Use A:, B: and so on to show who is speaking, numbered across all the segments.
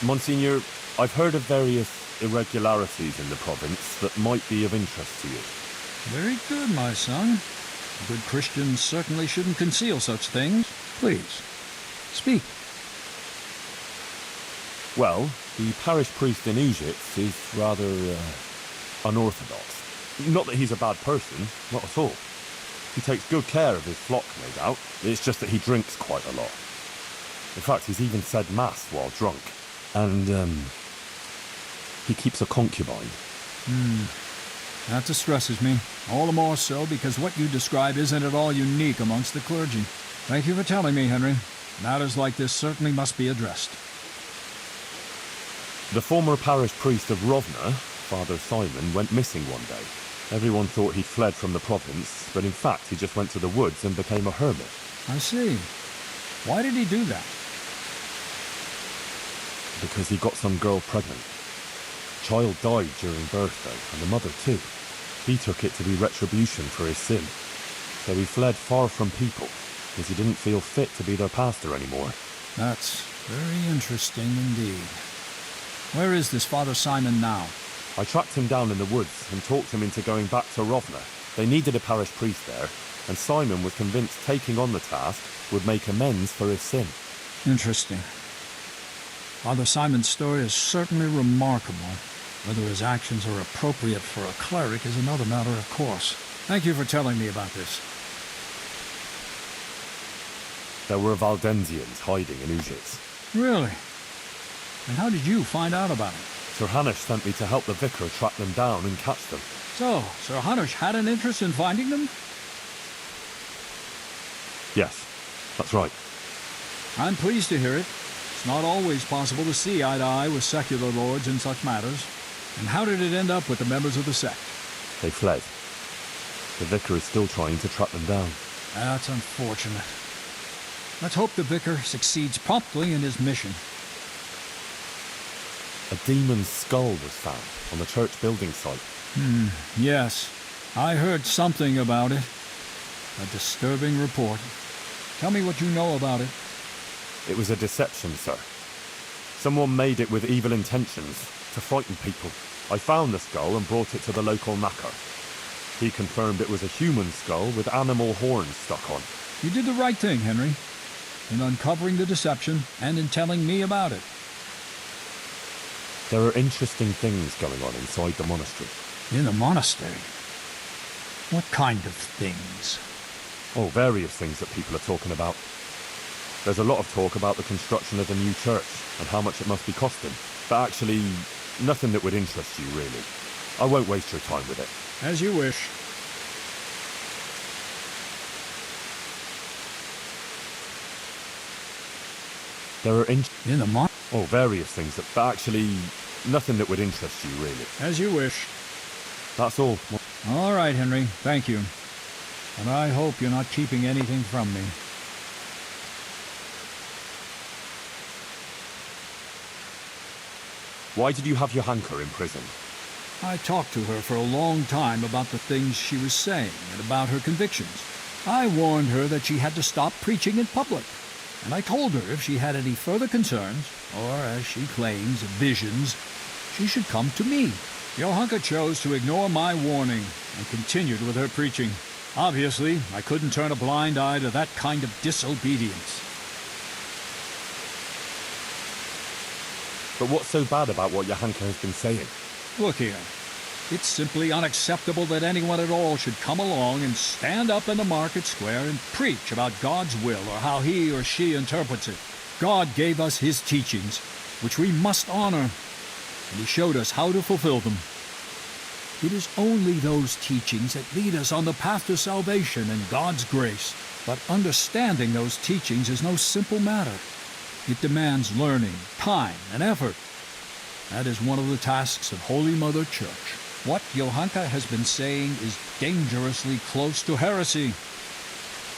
A: Monsignor, I've heard of various irregularities in the province that might be of interest to you.
B: Very good, my son. Good Christians certainly shouldn't conceal such things. Please, speak.
A: Well, the parish priest in Ujits is rather, unorthodox. Not that he's a bad person, not at all. He takes good care of his flock, no doubt. It's just that he drinks quite a lot. In fact, he's even said mass while drunk. And, he keeps a concubine.
B: That distresses me. All the more so because what you describe isn't at all unique amongst the clergy. Thank you for telling me, Henry. Matters like this certainly must be addressed.
A: The former parish priest of Rovna, Father Simon, went missing one day. Everyone thought he'd fled from the province, but in fact he just went to the woods and became a hermit.
B: I see. Why did he do that?
A: Because he got some girl pregnant. Child died during birth, though, and the mother too. He took it to be retribution for his sin. So he fled far from people, because he didn't feel fit to be their pastor anymore.
B: That's very interesting indeed. Where is this Father Simon now?
A: I tracked him down in the woods and talked him into going back to Rovna. They needed a parish priest there, and Simon was convinced taking on the task would make amends for his sin.
B: Interesting. Father Simon's story is certainly remarkable. Whether his actions are appropriate for a cleric is another matter, of course. Thank you for telling me about this.
A: There were Valdensians hiding in Ujits.
B: Really? And how did you find out about it?
A: Sir Hanush sent me to help the vicar track them down and catch them.
B: So, Sir Hanush had an interest in finding them?
A: Yes, that's right.
B: I'm pleased to hear it. It's not always possible to see eye to eye with secular lords in such matters. And how did it end up with the members of the sect?
A: They fled. The vicar is still trying to track them down.
B: That's unfortunate. Let's hope the vicar succeeds promptly in his mission.
A: A demon's skull was found on the church building site.
B: Yes. I heard something about it. A disturbing report. Tell me what you know about it.
A: It was a deception, sir. Someone made it with evil intentions, to frighten people. I found the skull and brought it to the local knacker. He confirmed it was a human skull with animal horns stuck on.
B: You did the right thing, Henry, in uncovering the deception and in telling me about it.
A: There are interesting things going on inside the monastery.
B: In the monastery? What kind of things?
A: Oh, various things that people are talking about. There's a lot of talk about the construction of the new church and how much it must be costing. But actually, nothing that would interest you, really. I won't waste your time with it.
B: As you wish.
A: There are
B: in the
A: various things that... But actually, nothing that would interest you, really.
B: As you wish.
A: That's all.
B: All right, Henry. Thank you. And I hope you're not keeping anything from me.
A: Why did you have your hanker in prison?
B: I talked to her for a long time about the things she was saying and about her convictions. I warned her that she had to stop preaching in public. And I told her if she had any further concerns, or as she claims, visions, she should come to me. Johanka chose to ignore my warning and continued with her preaching. Obviously, I couldn't turn a blind eye to that kind of disobedience.
A: But what's so bad about what Johanka has been saying?
B: Look here. It's simply unacceptable that anyone at all should come along and stand up in the market square and preach about God's will or how he or she interprets it. God gave us his teachings, which we must honor, and he showed us how to fulfill them. It is only those teachings that lead us on the path to salvation and God's grace. But understanding those teachings is no simple matter. It demands learning, time, and effort. That is one of the tasks of Holy Mother Church. What Johanka has been saying is dangerously close to heresy.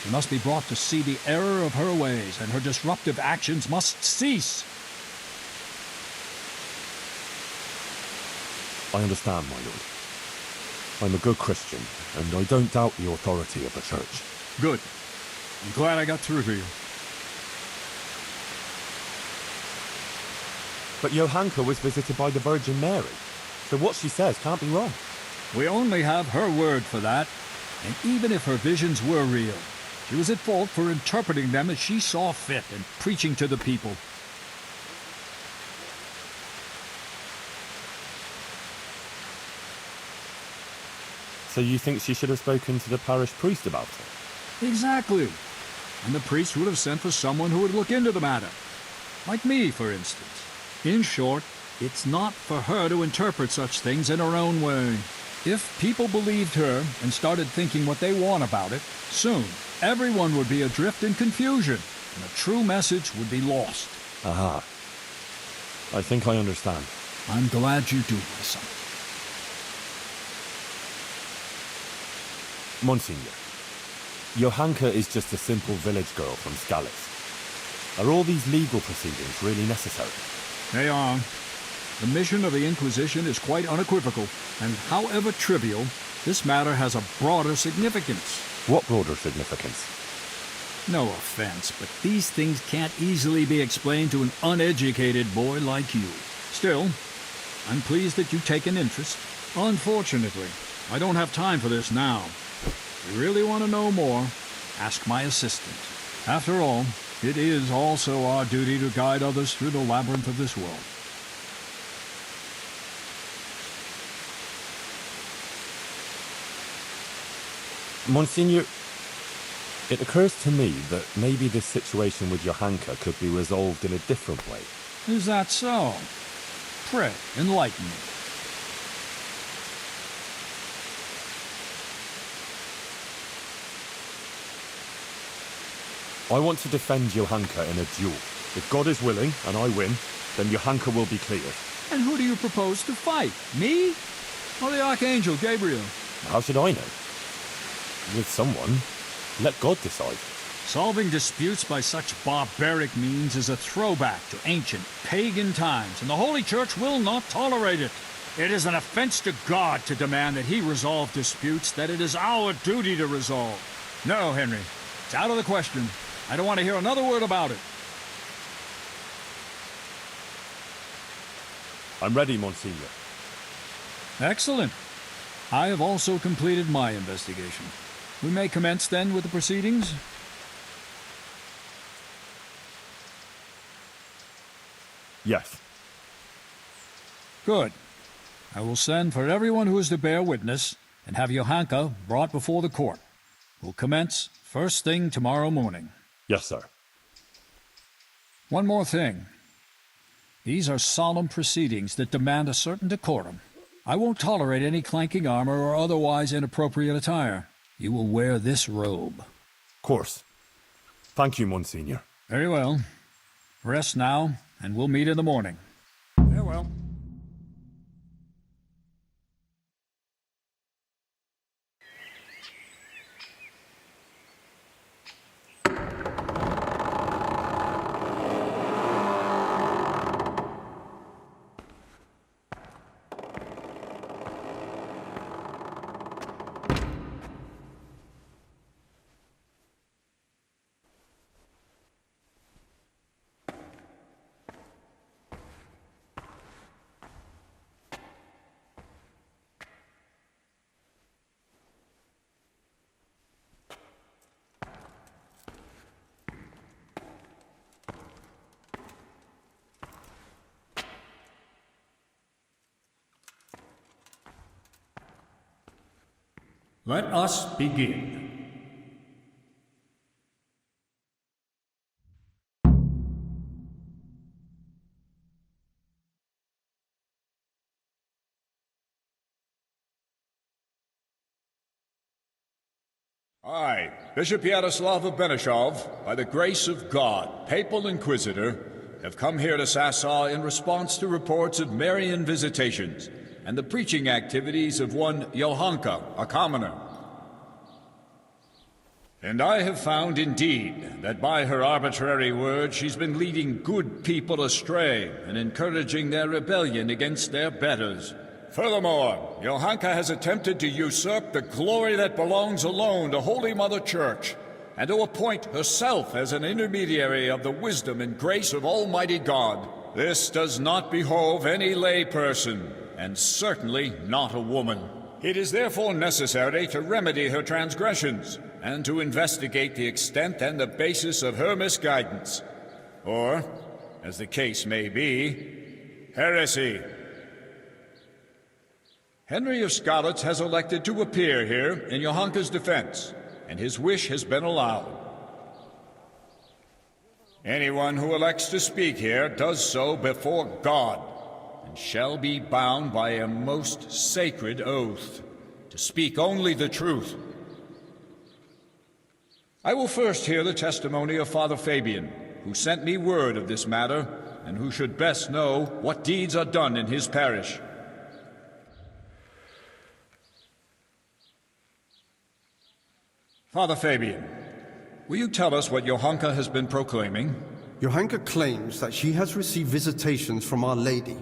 B: She must be brought to see the error of her ways, and her disruptive actions must cease.
A: I understand, my lord. I'm a good Christian, and I don't doubt the authority of the church.
B: Good. I'm glad I got through to you.
A: But Johanka was visited by the Virgin Mary, so what she says can't be wrong.
B: We only have her word for that, and even if her visions were real, she was at fault for interpreting them as she saw fit and preaching to the people.
A: So you think she should have spoken to the parish priest about it?
B: Exactly. And the priest would have sent for someone who would look into the matter. Like me, for instance. In short, it's not for her to interpret such things in her own way. If people believed her and started thinking what they want about it, soon everyone would be adrift in confusion, and the true message would be lost.
A: Aha. I think I understand.
B: I'm glad you do, my son.
A: Monsignor, Johanka is just a simple village girl from Scallis. Are all these legal proceedings really necessary?
B: They are. The mission of the Inquisition is quite unequivocal, and however trivial, this matter has a broader significance.
A: What broader significance?
B: No offense, but these things can't easily be explained to an uneducated boy like you. Still, I'm pleased that you take an interest. Unfortunately, I don't have time for this now. If you really want to know more, ask my assistant. After all, it is also our duty to guide others through the labyrinth of this world.
A: Monsignor, it occurs to me that maybe this situation with Johanka could be resolved in a different way.
B: Is that so? Pray, enlighten me.
A: I want to defend Johanka in a duel. If God is willing, and I win, then Johanka will be cleared.
B: And who do you propose to fight? Me? Or the Archangel Gabriel?
A: How should I know? With someone. Let God decide.
B: Solving disputes by such barbaric means is a throwback to ancient pagan times, and the Holy Church will not tolerate it. It is an offense to God to demand that He resolve disputes that it is our duty to resolve. No, Henry, it's out of the question. I don't want to hear another word about it.
A: I'm ready, Monsignor.
B: Excellent. I have also completed my investigation. We may commence then with the proceedings.
A: Yes.
B: Good. I will send for everyone who is to bear witness and have Johanka brought before the court. We'll commence first thing tomorrow morning.
A: Yes, sir.
B: One more thing. These are solemn proceedings that demand a certain decorum. I won't tolerate any clanking armor or otherwise inappropriate attire. You will wear this robe.
A: Of course. Thank you, Monsignor.
B: Very well. Rest now, and we'll meet in the morning. Farewell. Let us begin.
C: I, Bishop Yaroslav of Benishov, by the grace of God, Papal Inquisitor, have come here to Sassaw in response to reports of Marian visitations and the preaching activities of one Johanka, a commoner. And I have found indeed that by her arbitrary words she's been leading good people astray and encouraging their rebellion against their betters. Furthermore, Johanka has attempted to usurp the glory that belongs alone to Holy Mother Church, and to appoint herself as an intermediary of the wisdom and grace of Almighty God. This does not behove any layperson, and certainly not a woman. It is therefore necessary to remedy her transgressions, and to investigate the extent and the basis of her misguidance. Or, as the case may be, heresy. Henry of Skalitz has elected to appear here in Johanka's defense, and his wish has been allowed. Anyone who elects to speak here does so before God, and shall be bound by a most sacred oath, to speak only the truth. I will first hear the testimony of Father Fabian, who sent me word of this matter, and who should best know what deeds are done in his parish. Father Fabian, will you tell us what Johanka has been proclaiming?
D: Johanka claims that she has received visitations from Our Lady,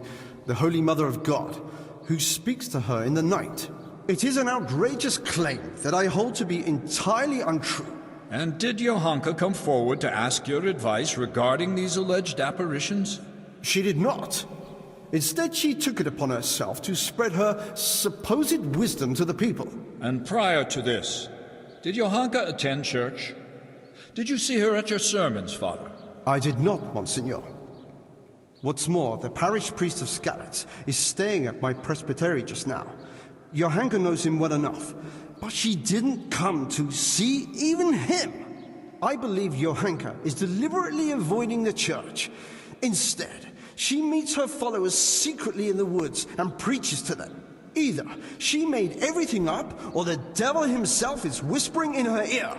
D: the Holy Mother of God, who speaks to her in the night. It is an outrageous claim that I hold to be entirely untrue.
C: And did Johanka come forward to ask your advice regarding these alleged apparitions?
D: She did not. Instead, she took it upon herself to spread her supposed wisdom to the people.
C: And prior to this, did Johanka attend church? Did you see her at your sermons, Father?
D: I did not, Monsignor. What's more, the parish priest of Skalitz is staying at my presbytery just now. Johanka knows him well enough, but she didn't come to see even him. I believe Johanka is deliberately avoiding the church. Instead, she meets her followers secretly in the woods and preaches to them. Either she made everything up, or the devil himself is whispering in her ear.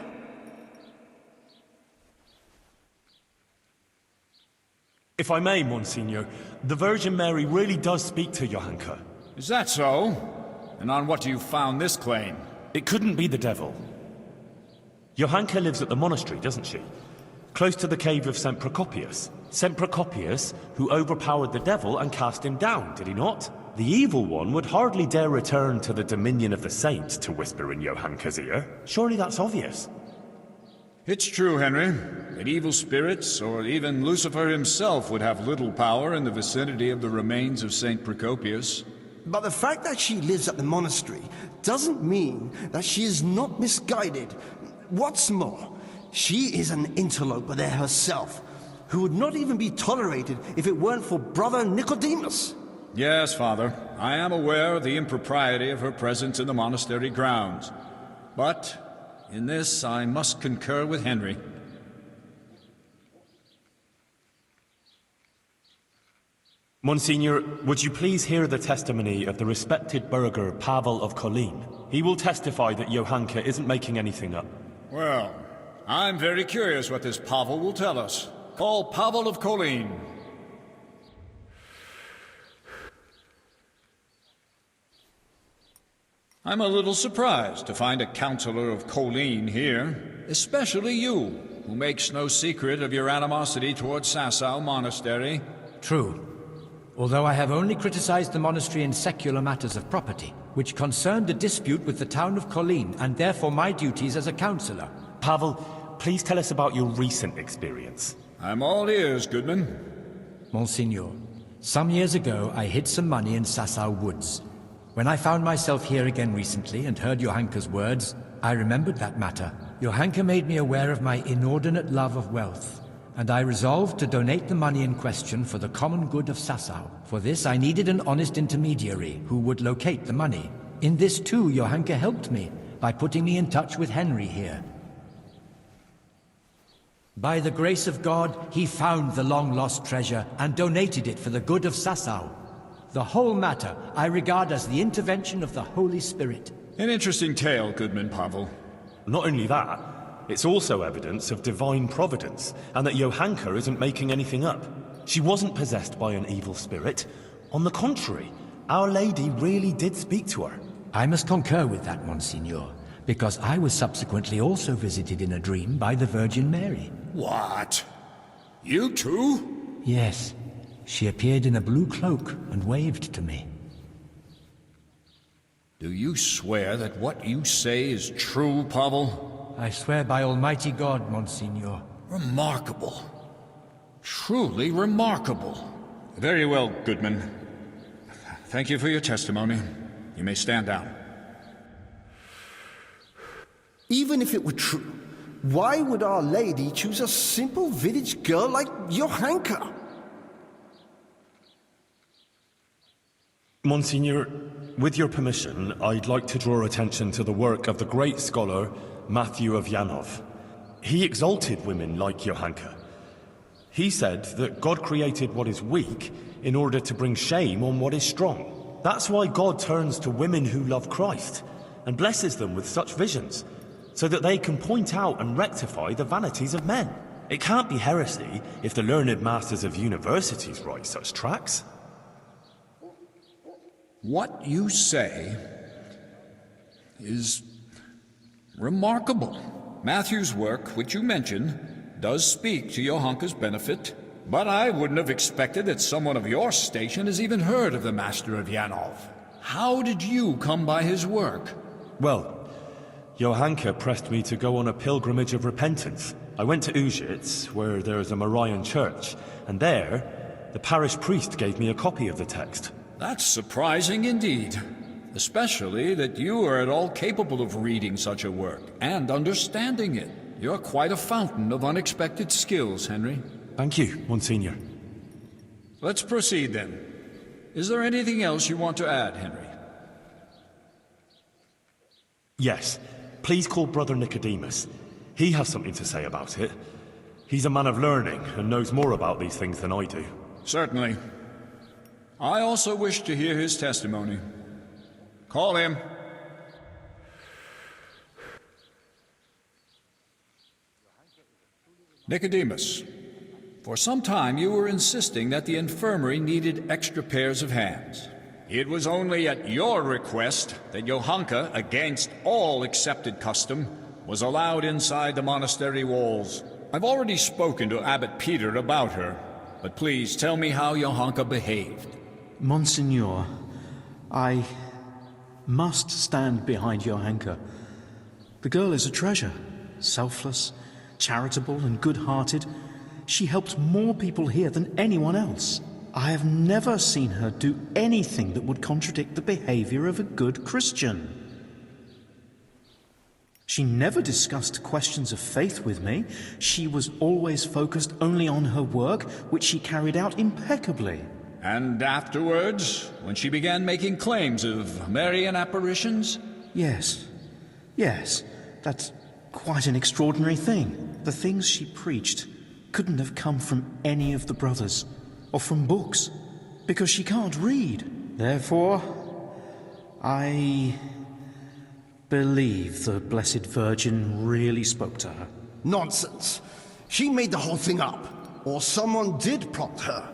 A: If I may, Monsignor, the Virgin Mary really does speak to Johanka.
C: Is that so? And on what do you found this claim?
A: It couldn't be the devil. Johanka lives at the monastery, doesn't she? Close to the cave of St. Procopius. St. Procopius, who overpowered the devil and cast him down, did he not? The evil one would hardly dare return to the dominion of the saints to whisper in Johanka's ear. Surely that's obvious.
C: It's true, Henry, that evil spirits, or even Lucifer himself, would have little power in the vicinity of the remains of St. Procopius.
D: But the fact that she lives at the monastery doesn't mean that she is not misguided. What's more, she is an interloper there herself, who would not even be tolerated if it weren't for Brother Nicodemus.
C: Yes, Father, I am aware of the impropriety of her presence in the monastery grounds. But in this I must concur with Henry.
A: Monsignor, would you please hear the testimony of the respected burgher Pavel of Kolin? He will testify that Johanka isn't making anything up.
C: Well, I'm very curious what this Pavel will tell us. Call Pavel of Kolin. I'm a little surprised to find a counselor of Kolin here, especially you, who makes no secret of your animosity towards Sasau Monastery.
E: True. Although I have only criticized the monastery in secular matters of property, which concerned a dispute with the town of Kolin, and therefore my duties as a counselor.
A: Pavel, please tell us about your recent experience.
C: I'm all ears, Goodman.
E: Monsignor, some years ago I hid some money in Sasau woods. When I found myself here again recently and heard Johanka's words, I remembered that matter. Johanka made me aware of my inordinate love of wealth, and I resolved to donate the money in question for the common good of Sasau. For this I needed an honest intermediary who would locate the money. In this too, Johanka helped me by putting me in touch with Henry here. By the grace of God, he found the long-lost treasure and donated it for the good of Sasau. The whole matter I regard as the intervention of the Holy Spirit.
C: An interesting tale, Goodman Pavel.
A: Not only that, it's also evidence of divine providence, and that Johanka isn't making anything up. She wasn't possessed by an evil spirit. On the contrary, Our Lady really did speak to her.
E: I must concur with that, Monsignor, because I was subsequently also visited in a dream by the Virgin Mary.
C: What? You too?
E: Yes. She appeared in a blue cloak and waved to me.
C: Do you swear that what you say is true, Pavel?
E: I swear by Almighty God, Monsignor.
C: Remarkable. Truly remarkable. Very well, Goodman. Thank you for your testimony. You may stand down.
D: Even if it were true, why would Our Lady choose a simple village girl like Johanka?
A: Monsignor, with your permission, I'd like to draw attention to the work of the great scholar Matthew of Yanov. He exalted women like Johanka. He said that God created what is weak in order to bring shame on what is strong. That's why God turns to women who love Christ and blesses them with such visions, so that they can point out and rectify the vanities of men. It can't be heresy if the learned masters of universities write such tracts.
C: What you say is remarkable. Matthew's work, which you mention, does speak to Johanka's benefit, but I wouldn't have expected that someone of your station has even heard of the Master of Yanov. How did you come by his work?
A: Well, Johanka pressed me to go on a pilgrimage of repentance. I went to Ujits, where there is a Marian church, and there, the parish priest gave me a copy of the text.
C: That's surprising indeed, especially that you are at all capable of reading such a work and understanding it. You're quite a fountain of unexpected skills, Henry.
A: Thank you, Monsignor.
C: Let's proceed then. Is there anything else you want to add, Henry?
A: Yes. Please call Brother Nicodemus. He has something to say about it. He's a man of learning and knows more about these things than I do.
C: Certainly. I also wish to hear his testimony. Call him. Nicodemus, for some time you were insisting that the infirmary needed extra pairs of hands. It was only at your request that Johanka, against all accepted custom, was allowed inside the monastery walls. I've already spoken to Abbot Peter about her, but please tell me how Johanka behaved.
F: Monsignor, I must stand behind Johanka. The girl is a treasure, selfless, charitable and good-hearted. She helps more people here than anyone else. I have never seen her do anything that would contradict the behavior of a good Christian. She never discussed questions of faith with me. She was always focused only on her work, which she carried out impeccably.
C: And afterwards, when she began making claims of Marian apparitions?
F: Yes, that's quite an extraordinary thing. The things she preached couldn't have come from any of the brothers, or from books, because she can't read. Therefore, I believe the Blessed Virgin really spoke to her.
D: Nonsense. She made the whole thing up, or someone did prompt her.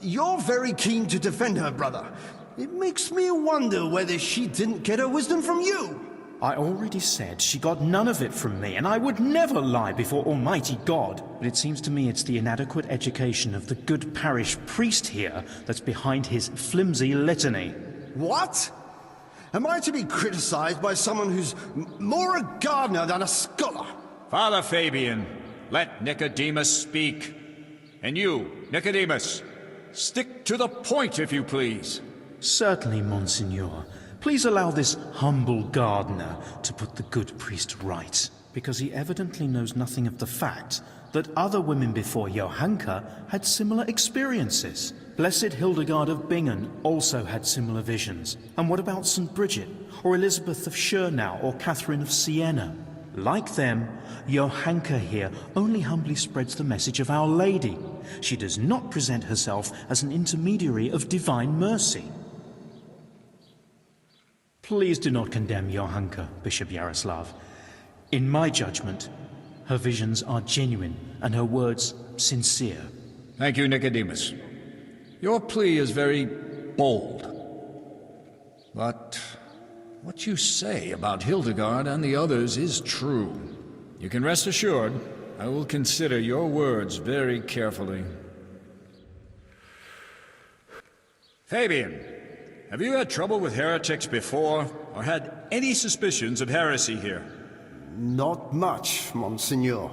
D: You're very keen to defend her, brother. It makes me wonder whether she didn't get her wisdom from you.
F: I already said she got none of it from me, and I would never lie before Almighty God. But it seems to me it's the inadequate education of the good parish priest here that's behind his flimsy litany.
D: What? Am I to be criticized by someone who's more a gardener than a scholar?
C: Father Fabian, let Nicodemus speak. And you, Nicodemus, stick to the point, if you please.
F: Certainly, Monsignor. Please allow this humble gardener to put the good priest right, because he evidently knows nothing of the fact that other women before Johanka had similar experiences. Blessed Hildegard of Bingen also had similar visions. And what about St. Bridget, or Elizabeth of Schurnau, or Catherine of Siena? Like them, Johanka here only humbly spreads the message of Our Lady. She does not present herself as an intermediary of divine mercy. Please do not condemn Johanka, Bishop Yaroslav. In my judgment, her visions are genuine and her words sincere.
C: Thank you, Nicodemus. Your plea is very bold. But what you say about Hildegard and the others is true. You can rest assured I will consider your words very carefully. Fabian, have you had trouble with heretics before, or had any suspicions of heresy here?
D: Not much, Monsignor.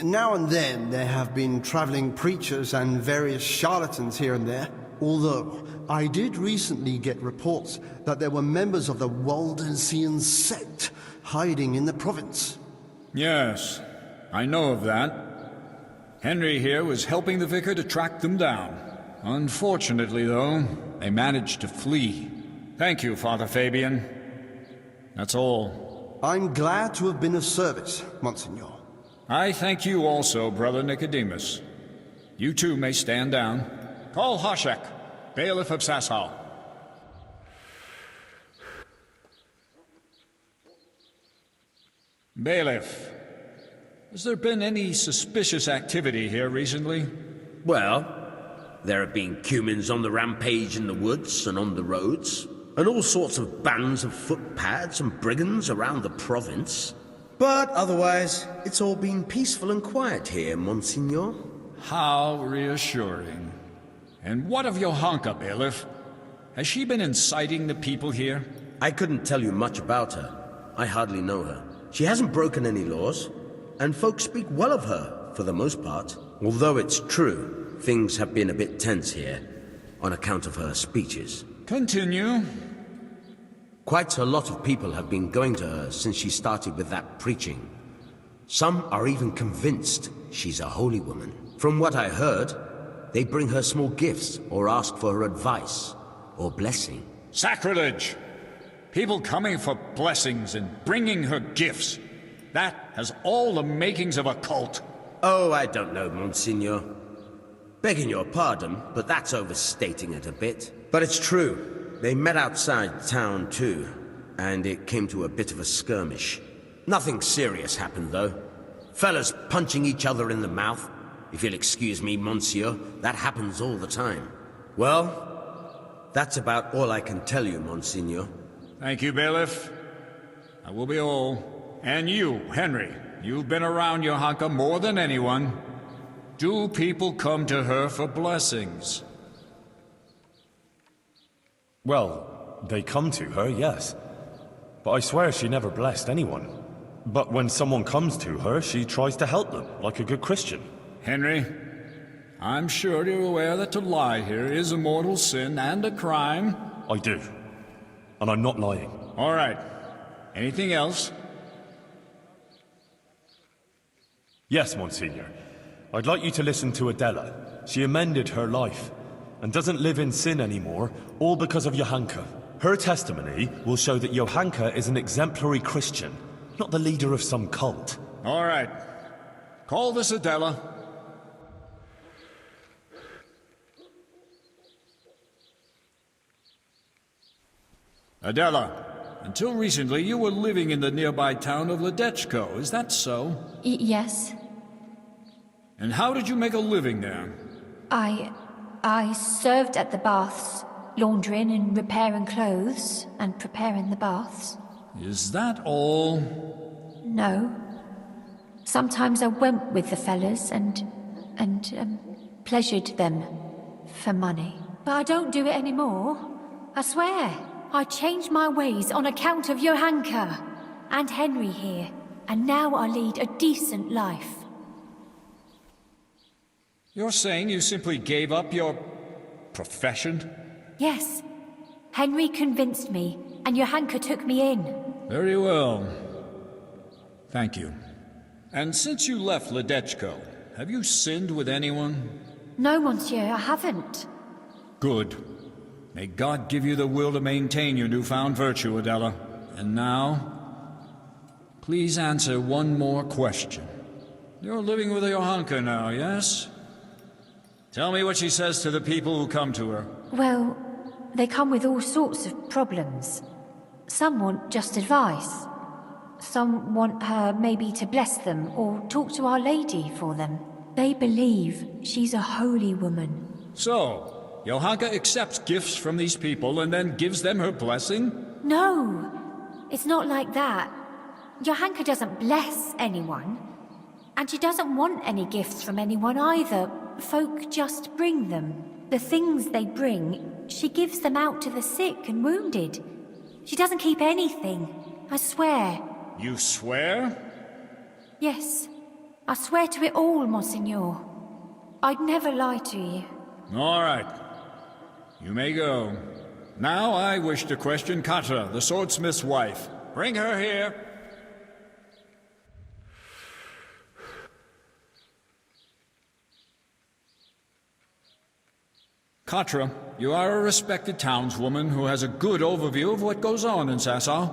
D: Now and then there have been traveling preachers and various charlatans here and there. Although, I did recently get reports that there were members of the Waldensian sect hiding in the province.
C: Yes, I know of that. Henry here was helping the vicar to track them down. Unfortunately, though, they managed to flee. Thank you, Father Fabian. That's all.
D: I'm glad to have been of service, Monsignor.
C: I thank you also, Brother Nicodemus. You too may stand down. Call Hoshek, bailiff of Sasau. Bailiff, has there been any suspicious activity here recently?
G: Well, there have been cumins on the rampage in the woods and on the roads, and all sorts of bands of footpads and brigands around the province. But otherwise, it's all been peaceful and quiet here, Monsignor.
C: How reassuring. And what of Johanka, bailiff? Has she been inciting the people here?
G: I couldn't tell you much about her. I hardly know her. She hasn't broken any laws, and folks speak well of her, for the most part. Although it's true, things have been a bit tense here, on account of her speeches.
C: Continue.
G: Quite a lot of people have been going to her since she started with that preaching. Some are even convinced she's a holy woman. From what I heard, they bring her small gifts or ask for her advice or blessing.
C: Sacrilege! People coming for blessings and bringing her gifts. That has all the makings of a cult.
G: Oh, I don't know, Monsignor. Begging your pardon, but that's overstating it a bit. But it's true. They met outside town, too, and it came to a bit of a skirmish. Nothing serious happened, though. Fellas punching each other in the mouth. If you'll excuse me, Monsieur, that happens all the time. Well, that's about all I can tell you, Monsignor.
C: Thank you, bailiff. That will be all. And you, Henry, you've been around Johanka more than anyone. Do people come to her for blessings?
A: Well, they come to her, yes. But I swear she never blessed anyone. But when someone comes to her, she tries to help them, like a good Christian.
C: Henry, I'm sure you're aware that to lie here is a mortal sin and a crime.
A: I do. And I'm not lying.
C: All right. Anything else?
A: Yes, Monsignor. I'd like you to listen to Adela. She amended her life, and doesn't live in sin anymore, all because of Johanka. Her testimony will show that Johanka is an exemplary Christian, not the leader of some cult.
C: All right. Call this Adela. Adela, until recently you were living in the nearby town of Ledechko, is that so?
H: Yes.
C: And how did you make a living there?
H: I served at the baths, laundering and repairing clothes, and preparing the baths.
C: Is that all?
H: No. Sometimes I went with the fellas and pleasured them for money. But I don't do it anymore. I swear. I changed my ways on account of Johanka and Henry here, and now I lead a decent life.
C: You're saying you simply gave up your profession?
H: Yes. Henry convinced me, and Johanka took me in.
C: Very well. Thank you. And since you left Ledechko, have you sinned with anyone?
H: No, monsieur, I haven't.
C: Good. May God give you the will to maintain your newfound virtue, Adela. And now, please answer one more question. You're living with Johanka now, yes? Tell me what she says to the people who come to her.
H: Well, they come with all sorts of problems. Some want just advice. Some want her maybe to bless them or talk to Our Lady for them. They believe she's a holy woman.
C: So, Johanka accepts gifts from these people and then gives them her blessing?
H: No, it's not like that. Johanka doesn't bless anyone. And she doesn't want any gifts from anyone either. Folk just bring them. The things they bring, she gives them out to the sick and wounded. She doesn't keep anything, I swear.
C: You swear?
H: Yes, I swear to it all, Monsignor. I'd never lie to you.
C: All right. You may go. Now I wish to question Katra, the swordsmith's wife. Bring her here. Katra, you are a respected townswoman who has a good overview of what goes on in Sasau.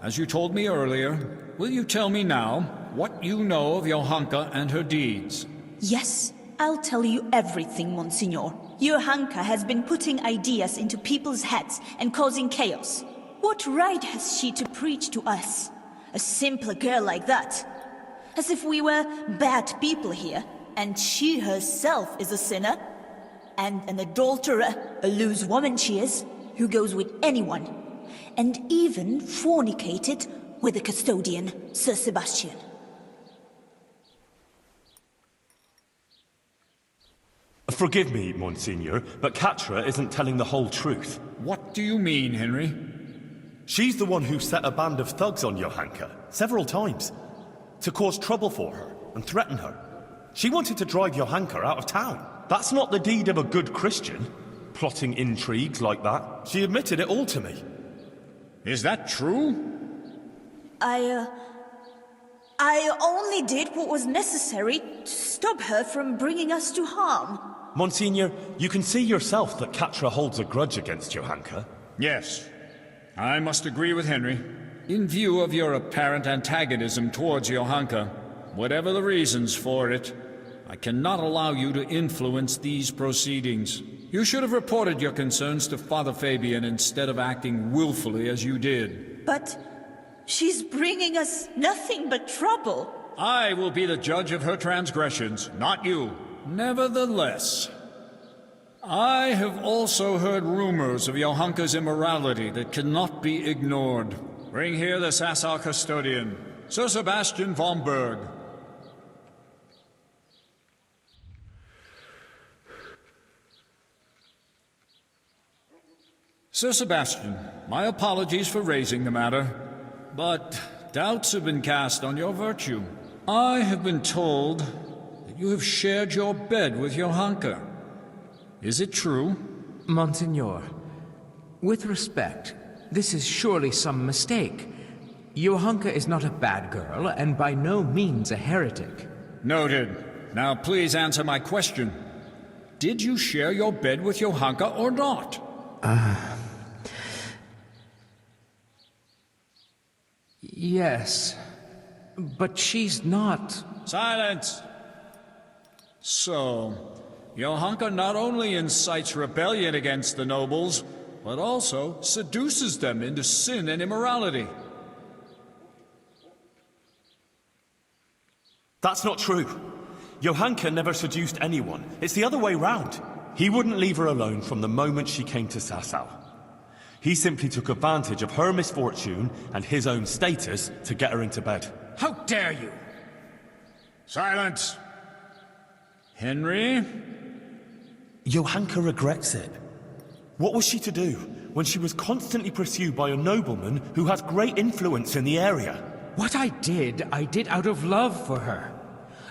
C: As you told me earlier, will you tell me now what you know of Johanka and her deeds?
I: Yes, I'll tell you everything, Monsignor. Johanka has been putting ideas into people's heads and causing chaos. What right has she to preach to us? A simple girl like that. As if we were bad people here, and she herself is a sinner. And an adulterer, a loose woman she is, who goes with anyone. And even fornicated with the custodian, Sir Sebastian.
A: Forgive me, Monsignor, but Katra isn't telling the whole truth.
C: What do you mean, Henry?
A: She's the one who set a band of thugs on Johanka, several times, to cause trouble for her and threaten her. She wanted to drive Johanka out of town. That's not the deed of a good Christian, plotting intrigues like that. She admitted it all to me.
C: Is that true?
I: I only did what was necessary to stop her from bringing us to harm.
A: Monsignor, you can see yourself that Katra holds a grudge against Johanka.
C: Yes. I must agree with Henry. In view of your apparent antagonism towards Johanka, whatever the reasons for it, I cannot allow you to influence these proceedings. You should have reported your concerns to Father Fabian instead of acting willfully as you did.
I: But she's bringing us nothing but trouble.
C: I will be the judge of her transgressions, not you. Nevertheless, I have also heard rumors of Johanka's immorality that cannot be ignored. Bring here the Sasau custodian, Sir Sebastian von Berg. Sir Sebastian, my apologies for raising the matter, but doubts have been cast on your virtue. I have been told that you have shared your bed with Johanka. Is it true?
J: Monsignor, with respect, this is surely some mistake. Johanka is not a bad girl, and by no means a heretic.
C: Noted. Now please answer my question. Did you share your bed with Johanka or not?
J: Yes, but she's not...
C: Silence! So, Johanka not only incites rebellion against the nobles, but also seduces them into sin and immorality.
A: That's not true. Johanka never seduced anyone. It's the other way round. He wouldn't leave her alone from the moment she came to Sasau. He simply took advantage of her misfortune and his own status to get her into bed.
J: How dare you!
C: Silence! Henry?
A: Johanka regrets it. What was she to do when she was constantly pursued by a nobleman who has great influence in the area?
J: What I did out of love for her.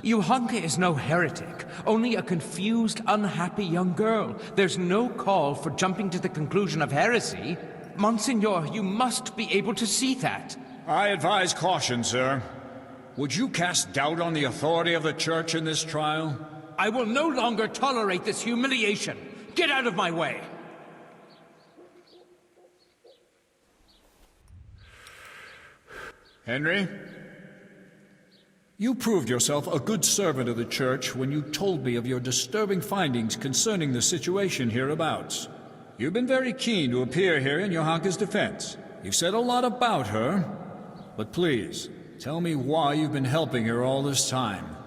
J: Johanka is no heretic, only a confused, unhappy young girl. There's no call for jumping to the conclusion of heresy. Monsignor, you must be able to see that.
C: I advise caution, sir. Would you cast doubt on the authority of the Church in this trial?
J: I will no longer tolerate this humiliation. Get out of my way!
C: Henry? You proved yourself a good servant of the Church when you told me of your disturbing findings concerning the situation hereabouts. You've been very keen to appear here in Johanka's defense. You've said a lot about her, but please, tell me why you've been helping her all this time.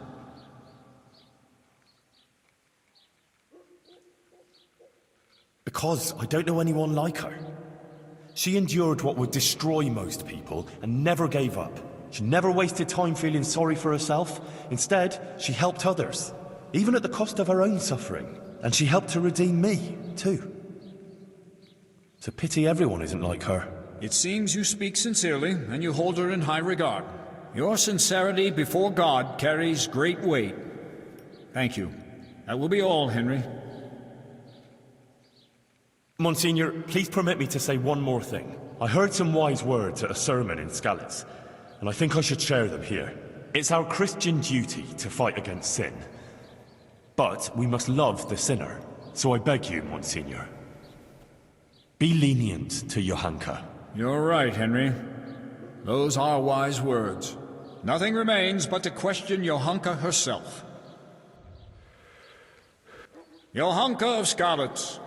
A: Because I don't know anyone like her. She endured what would destroy most people and never gave up. She never wasted time feeling sorry for herself. Instead, she helped others, even at the cost of her own suffering. And she helped to redeem me, too. It's a pity everyone isn't like her.
C: It seems you speak sincerely, and you hold her in high regard. Your sincerity before God carries great weight. Thank you. That will be all, Henry.
A: Monsignor, please permit me to say one more thing. I heard some wise words at a sermon in Skalitz, and I think I should share them here. It's our Christian duty to fight against sin. But we must love the sinner. So I beg you, Monsignor, be lenient to Johanka.
C: You're right, Henry. Those are wise words. Nothing remains but to question Johanka herself. Johanka of Skalitz,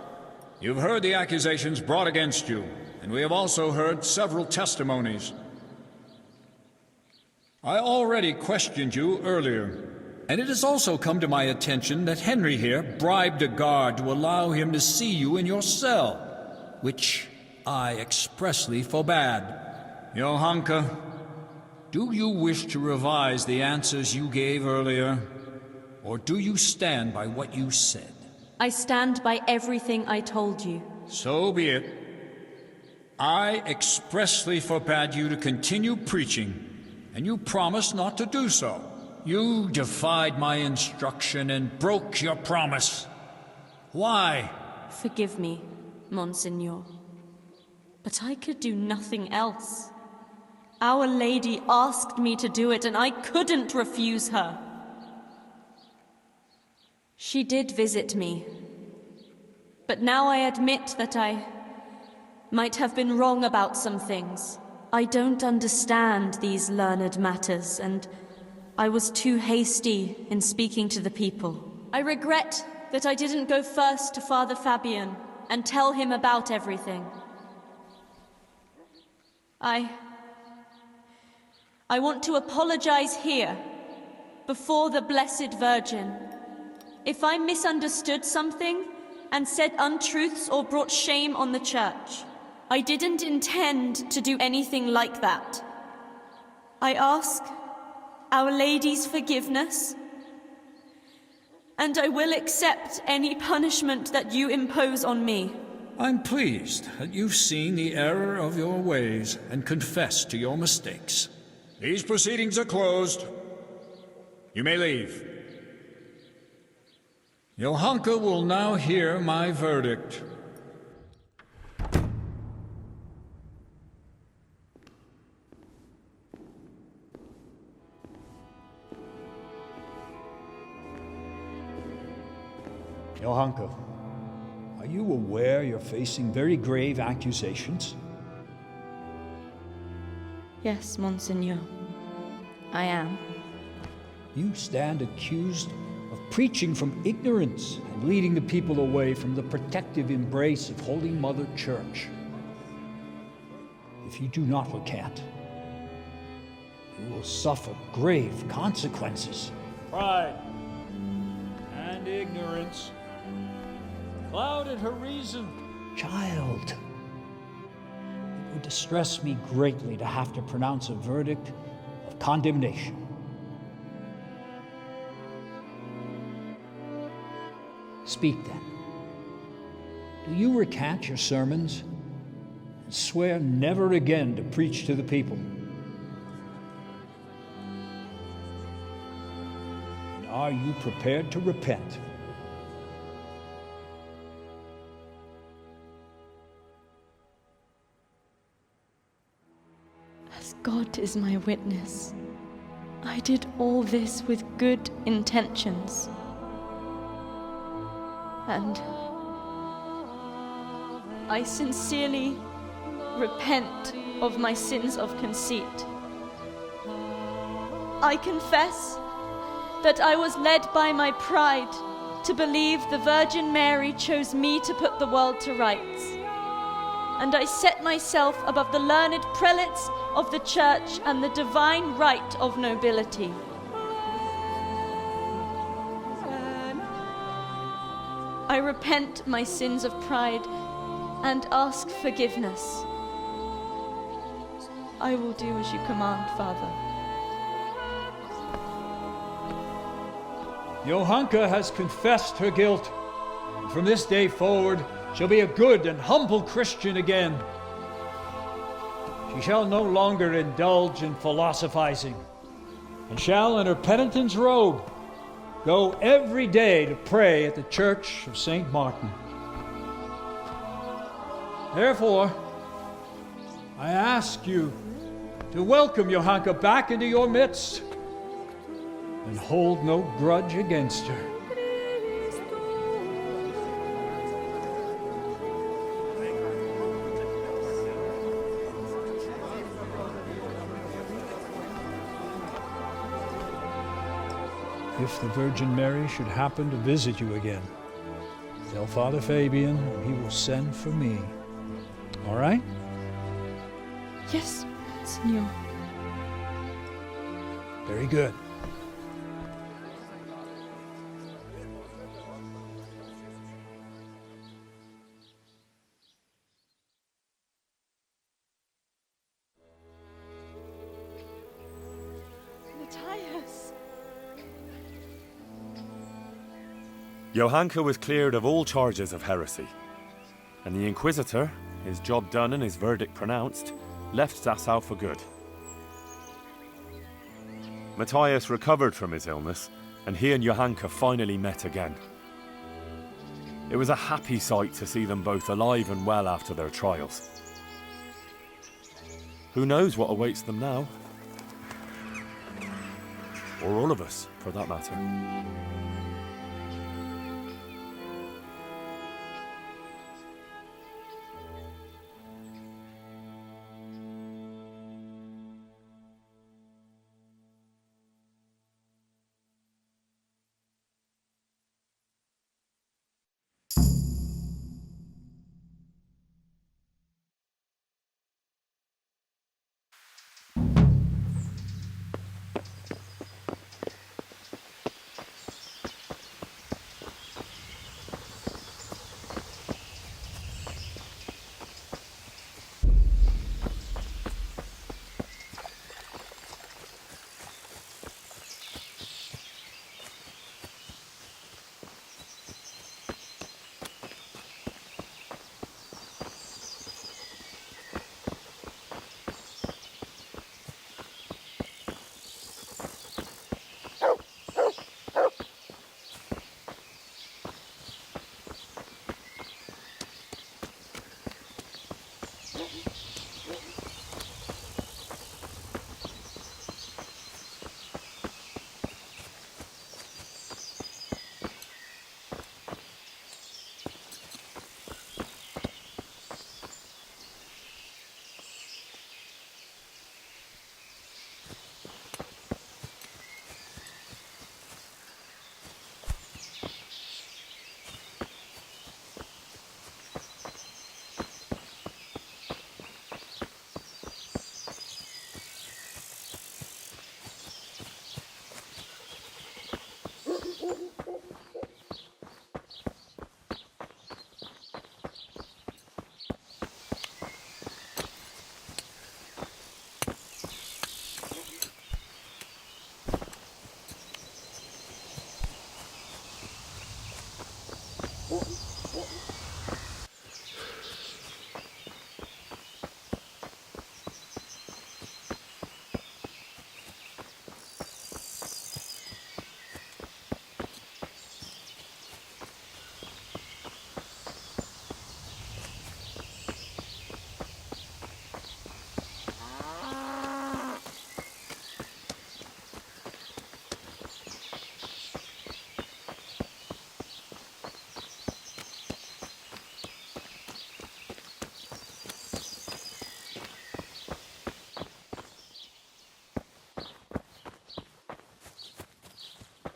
C: you've heard the accusations brought against you, and we have also heard several testimonies. I already questioned you earlier, and it has also come to my attention that Henry here bribed a guard to allow him to see you in your cell, which I expressly forbade. Johanka, do you wish to revise the answers you gave earlier, or do you stand by what you said?
K: I stand by everything I told you.
C: So be it. I expressly forbade you to continue preaching, and you promised not to do so. You defied my instruction and broke your promise. Why?
K: Forgive me, Monsignor. But I could do nothing else. Our Lady asked me to do it, and I couldn't refuse her. She did visit me. But now I admit that I might have been wrong about some things. I don't understand these learned matters, and I was too hasty in speaking to the people. I regret that I didn't go first to Father Fabian and tell him about everything. I want to apologize here, before the Blessed Virgin. If I misunderstood something and said untruths or brought shame on the Church, I didn't intend to do anything like that. I ask Our Lady's forgiveness, and I will accept any punishment that you impose on me.
C: I'm pleased that you've seen the error of your ways and confessed to your mistakes. These proceedings are closed. You may leave. Johanka will now hear my verdict.
B: Johanka, are you aware you're facing very grave accusations?
K: Yes, Monsignor. I am.
B: You stand accused of preaching from ignorance and leading the people away from the protective embrace of Holy Mother Church. If you do not recant, you will suffer grave consequences.
L: Pride and ignorance clouded her reason.
B: Child, it would distress me greatly to have to pronounce a verdict of condemnation. Speak then. Do you recant your sermons and swear never again to preach to the people? And are you prepared to repent?
K: As God is my witness, I did all this with good intentions. And I sincerely repent of my sins of conceit. I confess that I was led by my pride to believe the Virgin Mary chose me to put the world to rights. And I set myself above the learned prelates of the Church and the divine right of nobility. I repent my sins of pride and ask forgiveness. I will do as you command, Father.
B: Johanka has confessed her guilt, and from this day forward shall be a good and humble Christian again. She shall no longer indulge in philosophizing, and shall, in her penitent's robe, go every day to pray at the Church of St. Martin.
L: Therefore, I ask you to welcome Johanka back into your midst and hold no grudge against her. If the Virgin Mary should happen to visit you again, tell Father Fabian he will send for me. All right?
M: Yes, Signor.
L: Very good.
M: Matthias!
A: Johanka was cleared of all charges of heresy, and the Inquisitor, his job done and his verdict pronounced, left Dessau for good. Matthias recovered from his illness, and he and Johanka finally met again. It was a happy sight to see them both alive and well after their trials. Who knows what awaits them now? Or all of us, for that matter.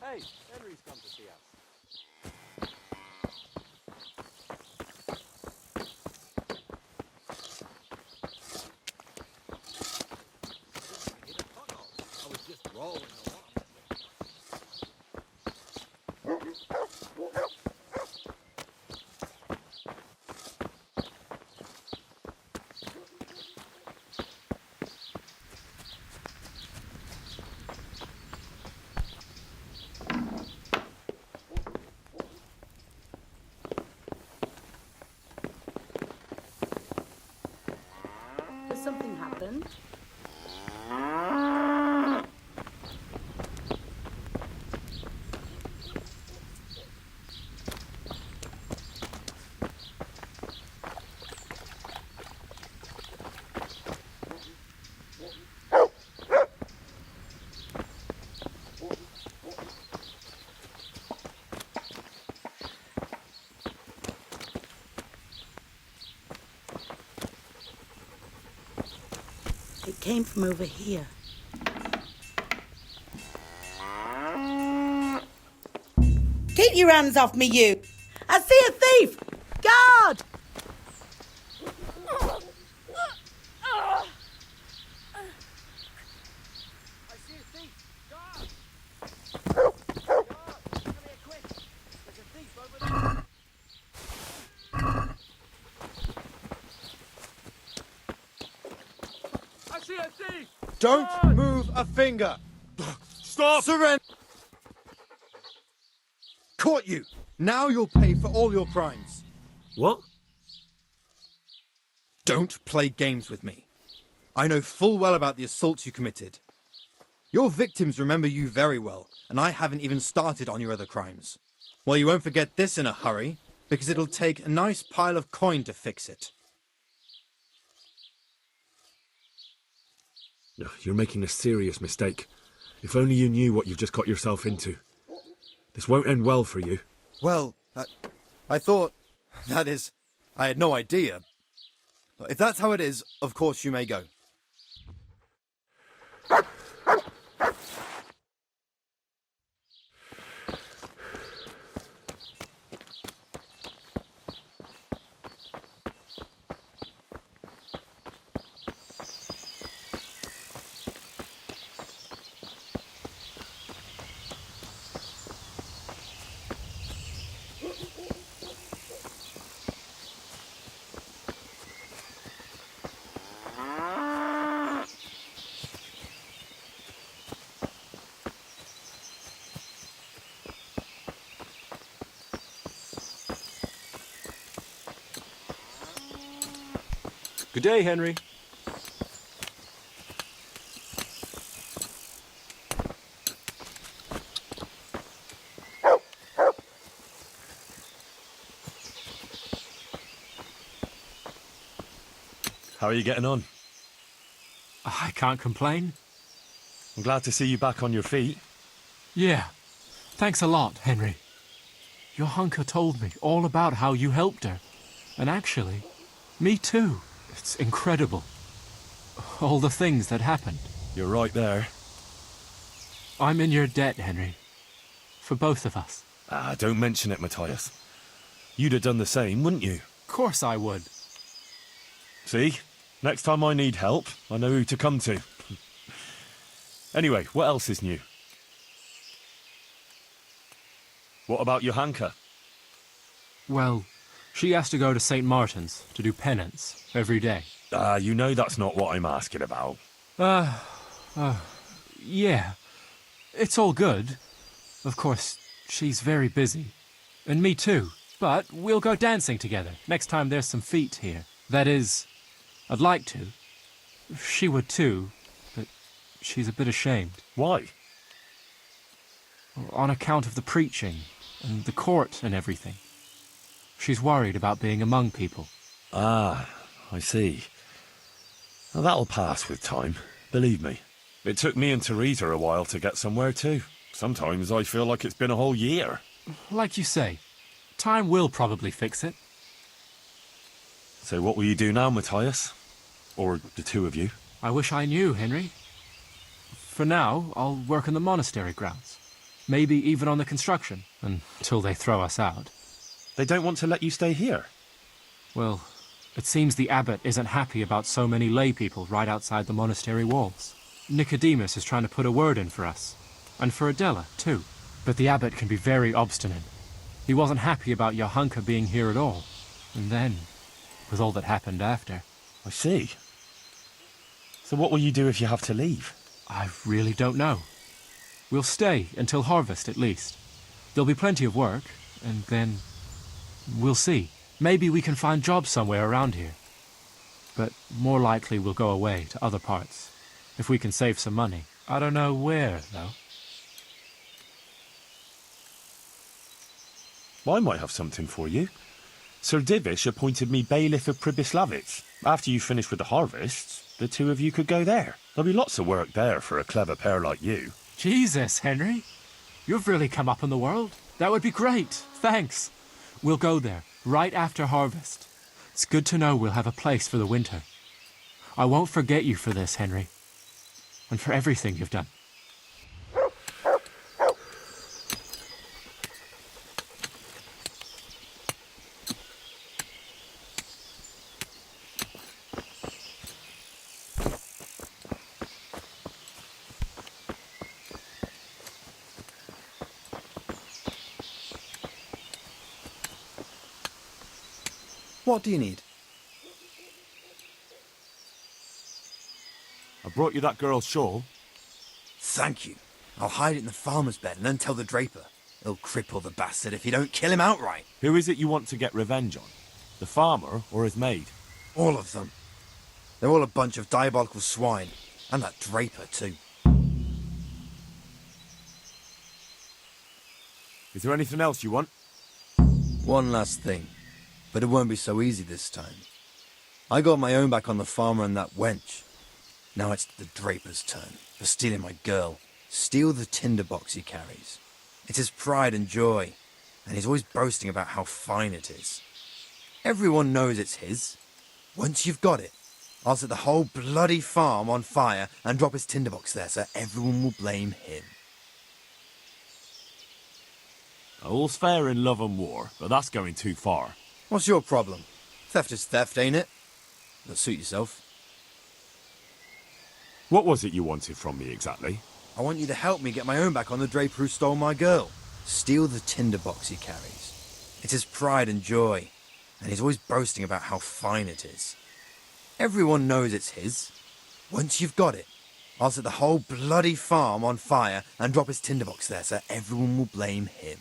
N: Hey, Henry's come to see us. I was just rolling along.
O: Has something happened? came from over here. Keep your hands off me, you! I see a thief! Guard!
N: I see a thief! Guard! Guard! Come here quick! There's a thief over there!
L: I see a thief!
P: Don't move a finger!
A: Stop!
P: Surrender! Caught you! Now you'll pay for all your crimes.
A: What?
P: Don't play games with me. I know full well about the assaults you committed. Your victims remember you very well, and I haven't even started on your other crimes. Well, you won't forget this in a hurry, because it'll take a nice pile of coin to fix it.
A: You're making a serious mistake. If only you knew what you've just got yourself into. This won't end well for you.
P: Well, I thought... That is, I had no idea. If that's how it is, of course you may go.
L: Good day, Henry.
A: How are you getting on?
J: I can't complain.
A: I'm glad to see you back on your feet.
J: Yeah. Thanks a lot, Henry. Your hunker told me all about how you helped her. And actually, me too. It's incredible. All the things that happened.
A: You're right there.
J: I'm in your debt, Henry. For both of us.
A: Ah, don't mention it, Matthias. You'd have done the same, wouldn't you?
J: Of course I would.
A: See? Next time I need help, I know who to come to. Anyway, what else is new? What about your hanker?
J: Well, she has to go to St. Martin's to do penance every day.
A: You know that's not what I'm asking about.
J: Yeah. It's all good. Of course, she's very busy. And me too. But we'll go dancing together next time there's some feet here. That is, I'd like to. She would too, but she's a bit ashamed.
A: Why?
J: On account of the preaching, and the court and everything. She's worried about being among people.
A: Ah, I see. Well, that'll pass with time, believe me. It took me and Teresa a while to get somewhere too. Sometimes I feel like it's been a whole year.
J: Like you say, time will probably fix it.
A: So what will you do now, Matthias? Or the two of you?
J: I wish I knew, Henry. For now, I'll work in the monastery grounds. Maybe even on the construction, until they throw us out.
A: They don't want to let you stay here?
J: Well, it seems the abbot isn't happy about so many lay people right outside the monastery walls. Nicodemus is trying to put a word in for us. And for Adela, too. But the abbot can be very obstinate. He wasn't happy about Johanka being here at all. And then, with all that happened after.
A: I see. So what will you do if you have to leave?
J: I really don't know. We'll stay until harvest, at least. There'll be plenty of work, and then... we'll see. Maybe we can find jobs somewhere around here. But more likely we'll go away to other parts. If we can save some money. I don't know where, though.
A: Well, I might have something for you. Sir Divish appointed me bailiff of Pribyslavitz. After you finish with the harvests, the two of you could go there. There'll be lots of work there for a clever pair like you.
J: Jesus, Henry. You've really come up in the world. That would be great. Thanks. We'll go there, right after harvest. It's good to know we'll have a place for the winter.
Q: I won't forget you for this, Henry. And for everything you've done.
P: What do you need?
A: I brought you that girl's shawl.
P: Thank you. I'll hide it in the farmer's bed and then tell the draper. He'll cripple the bastard if you don't kill him outright.
A: Who is it you want to get revenge on? The farmer or his maid?
P: All of them. They're all a bunch of diabolical swine. And that draper, too.
A: Is there anything else you want?
P: One last thing. But it won't be so easy this time. I got my own back on the farmer and that wench. Now it's the draper's turn for stealing my girl. Steal the tinderbox he carries. It's his pride and joy, and he's always boasting about how fine it is. Everyone knows it's his. Once you've got it, I'll set the whole bloody farm on fire and drop his tinderbox there so everyone will blame him.
A: All's fair in love and war, but that's going too far.
P: What's your problem? Theft is theft, ain't it? But suit yourself.
A: What was it you wanted from me exactly?
P: I want you to help me get my own back on the draper who stole my girl. Steal the tinderbox he carries. It's his pride and joy, and he's always boasting about how fine it is. Everyone knows it's his. Once you've got it, I'll set the whole bloody farm on fire and drop his tinderbox there so everyone will blame him.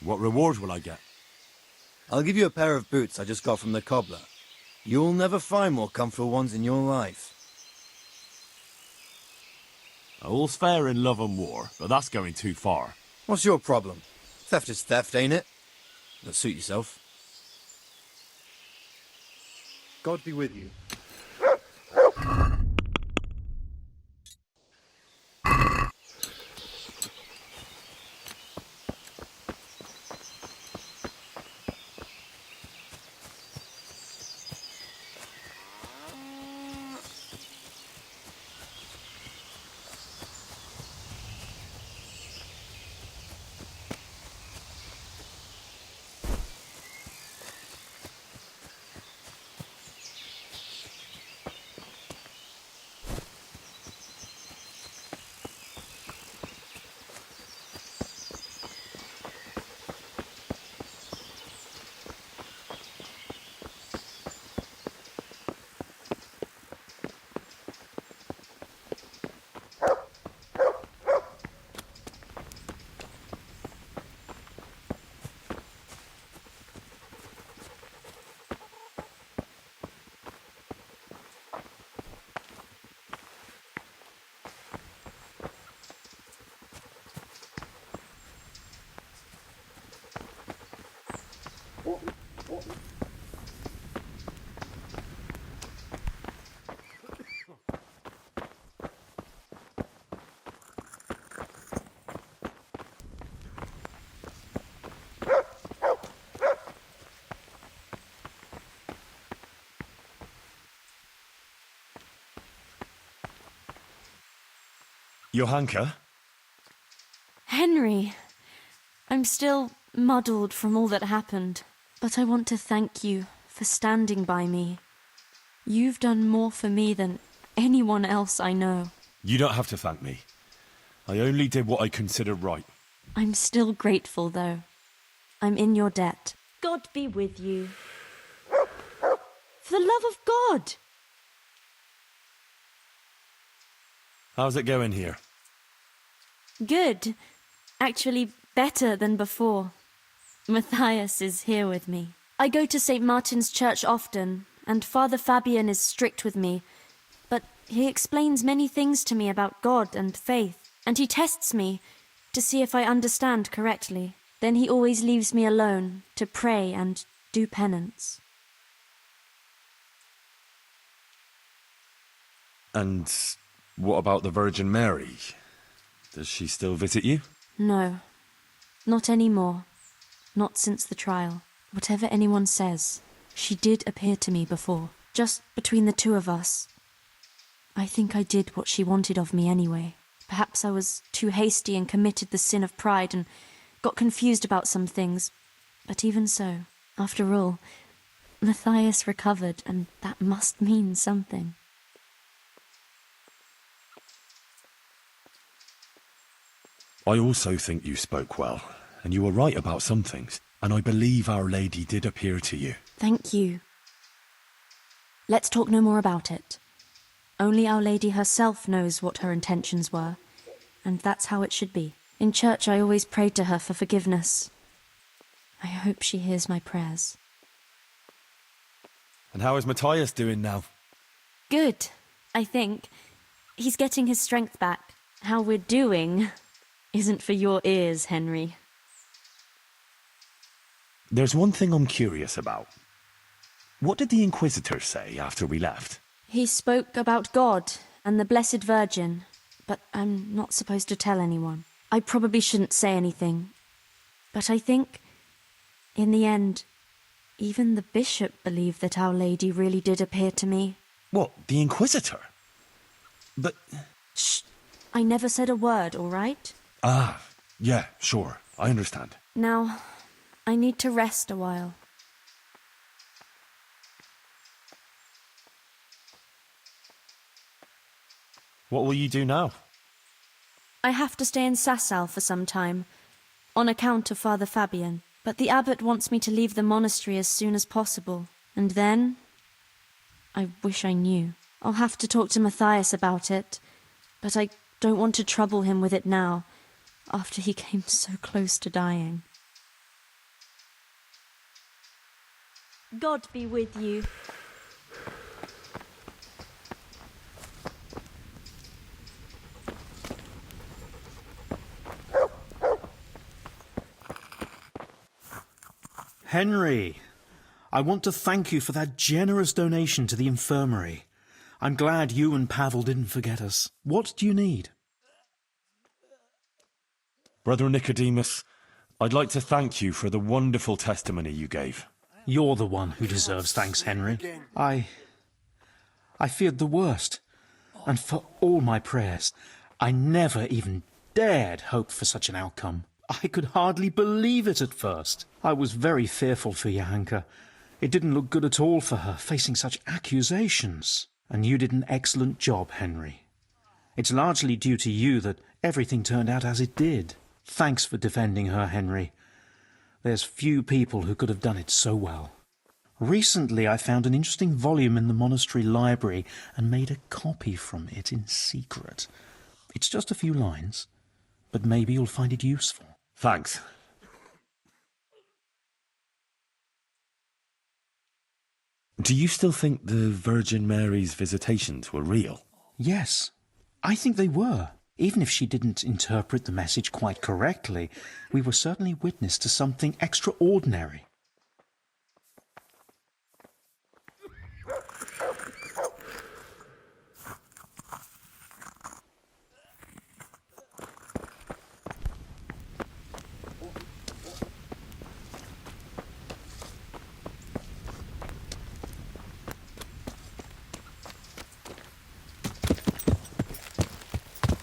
A: What reward will I get?
P: I'll give you a pair of boots I just got from the cobbler. You'll never find more comfortable ones in your life.
A: All's fair in love and war, but that's going too far.
P: What's your problem? Theft is theft, ain't it? But suit yourself. God be with you.
A: Johanka?
K: Henry, I'm still muddled from all that happened, but I want to thank you for standing by me. You've done more for me than anyone else I know.
A: You don't have to thank me. I only did what I consider right.
K: I'm still grateful, though. I'm in your debt. God be with you. For the love of God!
A: How's it going here?
K: Good. Actually, better than before. Matthias is here with me. I go to St. Martin's Church often, and Father Fabian is strict with me, but he explains many things to me about God and faith, and he tests me to see if I understand correctly. Then he always leaves me alone to pray and do penance.
A: And what about the Virgin Mary? Does she still visit you?
K: No, not anymore. Not since the trial. Whatever anyone says, she did appear to me before. Just between the two of us. I think I did what she wanted of me anyway. Perhaps I was too hasty and committed the sin of pride and got confused about some things. But even so, after all, Matthias recovered, and that must mean something.
A: I also think you spoke well, and you were right about some things, and I believe Our Lady did appear to you.
K: Thank you. Let's talk no more about it. Only Our Lady herself knows what her intentions were, and that's how it should be. In church I always prayed to her for forgiveness. I hope she hears my prayers.
A: And how is Matthias doing now?
K: Good, I think. He's getting his strength back. How we're doing isn't for your ears, Henry.
A: There's one thing I'm curious about. What did the Inquisitor say after we left?
K: He spoke about God and the Blessed Virgin, but I'm not supposed to tell anyone. I probably shouldn't say anything, but I think, in the end, even the bishop believed that Our Lady really did appear to me.
A: What, the Inquisitor? But...
K: Shh! I never said a word, all right?
A: Ah, yeah, sure, I understand.
K: Now, I need to rest a while.
A: What will you do now?
K: I have to stay in Sasau for some time, on account of Father Fabian. But the abbot wants me to leave the monastery as soon as possible. And then... I wish I knew. I'll have to talk to Matthias about it, but I don't want to trouble him with it now, after he came so close to dying. God be with you.
F: Henry, I want to thank you for that generous donation to the infirmary. I'm glad you and Pavel didn't forget us. What do you need?
A: Brother Nicodemus, I'd like to thank you for the wonderful testimony you gave.
F: You're the one who deserves thanks, Henry. I feared the worst, and for all my prayers, I never even dared hope for such an outcome. I could hardly believe it at first. I was very fearful for Johanka. It didn't look good at all for her, facing such accusations. And you did an excellent job, Henry. It's largely due to you that everything turned out as it did. Thanks for defending her, Henry. There's few people who could have done it so well. Recently I found an interesting volume in the monastery library and made a copy from it in secret. It's just a few lines, but maybe you'll find it useful.
A: Thanks. Do you still think the Virgin Mary's visitations were real?
F: Yes, I think they were. Even if she didn't interpret the message quite correctly, we were certainly witness to something extraordinary.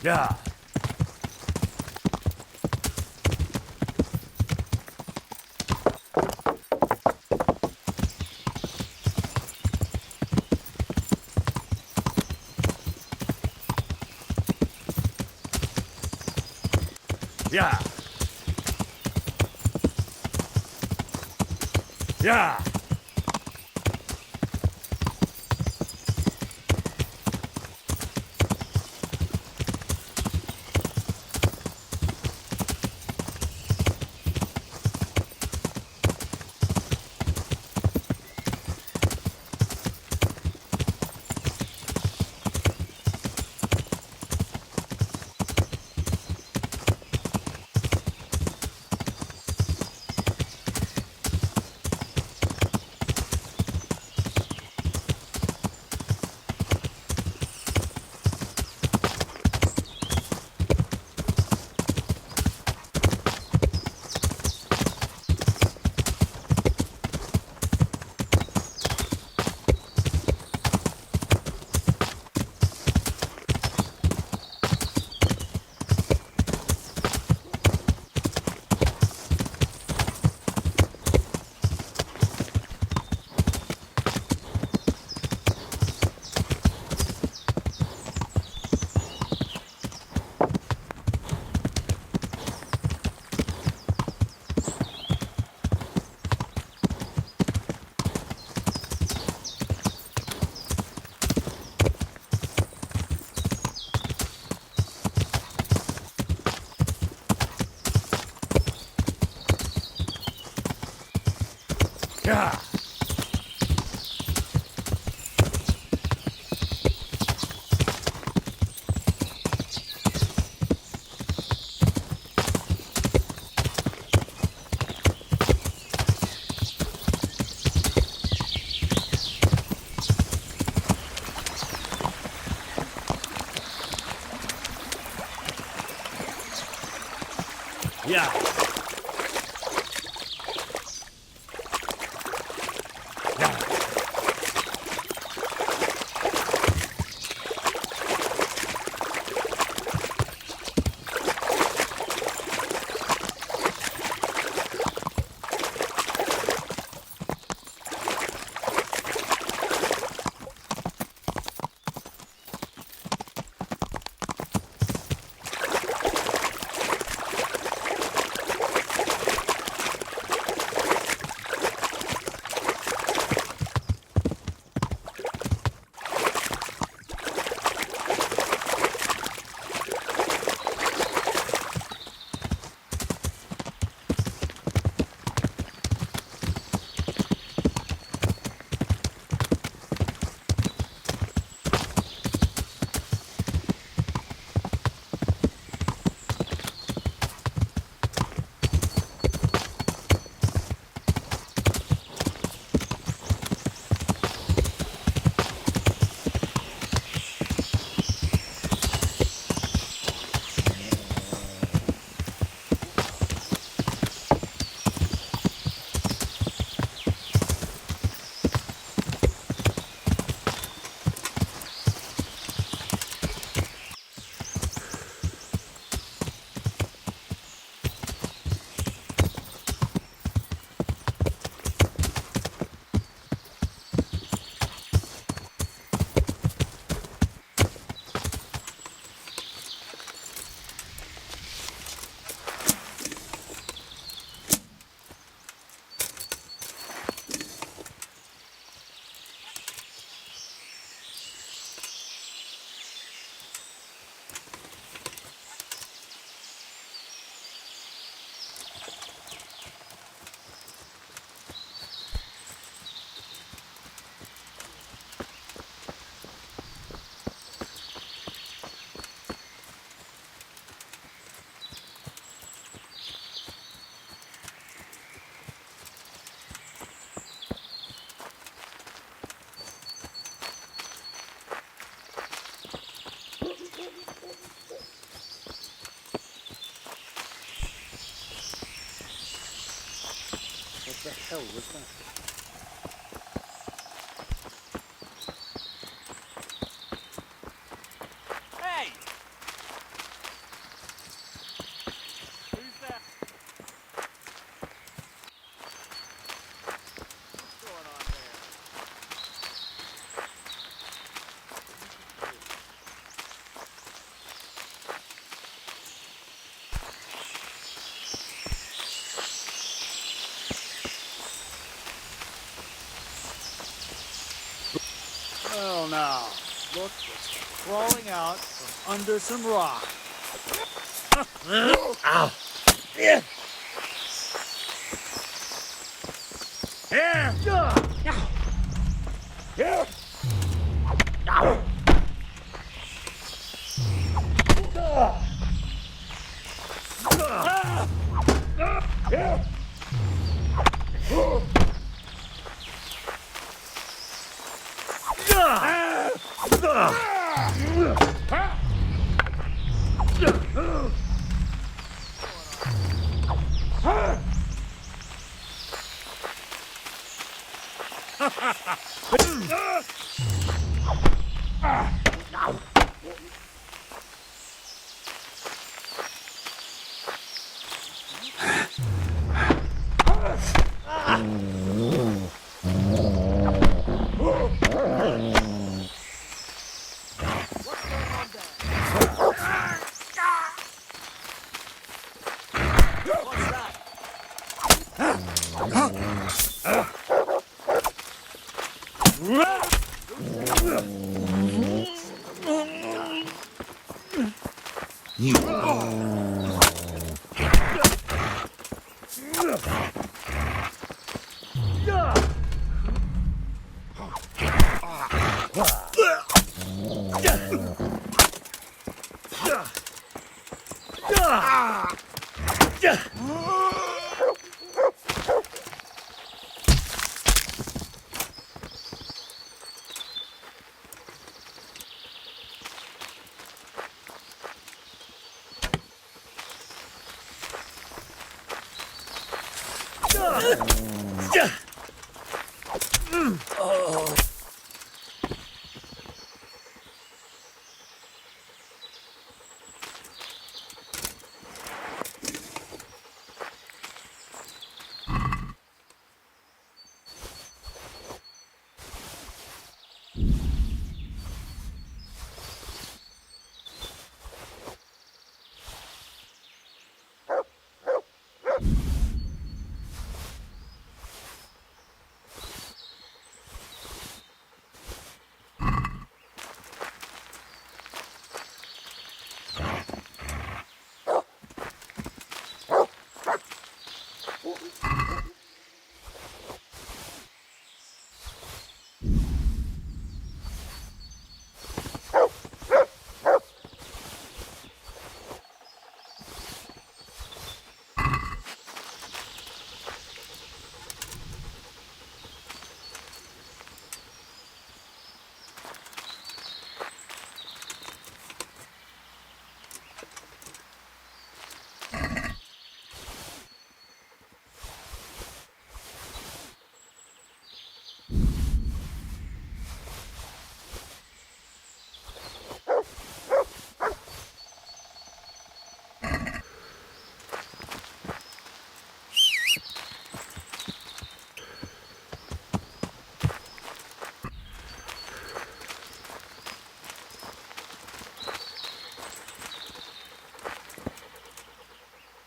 A: Yeah. Yeah. Yeah.
L: Yeah. Yeah.
N: What the hell was that? Hey! Who's that? What's going on there? Well now, look what's crawling out from under some rock. Ow! Yeah! Here! Here!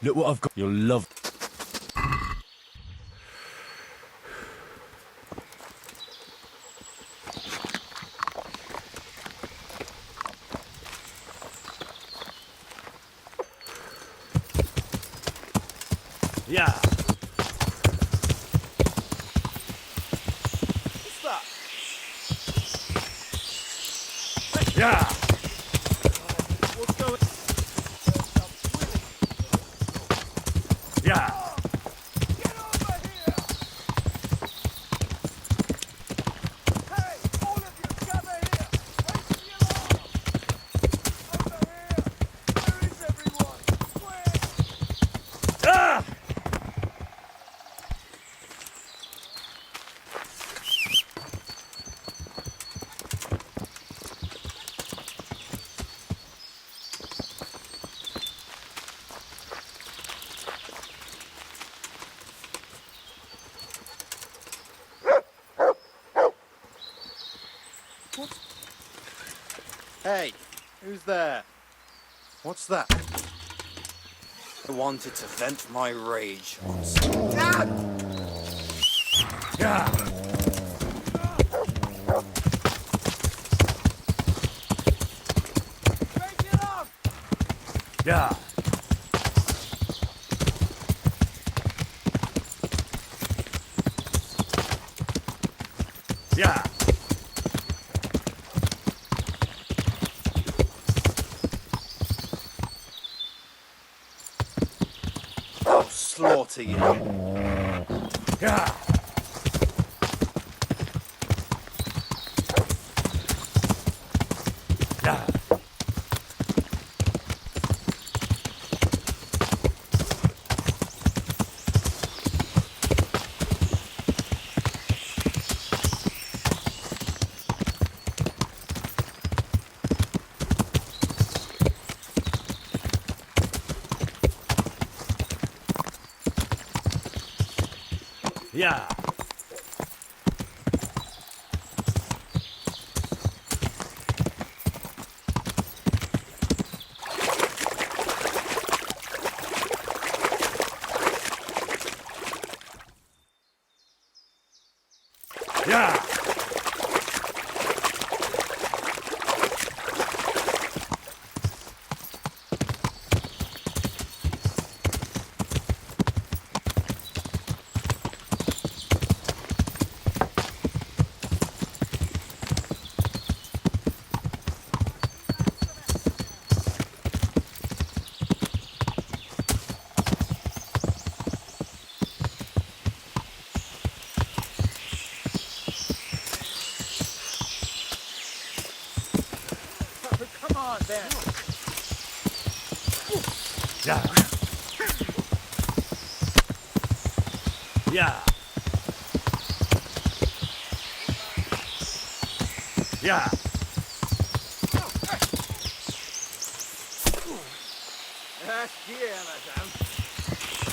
A: Look what I've got. You'll love. Yeah.
N: What's that?
A: Yeah.
N: What's going?
A: Yeah.
N: Get over here! Hey, all of you, gather here! Raise the alarm! Over here! Where is everyone? Quick!
A: Ah!
P: Hey, who's there? What's that? I wanted to vent my rage on
A: Yeah.
N: Break it up!
A: Yeah. Yeah.
P: I'll slaughter you.
A: Yeah. Yeah. Yeah. Yeah. Yeah. Yeah. Yeah. Yeah.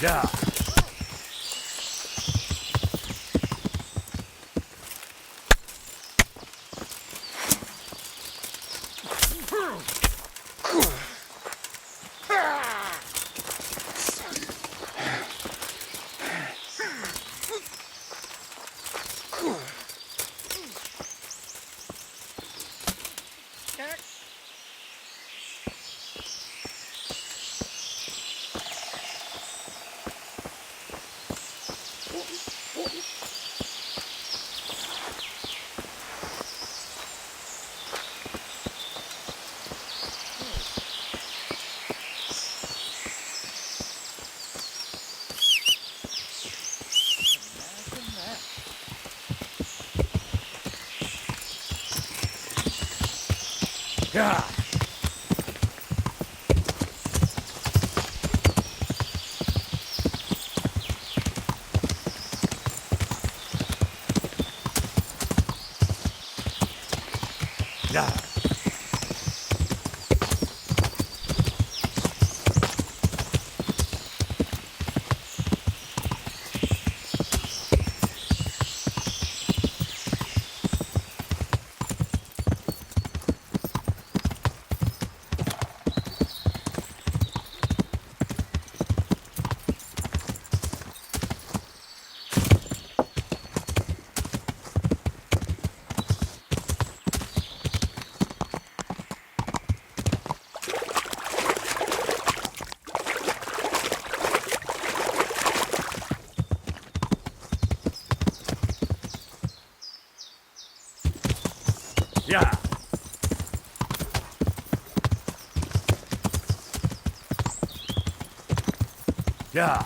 A: Yeah. Yeah. Yeah.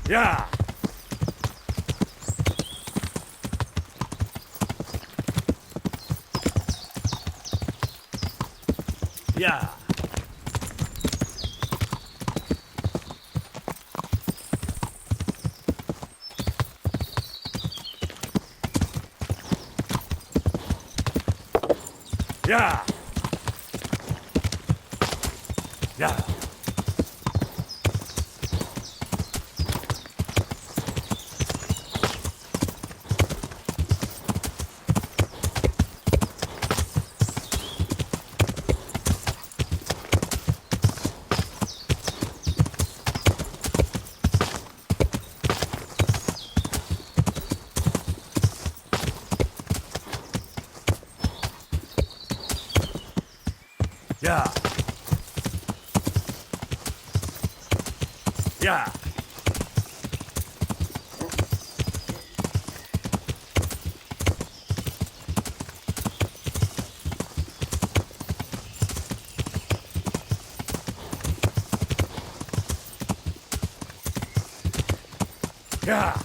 A: Yeah. Yeah. Yeah. Yeah. Yeah. Yeah. Yeah. Yeah.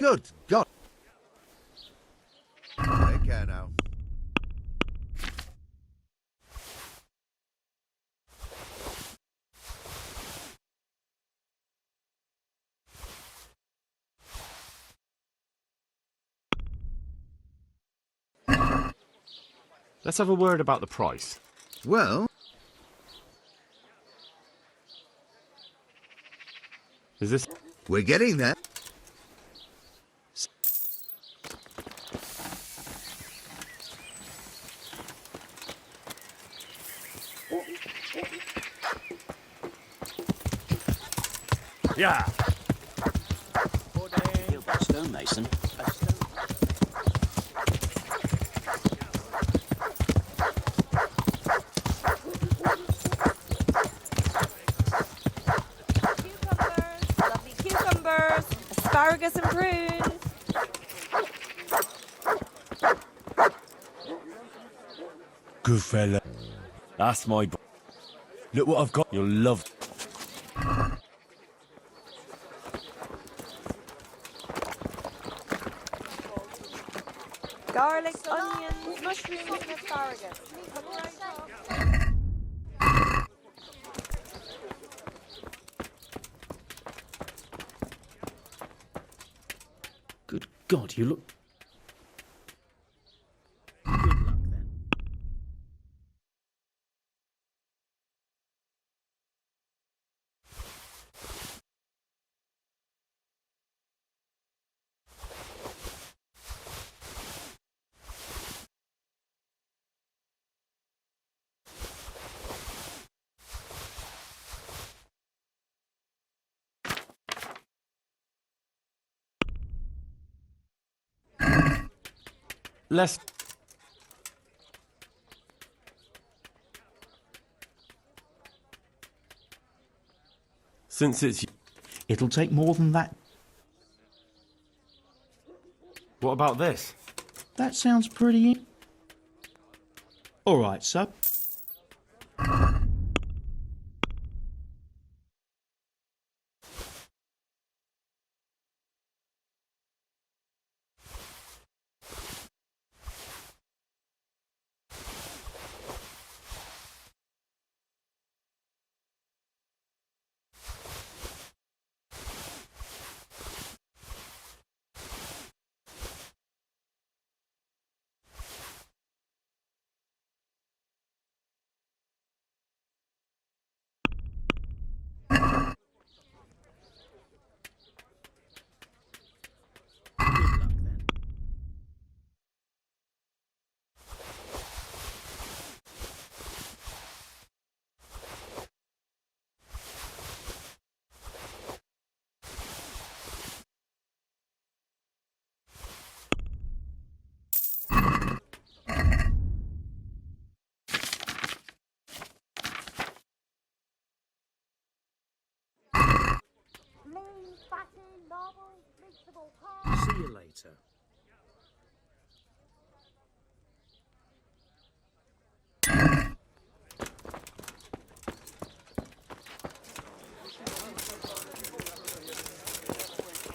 R: Good God. Take care now.
Q: Let's have a word about the price.
R: Well,
Q: Is this...
R: we're getting there.
A: Yeah.
S: Stonemason.
M: Lovely cucumbers, asparagus and prunes.
A: Good fella. That's my... Look what I've got. You'll love...
M: Garlic, onions, mushrooms and asparagus. Come right up.
F: Good God, you look...
A: Let's... Since it's...
F: It'll take more than that.
A: What about this?
F: That sounds pretty... All right, sir. See you later.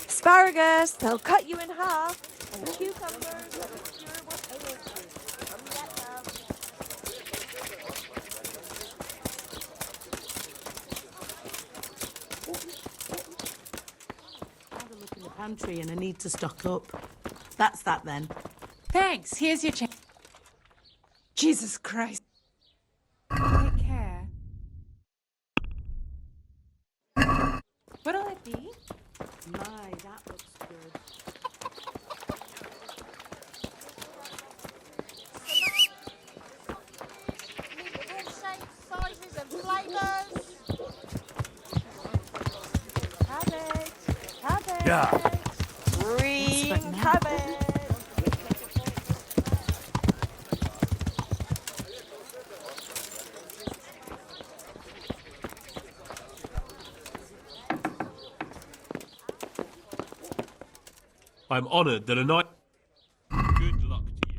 M: Asparagus, they'll cut you in half. And cucumbers, they'll cure what ails you. Come get them.
O: Have a look in the pantry and I need to stock up. That's that then.
T: Thanks. Here's your change. Jesus Christ. Take care. What'll it be?
O: My, that looks good.
N: All shapes, sizes and flavours.
M: Cabbage, cabbage.
A: Yeah.
M: Green cabbage.
U: I'm honoured that a knight... Good luck to you.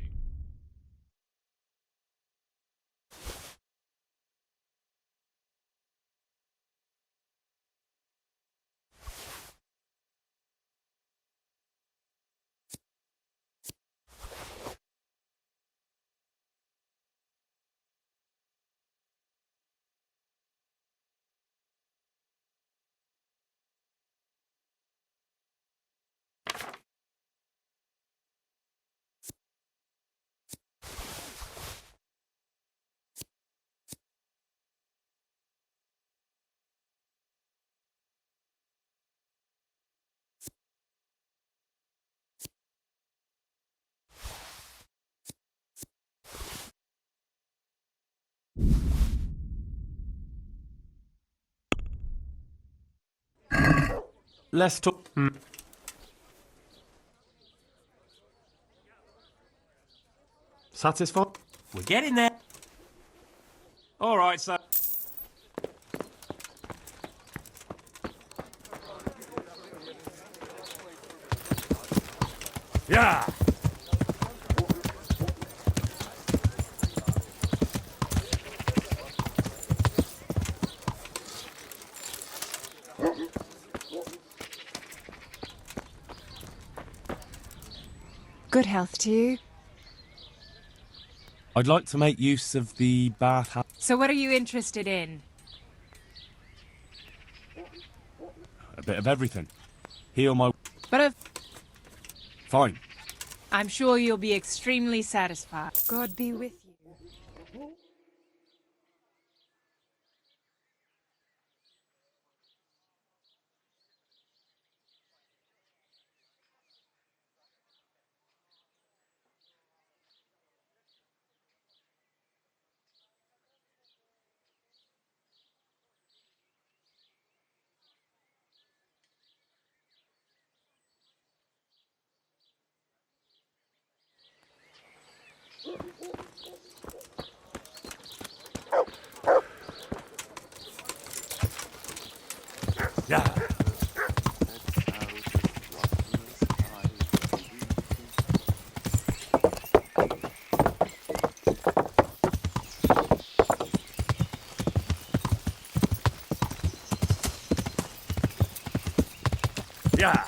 A: Let's talk. Satisfied?
Q: We're getting there.
U: All right, sir.
A: Yeah!
T: Good health to you.
A: I'd like to make use of the bathhouse.
T: So what are you interested in?
A: A bit of everything. Heal my...
T: But
A: Fine.
T: I'm sure you'll be extremely satisfied. God be with you.
A: Yeah. Yeah.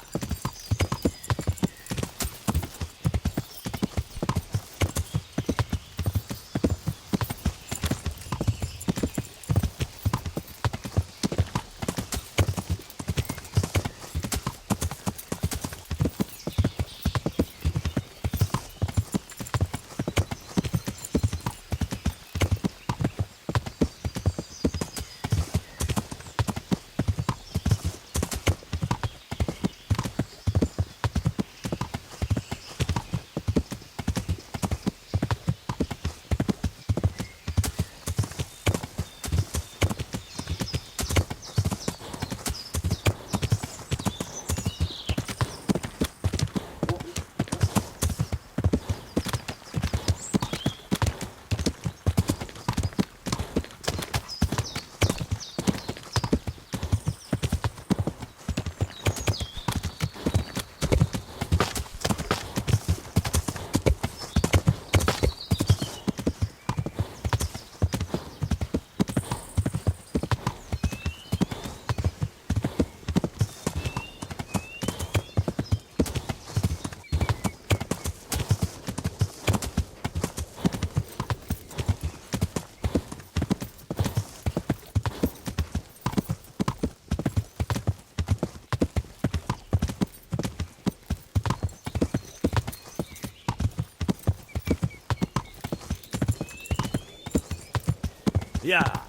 A: Yeah.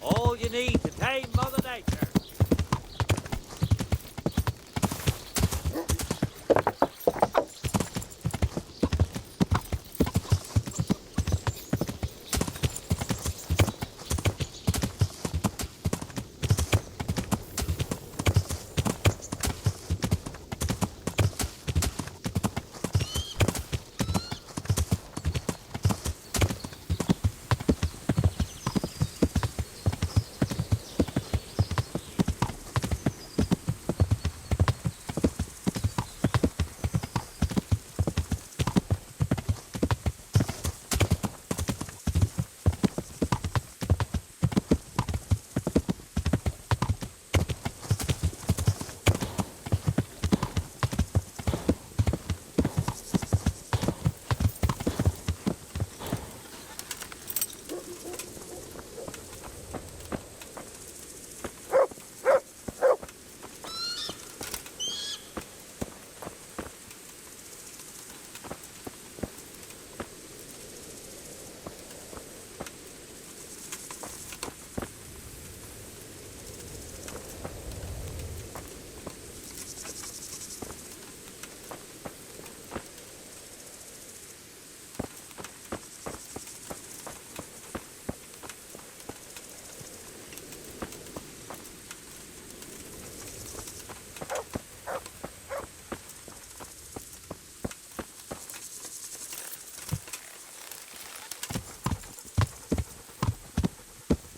S: All you need to tame Mother Nature.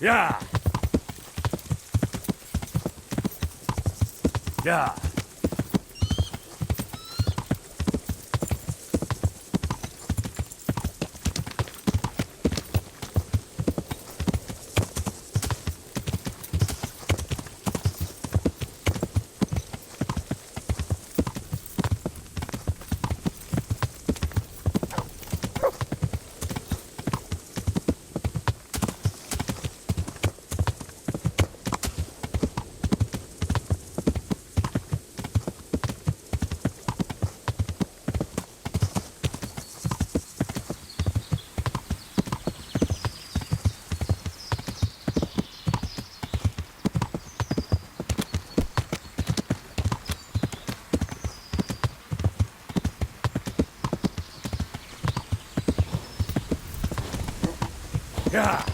A: Yeah. Yeah. Yeah.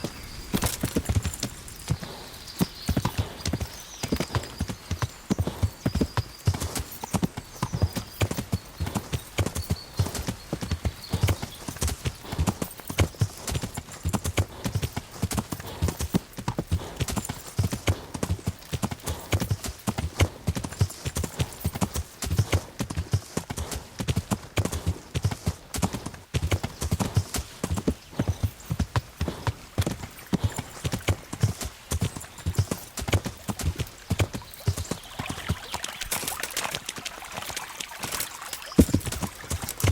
A: Yeah.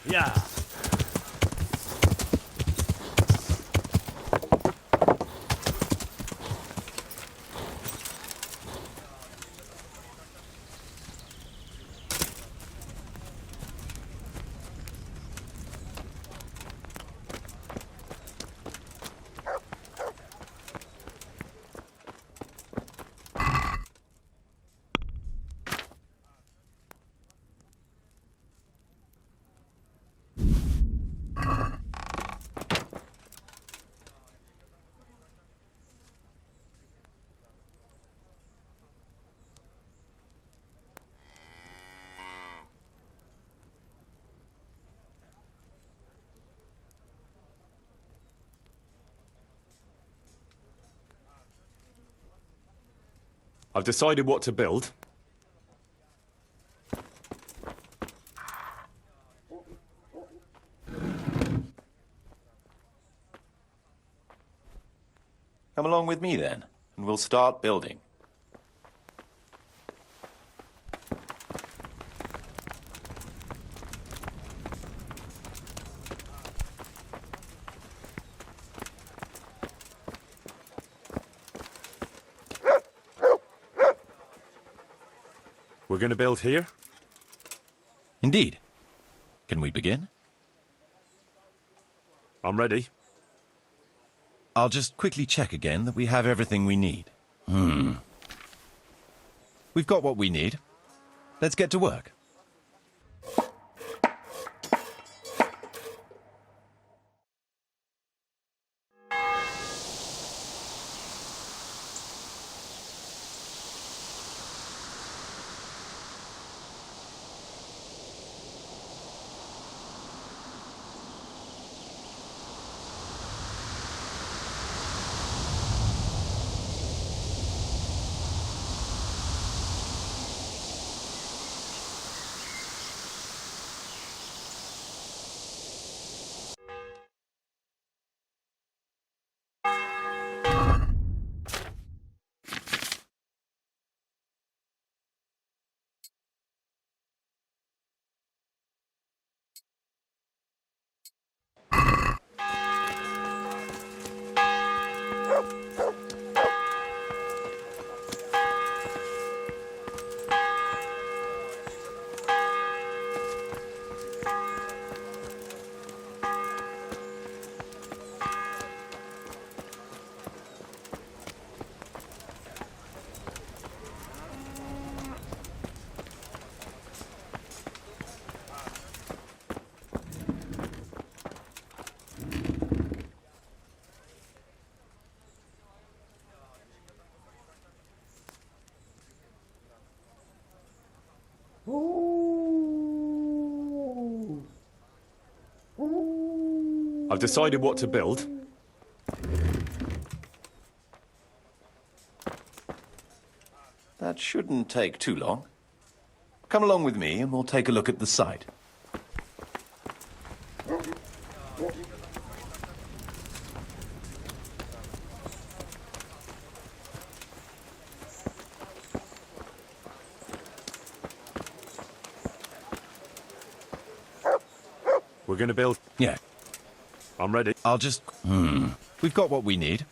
A: Yeah. I've decided what to build.
E: Come along with me then, and we'll start building.
A: We're going to build here?
E: Indeed. Can we begin?
A: I'm ready.
E: I'll just quickly check again that we have everything we need. We've got what we need. Let's get to work.
A: I've decided what to build.
E: That shouldn't take too long. Come along with me and we'll take a look at the site.
A: We're gonna build...
E: Yeah.
A: I'm ready.
E: I'll just... We've got what we need.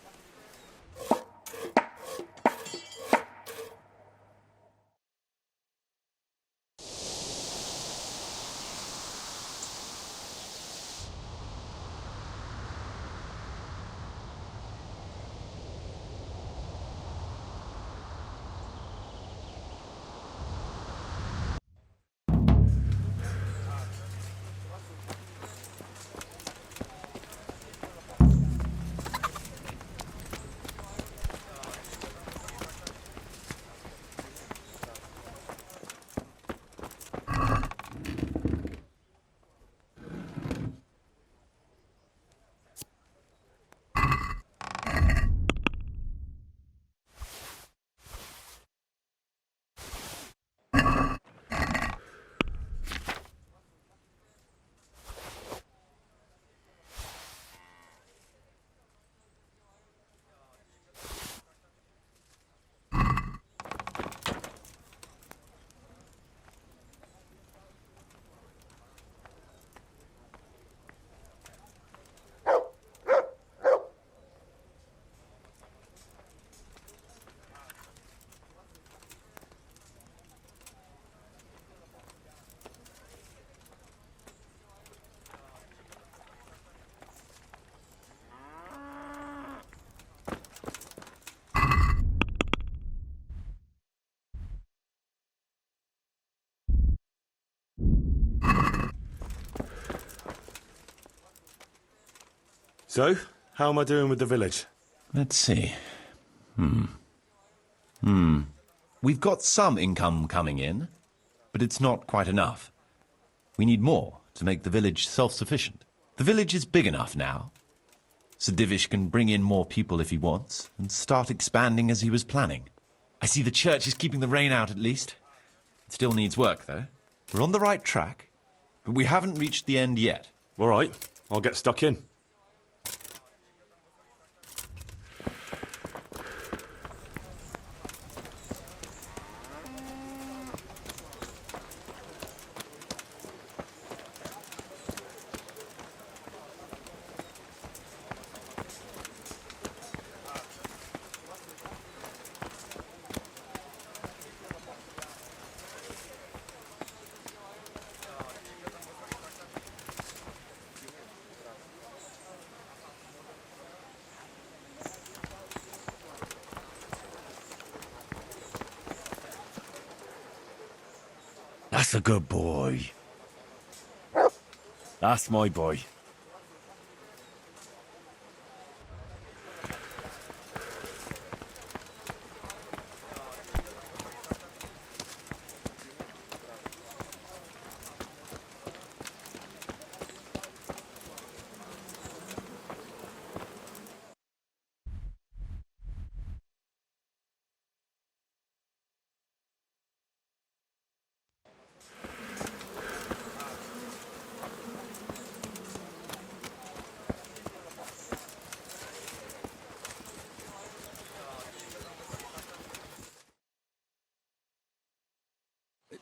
A: So, how am I doing with the village?
E: Let's see. We've got some income coming in, but it's not quite enough. We need more to make the village self-sufficient. The village is big enough now. Sir Divish can bring in more people if he wants, and start expanding as he was planning. I see the church is keeping the rain out at least. It still needs work, though. We're on the right track, but we haven't reached the end yet.
A: All right, I'll get stuck in.
D: That's a good boy. That's my boy.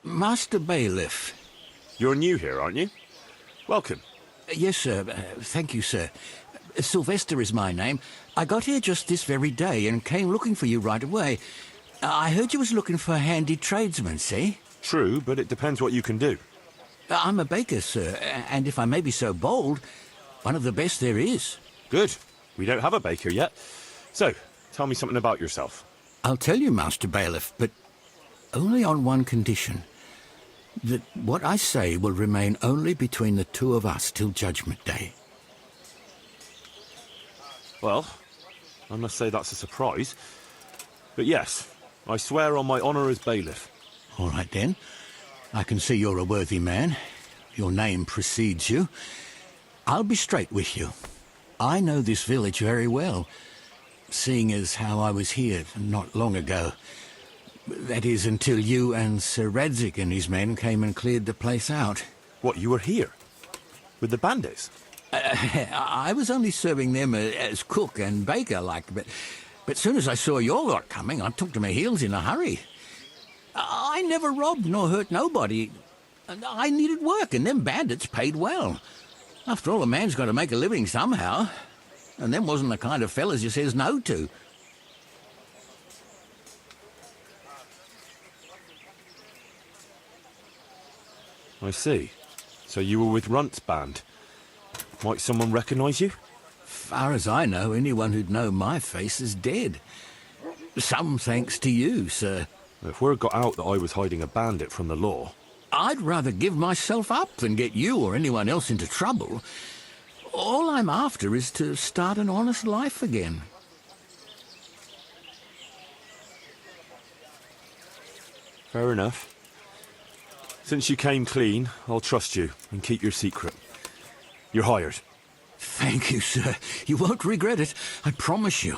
V: Master Bailiff.
A: You're new here, aren't you? Welcome.
V: Yes, sir. Thank you, sir. Sylvester is my name. I got here just this very day and came looking for you right away. I heard you was looking for handy tradesmen, see?
A: True, but it depends what you can do.
V: I'm a baker, sir, and if I may be so bold, one of the best there is.
A: Good. We don't have a baker yet. So, tell me something about yourself.
V: I'll tell you, Master Bailiff, but only on one condition. That what I say will remain only between the two of us till Judgment Day.
A: Well, I must say that's a surprise. But yes, I swear on my honour as bailiff.
V: All right, then. I can see you're a worthy man. Your name precedes you. I'll be straight with you. I know this village very well, seeing as how I was here not long ago. That is, until you and Sir Radzik and his men came and cleared the place out.
A: What, you were here? With the bandits?
V: I was only serving them as cook and baker, but soon as I saw your lot coming, I took to my heels in a hurry. I never robbed nor hurt nobody. I needed work, and them bandits paid well. After all, a man's got to make a living somehow, and them wasn't the kind of fellas you says no to.
A: I see. So you were with Runt's band. Might someone recognise you?
V: Far as I know, anyone who'd know my face is dead. Some thanks to you, sir.
A: If word got out that I was hiding a bandit from the law...
V: I'd rather give myself up than get you or anyone else into trouble. All I'm after is to start an honest life again.
A: Fair enough. Since you came clean, I'll trust you and keep your secret. You're hired.
V: Thank you, sir. You won't regret it, I promise you.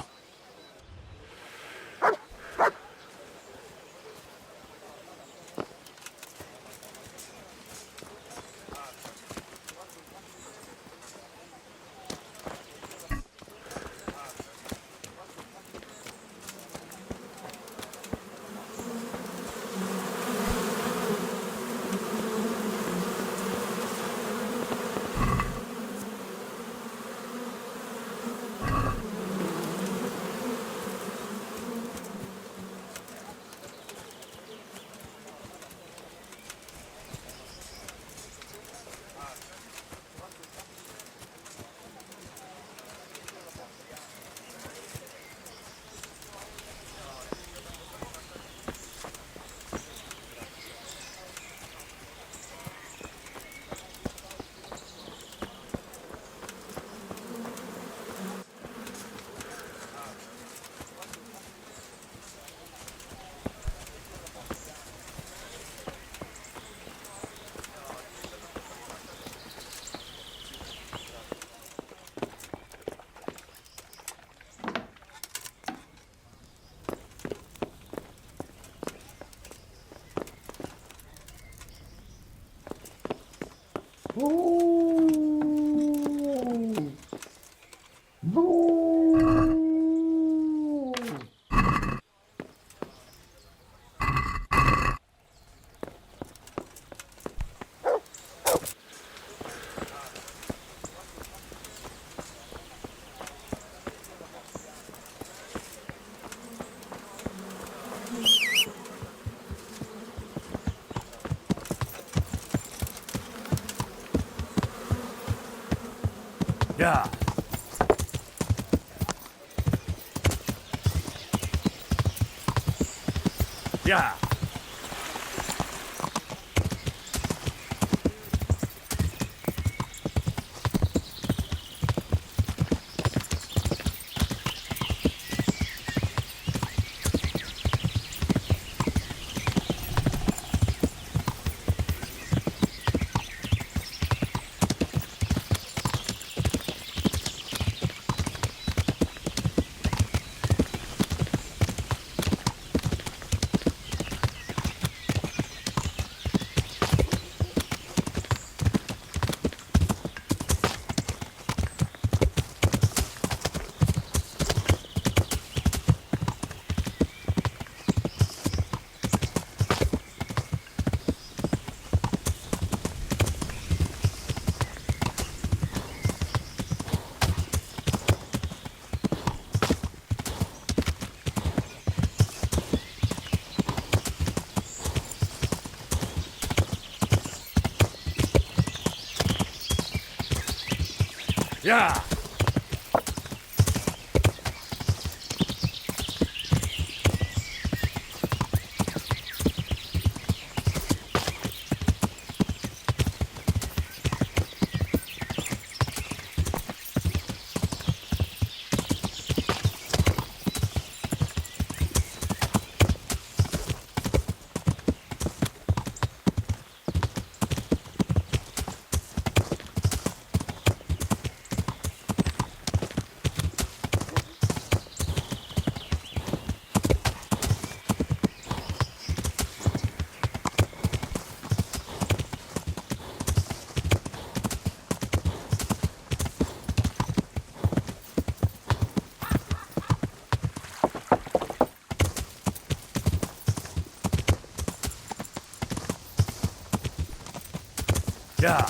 D: Yeah. Yeah. Yeah. Yeah.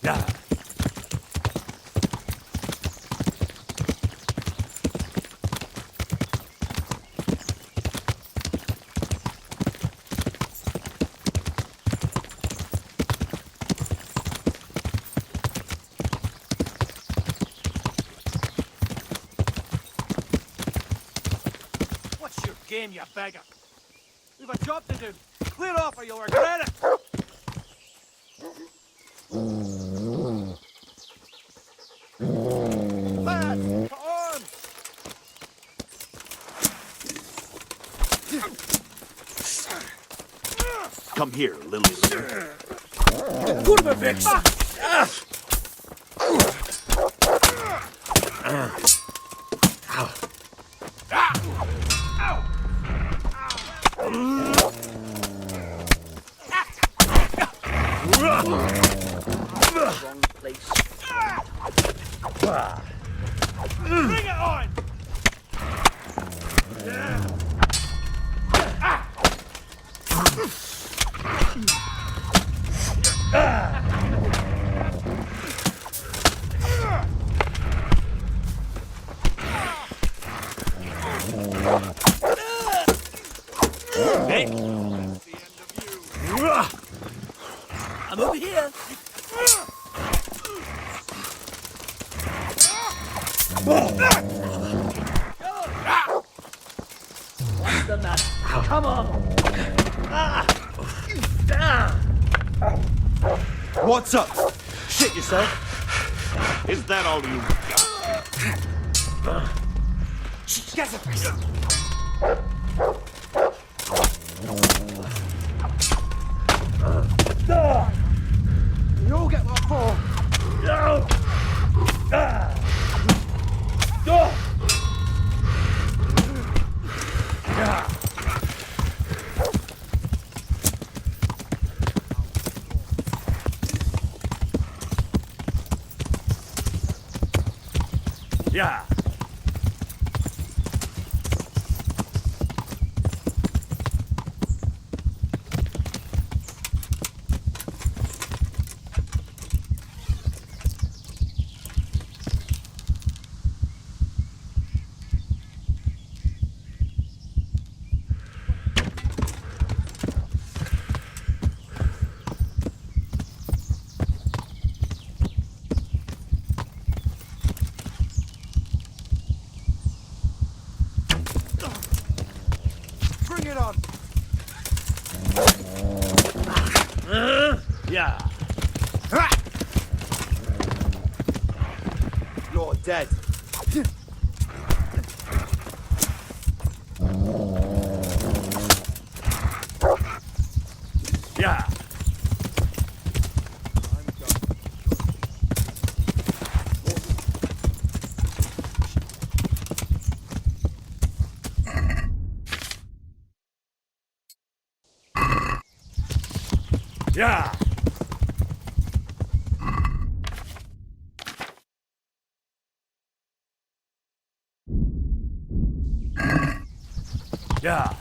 D: Yeah. What's your game, you beggar? We've a job to do. Clear off or you'll regret it. Lads, to arms!
G: Come here, little.
D: Put him a bit back!
S: Wrong place.
D: Bring it on!
G: Hey. I'm over here.
S: What's the matter? Come on!
P: What's up? Shit yourself?
G: Is that all you got?
S: Get it!
D: You all get what for?
S: No!
D: Yeah. Bring it on!
G: Yeah.
P: You're dead.
D: Yeah. Yeah. Yeah.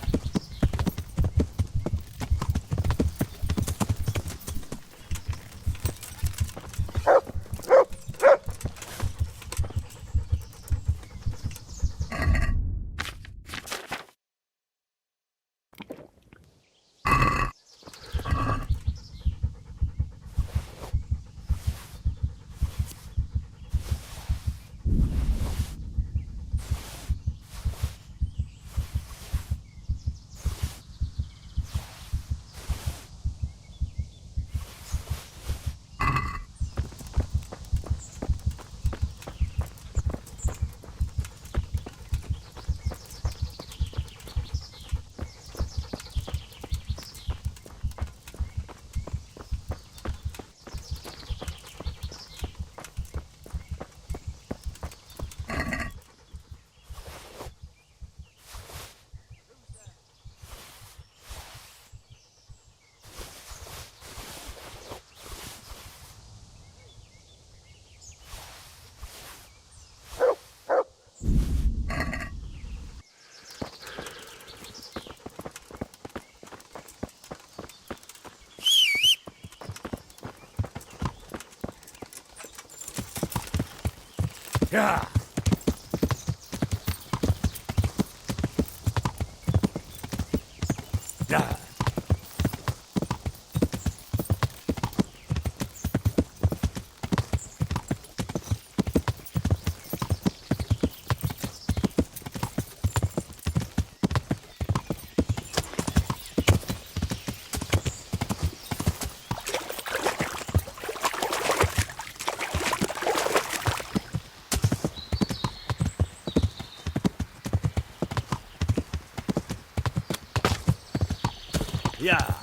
C: Yeah. Yeah. Yeah.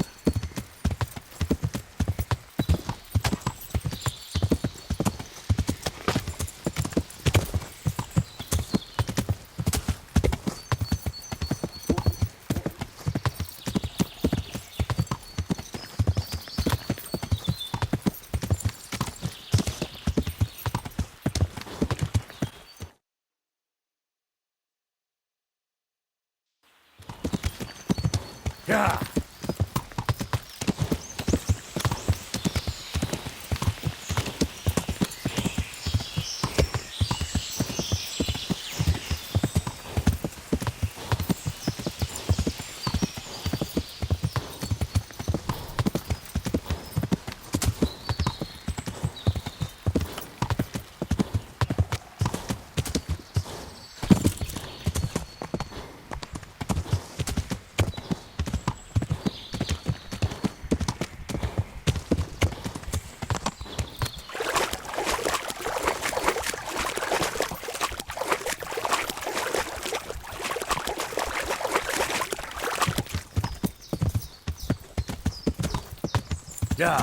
C: Yeah. Yeah.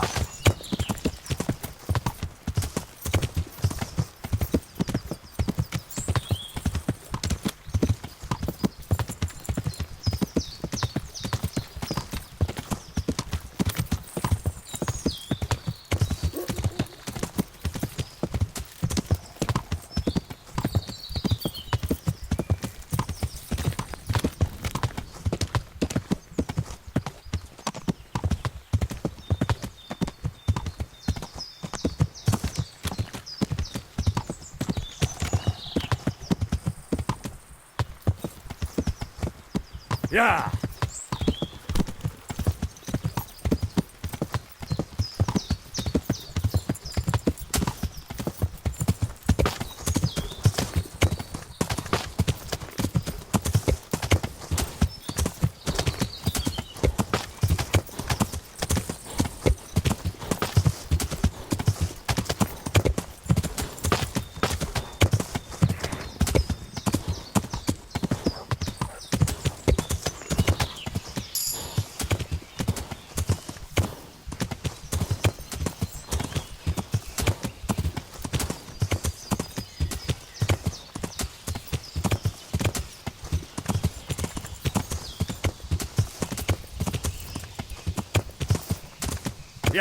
C: Yeah.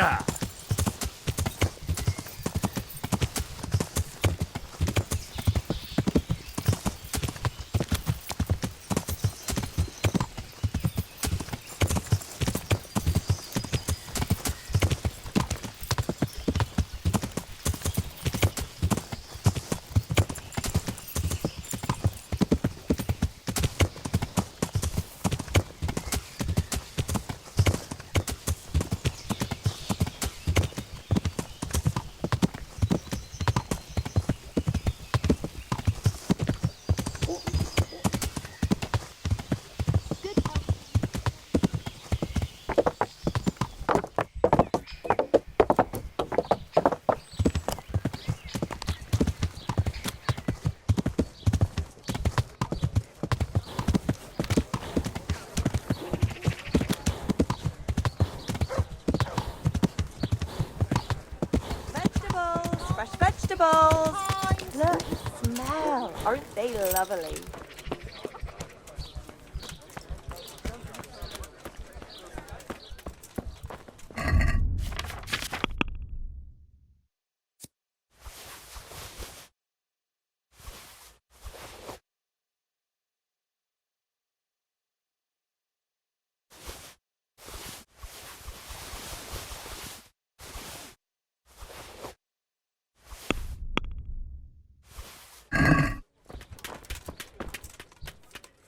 C: Yeah.
M: Vegetables, fresh vegetables. Look, smell. Aren't they lovely?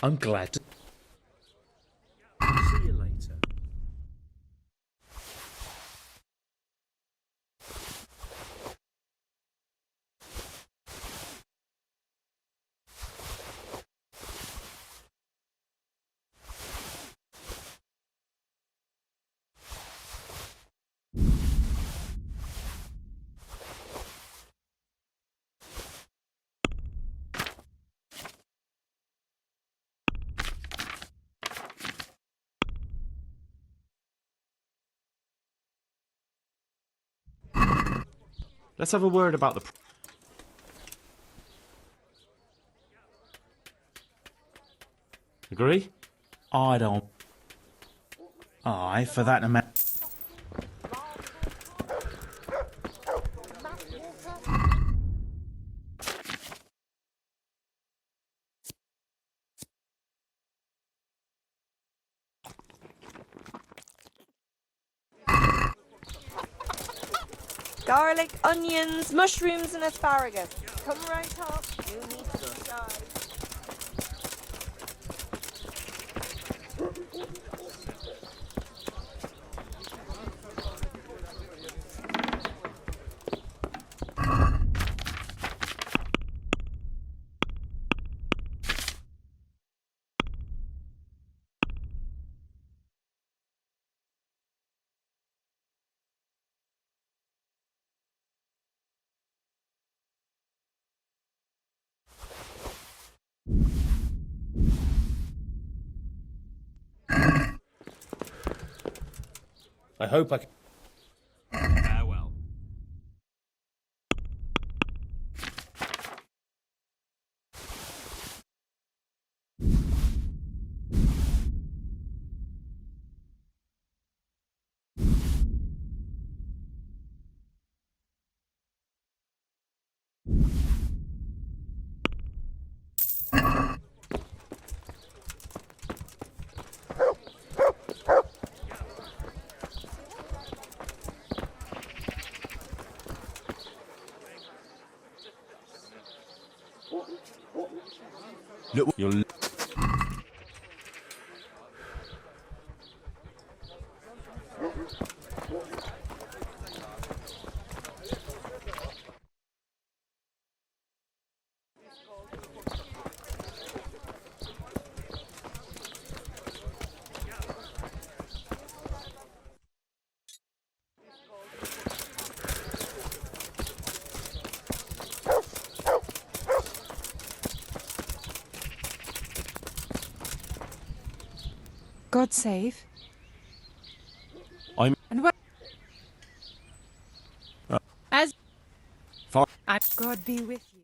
F: I'm glad to see you later.
Q: Let's have a word about the... Agree?
F: I don't. Aye, for that amount.
M: Garlic, onions, mushrooms, and asparagus. Come right top. You need to decide.
Q: I hope I can...
U: Farewell.
A: Look, you'll...
T: God save.
A: I'm...
T: And what? As...
A: Far...
T: God be with you.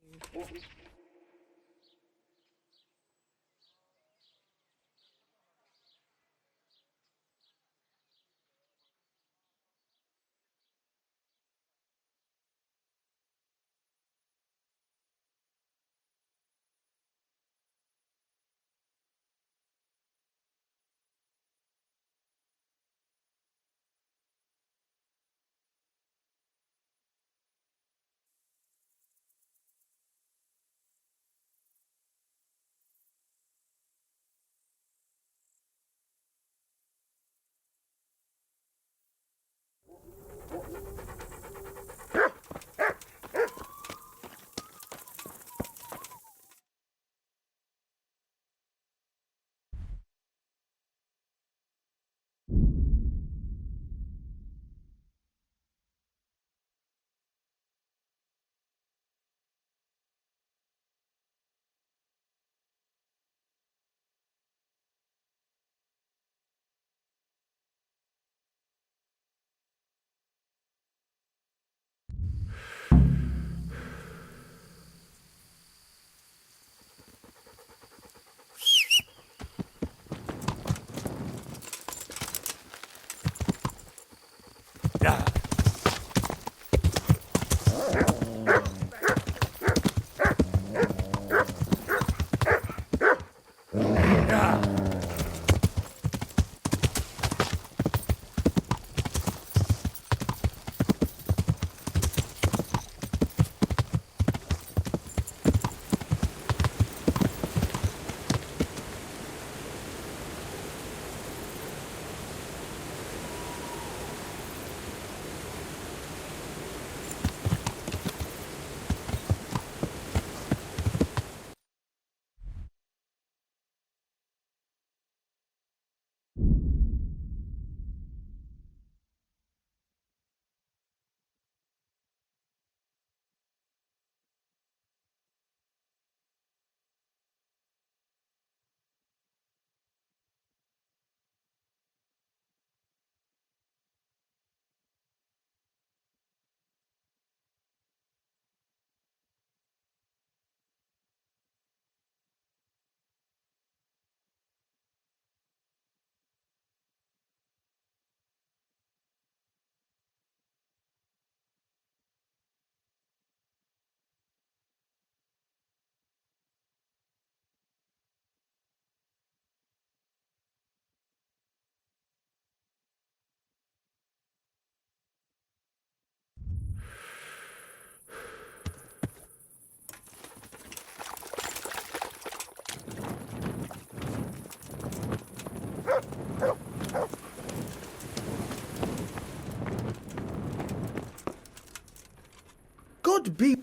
R: God be...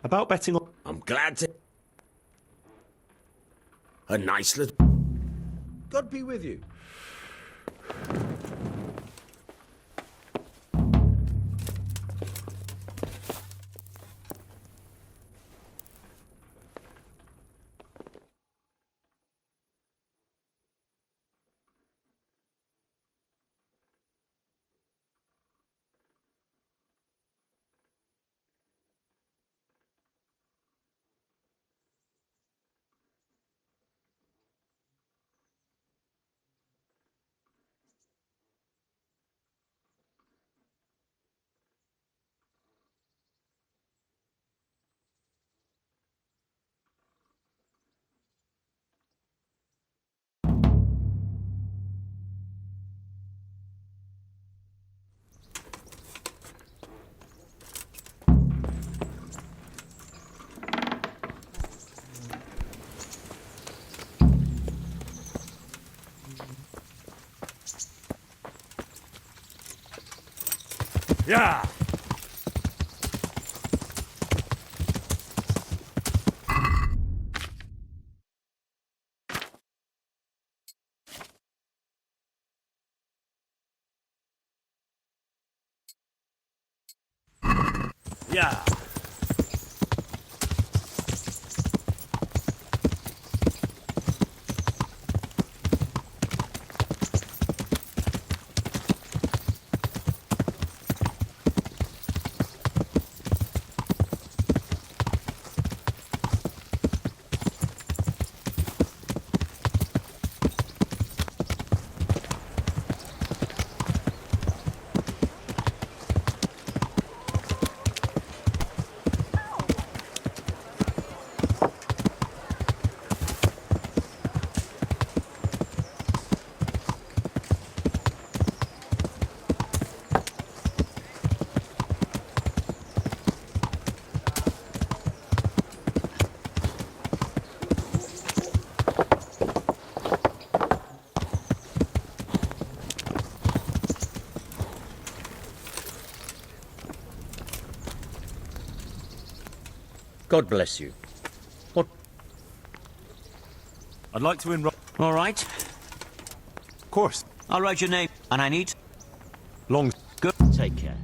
A: About betting on...
G: I'm glad to... A nice little... God be with you.
A: Yeah! Yeah!
G: God bless you. What?
A: I'd like to enroll...
G: All right.
A: Of course.
G: I'll write your name, and I need...
A: Long...
G: Good. Take care.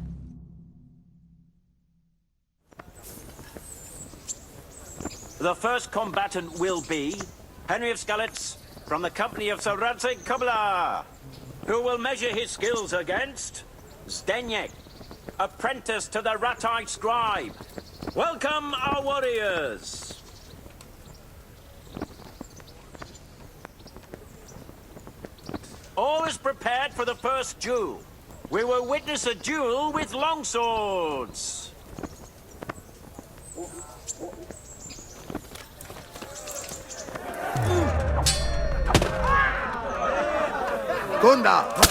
G: The first combatant will be Henry of Skalitz from the company of Sir Radzig Kobyla, who will measure his skills against Zdeněk, apprentice to the Ratai scribe. Welcome, our warriors! All is prepared for the first duel. We will witness a duel with longswords.
R: Gunda!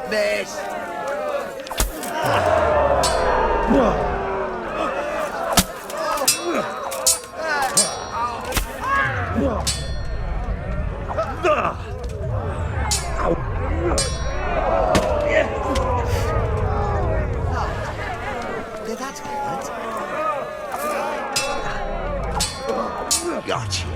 R: This. That's good. Gotcha.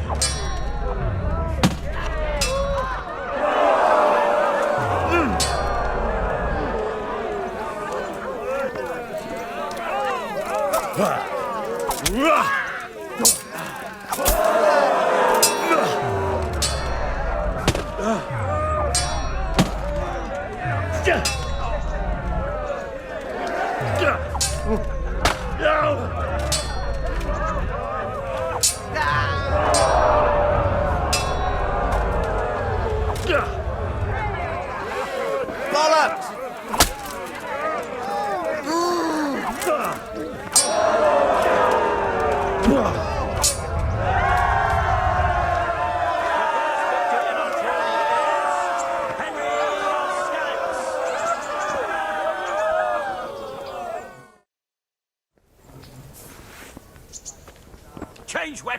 R: No!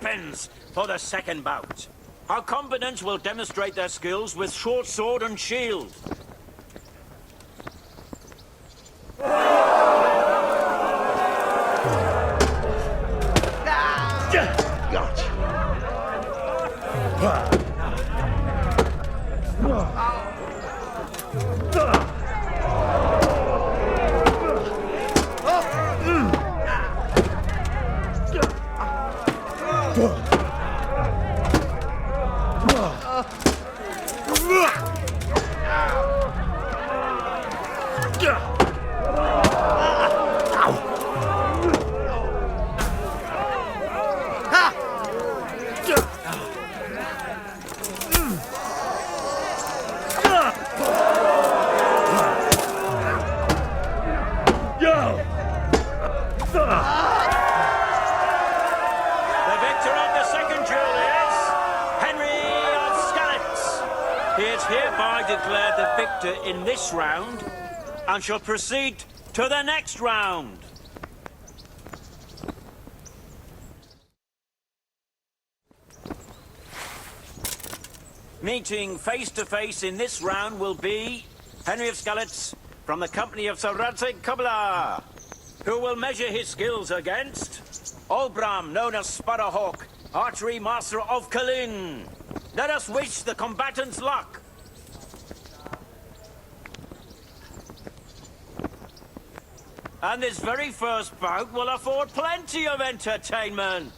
G: weapons for the second bout. Our combatants will demonstrate their skills with short sword and shield. In this round, and shall proceed to the next round. Meeting face to face in this round will be Henry of Skalitz from the company of Sir Radzig Kobyla, who will measure his skills against Olbram, known as Sparrowhawk, archery master of Kalin. Let us wish the combatants luck. And this very first bout will afford plenty of entertainment.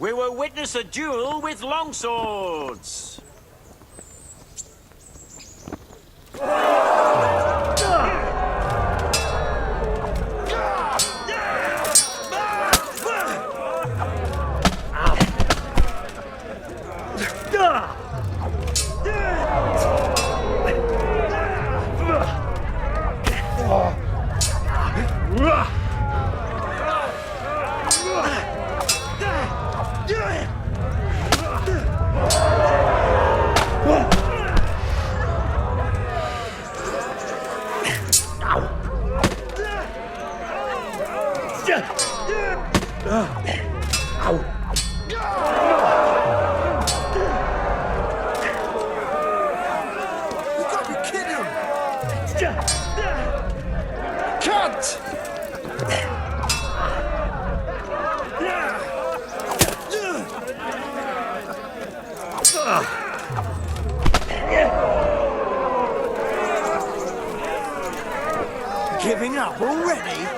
G: We will witness a duel with longswords.
R: Giving up already?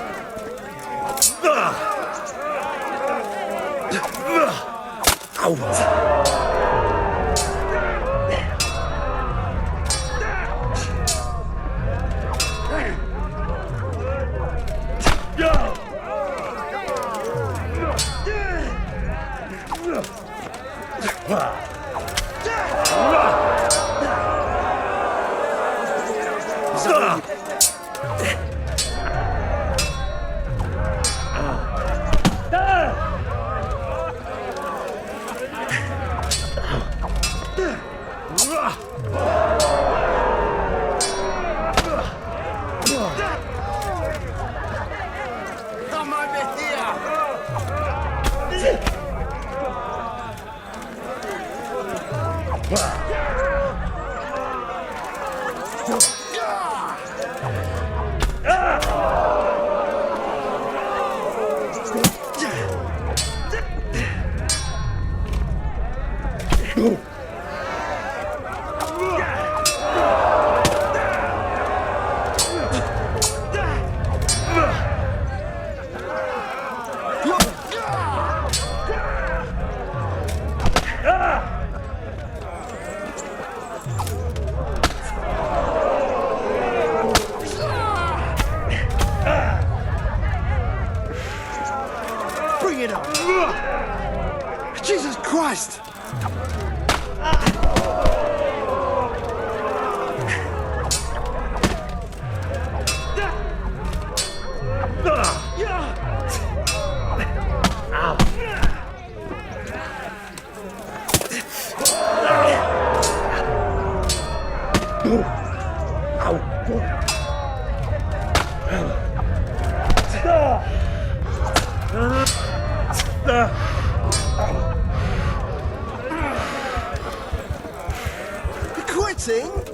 R: Bring it up! Jesus Christ! exciting.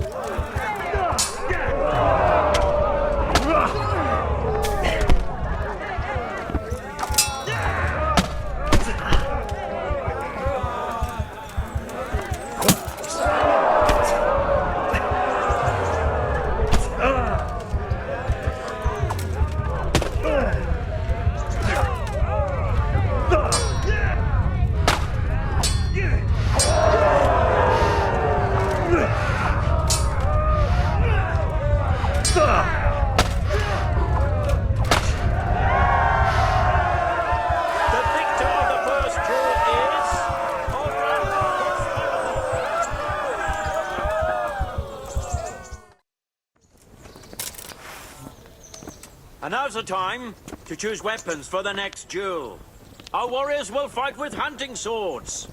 G: And now's the time to choose weapons for the next duel. Our warriors will fight with hunting swords.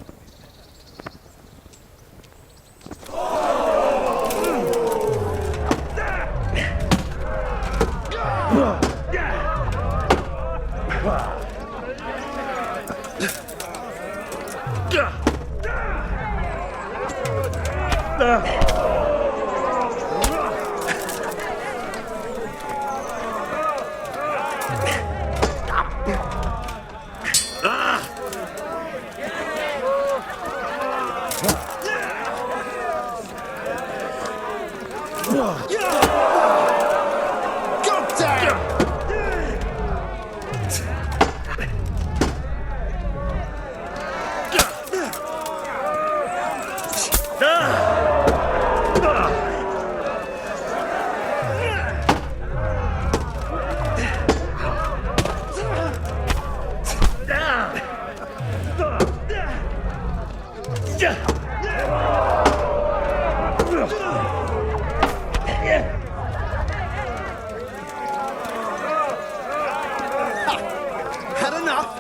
R: Had enough?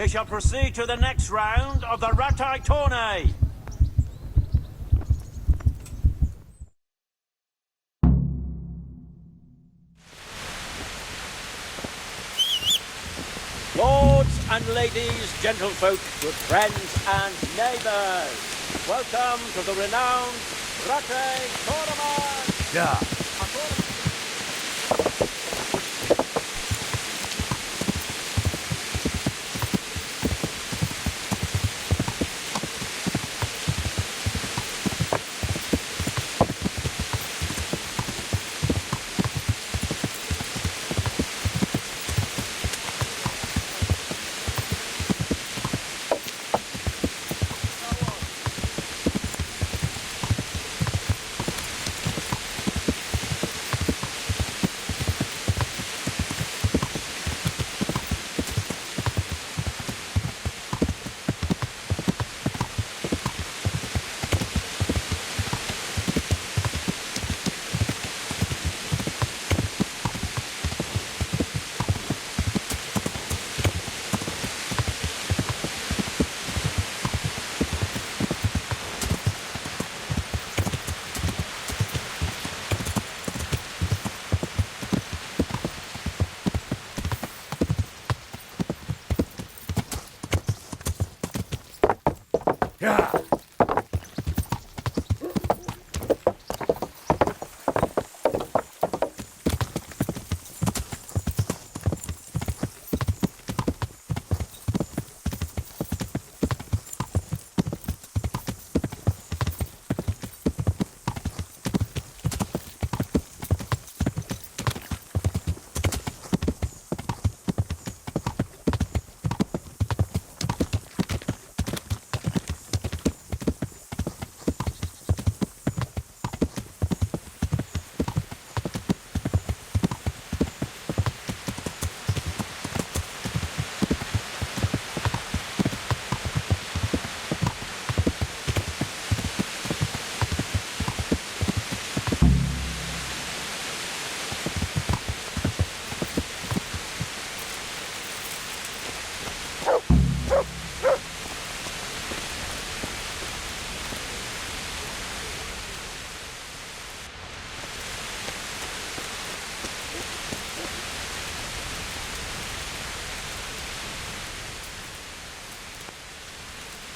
G: He shall proceed to the next round of the Ratai tourney. Lords and ladies, gentlefolk, good friends and neighbours, welcome to the renowned Ratai tournament.
A: Yeah.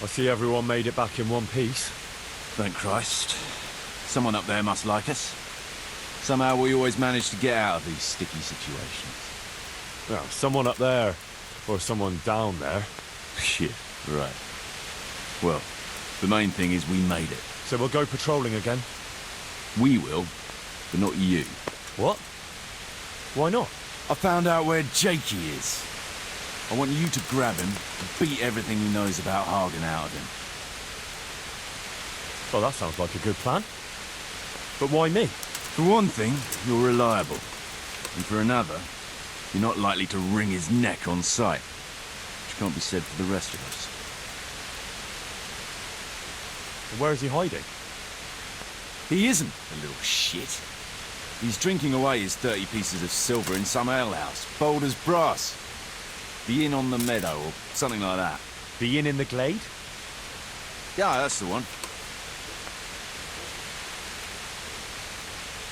A: I see everyone made it back in one piece.
E: Thank Christ. Someone up there must like us. Somehow we always manage to get out of these sticky situations.
A: Well, someone up there, or someone down there.
E: Shit, right. Well, the main thing is we made it.
A: So we'll go patrolling again?
E: We will, but not you.
A: What? Why not?
E: I found out where Jakey is. I want you to grab him and beat everything he knows about Hagen out of him.
A: Well, that sounds like a good plan. But why me?
E: For one thing, you're reliable. And for another, you're not likely to wring his neck on sight. Which can't be said for the rest of us.
A: Where is he hiding?
E: He isn't, the little shit. He's drinking away his 30 pieces of silver in some alehouse, bold as brass. The inn on the meadow, or something like that.
A: The inn in the glade?
E: Yeah, that's the one.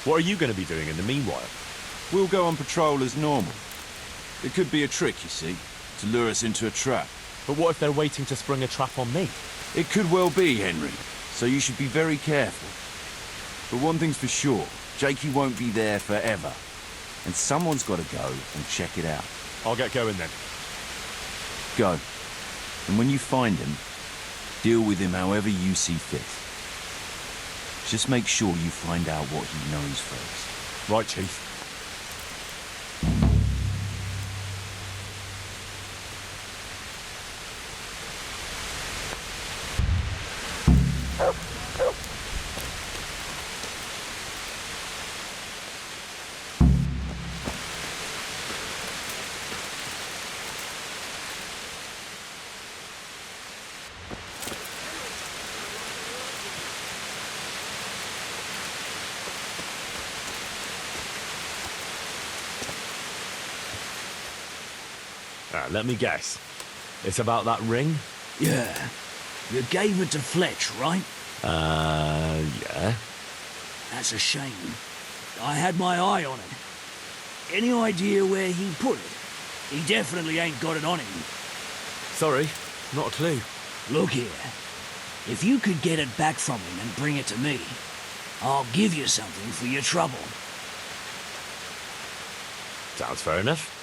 A: What are you going to be doing in the meanwhile?
E: We'll go on patrol as normal. It could be a trick, you see, to lure us into a trap.
A: But what if they're waiting to spring a trap on me?
E: It could well be, Henry, so you should be very careful. But one thing's for sure, Jakey won't be there forever. And someone's got to go and check it out.
A: I'll get going then.
E: Go. And when you find him, deal with him however you see fit. Just make sure you find out what he knows first.
A: Right, Chief. Let me guess. It's about that ring?
H: Yeah. You gave it to Fletch, right?
A: Yeah.
H: That's a shame. I had my eye on it. Any idea where he put it? He definitely ain't got it on him.
A: Sorry, not a clue.
H: Look here. If you could get it back from him and bring it to me, I'll give you something for your trouble.
A: Sounds fair enough.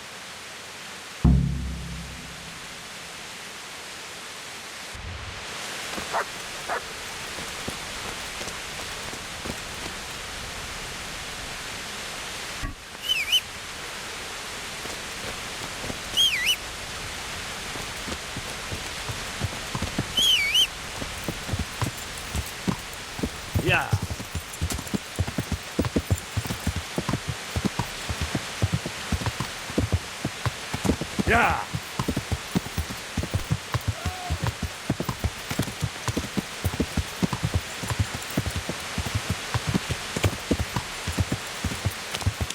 A: Yeah. Yeah.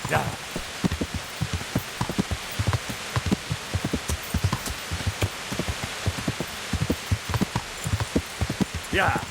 A: Yeah. Yeah.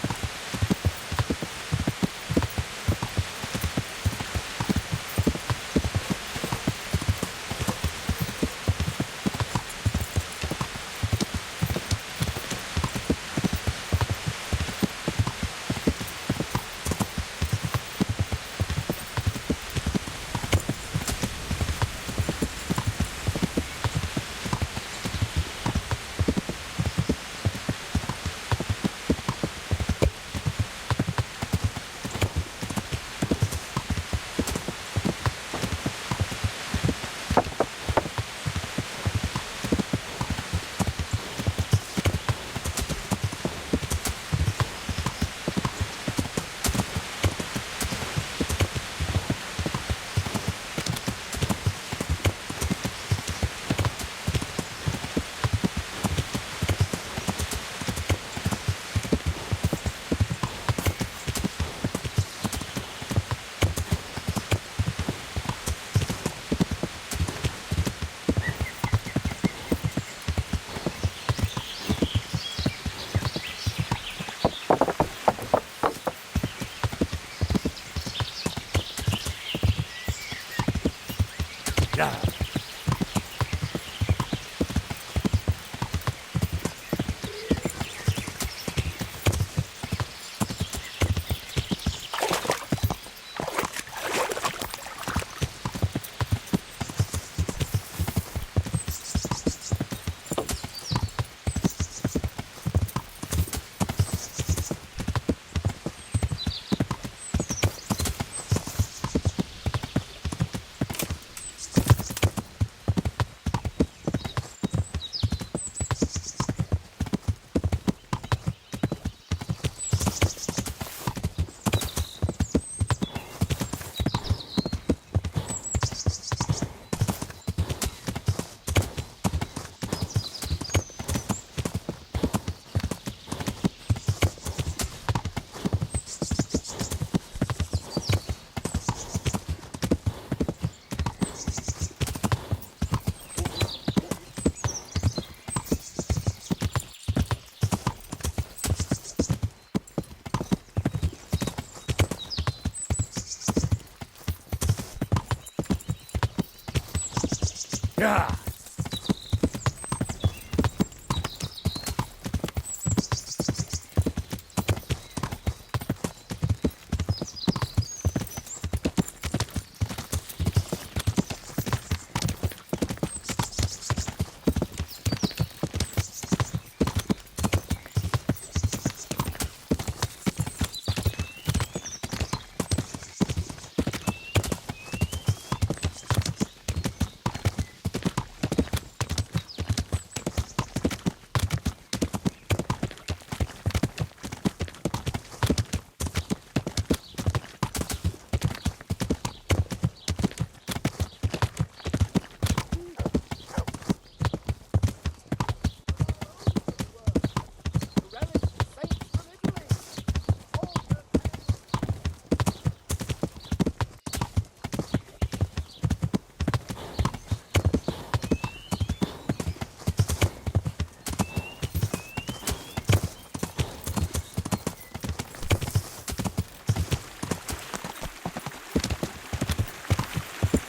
A: Yeah.
C: Yeah.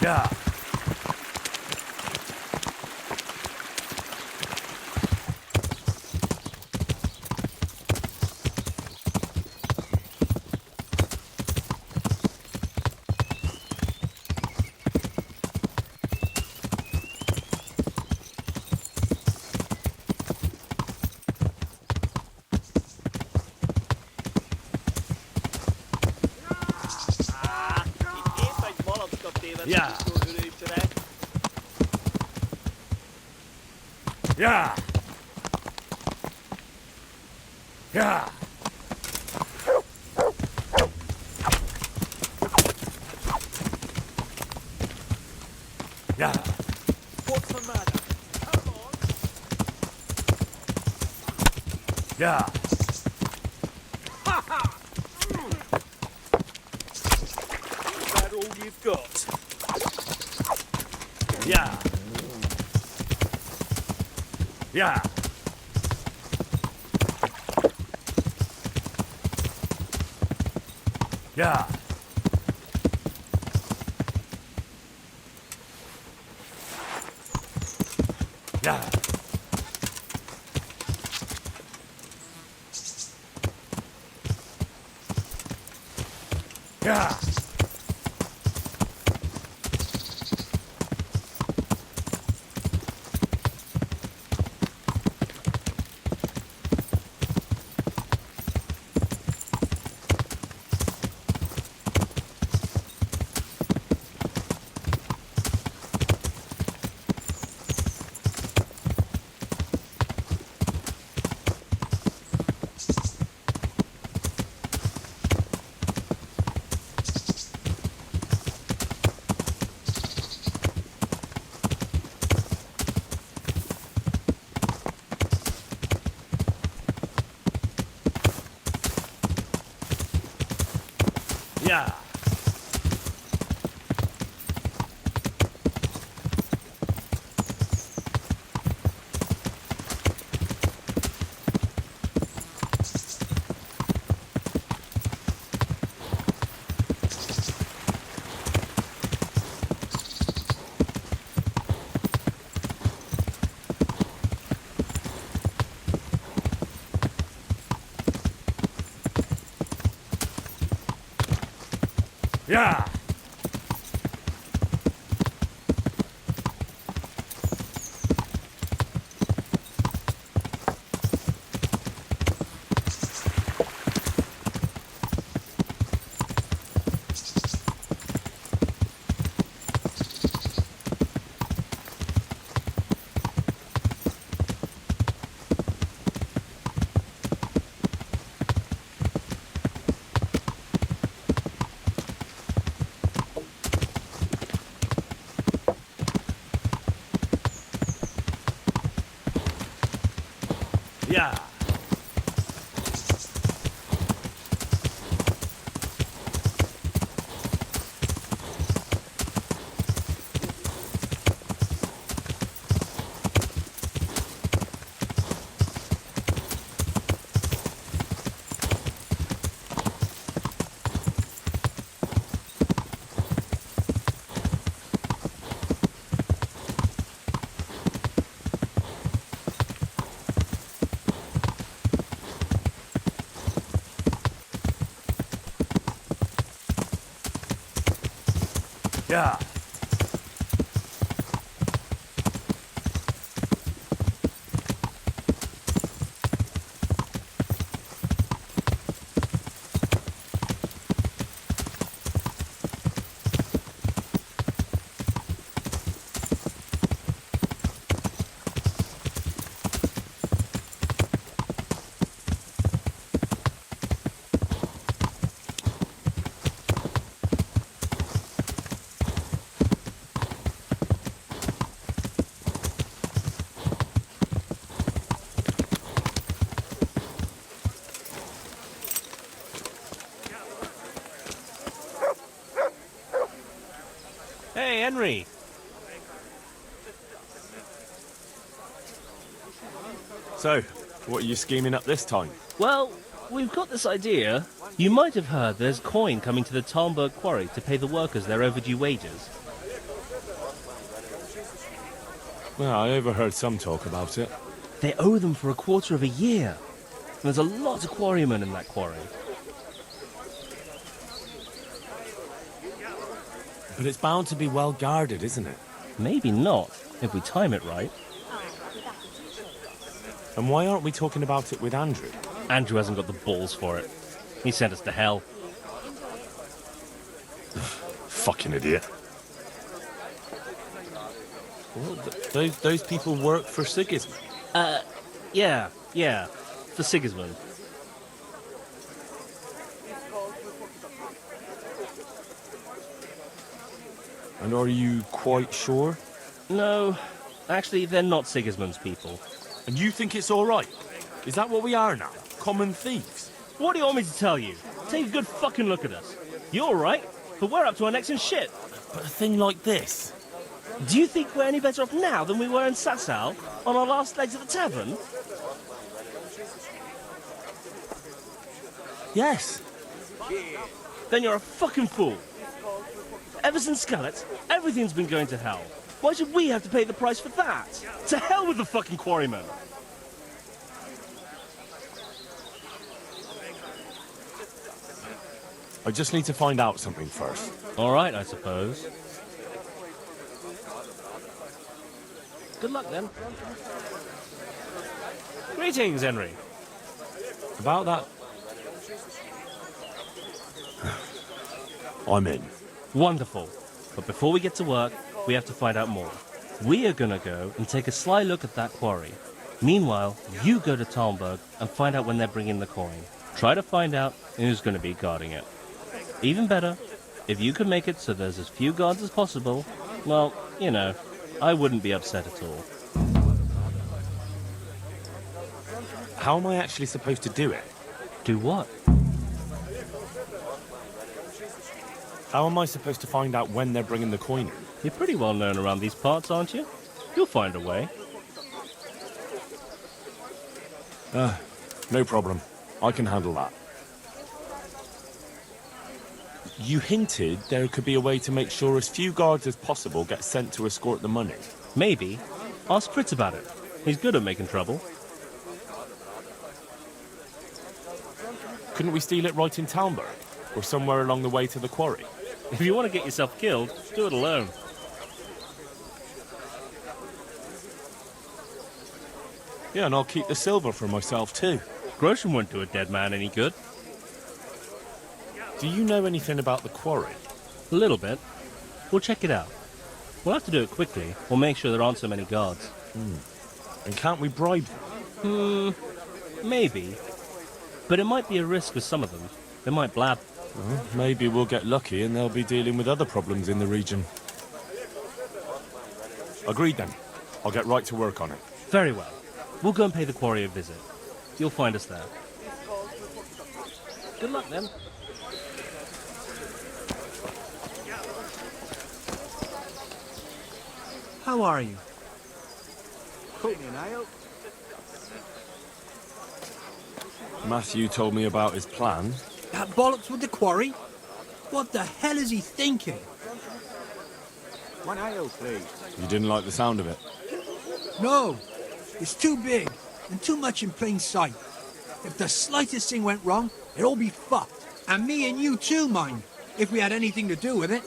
C: Yeah. Yeah. Yeah. Yeah. Yeah.
N: What's the matter? Come on.
C: Yeah.
N: Ha ha! Is that all you've got?
C: Yeah. Yeah. Yeah. Yeah. Yeah. Yeah. Yeah.
A: Yeah.
B: Hey, Henry.
A: So, what are you scheming up this time?
B: Well, we've got this idea. You might have heard there's coin coming to the Talmberg quarry to pay the workers their overdue wages.
A: Well, I overheard some talk about it.
B: They owe them for a quarter of a year. And there's a lot of quarrymen in that quarry.
A: But it's bound to be well guarded, isn't it?
B: Maybe not, if we time it right.
A: And why aren't we talking about it with Andrew?
B: Andrew hasn't got the balls for it. He sent us to hell.
A: Fucking idiot. Well, those people work for Sigismund?
B: Yeah, for Sigismund.
A: And are you quite sure?
B: No, actually, they're not Sigismund's people.
A: And you think it's all right? Is that what we are now? Common thieves?
B: What do you want me to tell you? Take a good fucking look at us. You're all right, but we're up to our necks in shit.
A: But a thing like this?
B: Do you think we're any better off now than we were in Sasau on our last legs at the tavern?
A: Yes.
B: Then you're a fucking fool. Ever since Scarlet, everything's been going to hell. Why should we have to pay the price for that? To hell with the fucking quarrymen!
A: I just need to find out something first.
B: All right, I suppose. Good luck, then. Greetings, Henry.
A: About that... I'm in.
B: Wonderful. But before we get to work, we have to find out more. We are gonna go and take a sly look at that quarry. Meanwhile, you go to Talmberg and find out when they're bringing the coin. Try to find out who's gonna be guarding it. Even better, if you can make it so there's as few guards as possible, well, you know, I wouldn't be upset at all.
A: How am I actually supposed to do it?
B: Do what?
A: How am I supposed to find out when they're bringing the coin in?
B: You're pretty well known around these parts, aren't you? You'll find a way.
A: No problem. I can handle that. You hinted there could be a way to make sure as few guards as possible get sent to escort the money.
B: Maybe. Ask Fritz about it. He's good at making trouble.
A: Couldn't we steal it right in Talmberg? Or somewhere along the way to the quarry?
B: If you want to get yourself killed, do it alone.
A: Yeah, and I'll keep the silver for myself too.
B: Groshen won't do a dead man any good.
A: Do you know anything about the quarry?
B: A little bit. We'll check it out. We'll have to do it quickly. We'll make sure there aren't so many guards.
A: And can't we bribe them?
B: Maybe. But it might be a risk with some of them. They might blab.
A: Well, maybe we'll get lucky and they'll be dealing with other problems in the region. Agreed then. I'll get right to work on it.
B: Very well. We'll go and pay the quarry a visit. You'll find us there. Good luck then.
R: How are you?
A: Matthew told me about his plan.
R: That bollocks with the quarry? What the hell is he thinking?
S: One ale, please.
A: You didn't like the sound of it?
R: No, it's too big and too much in plain sight. If the slightest thing went wrong, it'd all be fucked. And me and you too, mind, if we had anything to do with it.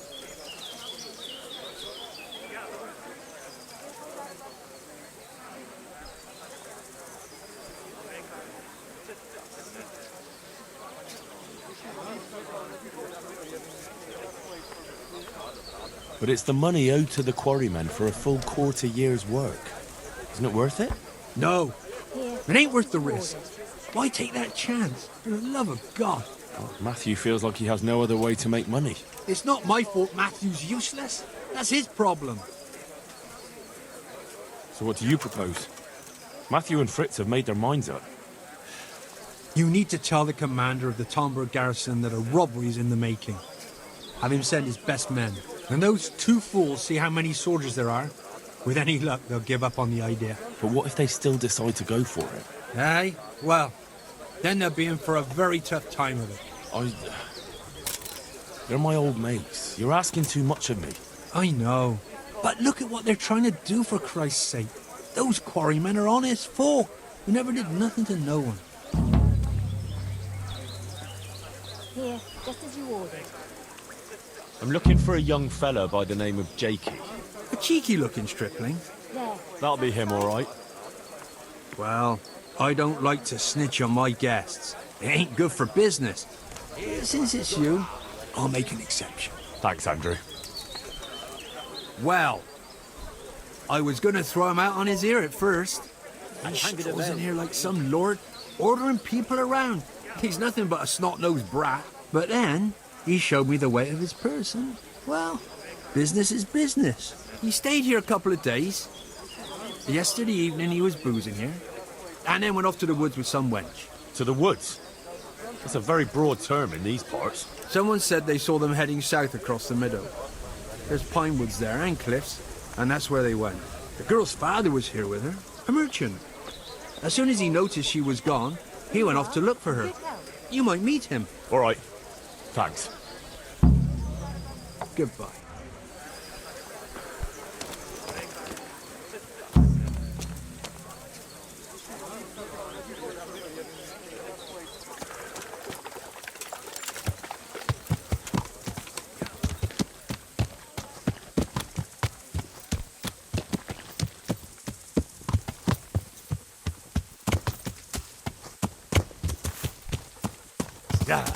A: But it's the money owed to the quarrymen for a full quarter year's work. Isn't it worth it?
R: No. It ain't worth the risk. Why take that chance? For the love of God.
A: Well, Matthew feels like he has no other way to make money.
R: It's not my fault Matthew's useless. That's his problem.
A: So what do you propose? Matthew and Fritz have made their minds up.
R: You need to tell the commander of the Talmberg garrison that a robbery is in the making. Have him send his best men. And those two fools see how many soldiers there are. With any luck, they'll give up on the idea.
A: But what if they still decide to go for it?
R: Aye? Well, then they'll be in for a very tough time of it.
A: They're my old mates. You're asking too much of me.
R: I know. But look at what they're trying to do, for Christ's sake. Those quarrymen are honest folk who never did nothing to no one.
M: Here, just as you ordered.
A: I'm looking for a young fella by the name of Jakey.
R: A cheeky-looking stripling.
M: There.
A: That'll be him, all right.
R: Well, I don't like to snitch on my guests. It ain't good for business. Since it's you, I'll make an exception.
A: Thanks, Andrew.
R: Well, I was going to throw him out on his ear at first. He strolls in here like some lord, ordering people around. He's nothing but a snot-nosed brat. But then, he showed me the weight of his person. Well, business is business. He stayed here a couple of days. Yesterday evening he was boozing here, and then went off to the woods with some wench.
A: To the woods? That's a very broad term in these parts.
R: Someone said they saw them heading south across the meadow. There's pine woods there and cliffs, and that's where they went. The girl's father was here with her, a merchant. As soon as he noticed she was gone, he went off to look for her. You might meet him.
A: All right. Thanks.
R: Goodbye.
A: Yeah.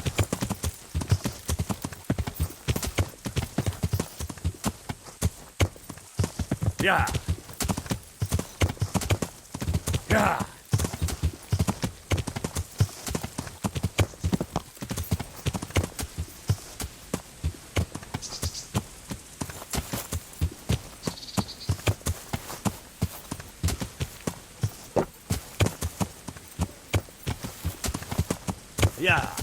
A: Yeah. Yeah. Yeah.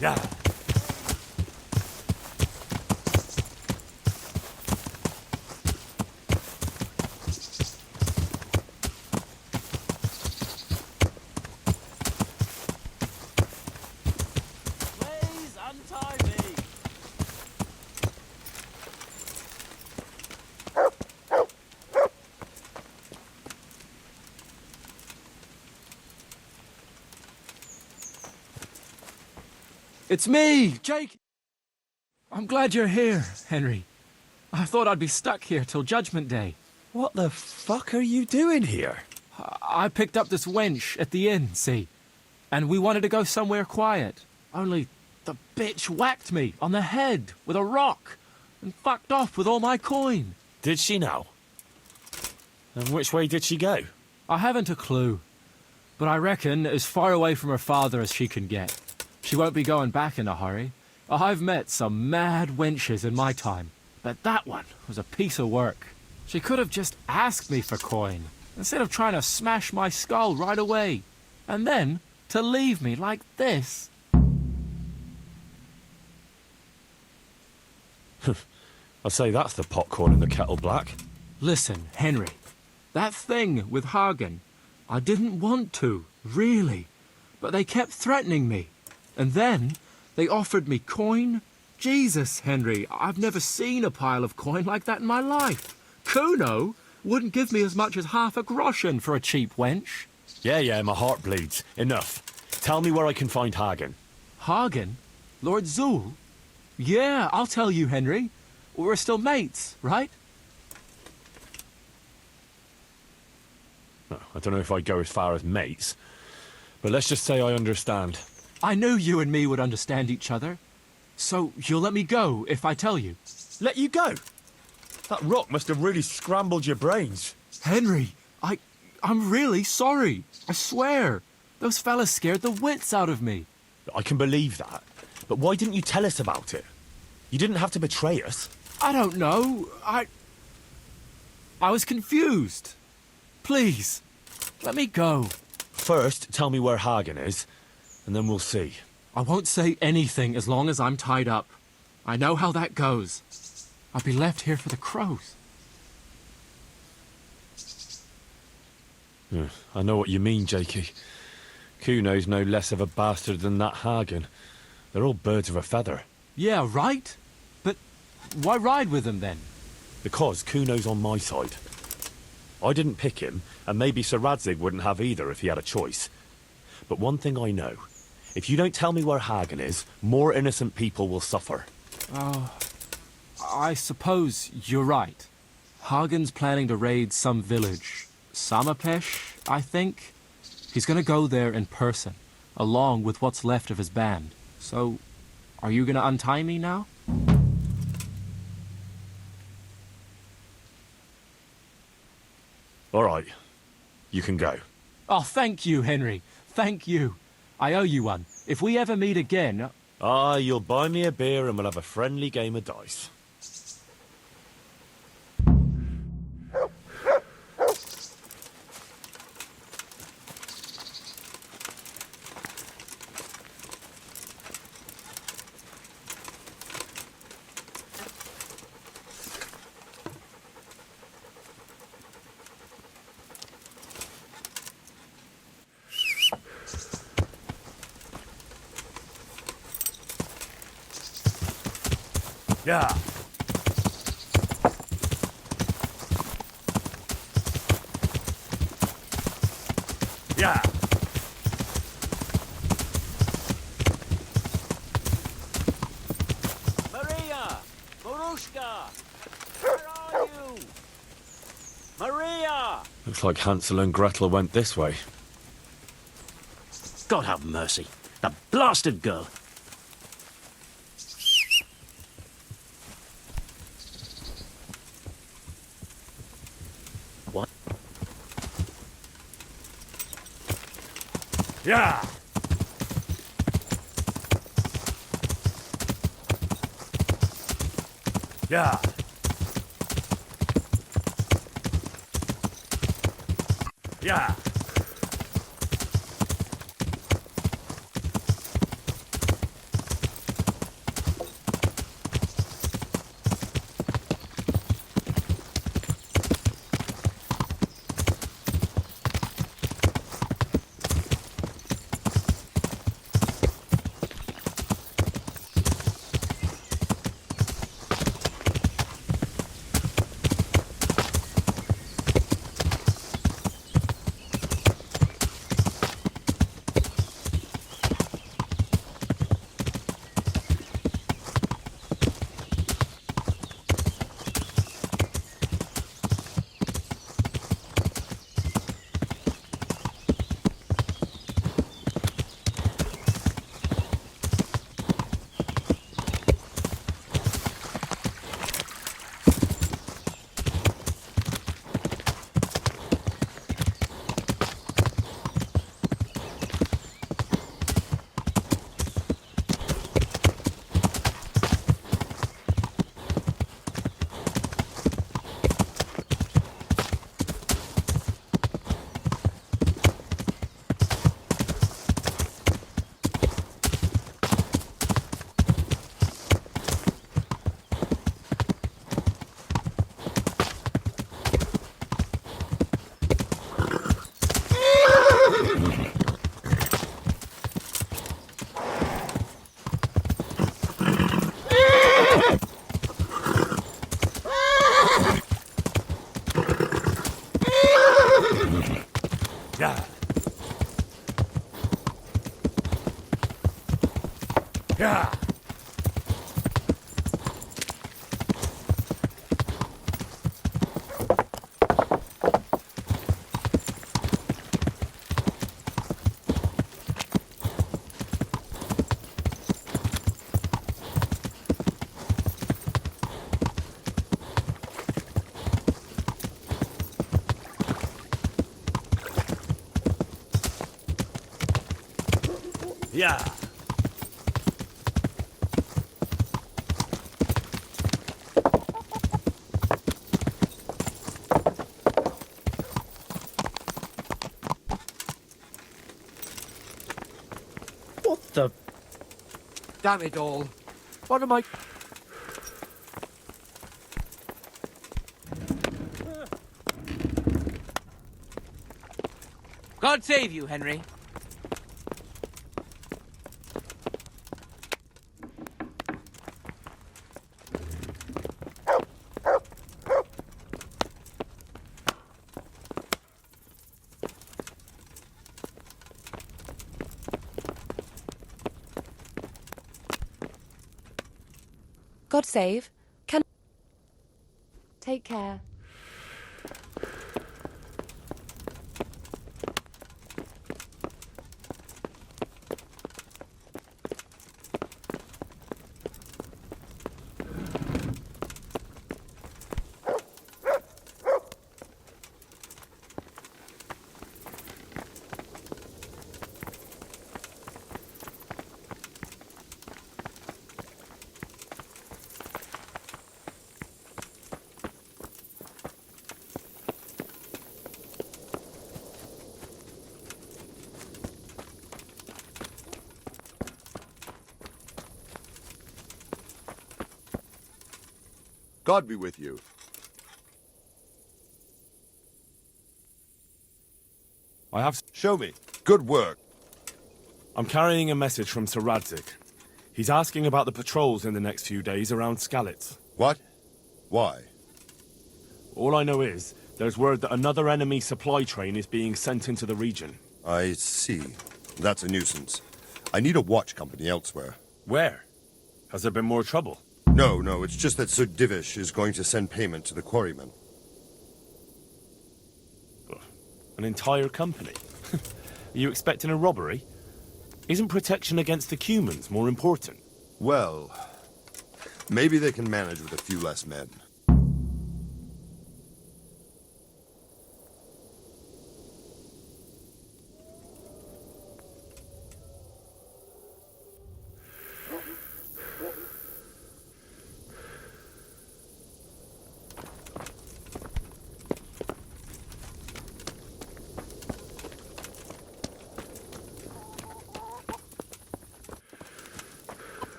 A: Yeah.
S: Please untie me.
Q: It's me, Jake. I'm glad you're here, Henry. I thought I'd be stuck here till Judgment Day.
A: What the fuck are you doing here?
Q: I picked up this wench at the inn, see? And we wanted to go somewhere quiet. Only the bitch whacked me on the head with a rock and fucked off with all my coin.
A: Did she now? And which way did she go?
Q: I haven't a clue, but I reckon as far away from her father as she can get. She won't be going back in a hurry. I've met some mad wenches in my time, but that one was a piece of work. She could have just asked me for coin, instead of trying to smash my skull right away. And then to leave me like this.
A: I'd say that's the pot calling the kettle black.
Q: Listen, Henry, that thing with Hagen, I didn't want to, really, but they kept threatening me. And then they offered me coin. Jesus, Henry, I've never seen a pile of coin like that in my life. Kuno wouldn't give me as much as half a groschen for a cheap wench.
A: Yeah, my heart bleeds. Enough. Tell me where I can find Hagen.
Q: Hagen? Lord Zool? Yeah, I'll tell you, Henry. We're still mates, right?
A: No, I don't know if I'd go as far as mates, but let's just say I understand.
Q: I knew you and me would understand each other. So you'll let me go if I tell you?
A: Let you go? That rock must have really scrambled your brains.
Q: Henry, I'm really sorry. I swear. Those fellas scared the wits out of me.
A: I can believe that. But why didn't you tell us about it? You didn't have to betray us.
Q: I don't know. I was confused. Please, let me go.
A: First, tell me where Hagen is, and then we'll see.
Q: I won't say anything as long as I'm tied up. I know how that goes. I'll be left here for the crows.
A: I know what you mean, Jakey. Kuno's no less of a bastard than that Hagen. They're all birds of a feather.
Q: Yeah, right? But why ride with them then?
A: Because Kuno's on my side. I didn't pick him, and maybe Sir Radzig wouldn't have either if he had a choice. But one thing I know. If you don't tell me where Hagen is, more innocent people will suffer.
Q: Oh, I suppose you're right. Hagen's planning to raid some village. Samapesh, I think. He's gonna go there in person, along with what's left of his band. So, are you gonna untie me now?
A: All right. You can go.
Q: Oh, thank you, Henry. Thank you. I owe you one. If we ever meet again...
A: You'll buy me a beer and we'll have a friendly game of dice. Yeah. Yeah.
G: Maria! Marushka! Where are you? Maria!
A: Looks like Hansel and Gretel went this way.
G: God have mercy. The blasted girl. What?
A: Yeah. Yeah. Yeah. Yeah. Yeah.
H: Yeah.
F: What the?
R: Damn it all. What am I...
S: God save you, Henry.
M: God save. Can... Take care.
I: God be with you.
A: I have...
I: Show me. Good work.
A: I'm carrying a message from Sir Radzig. He's asking about the patrols in the next few days around Skalitz.
I: What? Why?
A: All I know is, there's word that another enemy supply train is being sent into the region.
I: I see. That's a nuisance. I need a watch company elsewhere.
A: Where? Has there been more trouble?
I: No, it's just that Sir Divish is going to send payment to the quarrymen.
A: An entire company? Are you expecting a robbery? Isn't protection against the Cumans more important?
I: Well, maybe they can manage with a few less men.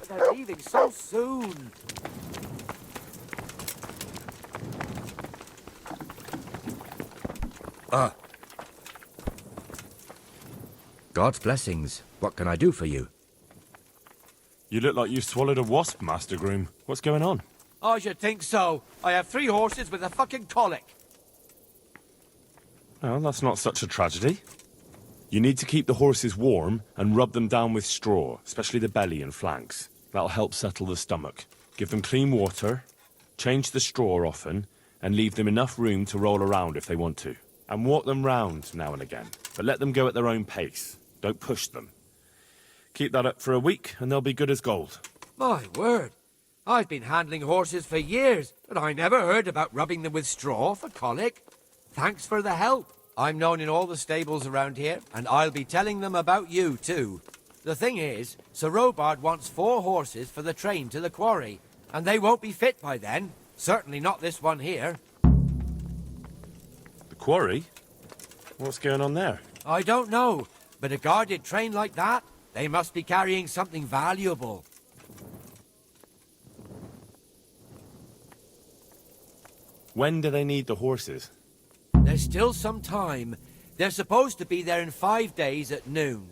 S: They're leaving so soon.
J: God's blessings. What can I do for you?
A: You look like you swallowed a wasp, Master Groom. What's going on?
S: I should think so. I have 3 horses with a fucking colic.
A: Well, that's not such a tragedy. You need to keep the horses warm and rub them down with straw, especially the belly and flanks. That'll help settle the stomach. Give them clean water, change the straw often, and leave them enough room to roll around if they want to. And walk them round now and again, but let them go at their own pace. Don't push them. Keep that up for a week, and they'll be good as gold.
S: My word. I've been handling horses for years, but I never heard about rubbing them with straw for colic. Thanks for the help. I'm known in all the stables around here, and I'll be telling them about you, too. The thing is, Sir Robard wants 4 horses for the train to the quarry, and they won't be fit by then. Certainly not this one here.
A: The quarry? What's going on there?
S: I don't know, but a guarded train like that, they must be carrying something valuable.
A: When do they need the horses?
S: There's still some time. They're supposed to be there in 5 days at noon.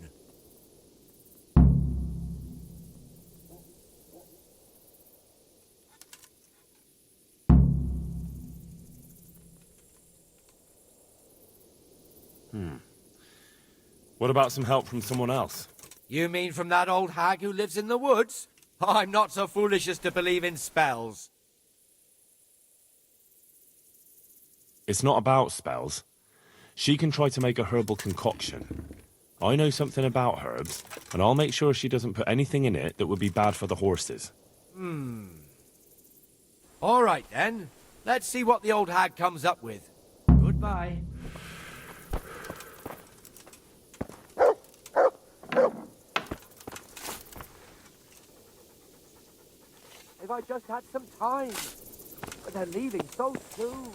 A: What about some help from someone else?
S: You mean from that old hag who lives in the woods? I'm not so foolish as to believe in spells.
A: It's not about spells. She can try to make a herbal concoction. I know something about herbs, and I'll make sure she doesn't put anything in it that would be bad for the horses.
S: All right, then. Let's see what the old hag comes up with. Goodbye. If I just had some time. But they're leaving so soon.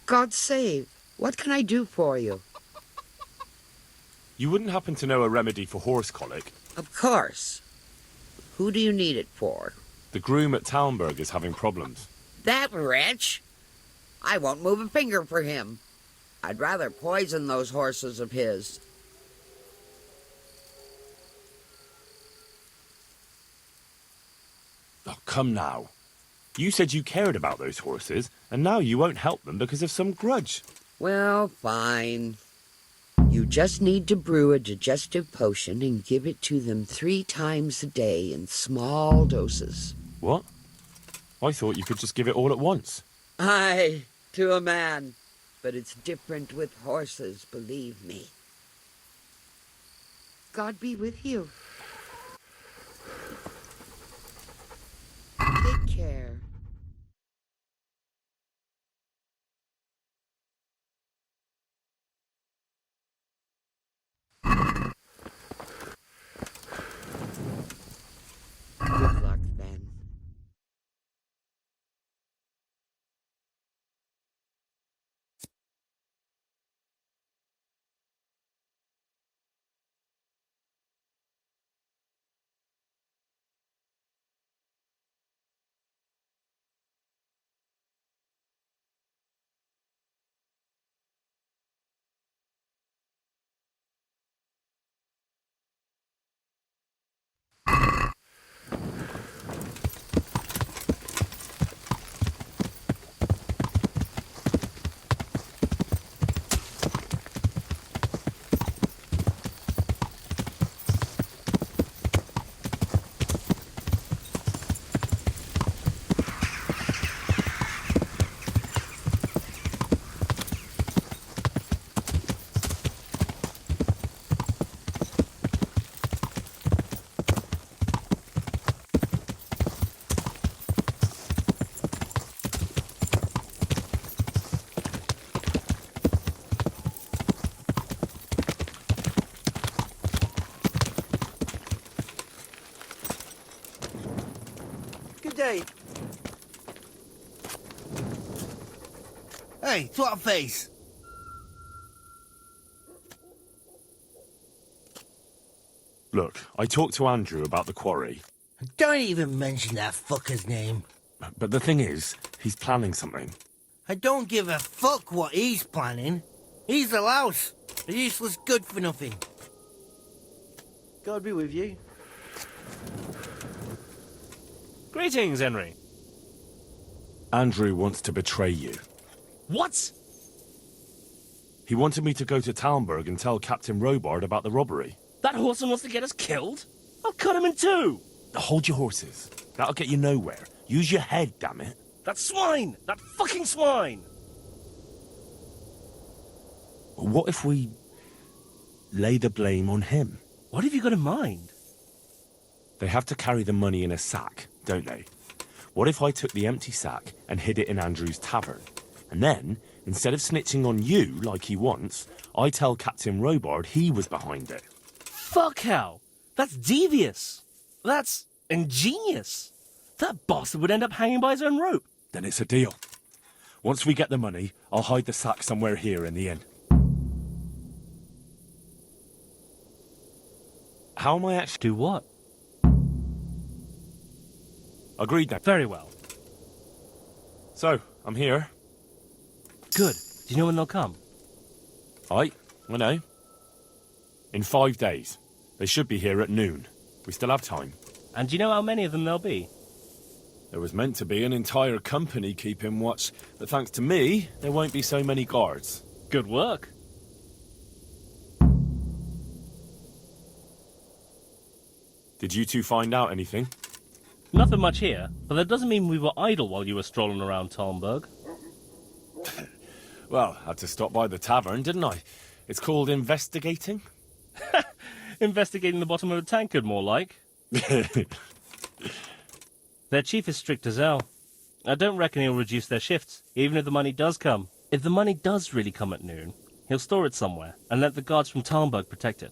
K: God save. What can I do for you?
A: You wouldn't happen to know a remedy for horse colic?
K: Of course. Who do you need it for?
A: The groom at Talmberg is having problems.
K: That wretch? I won't move a finger for him. I'd rather poison those horses of his.
A: Oh, come now. You said you cared about those horses, and now you won't help them because of some grudge.
K: Well, fine. You just need to brew a digestive potion and give it to them 3 times a day in small doses.
A: What? I thought you could just give it all at once.
K: Aye, to a man. But it's different with horses, believe me. God be with you. Take care. Good luck, then.
N: day. Hey, twat face.
A: Look, I talked to Andrew about the quarry.
N: Don't even mention that fucker's name.
A: But the thing is, he's planning something.
N: I don't give a fuck what he's planning. He's a louse. A useless good for nothing. God be with you.
B: Greetings, Henry.
A: Andrew wants to betray you.
B: What?
A: He wanted me to go to Talmberg and tell Captain Robard about the robbery.
B: That horseman wants to get us killed? I'll cut him in two!
A: Hold your horses. That'll get you nowhere. Use your head, damn it.
B: That swine! That fucking swine!
A: What if we lay the blame on him?
B: What have you got in mind?
A: They have to carry the money in a sack, don't they? What if I took the empty sack and hid it in Andrew's tavern? And then, instead of snitching on you like he wants, I tell Captain Robard he was behind it.
B: Fuck hell! That's devious! That's ingenious! That bastard would end up hanging by his own rope.
A: Then it's a deal. Once we get the money, I'll hide the sack somewhere here in the inn. How am I actually...
B: Do what?
A: Agreed then.
B: Very well.
A: So, I'm here.
B: Good. Do you know when they'll come?
A: I know. In 5 days. They should be here at noon. We still have time.
B: And do you know how many of them there'll be?
A: There was meant to be an entire company keeping watch, but thanks to me, there won't be so many guards.
B: Good work.
A: Did you two find out anything?
B: Nothing much here, but that doesn't mean we were idle while you were strolling around Talmberg.
A: Well, I had to stop by the tavern, didn't I? It's called investigating.
B: Investigating the bottom of a tankard, more like. Their chief is strict as hell. I don't reckon he'll reduce their shifts, even if the money does come. If the money does really come at noon, he'll store it somewhere and let the guards from Talmberg protect it.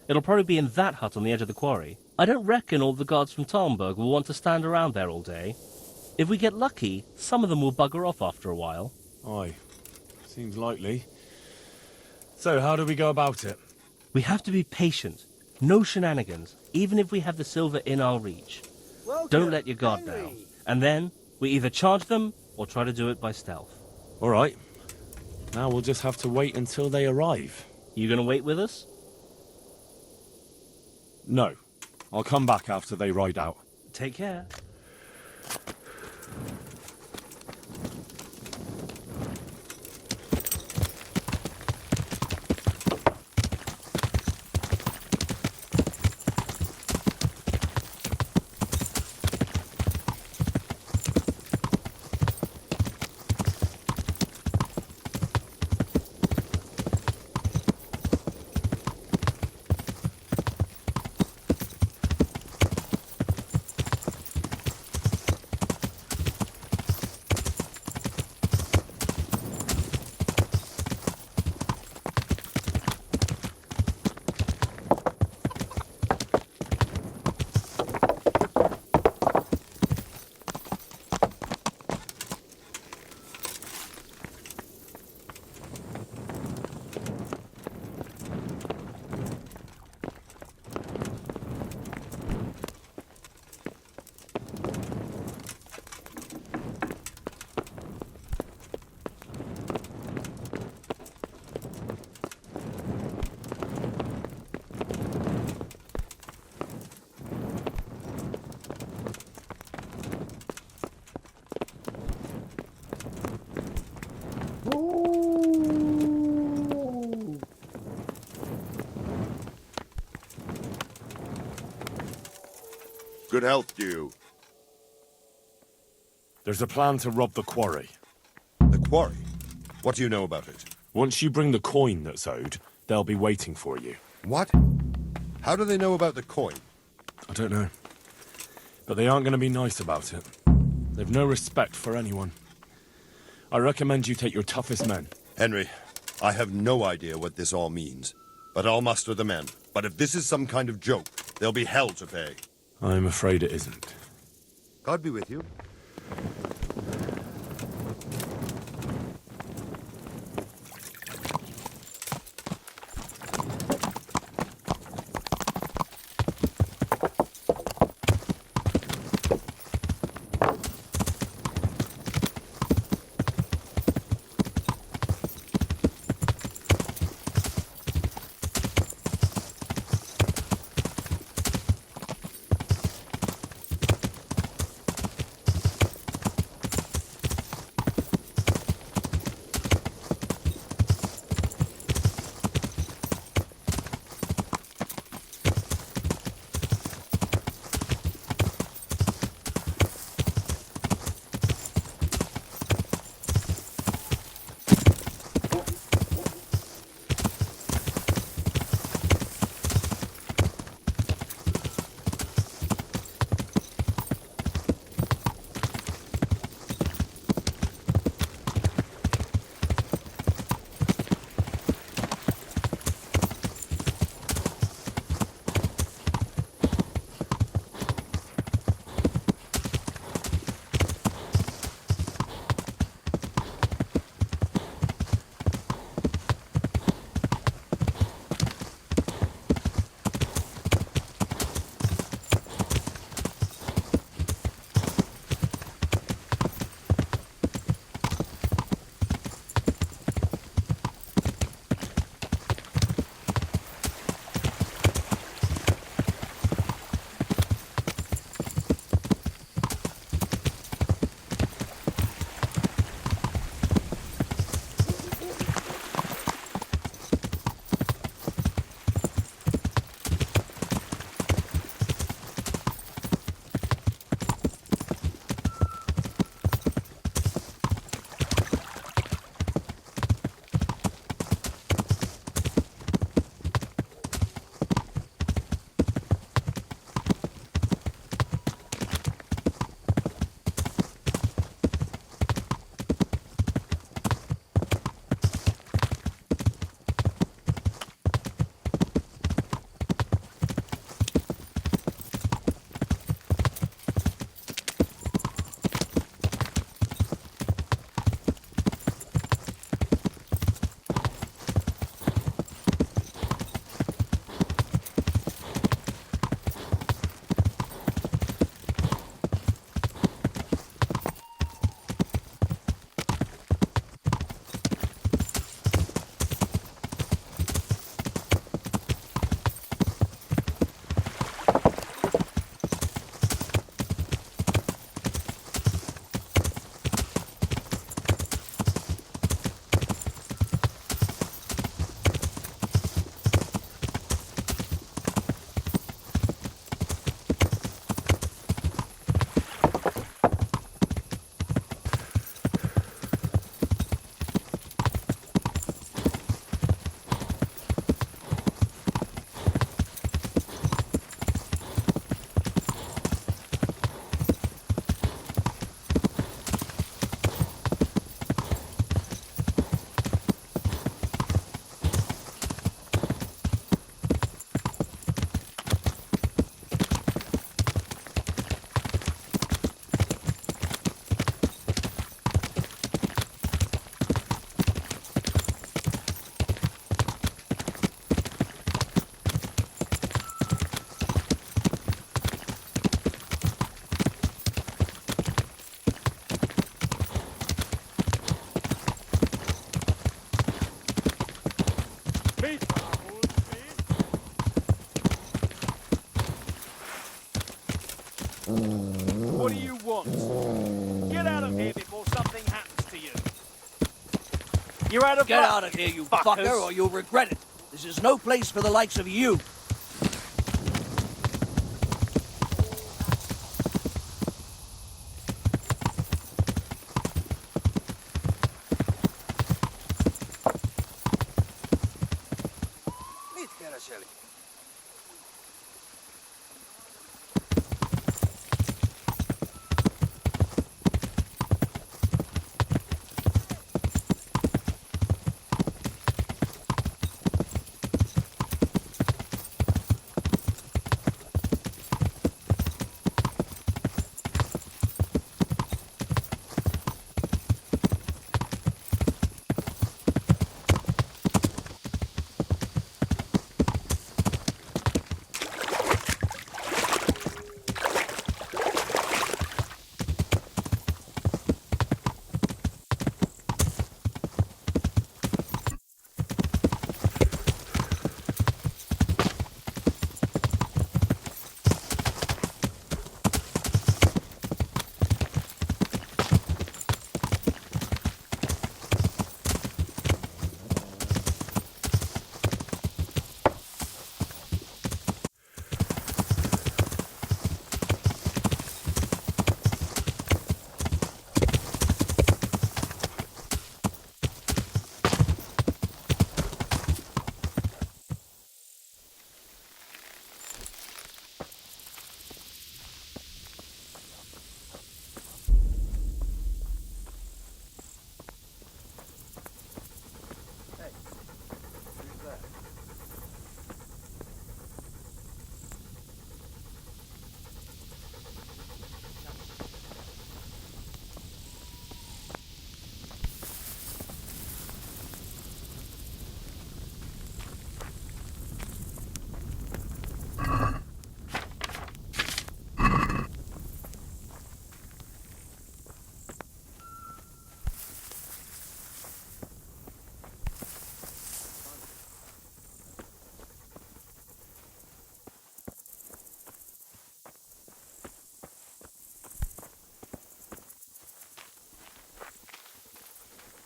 B: It'll probably be in that hut on the edge of the quarry. I don't reckon all the guards from Talmberg will want to stand around there all day. If we get lucky, some of them will bugger off after a while.
A: Aye, seems likely. So, how do we go about it?
B: We have to be patient. No shenanigans, even if we have the silver in our reach. Don't let your guard down. And then, we either charge them, or try to do it by stealth.
A: All right. Now we'll just have to wait until they arrive.
B: You gonna wait with us?
A: No. I'll come back after they ride out.
B: Take care.
I: Good health to you.
A: There's a plan to rob the quarry.
I: The quarry? What do you know about it?
A: Once you bring the coin that's owed, they'll be waiting for you.
I: What? How do they know about the coin?
A: I don't know. But they aren't going to be nice about it. They've no respect for anyone. I recommend you take your toughest men.
I: Henry, I have no idea what this all means, but I'll muster the men. But if this is some kind of joke, there'll be hell to pay.
A: I'm afraid it isn't.
I: God be with you.
D: What do you want? Get out of here before something happens to you. You're out of
H: Get
D: luck,
H: out of here, you
D: fuckers.
H: fucker, or you'll regret it. This is no place for the likes of you.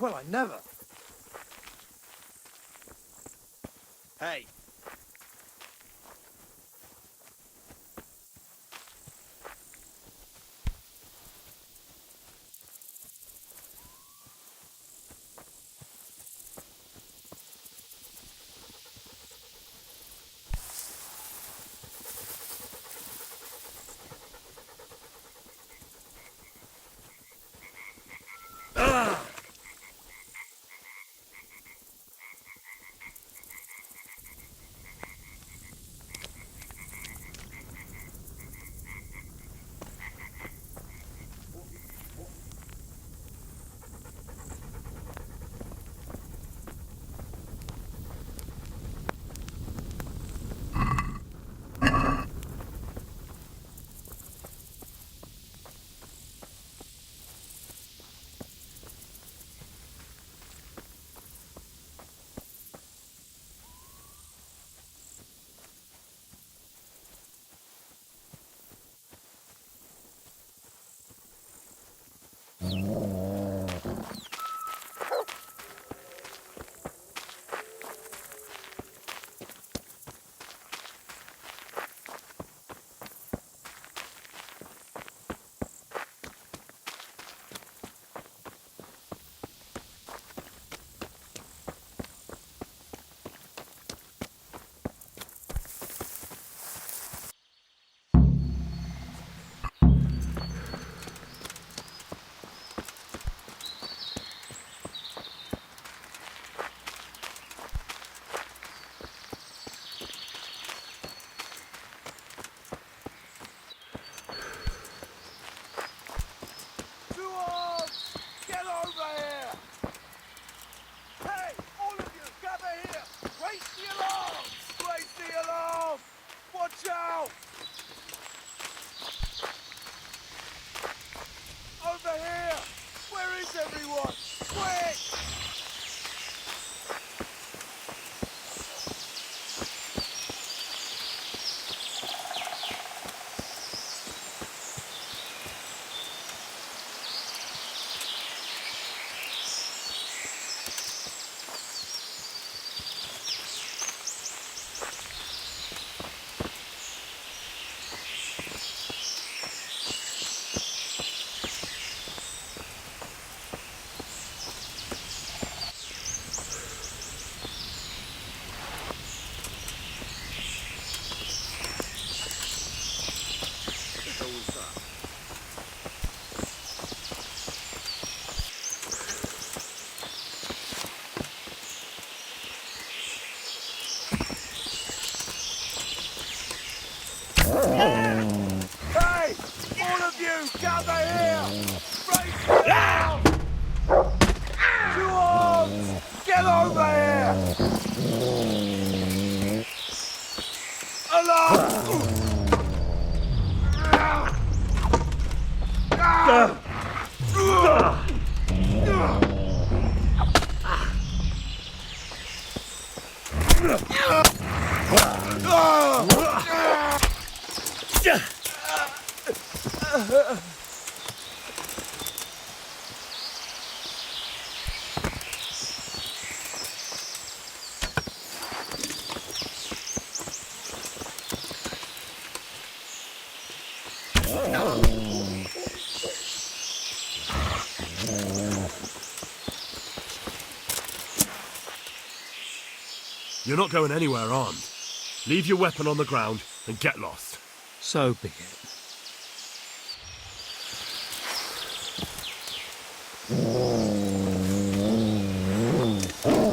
N: Well, I never.
D: Hey.
N: Hey! All of you, gather here! Raise the alarm! To arms! Get over here! Alarm!
L: You're not going anywhere armed. Leave your weapon on the ground and get lost.
F: So be it.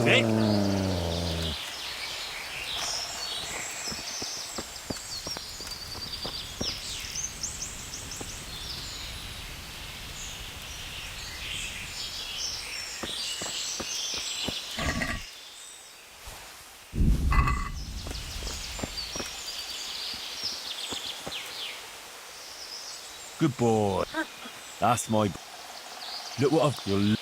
L: Nick?
A: Good boy. That's my... Look what I've... You're...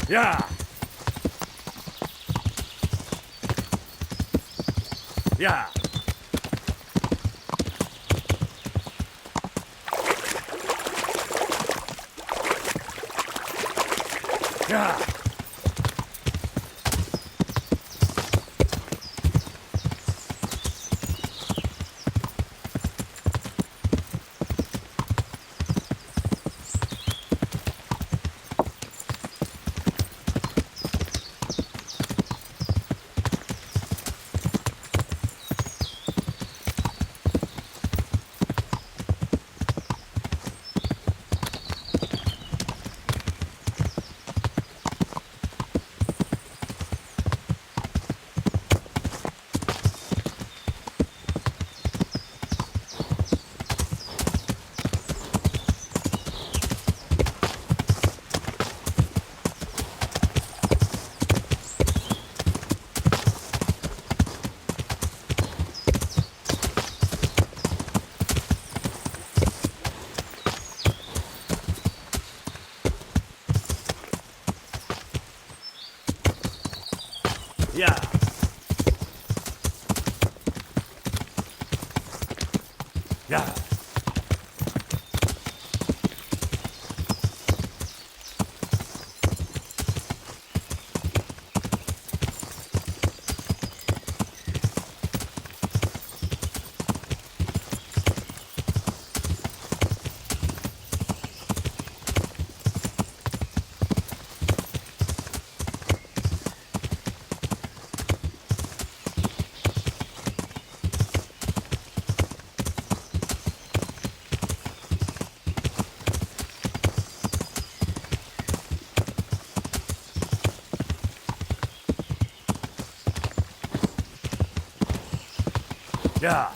L: Yeah. Yeah. Yeah. Yeah. Yeah. Yeah.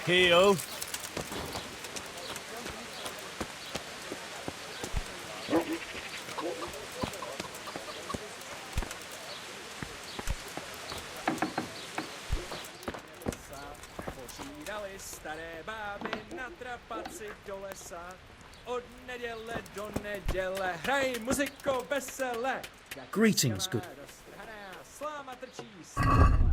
A: Heel.
D: Pošídali staré báby natrapat si do lesa. Od neděle do neděle hraj muziko vesele.
F: Greetings, good.
D: Sláma trčí stále.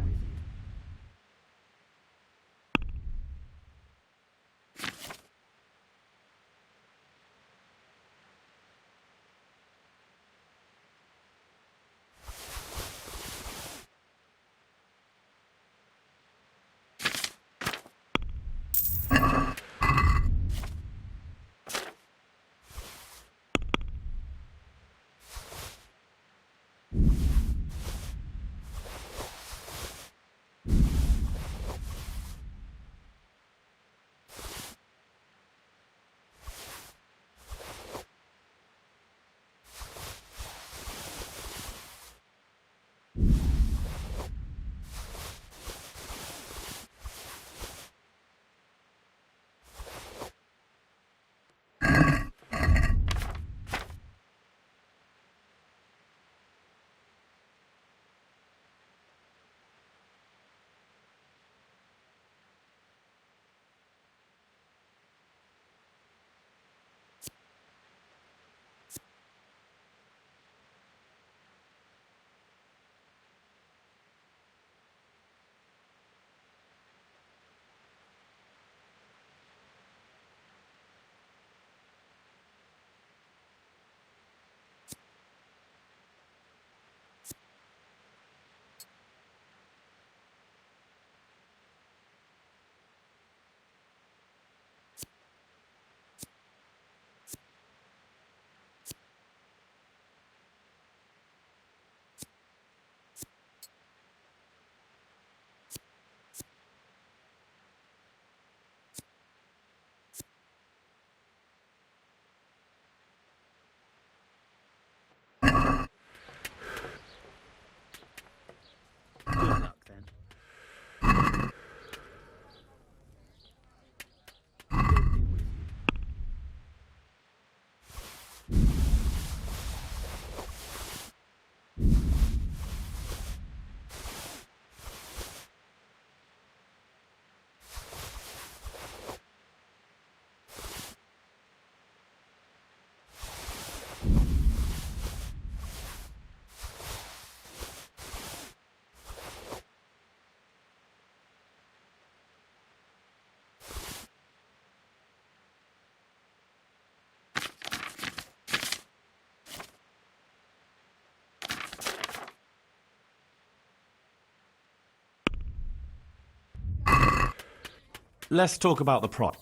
A: Let's talk about the price.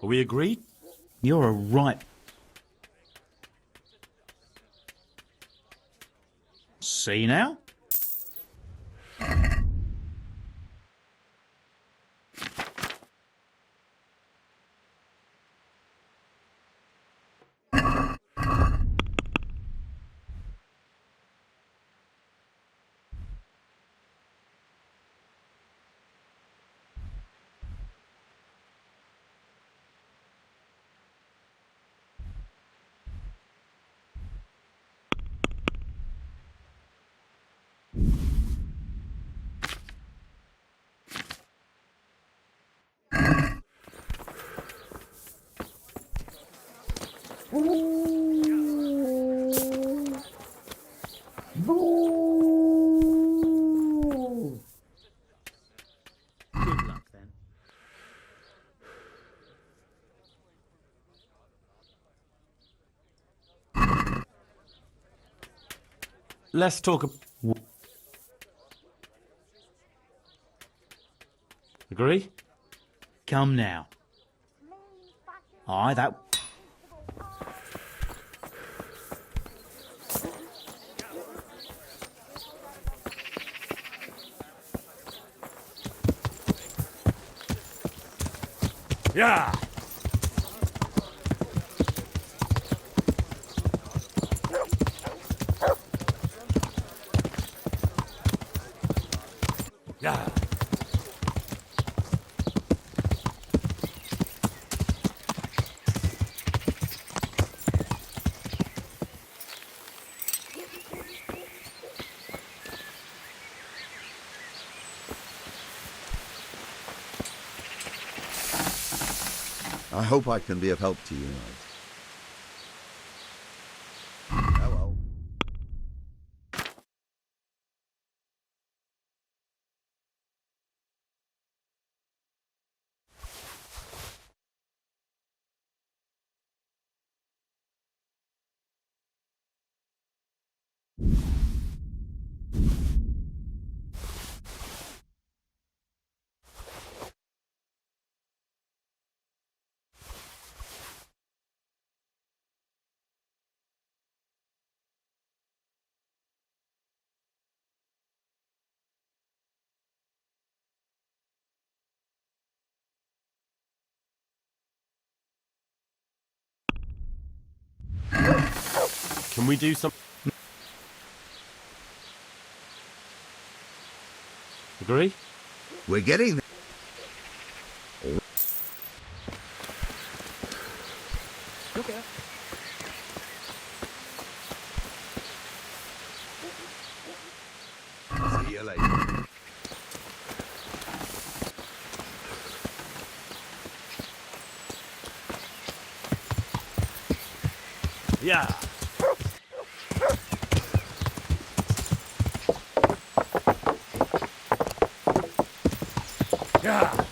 A: Are we agreed?
F: You're a right... See now? Good luck, then.
A: Let's talk... Agree?
F: Come now. Aye, that...
L: Yeah! Yeah!
O: I hope I can be of help to you, Knight. Farewell.
A: Can we do some... Agree?
O: We're getting there.
N: Okay.
O: See you later.
L: Yeah! Yeah!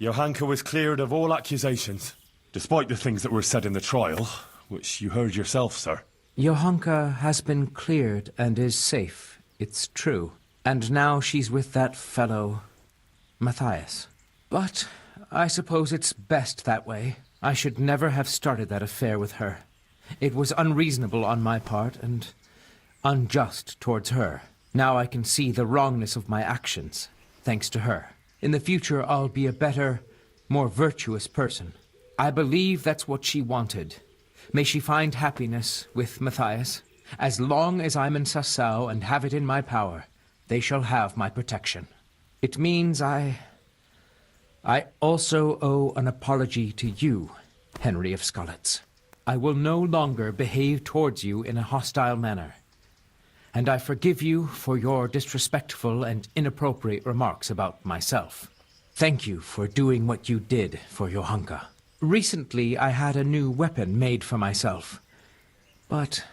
A: Johanka was cleared of all accusations, despite the things that were said in the trial, which you heard yourself, sir.
V: Johanka has been cleared and is safe, it's true. And now she's with that fellow, Matthias. But I suppose it's best that way. I should never have started that affair with her. It was unreasonable on my part and unjust towards her. Now I can see the wrongness of my actions, thanks to her. In the future, I'll be a better, more virtuous person. I believe that's what she wanted. May she find happiness with Matthias. As long as I'm in Sasau and have it in my power, they shall have my protection. It means I also owe an apology to you, Henry of Skalitz. I will no longer behave towards you in a hostile manner. And I forgive you for your disrespectful and inappropriate remarks about myself. Thank you for doing what you did for Johanka. Recently, I had a new weapon made for myself. But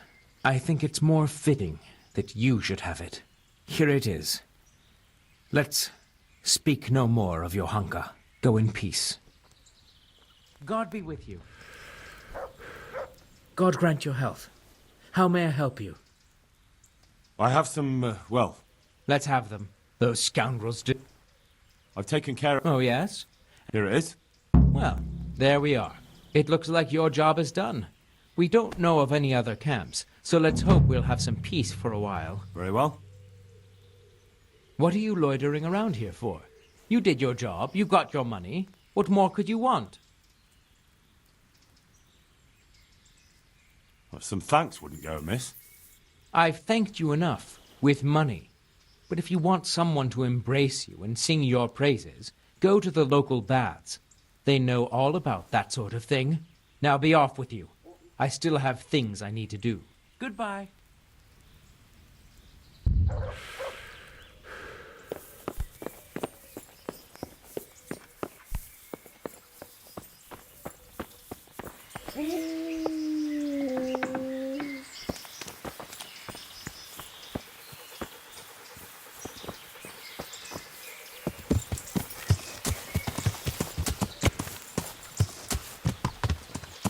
V: I think it's more fitting that you should have it. Here it is. Let's speak no more of Johanka. Go in peace. God be with you. God grant your health. How may I help you?
A: I have some, well...
V: Let's have them. Those scoundrels do...
A: I've taken care of...
V: Oh, yes?
A: Here it is.
V: Well, there we are. It looks like your job is done. We don't know of any other camps, so let's hope we'll have some peace for a while.
A: Very well.
V: What are you loitering around here for? You did your job, you got your money. What more could you want?
A: Well, some thanks wouldn't go amiss.
V: I've thanked you enough, with money. But if you want someone to embrace you and sing your praises, go to the local baths. They know all about that sort of thing. Now be off with you. I still have things I need to do. Goodbye.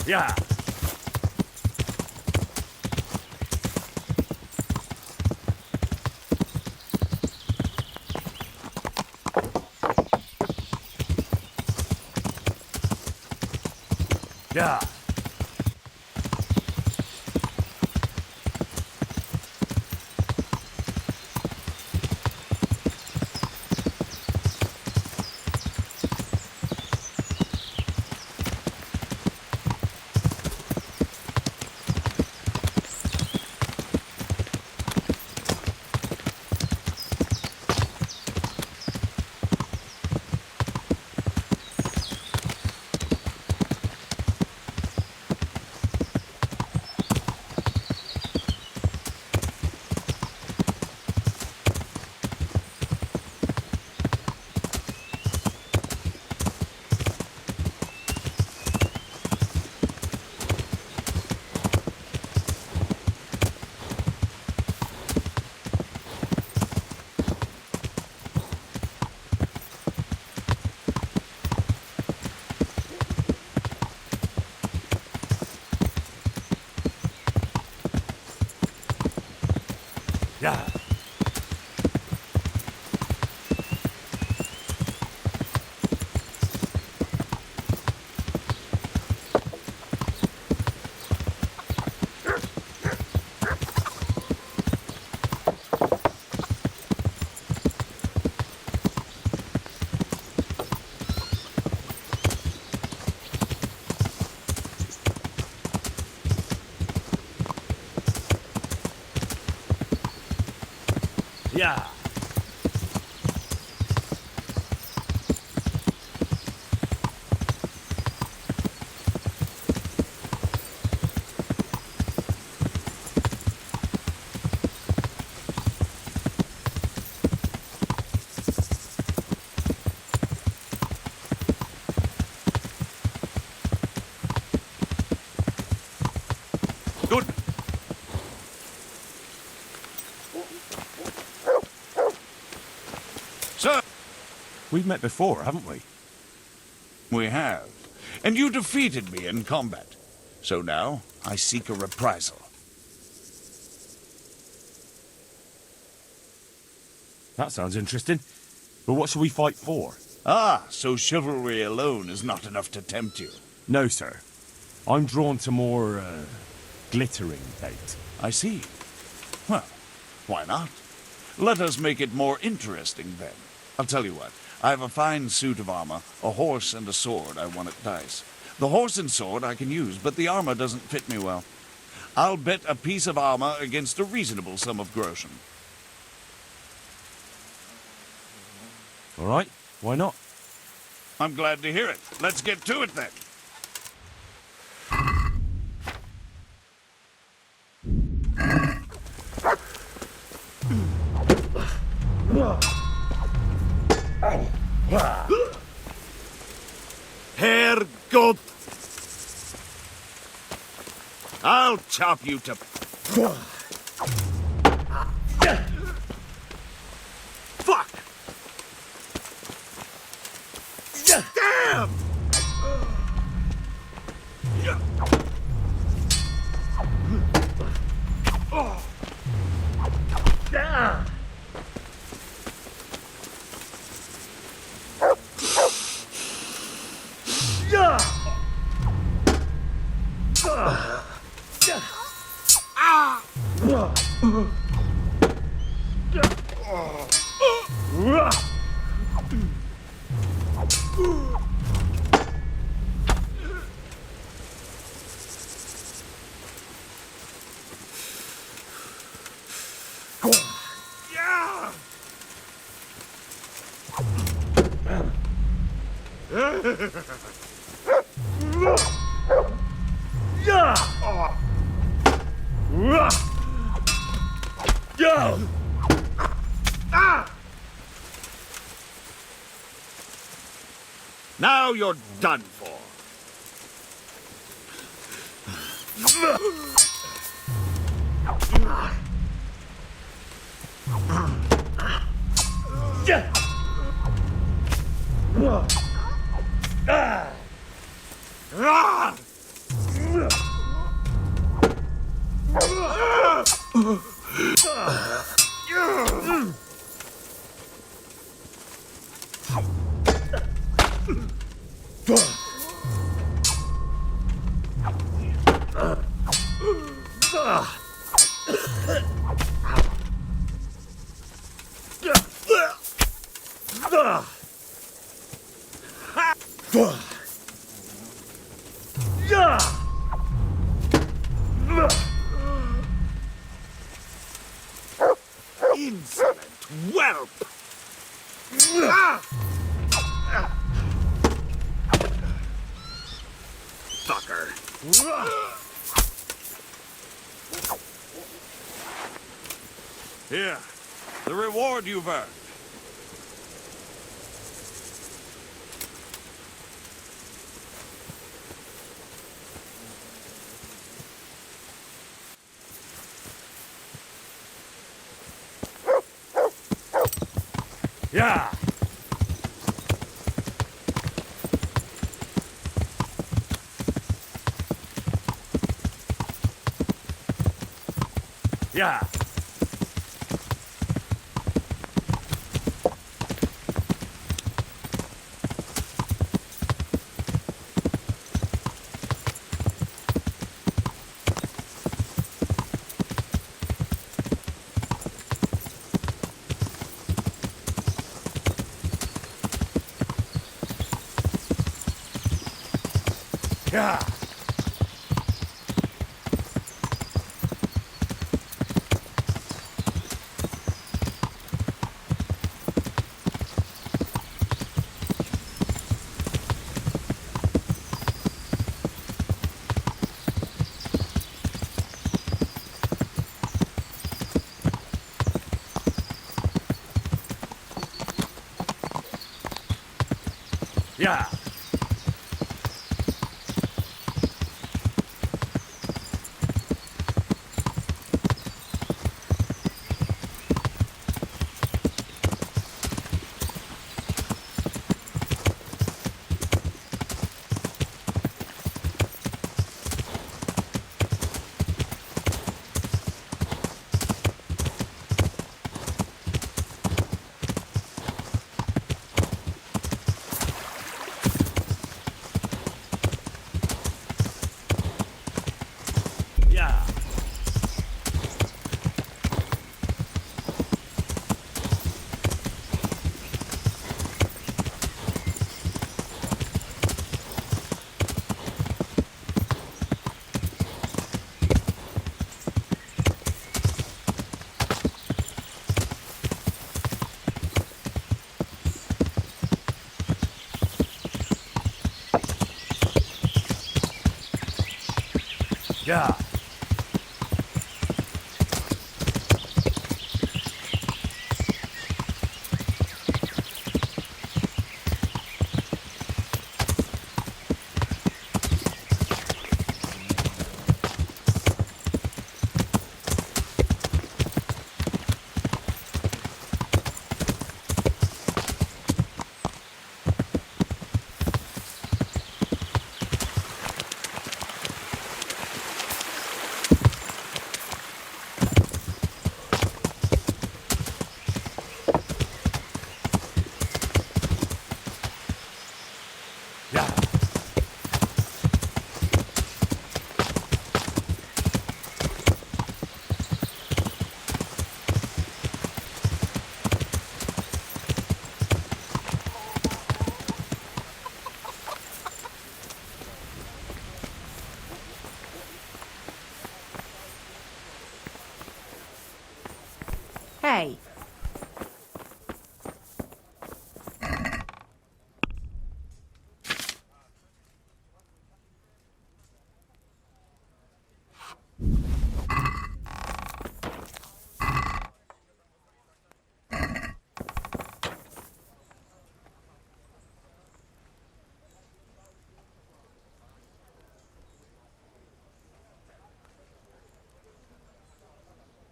A: Yeah. Yeah. Yeah. Yeah. Good.
P: Sir!
A: We've met before, haven't we?
P: We have. And you defeated me in combat. So now, I seek a reprisal.
A: That sounds interesting. But what shall we fight for?
P: Ah, so chivalry alone is not enough to tempt you.
A: No, sir. I'm drawn to more, glittering bait.
P: I see. Well, why not? Let us make it more interesting, then. I'll tell you what. I have a fine suit of armor, a horse and a sword I won at dice. The horse and sword I can use, but the armor doesn't fit me well. I'll bet a piece of armor against a reasonable sum of groschen.
A: All right, why not?
P: I'm glad to hear it. Let's get to it, then. Herrgott! I'll chop you to... Fuck! Damn! Now you're done for. Insolent whelp! Fucker! Here, the reward you've earned.
A: Yeah! Yeah! Yeah! Yeah!
L: Yeah.
M: Hey.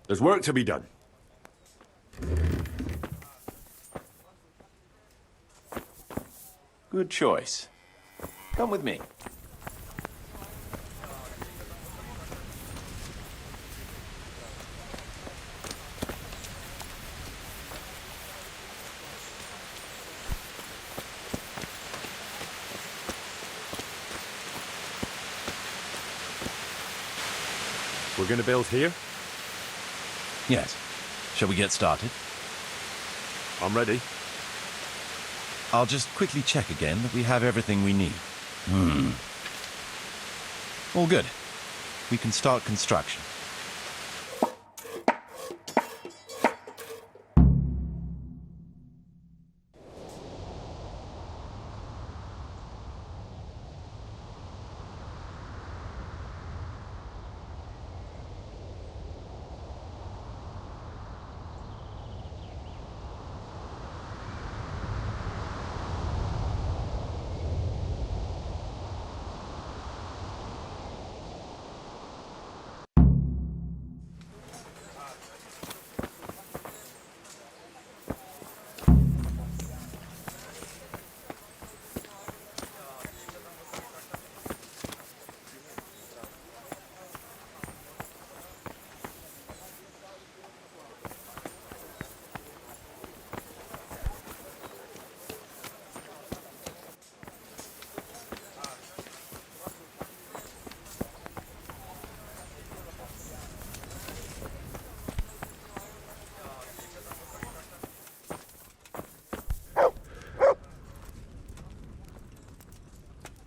A: There's work to be done.
E: Good choice. Come with me.
A: We're gonna build here?
E: Yes. Shall we get started?
A: I'm ready.
E: I'll just quickly check again that we have everything we need. All good. We can start construction.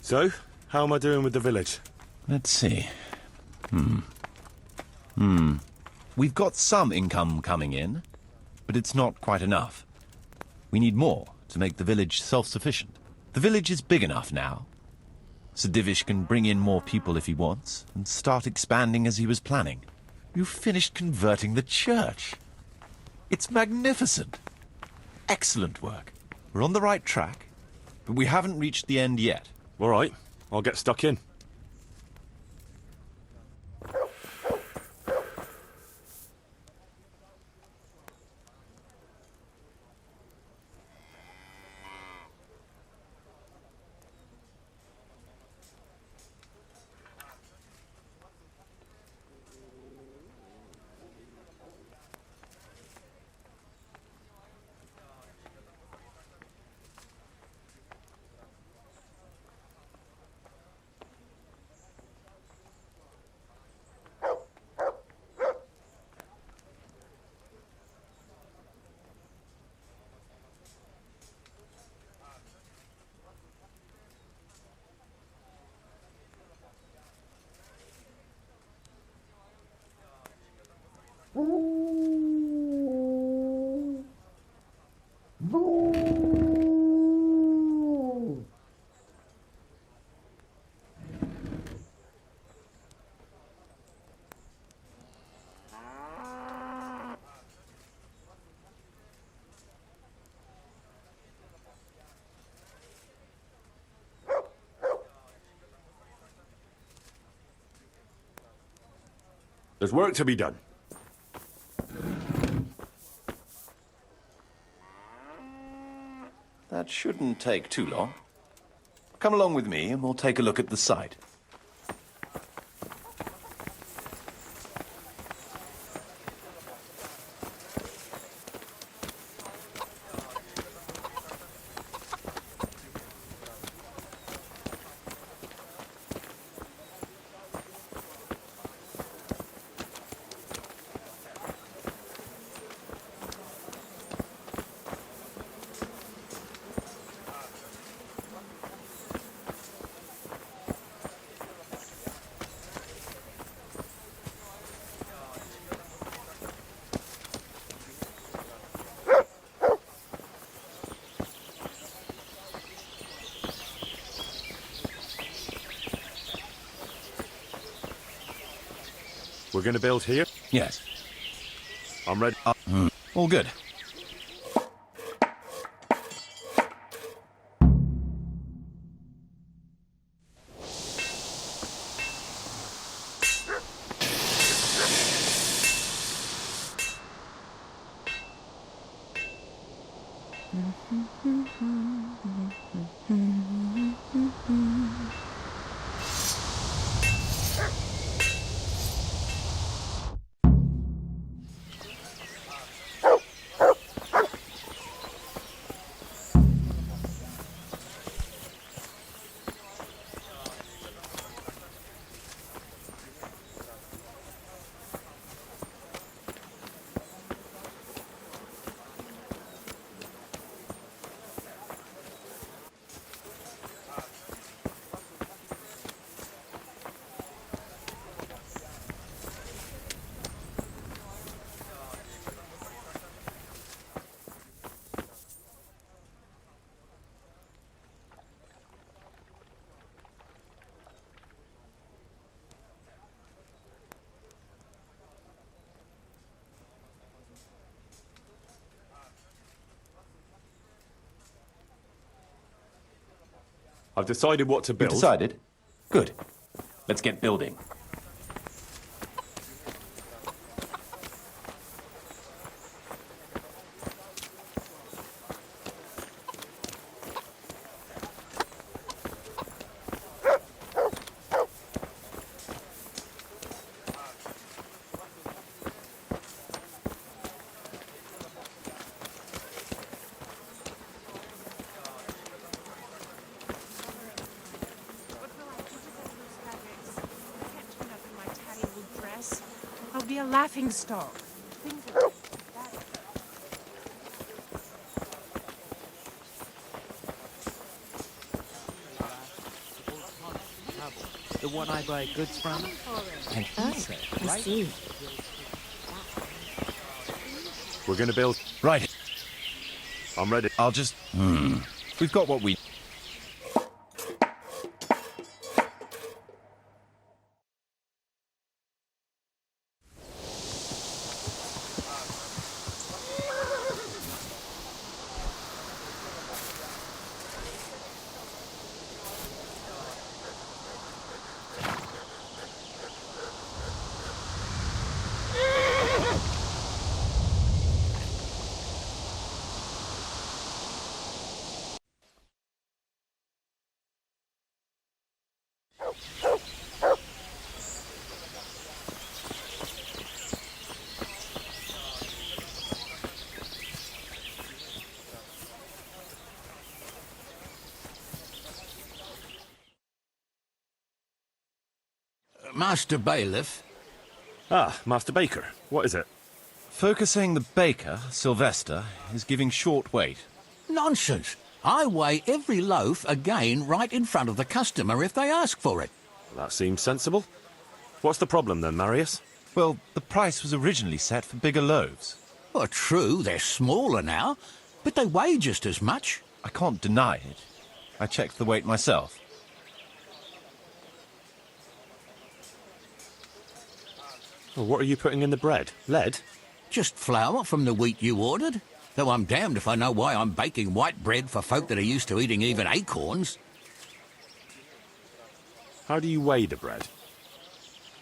A: So, how am I doing with the village?
E: Let's see. We've got some income coming in, but it's not quite enough. We need more to make the village self-sufficient. The village is big enough now. Sir Divish can bring in more people if he wants, and start expanding as he was planning. You've finished converting the church. It's magnificent. Excellent work. We're on the right track, but we haven't reached the end yet.
A: All right, I'll get stuck in.
L: There's work to be done.
E: That shouldn't take too long. Come along with me and we'll take a look at the site.
L: We're gonna build here?
E: Yes.
L: I'm ready.
E: All good.
L: I've decided what to build.
E: You decided? Good. Let's get building.
T: I'll be a laughing stock.
V: The one I buy goods from? And he said, right?
M: see.
L: We're gonna build.
E: Right.
L: I'm ready.
E: I'll just... We've got what we...
R: Master Bailiff?
L: Ah, Master Baker. What is it?
E: Focusing the baker, Sylvester, is giving short weight.
R: Nonsense. I weigh every loaf again right in front of the customer if they ask for it.
L: That seems sensible. What's the problem then, Marius?
E: Well, the price was originally set for bigger loaves.
R: Well, true, they're smaller now, but they weigh just as much.
E: I can't deny it. I checked the weight myself.
L: Well, what are you putting in the bread? Lead?
R: Just flour from the wheat you ordered. Though I'm damned if I know why I'm baking white bread for folk that are used to eating even acorns.
L: How do you weigh the bread?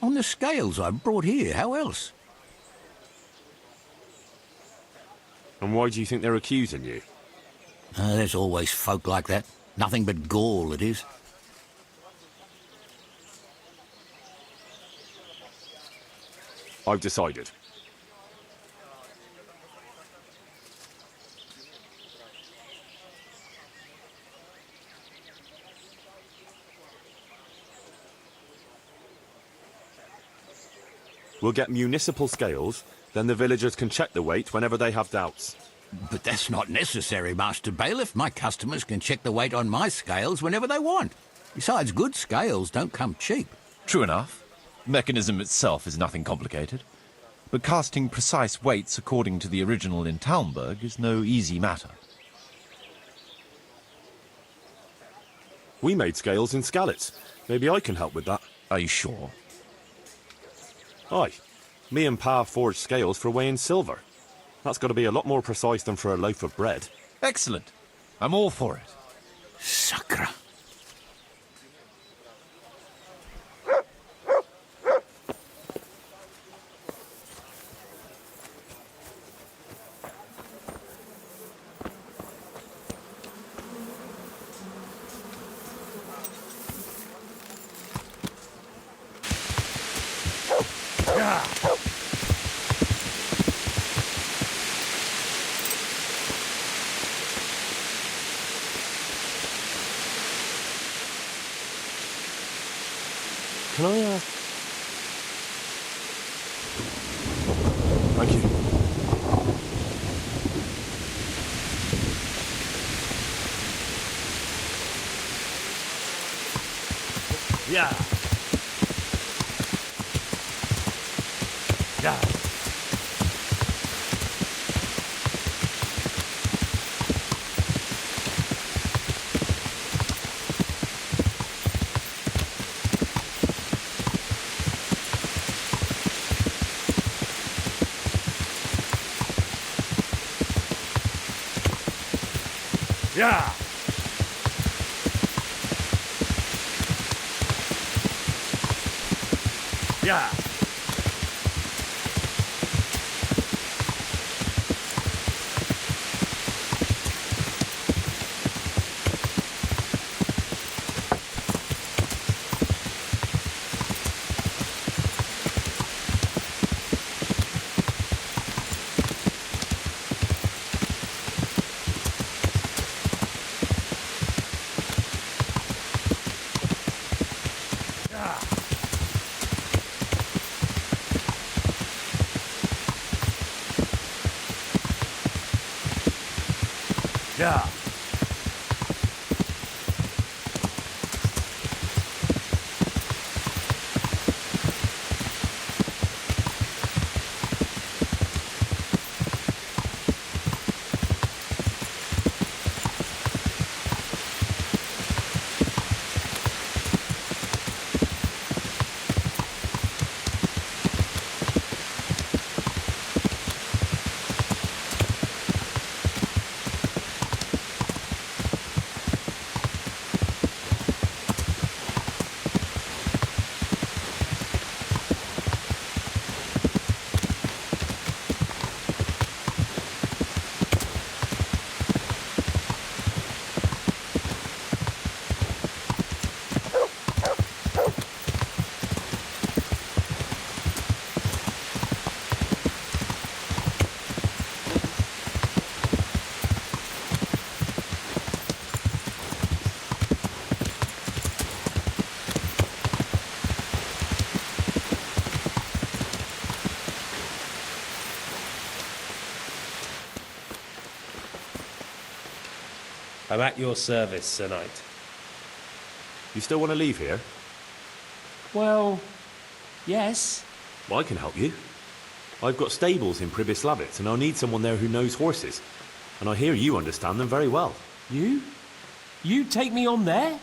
C: On the scales I brought here, how else?
A: And why do you think they're accusing you?
C: There's always folk like that. Nothing but gall, it is.
A: I've decided. We'll get municipal scales, then the villagers can check the weight whenever they have doubts.
C: But that's not necessary, Master Bailiff. My customers can check the weight on my scales whenever they want. Besides, good scales don't come cheap.
E: True enough. Mechanism itself is nothing complicated. But casting precise weights according to the original in Talmberg is no easy matter.
A: We made scales in Skalitz. Maybe I can help with that.
E: Are you sure?
A: Aye. Me and Pa forged scales for weighing silver. That's got to be a lot more precise than for a loaf of bread.
E: Excellent. I'm all for it.
C: Sacre.
B: Can I,
A: Thank you.
L: Yeah. Yeah. Yeah. Yeah. Yeah.
B: I'm at your service, Sir Knight.
A: You still want to leave here?
B: Well, yes.
A: Well, I can help you. I've got stables in Pribyslavitz, and I'll need someone there who knows horses. And I hear you understand them very well.
B: You? You take me on there?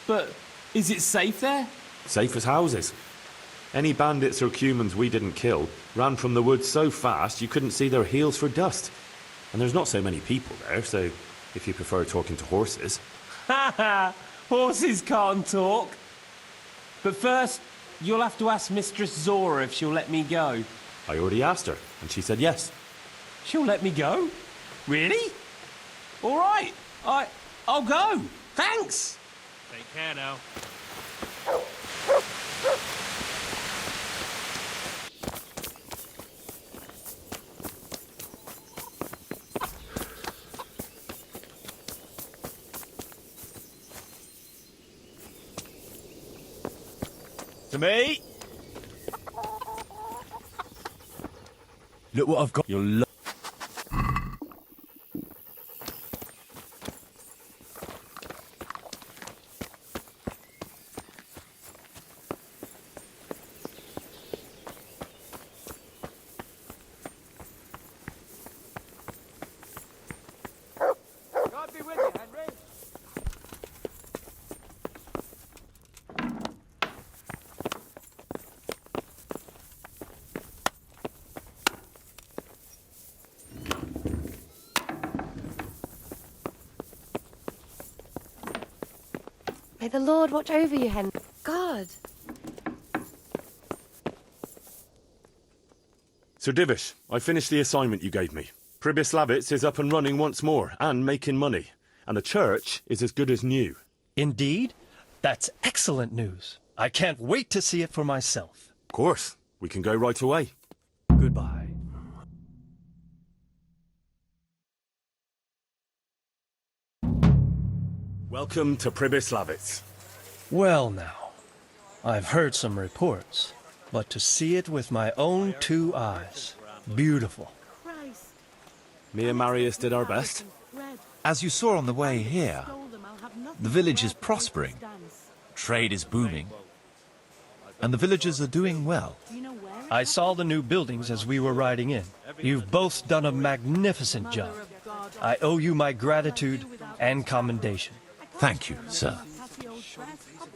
B: But is it safe there?
A: Safe as houses. Any bandits or cumans we didn't kill ran from the woods so fast you couldn't see their heels for dust. And there's not so many people there, so if you prefer talking to horses.
B: Ha ha! Horses can't talk. But first,
Q: You'll have to ask Mistress Zora if she'll let me go.
A: I already asked her, and she said yes.
Q: She'll let me go? Really? All right. I'll go. Thanks.
B: Take care now.
A: To me. Look what I've got. You'll
N: God be with you, Henry.
M: May the Lord watch over you, Henry. God.
A: Sir Divish, I finished the assignment you gave me. Pribyslavitz is up and running once more, and making money. And the church is as good as new.
U: Indeed? That's excellent news. I can't wait to see it for myself.
A: Of course. We can go right away.
U: Goodbye.
A: Welcome to Pribyslavitz.
U: Well now, I've heard some reports, but to see it with my own 2 eyes, beautiful.
A: Me and Marius did our best.
E: As you saw on the way here, the village is prospering, trade is booming, and the villagers are doing well.
U: I saw the new buildings as we were riding in. You've both done a magnificent job. I owe you my gratitude and commendation.
E: Thank you, sir.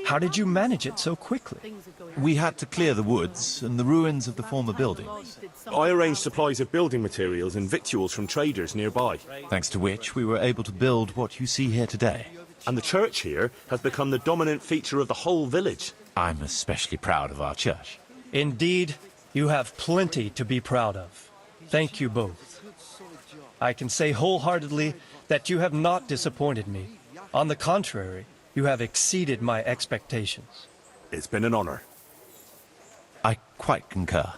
U: How did you manage it so quickly?
E: We had to clear the woods and the ruins of the former buildings.
A: I arranged supplies of building materials and victuals from traders nearby.
E: Thanks to which we were able to build what you see here today.
A: And the church here has become the dominant feature of the whole village.
E: I'm especially proud of our church.
U: Indeed, you have plenty to be proud of. Thank you both. I can say wholeheartedly that you have not disappointed me. On the contrary, you have exceeded my expectations.
A: It's been an honor.
E: I quite concur.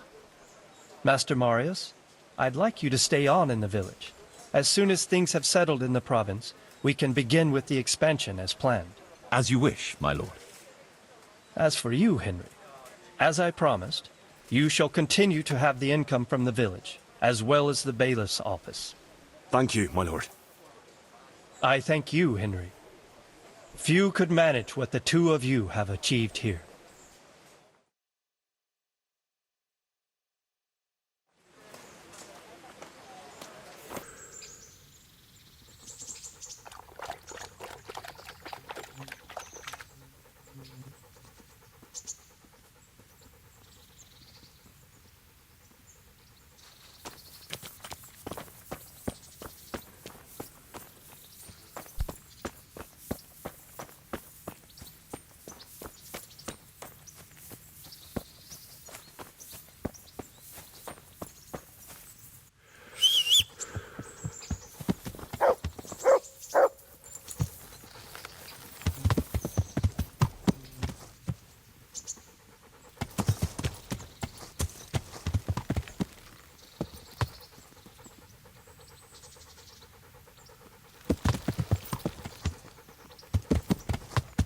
U: Master Marius, I'd like you to stay on in the village. As soon as things have settled in the province, we can begin with the expansion as planned.
E: As you wish, my lord.
U: As for you, Henry, as I promised, you shall continue to have the income from the village, as well as the bailiff's office.
A: Thank you, my lord.
U: I thank you, Henry. Few could manage what the 2 of you have achieved here.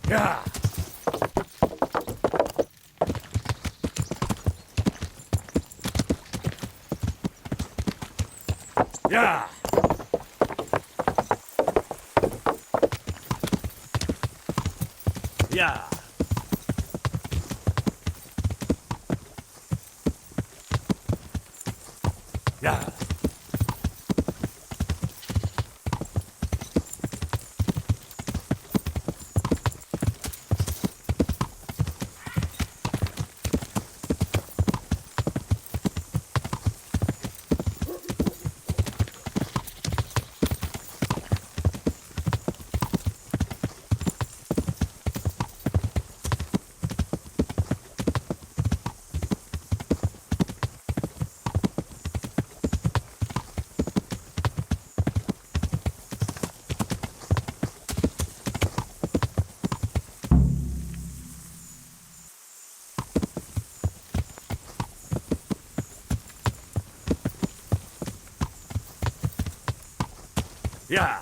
L: Yeah. Yeah. Yeah. Yeah. Yeah.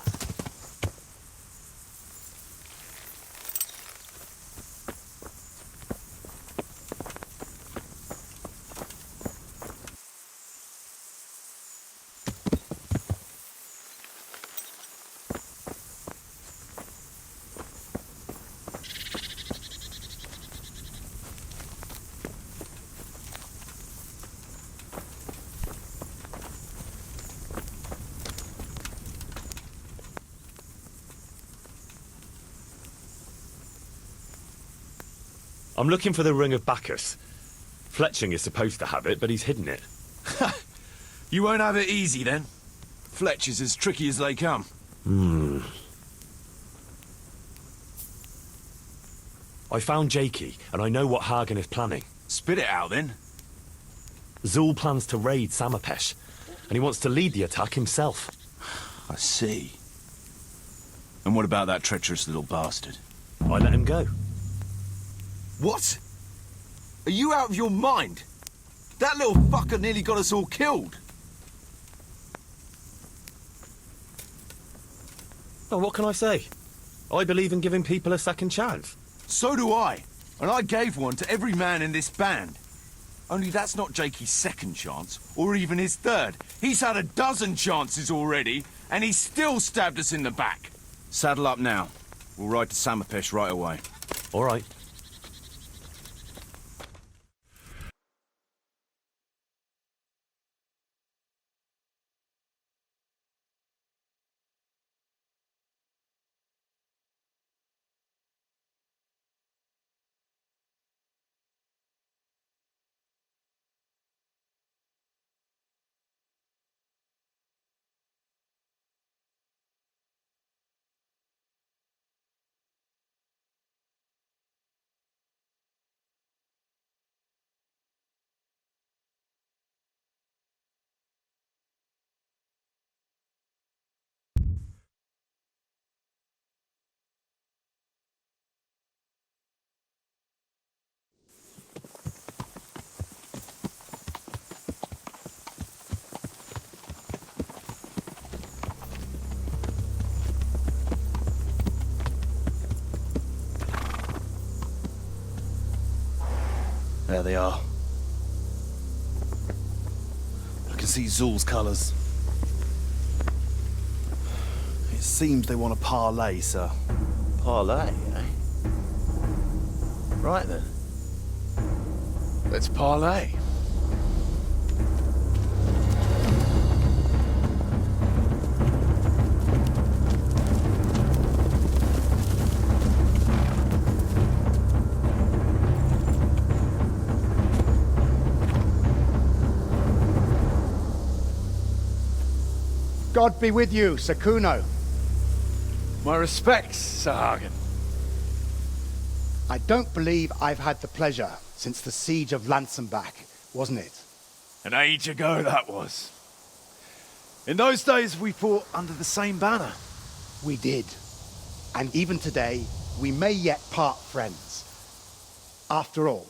A: I'm looking for the Ring of Bacchus. Fletching is supposed to have it, but he's hidden it.
G: You won't have it easy, then. Fletch is as tricky as they come.
A: I found Jakey, and I know what Hagen is planning.
G: Spit it out, then.
A: Zul plans to raid Samapesh, and he wants to lead the attack himself.
G: I see. And what about that treacherous little bastard?
A: I let him go.
G: What? Are you out of your mind? That little fucker nearly got us all killed.
A: Oh, what can I say? I believe in giving people a second chance.
G: So do I. And I gave one to every man in this band. Only that's not Jakey's second chance, or even his third. He's had a dozen chances already, and he still stabbed us in the back. Saddle up now. We'll ride to Samapesh right away.
A: All right.
G: There they are. I can see Zul's colours. It seems they want a parley, sir.
J: Parley, eh? Right then.
G: Let's parley.
W: God be with you, Sir Kuno.
G: My respects, Sir Hagen.
W: I don't believe I've had the pleasure since the siege of Lansenbach, wasn't it?
G: An age ago, that was. In those days, we fought under the same banner.
W: We did. And even today, we may yet part friends. After all,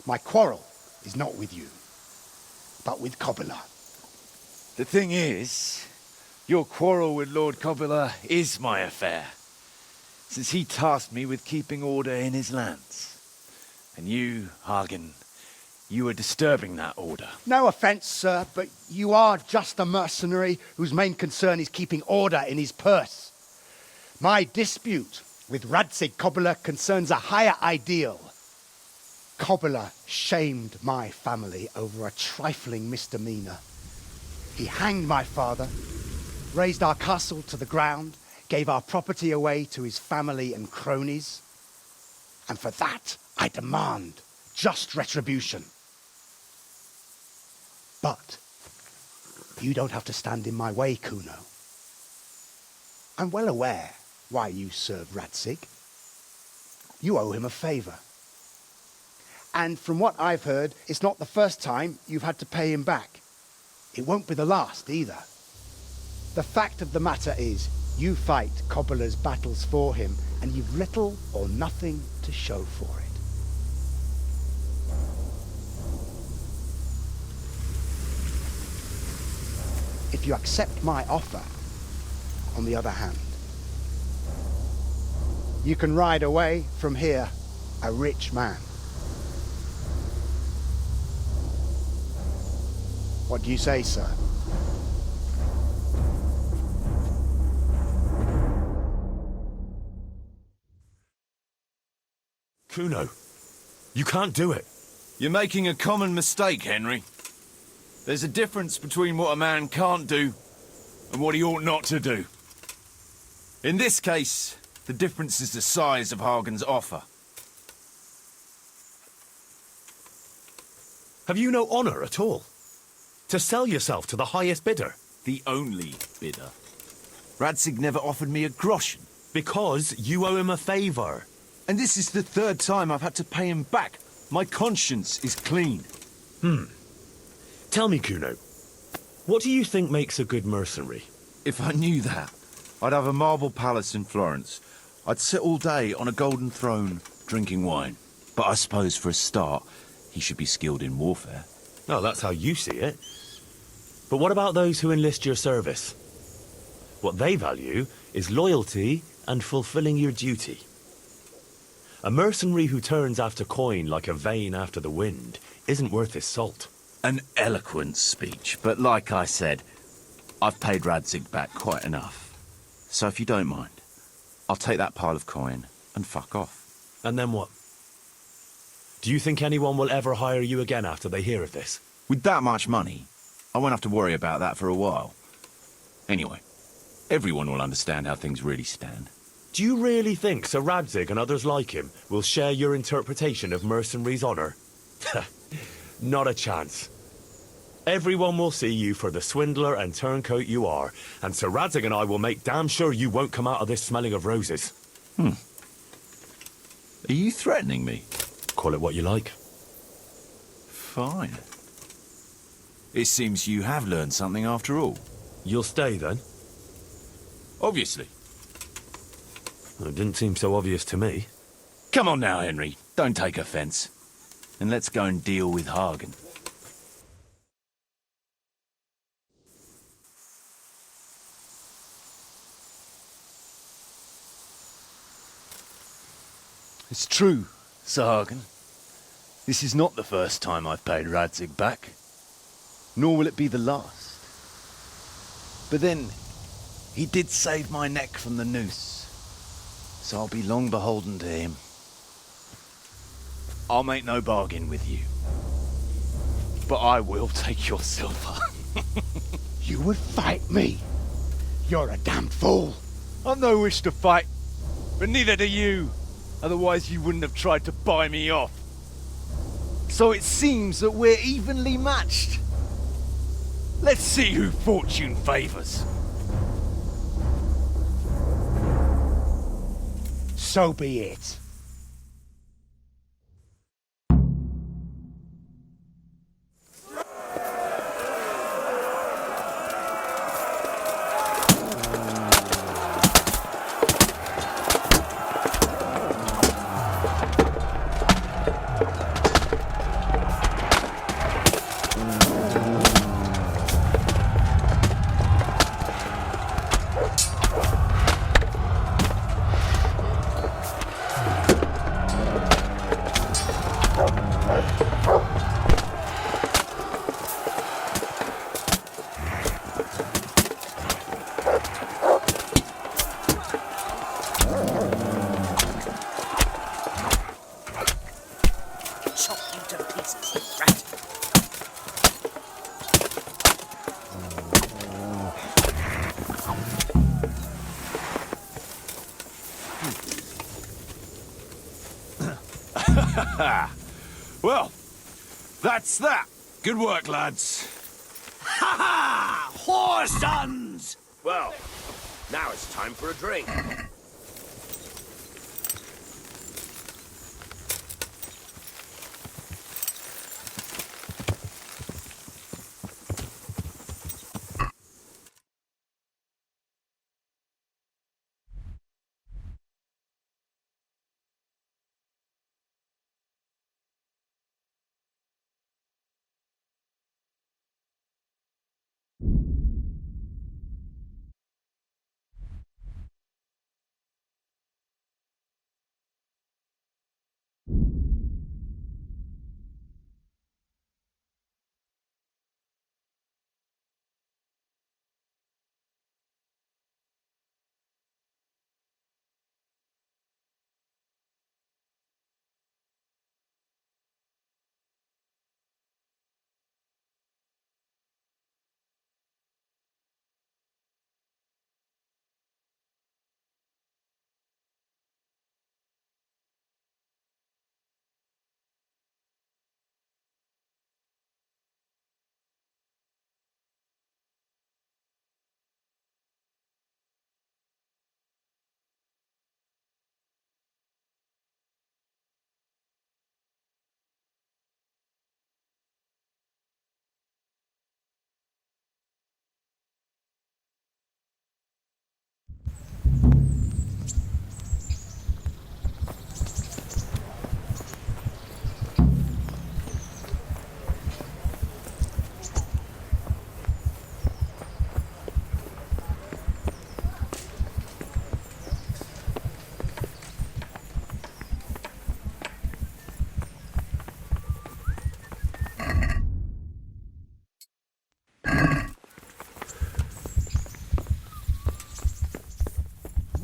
W: my quarrel is not with you, but with Kobila.
G: The thing is, your quarrel with Lord Kobila is my affair, since he tasked me with keeping order in his lands. And you, Hagen, you are disturbing that order.
W: No offence, sir, but you are just a mercenary whose main concern is keeping order in his purse. My dispute with Radzig Kobila concerns a higher ideal. Kobila shamed my family over a trifling misdemeanor. He hanged my father, razed our castle to the ground, gave our property away to his family and cronies. And for that, I demand just retribution. But you don't have to stand in my way, Kuno. I'm well aware why you serve Radzig. You owe him a favor. And from what I've heard, it's not the first time you've had to pay him back. It won't be the last either. The fact of the matter is, you fight Kobila's battles for him, and you've little or nothing to show for it. If you accept my offer, on the other hand. You can ride away from here a rich man. What do you say, sir?
L: Kuno, you can't do it.
G: You're making a common mistake, Henry. There's a difference between what a man can't do and what he ought not to do. In this case, the difference is the size of Hagen's offer.
L: Have you no honor at all? To sell yourself to the highest bidder?
G: The only bidder. Radzig never offered me a groschen.
L: Because you owe him a favor.
G: And this is the third time I've had to pay him back. My conscience is clean.
L: Tell me, Kuno, what do you think makes a good mercenary?
G: If I knew that, I'd have a marble palace in Florence. I'd sit all day on a golden throne, drinking wine. But I suppose for a start, he should be skilled in warfare.
L: Oh, that's how you see it. But what about those who enlist your service? What they value is loyalty and fulfilling your duty. A mercenary who turns after coin like a vane after the wind isn't worth his salt.
G: An eloquent speech, but like I said, I've paid Radzig back quite enough. So if you don't mind, I'll take that pile of coin and fuck off.
L: And then what? Do you think anyone will ever hire you again after they hear of this?
G: With that much money, I won't have to worry about that for a while. Anyway, everyone will understand how things really stand.
L: Do you really think Sir Radzig and others like him will share your interpretation of mercenaries' honor? Not a chance. Everyone will see you for the swindler and turncoat you are, and Sir Radzig and I will make damn sure you won't come out of this smelling of roses.
G: Are you threatening me?
L: Call it what you like.
G: Fine. It seems you have learned something after all.
L: You'll stay then?
G: Obviously.
L: Well, it didn't seem so obvious to me.
G: Come on now, Henry. Don't take offense. And let's go and deal with Hagen. It's true, Sir Hagen. This is not the first time I've paid Radzig back. Nor will it be the last. But then, he did save my neck from the noose. So I'll be long beholden to him. I'll make no bargain with you. But I will take your silver.
W: You would fight me? You're a damn fool.
G: I've no wish to fight, but neither do you. Otherwise you wouldn't have tried to buy me off. So it seems that we're evenly matched. Let's see who fortune favors.
W: So be it.
G: Well, that's that. Good work, lads.
H: Ha ha! Whoresons!
I: Well, now it's time for a drink.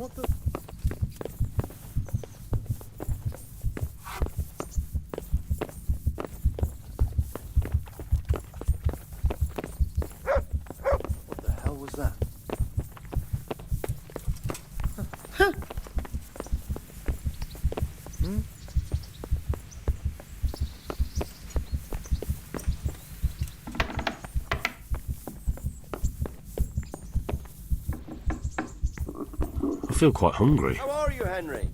O: What the... What the hell was that? Hmm?
L: I feel quite hungry.
J: How are you, Henry?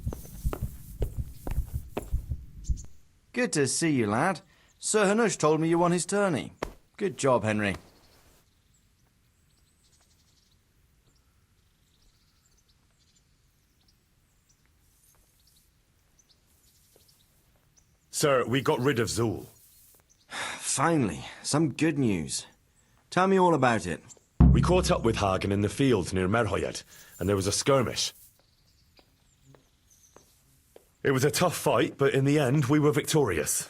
D: Good to see you, lad. Sir Hanush told me you won his tourney. Good job, Henry.
L: Sir, we got rid of Zool.
D: Finally, some good news. Tell me all about it.
L: We caught up with Hagen in the fields near Merhoyed, and there was a skirmish. It was a tough fight, but in the end, we were victorious.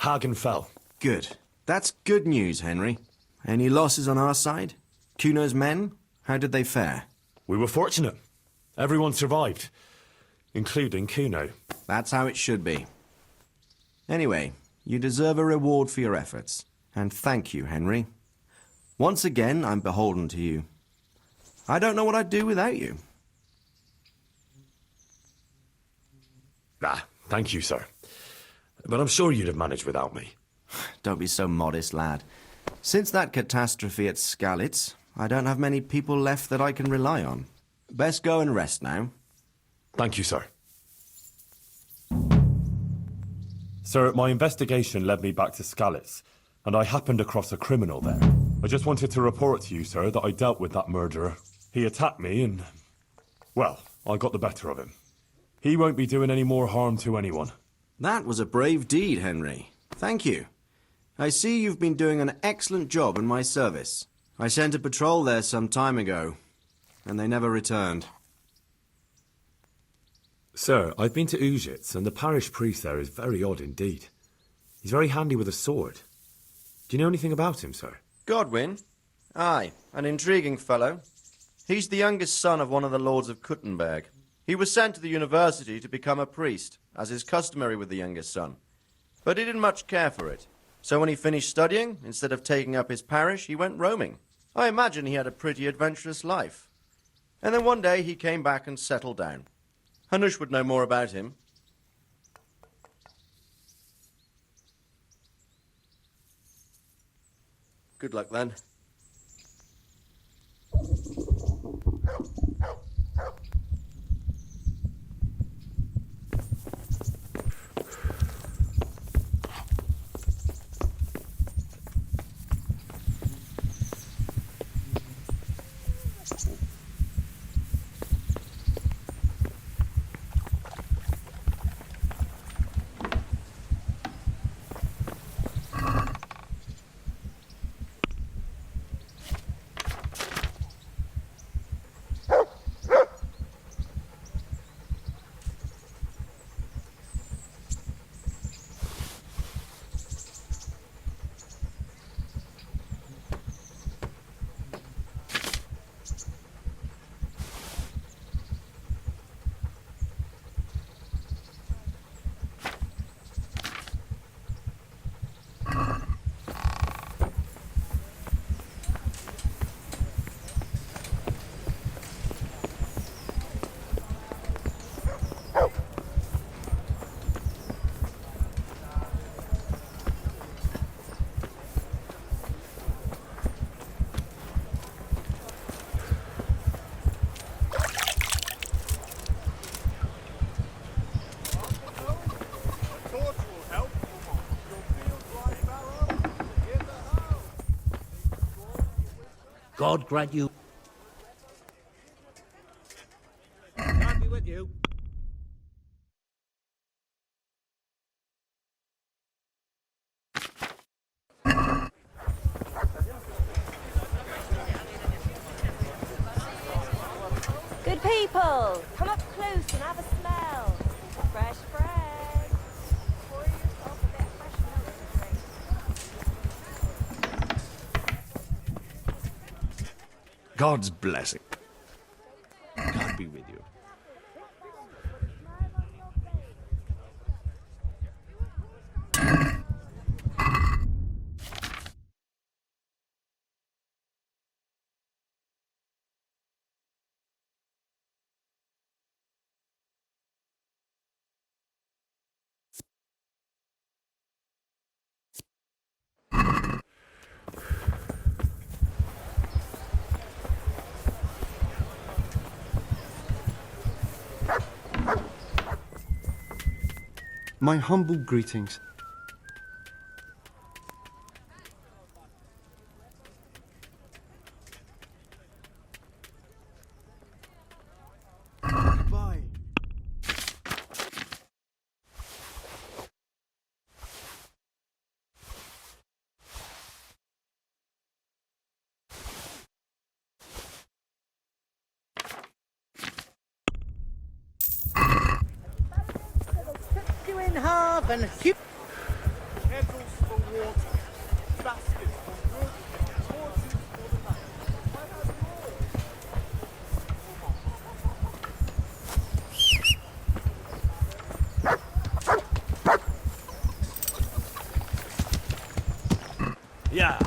L: Hagen fell.
D: Good. That's good news, Henry. Any losses on our side? Kuno's men? How did they fare?
L: We were fortunate. Everyone survived, including Kuno.
D: That's how it should be. Anyway, you deserve a reward for your efforts. And thank you, Henry. Once again, I'm beholden to you. I don't know what I'd do without you.
L: Thank you, sir. But I'm sure you'd have managed without me.
D: Don't be so modest, lad. Since that catastrophe at Skalitz, I don't have many people left that I can rely on. Best go and rest now.
L: Thank you, sir. Sir, my investigation led me back to Skalitz, and I happened across a criminal there. I just wanted to report to you, sir, that I dealt with that murderer. He attacked me and... well, I got the better of him. He won't be doing any more harm to anyone.
D: That was a brave deed, Henry. Thank you. I see you've been doing an excellent job in my service. I sent a patrol there some time ago, and they never returned.
L: Sir, I've been to Ujitz, and the parish priest there is very odd indeed. He's very handy with a sword. Do you know anything about him, sir?
D: Godwin? Aye, an intriguing fellow. He's the youngest son of one of the lords of Kuttenberg. He was sent to the university to become a priest, as is customary with the youngest son. But he didn't much care for it. So when he finished studying, instead of taking up his parish, he went roaming. I imagine he had a pretty adventurous life. And then one day he came back and settled down. Hanush would know more about him. Good luck then.
H: God grant you. God be with you.
M: Good people, come up close and have a smell. Fresh bread. Pour yourself a bit of fresh milk to drink.
P: God's blessing. God be with you.
F: My humble greetings. Goodbye.
K: You in half and keep.
N: Kettles for water, baskets for wood, torches for the night. I have
L: Yeah.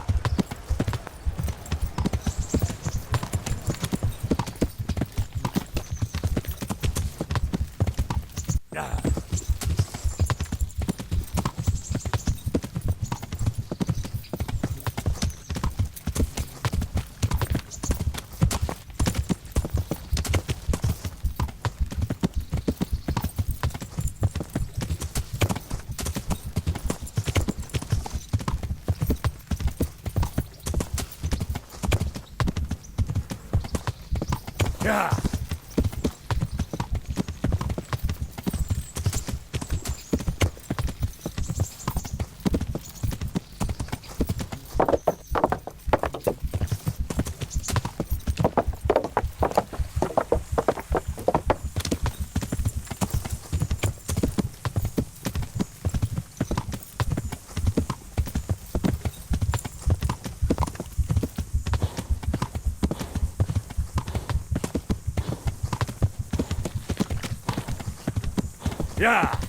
L: Yeah. Yeah. Yeah.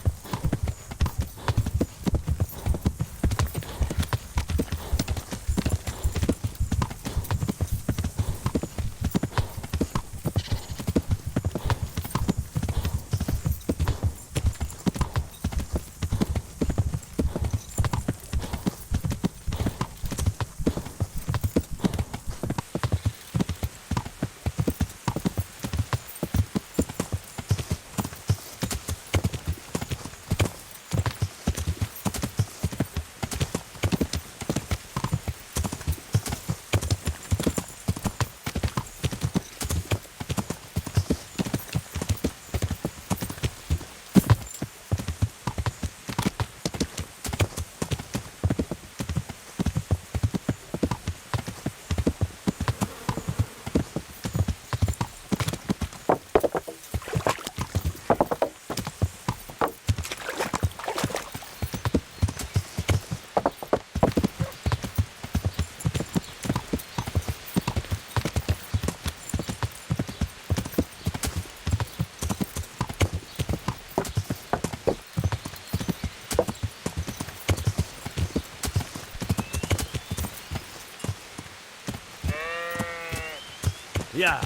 L: Yeah.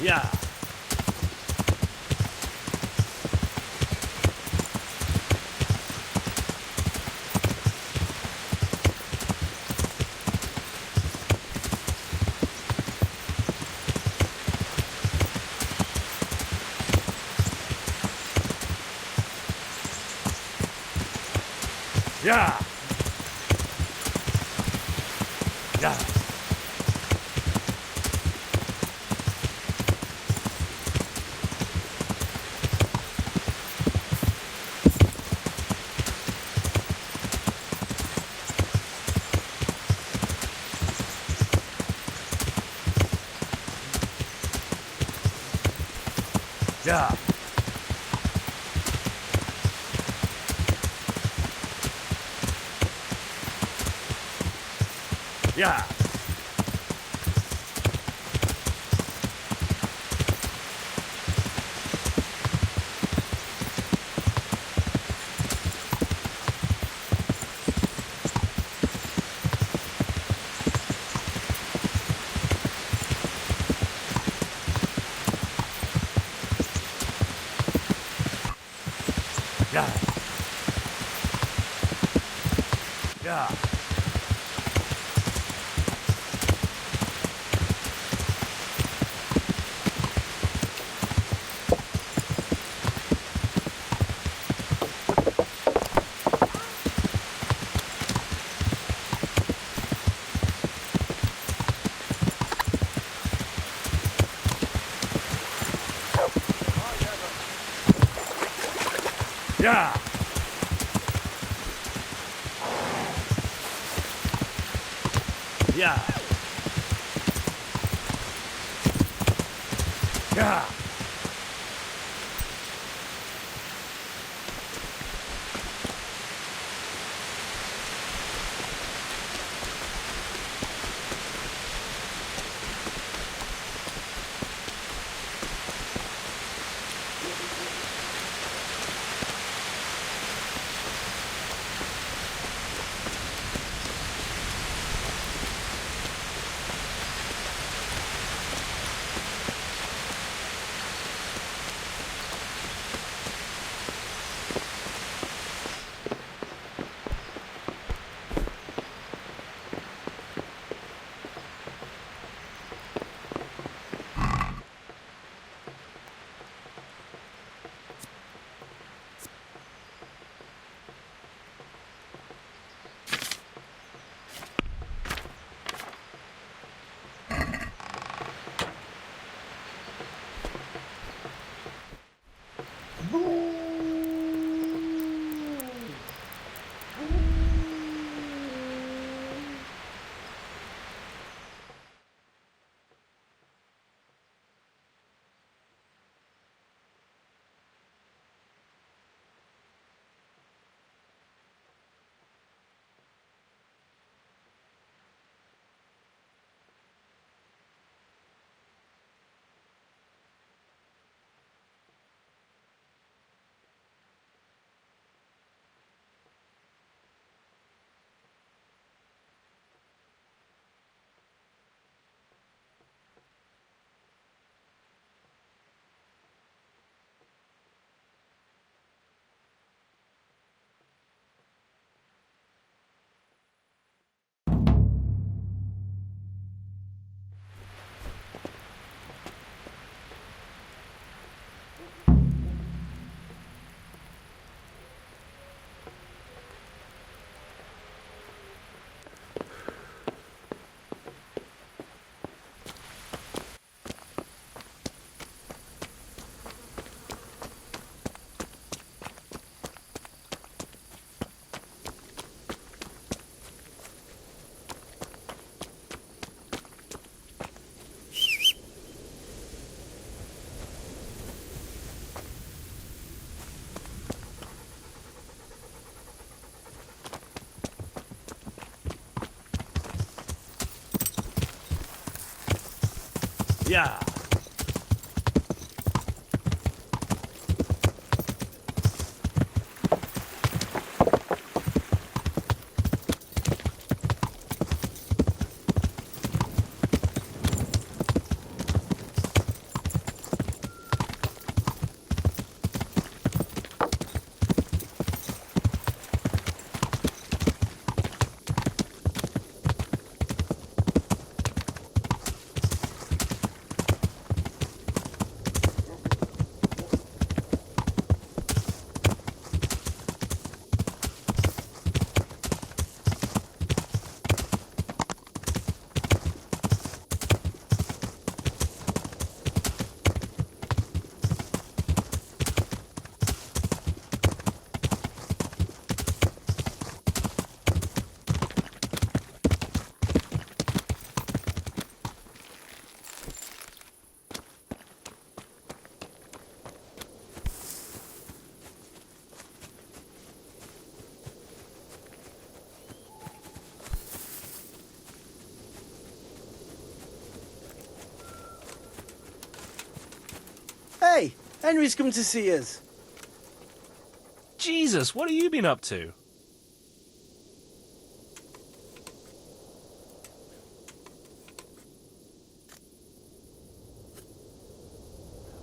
L: Yeah. Yeah. Yeah. Yeah. Yeah. Yeah. Yeah. Yeah. Yeah. Yeah. Yeah.
F: Hey, Henry's come to see us.
B: Jesus, what have you been up to?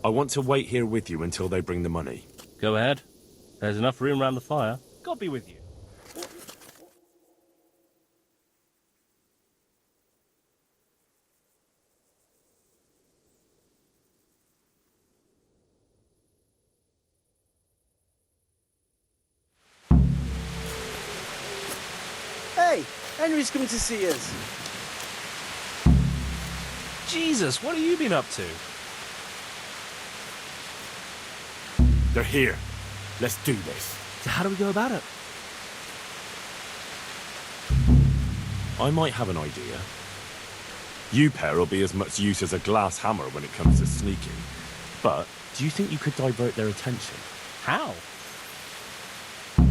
L: I want to wait here with you until they bring the money.
B: Go ahead. There's enough room around the fire. God be with you.
F: Hey, Henry's come to see us.
B: Jesus, what have you been up to?
L: They're here. Let's do this.
B: So how do we go about it?
L: I might have an idea. You pair will be as much use as a glass hammer when it comes to sneaking. But do you think you could divert their attention?
B: How?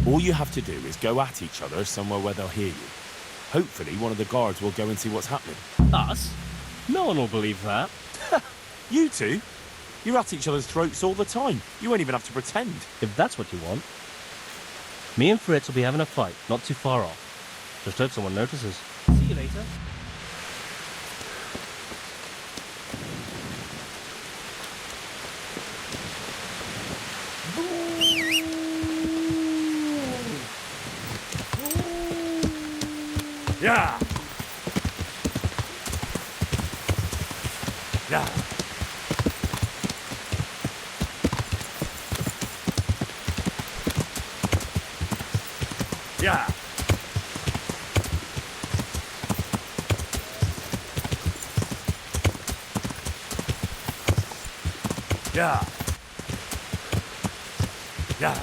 L: All you have to do is go at each other somewhere where they'll hear you. Hopefully one of the guards will go and see what's happening.
B: Us? No one will believe that.
L: You two? You're at each other's throats all the time. You won't even have to pretend.
B: If that's what you want. Me and Fritz will be having a fight, not too far off. Just hope someone notices. See you later.
L: Yeah! Yeah! Yeah! Yeah! Yeah!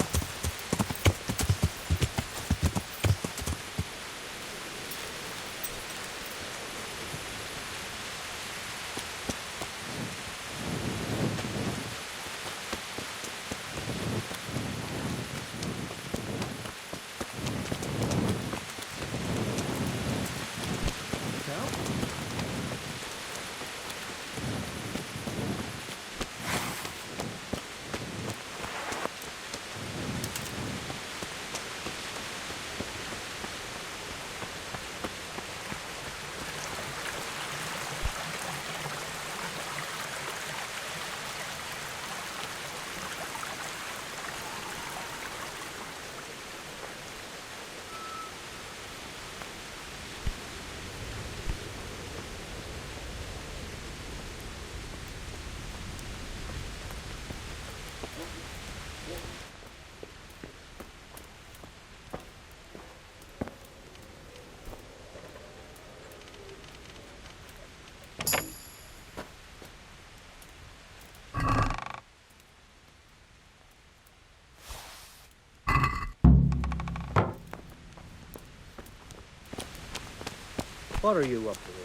F: What are you up to here?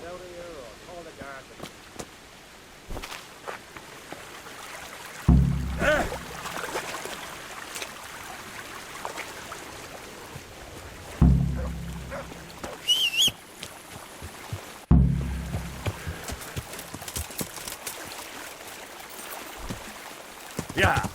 F: Get out of here or call the guard.
L: Yeah!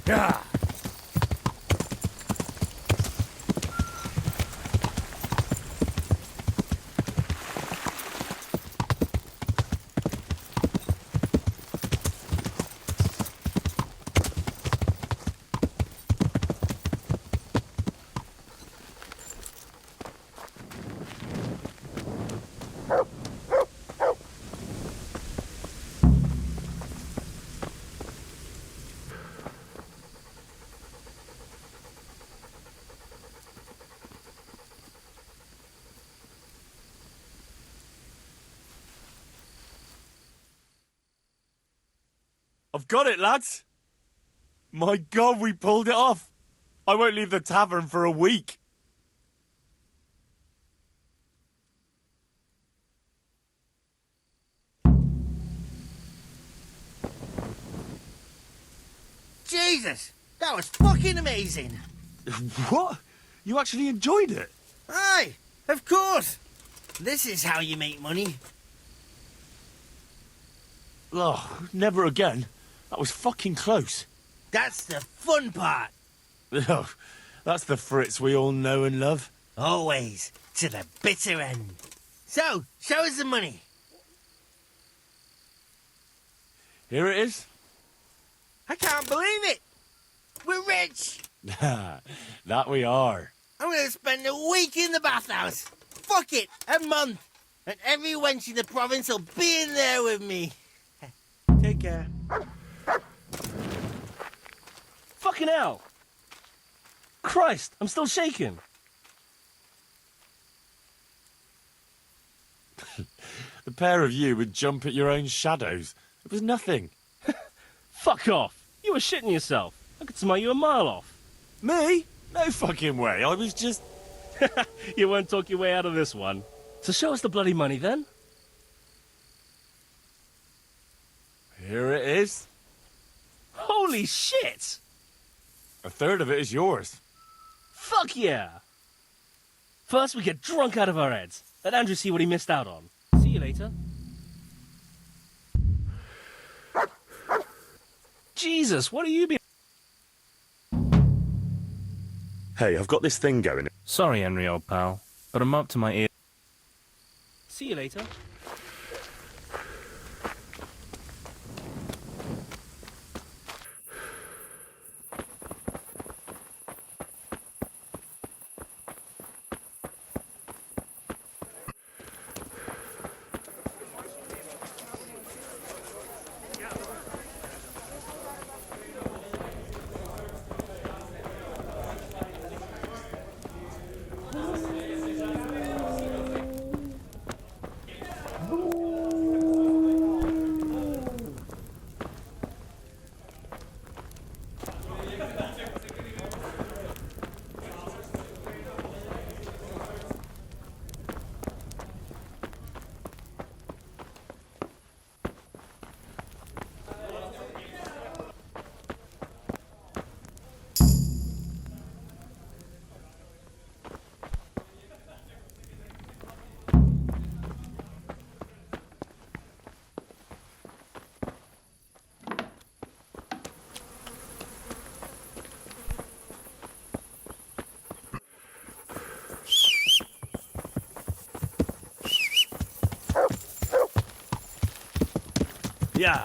L: Yeah! I've got it, lads. My God, we pulled it off. I won't leave the tavern for a week.
K: Jesus! That was fucking amazing!
L: What? You actually enjoyed it?
K: Aye, of course! This is how you make money.
L: Oh, never again. That was fucking close.
K: That's the fun part.
L: Oh, that's the Fritz we all know and love.
K: Always, to the bitter end. So, show us the money.
L: Here it is.
K: I can't believe it! We're rich!
L: That we are.
K: I'm gonna spend a week in the bathhouse. Fuck it, a month. And every wench in the province will be in there with me. Take care.
B: Fucking hell! Christ, I'm still shaking.
L: The pair of you would jump at your own shadows. It was nothing.
B: Fuck off. You were shitting yourself. I could smell you a mile off.
L: Me? No fucking way. I was just...
B: You won't talk your way out of this one. So show us the bloody money then.
L: Here it is.
B: Holy shit!
L: A third of it is yours.
B: Fuck yeah! First we get drunk out of our heads. Let Andrew see what he missed out on. See you later. Jesus, what are you being...
L: Hey, I've got this thing going.
B: Sorry, Henry, old pal, but I'm up to my ear. See you later. Yeah.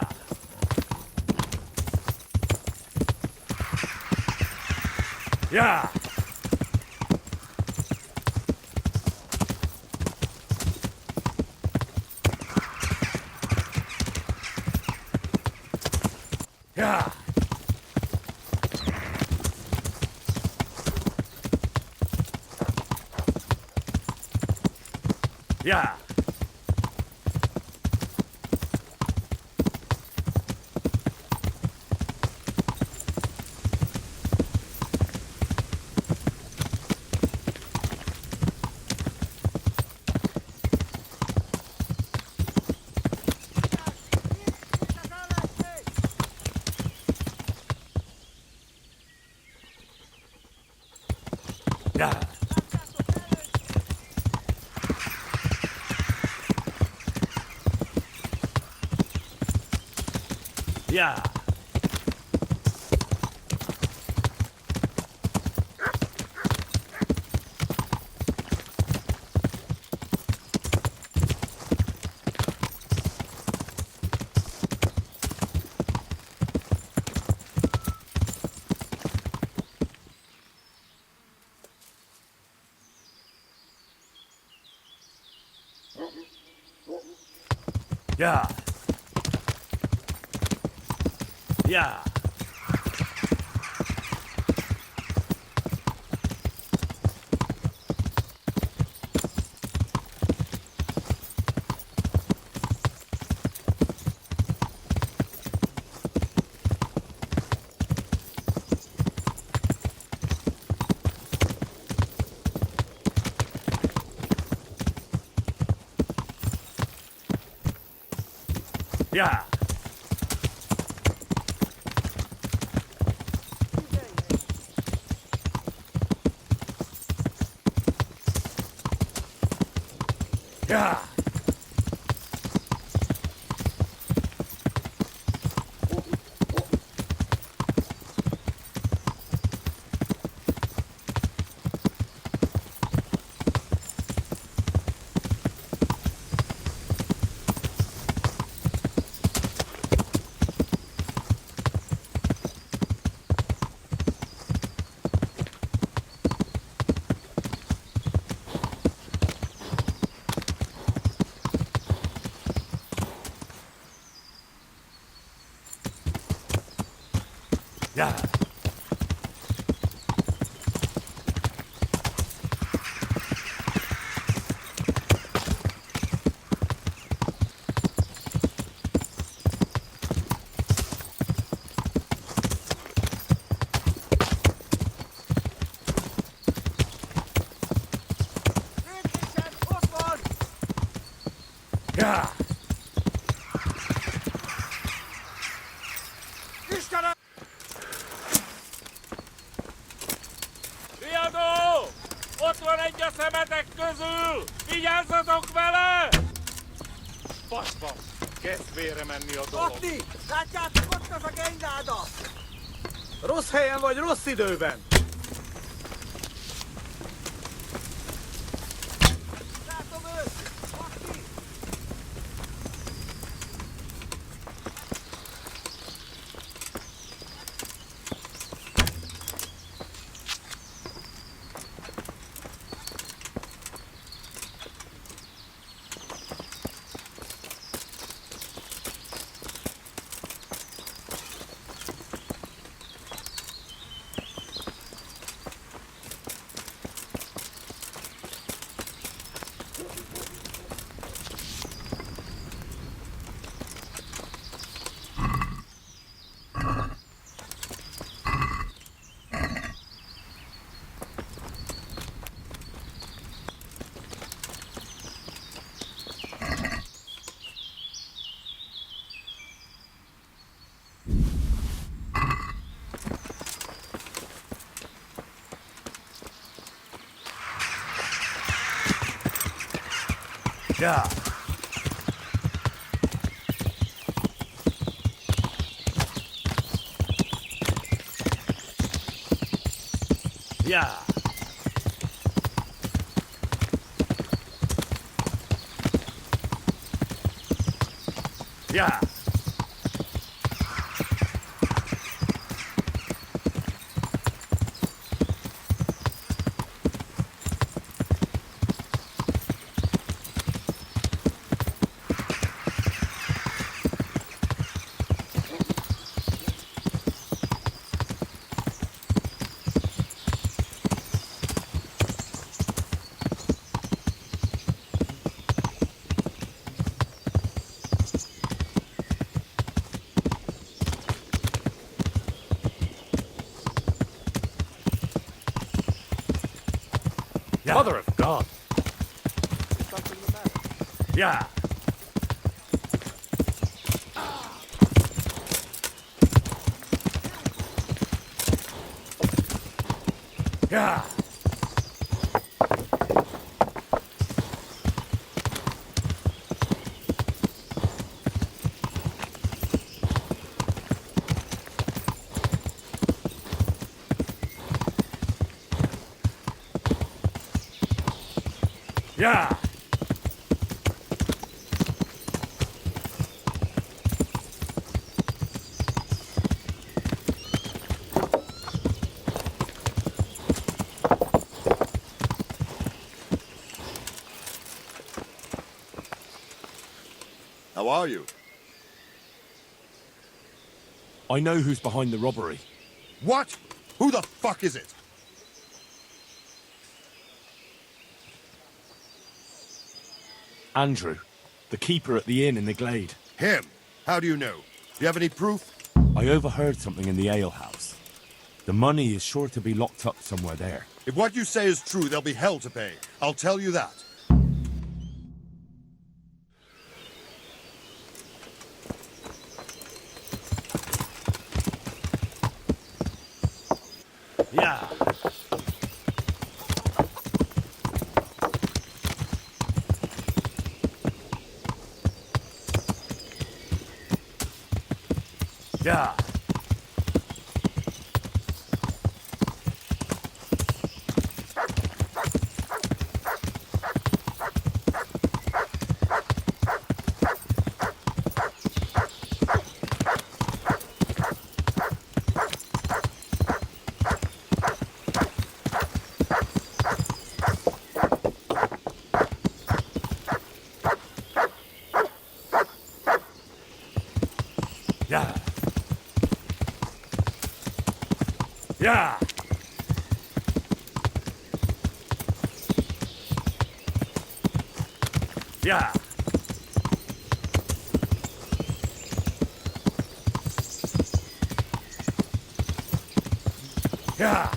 L: Yeah. Yeah. Yeah. Yeah. Yeah. Yeah. Yeah. Yeah. Yeah. Yeah. Yeah.
N: Riadó! Ott van egy a szemetek közül! Vigyázzatok vele! Faszba! Kezd félre menni a dolog.
F: Otti! Látjátok, ott az a gengáda! Rossz helyen vagy, rossz időben! Látom őt! Otti!
L: Yeah. Yeah. Yeah. Yeah. Mother of God.
F: Is something the matter?
L: Yeah. Yeah. Yeah.
S: How are you?
A: I know who's behind the robbery.
S: What? Who the fuck is it?
A: Andrew, the keeper at the inn in the glade.
S: Him? How do you know? Do you have any proof?
A: I overheard something in the alehouse. The money is sure to be locked up somewhere there.
S: If what you say is true, there'll be hell to pay. I'll tell you that.
L: Yeah. Yeah. Yeah. Yeah. Yeah. Yeah.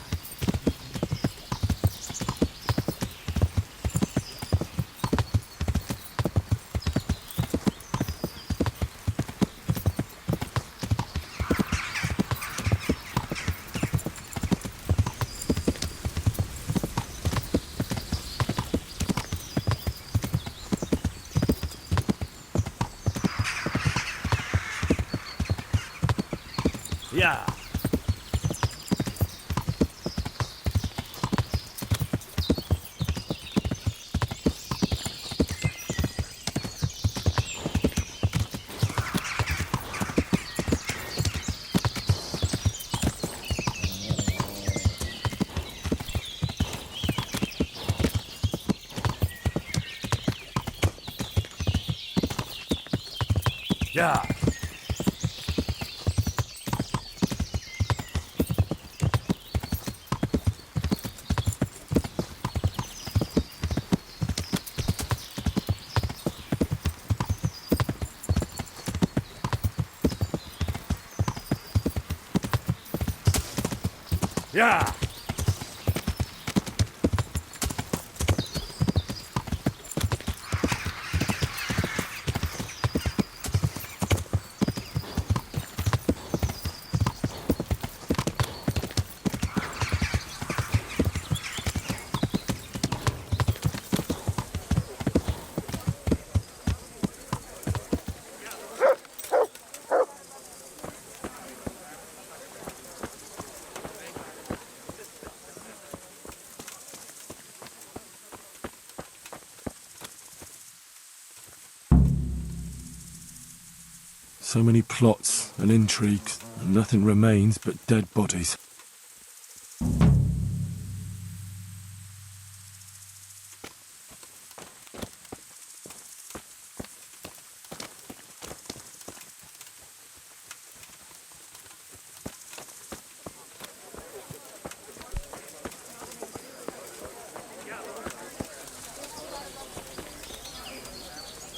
L: Yeah. Yeah. Yeah.
A: So many plots and intrigues, and nothing remains but dead bodies.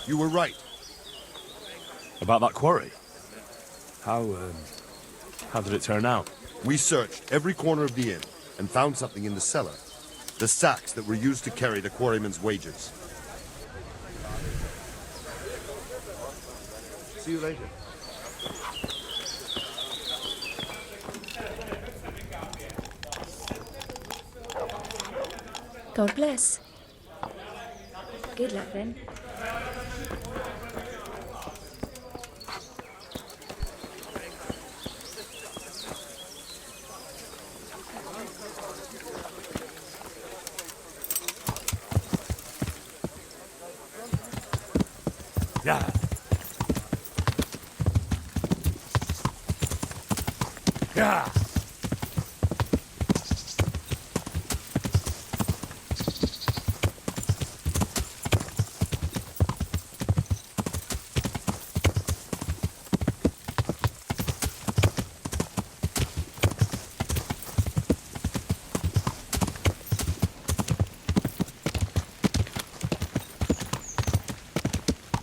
S: You were right.
A: About that quarry? How did it turn out?
S: We searched every corner of the inn and found something in the cellar. The sacks that were used to carry the quarryman's wages. See you later.
M: God bless. Good luck then.
L: Yeah. Yeah.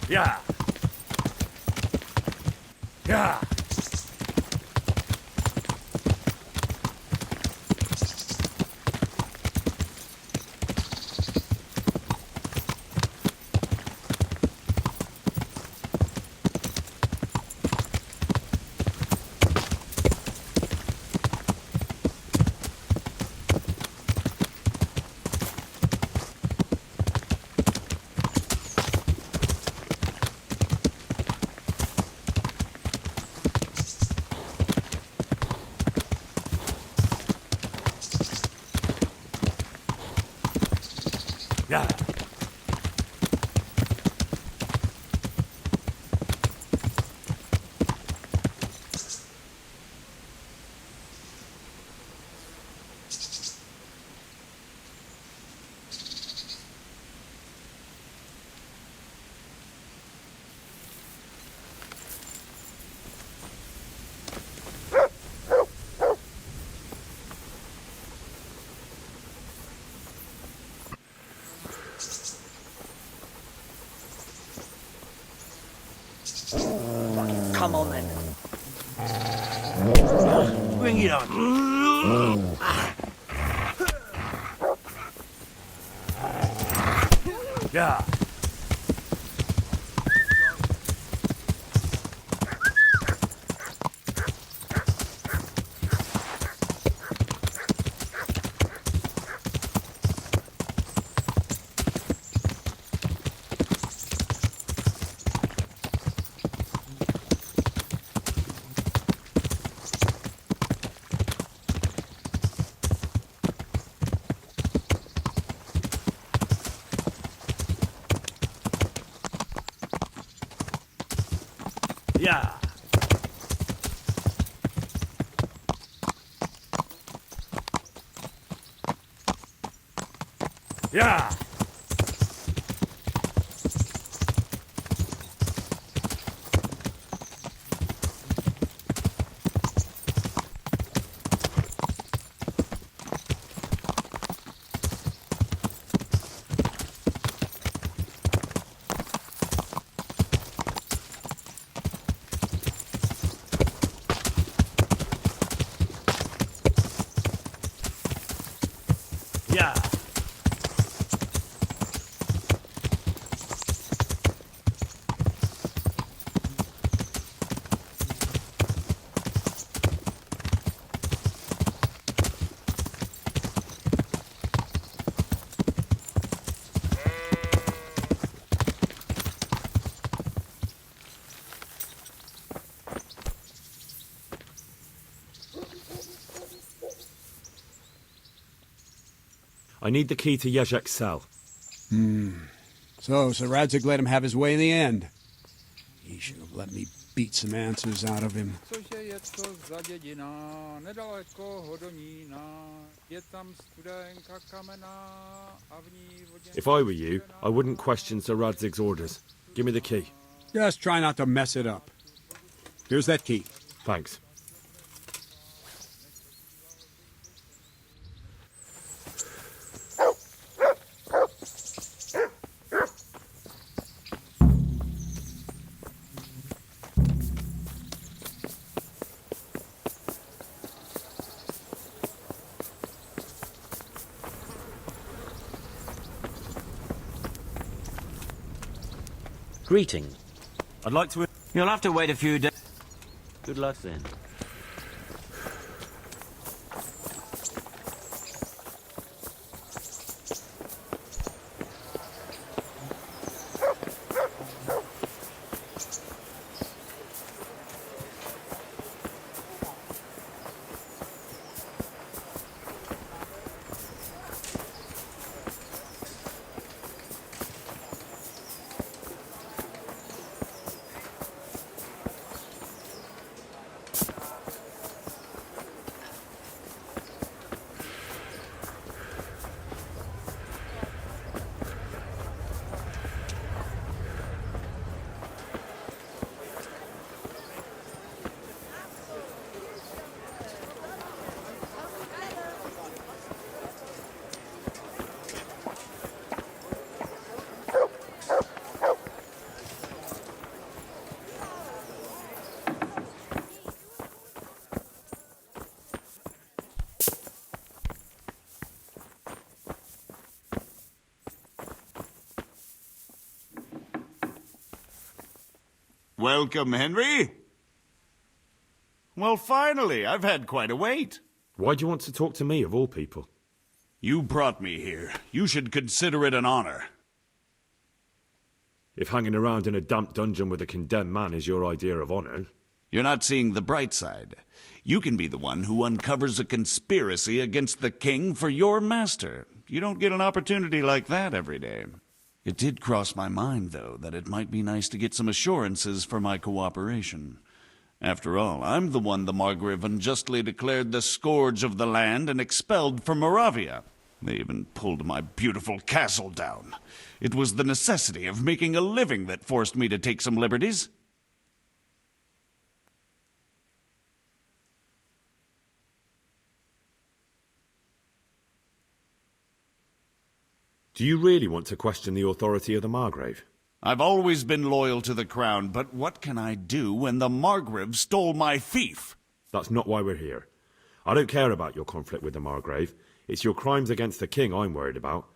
L: Yeah. Yeah. Yeah.
H: Come on then. Bring it on.
L: Yeah. Yeah. Yeah. Yeah. I need the key to Jezek's cell.
R: So Radzig let him have his way in the end. He should have let me beat some answers out of him.
A: If I were you, I wouldn't question Sir Radzig's orders. Give me the key.
R: Just try not to mess it up. Here's that key.
A: Thanks.
T: Greetings.
A: I'd like to...
T: You'll have to wait a few days. Good luck then.
P: Welcome, Henry. Well, finally, I've had quite a wait.
A: Why do you want to talk to me, of all people?
P: You brought me here. You should consider it an honor.
A: If hanging around in a damp dungeon with a condemned man is your idea of honor...
P: You're not seeing the bright side. You can be the one who uncovers a conspiracy against the king for your master. You don't get an opportunity like that every day. It did cross my mind, though, that it might be nice to get some assurances for my cooperation. After all, I'm the one the Margrave unjustly declared the scourge of the land and expelled from Moravia. They even pulled my beautiful castle down. It was the necessity of making a living that forced me to take some liberties.
L: Do you really want to question the authority of the Margrave?
P: I've always been loyal to the crown, but what can I do when the Margrave stole my fief?
L: That's not why we're here. I don't care about your conflict with the Margrave. It's your crimes against the king I'm worried about.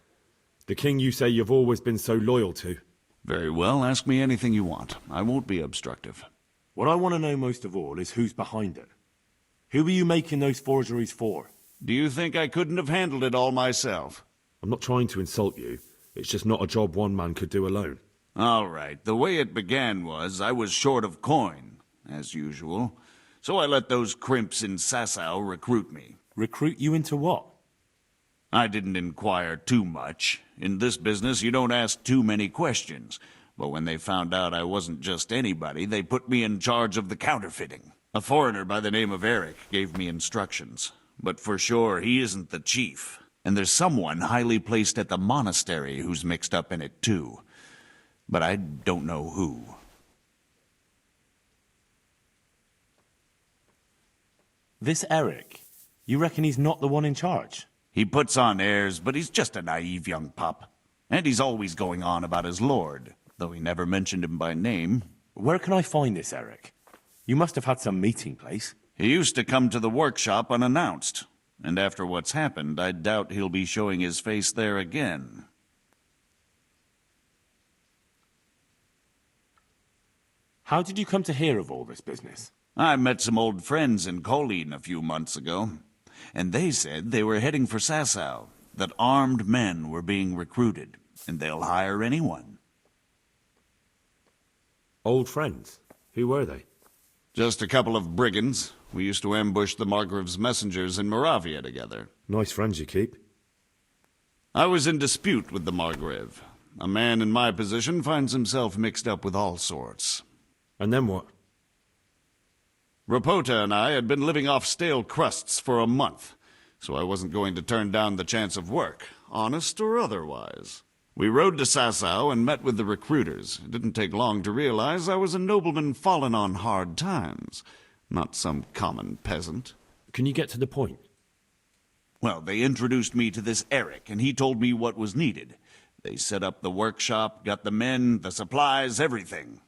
L: The king you say you've always been so loyal to.
P: Very well, ask me anything you want. I won't be obstructive.
L: What I want to know most of all is who's behind it. Who are you making those forgeries for?
P: Do you think I couldn't have handled it all myself?
L: I'm not trying to insult you. It's just not a job one man could do alone.
P: All right, the way it began was I was short of coin, as usual. So I let those crimps in Sasau recruit me.
L: Recruit you into what?
P: I didn't inquire too much. In this business, you don't ask too many questions. But when they found out I wasn't just anybody, they put me in charge of the counterfeiting. A foreigner by the name of Eric gave me instructions. But for sure, he isn't the chief. And there's someone highly placed at the monastery who's mixed up in it too. But I don't know who.
L: This Eric, you reckon he's not the one in charge?
P: He puts on airs, but he's just a naive young pup. And he's always going on about his lord, though he never mentioned him by name.
L: Where can I find this Eric? You must have had some meeting place.
P: He used to come to the workshop unannounced. And after what's happened, I doubt he'll be showing his face there again.
L: How did you come to hear of all this business?
P: I met some old friends in Colleen a few months ago, and they said they were heading for Sasau, that armed men were being recruited, and they'll hire anyone.
L: Old friends? Who were they?
P: Just a couple of brigands. We used to ambush the Margrave's messengers in Moravia together.
L: Nice friends you keep.
P: I was in dispute with the Margrave. A man in my position finds himself mixed up with all sorts.
L: And then what?
P: Rapota and I had been living off stale crusts for a month, so I wasn't going to turn down the chance of work, honest or otherwise. We rode to Sasau and met with the recruiters. It didn't take long to realize I was a nobleman fallen on hard times, not some common peasant.
L: Can you get to the point?
P: Well, they introduced me to this Eric, and he told me what was needed. They set up the workshop, got the men, the supplies, everything.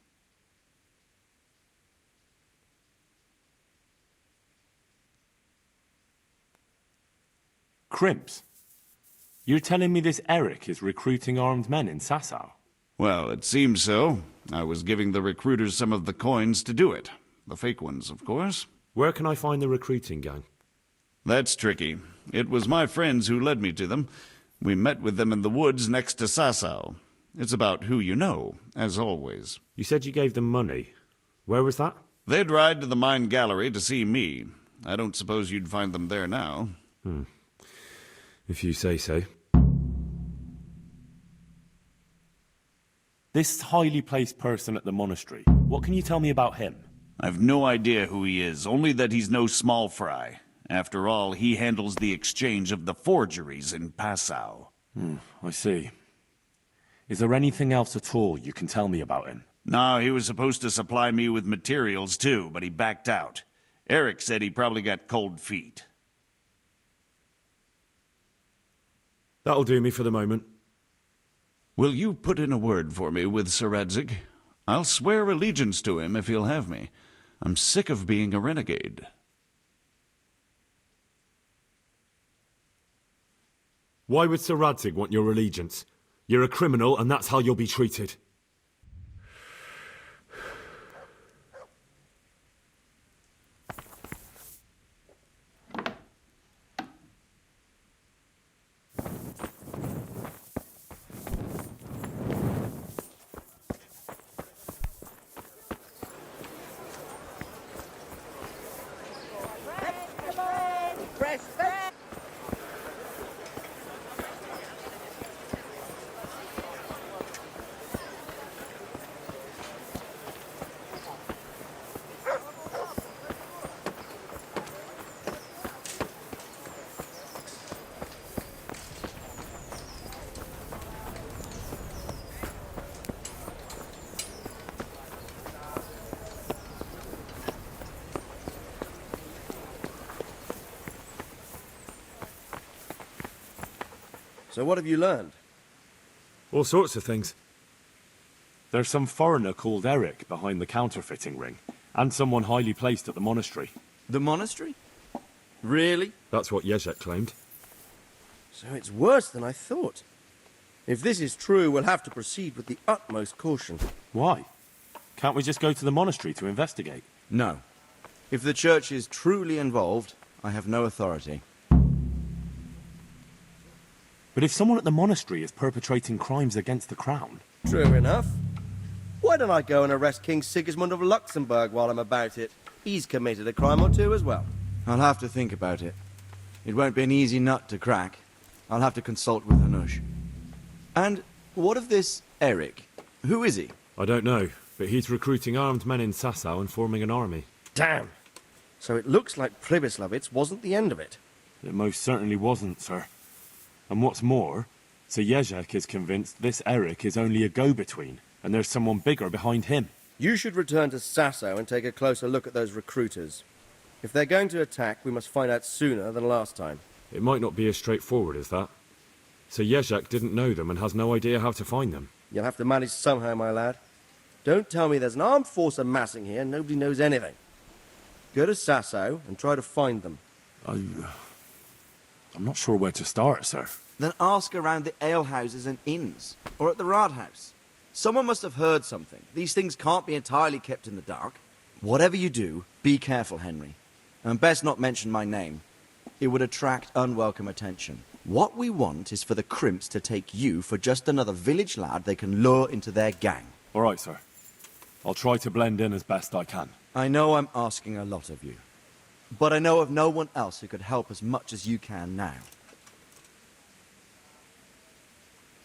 L: Crimps? You're telling me this Eric is recruiting armed men in Sasau?
P: Well, it seems so. I was giving the recruiters some of the coins to do it. The fake ones, of course.
L: Where can I find the recruiting gang?
P: That's tricky. It was my friends who led me to them. We met with them in the woods next to Sasau. It's about who you know, as always.
L: You said you gave them money. Where was that?
P: They'd ride to the mine gallery to see me. I don't suppose you'd find them there now.
L: If you say so. This highly placed person at the monastery, what can you tell me about him?
P: I've no idea who he is, only that he's no small fry. After all, he handles the exchange of the forgeries in Passau.
L: I see. Is there anything else at all you can tell me about him?
P: No, he was supposed to supply me with materials too, but he backed out. Eric said he probably got cold feet.
L: That'll do me for the moment.
P: Will you put in a word for me with Sir Radzig? I'll swear allegiance to him if he'll have me. I'm sick of being a renegade.
L: Why would Sir Radzig want your allegiance? You're a criminal, and that's how you'll be treated.
D: So what have you learned?
A: All sorts of things. There's some foreigner called Eric behind the counterfeiting ring, and someone highly placed at the monastery.
D: The monastery? Really?
A: That's what Jezek claimed.
D: So it's worse than I thought. If this is true, we'll have to proceed with the utmost caution.
A: Why? Can't we just go to the monastery to investigate?
D: No. If the church is truly involved, I have no authority.
A: But if someone at the monastery is perpetrating crimes against the crown...
D: True enough. Why don't I go and arrest King Sigismund of Luxembourg while I'm about it? He's committed a crime or two as well. I'll have to think about it. It won't be an easy nut to crack. I'll have to consult with Hanush. And what of this Eric? Who is he?
A: I don't know, but he's recruiting armed men in Sasau and forming an army.
D: Damn! So it looks like Pribyslavitz wasn't the end of it.
A: It most certainly wasn't, sir. And what's more, Sir Jezek is convinced this Eric is only a go-between, and there's someone bigger behind him.
D: You should return to Sasau and take a closer look at those recruiters. If they're going to attack, we must find out sooner than last time.
A: It might not be as straightforward as that. Sir Jezek didn't know them and has no idea how to find them.
D: You'll have to manage somehow, my lad. Don't tell me there's an armed force amassing here and nobody knows anything. Go to Sasau and try to find them.
A: I'm not sure where to start, sir.
D: Then ask around the alehouses and inns, or at the Rathaus. Someone must have heard something. These things can't be entirely kept in the dark. Whatever you do, be careful, Henry. And best not mention my name. It would attract unwelcome attention. What we want is for the crimps to take you for just another village lad they can lure into their gang.
A: All right, sir. I'll try to blend in as best I can.
D: I know I'm asking a lot of you, but I know of no one else who could help as much as you can now.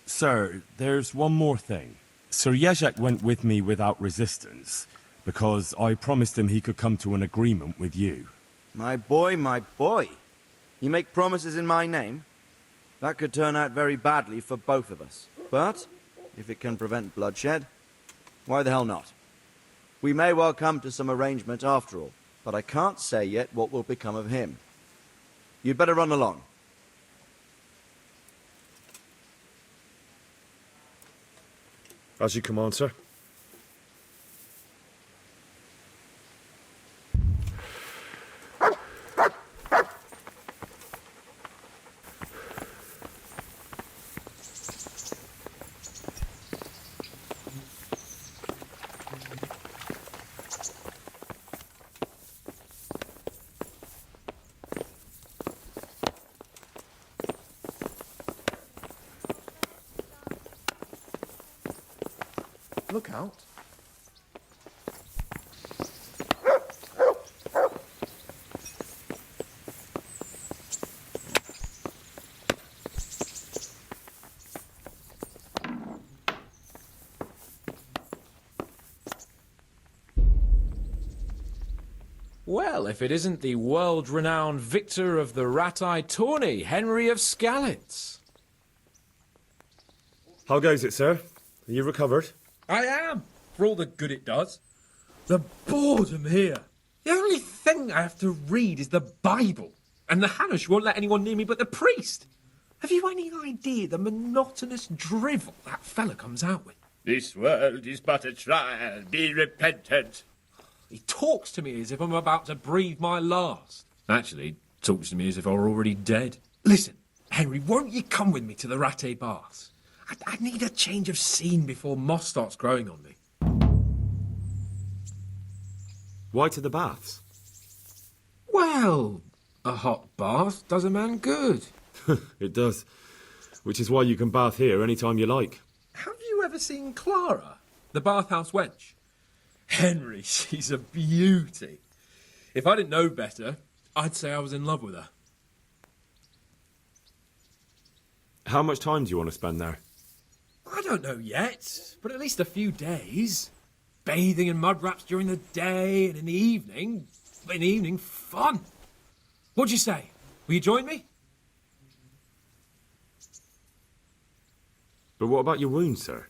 A: Sir, there's one more thing. Sir Jezek went with me without resistance, because I promised him he could come to an agreement with you.
D: My boy, my boy. You make promises in my name? That could turn out very badly for both of us. But, if it can prevent bloodshed, why the hell not? We may well come to some arrangement after all, but I can't say yet what will become of him. You'd better run along.
A: As you command, sir.
F: Look out.
C: Well, if it isn't the world-renowned victor of the rat-eye tourney, Henry of Skalitz.
A: How goes it, sir? Are you recovered?
Q: I am, for all the good it does. The boredom here. The only thing I have to read is the Bible, and the Hanush won't let anyone near me but the priest. Have you any idea the monotonous drivel that fella comes out with?
V: This world is but a trial. Be repentant.
Q: He talks to me as if I'm about to breathe my last. Actually, he talks to me as if I were already dead. Listen, Henry, won't you come with me to the Rattay Baths? I need a change of scene before moss starts growing on me.
A: Why to the baths?
Q: Well, a hot bath does a man good.
A: It does. Which is why you can bath here any time you like.
Q: Have you ever seen Clara, the bathhouse wench? Henry, she's a beauty. If I didn't know better, I'd say I was in love with her.
A: How much time do you want to spend there?
Q: I don't know yet, but at least a few days. Bathing in mud wraps during the day, and in the evening, fun. What'd you say? Will you join me?
A: But what about your wound, sir?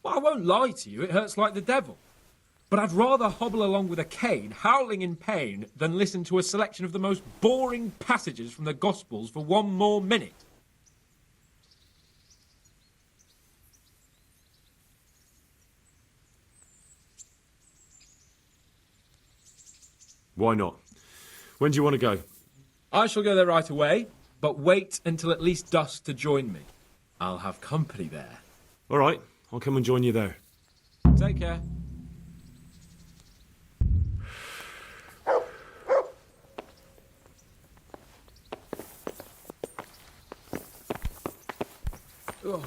Q: Well, I won't lie to you, it hurts like the devil. But I'd rather hobble along with a cane, howling in pain, than listen to a selection of the most boring passages from the Gospels for one more minute.
A: Why not? When do you want to go?
Q: I shall go there right away, but wait until at least dusk to join me. I'll have company there.
A: All right, I'll come and join you there.
Q: Take care. Oh.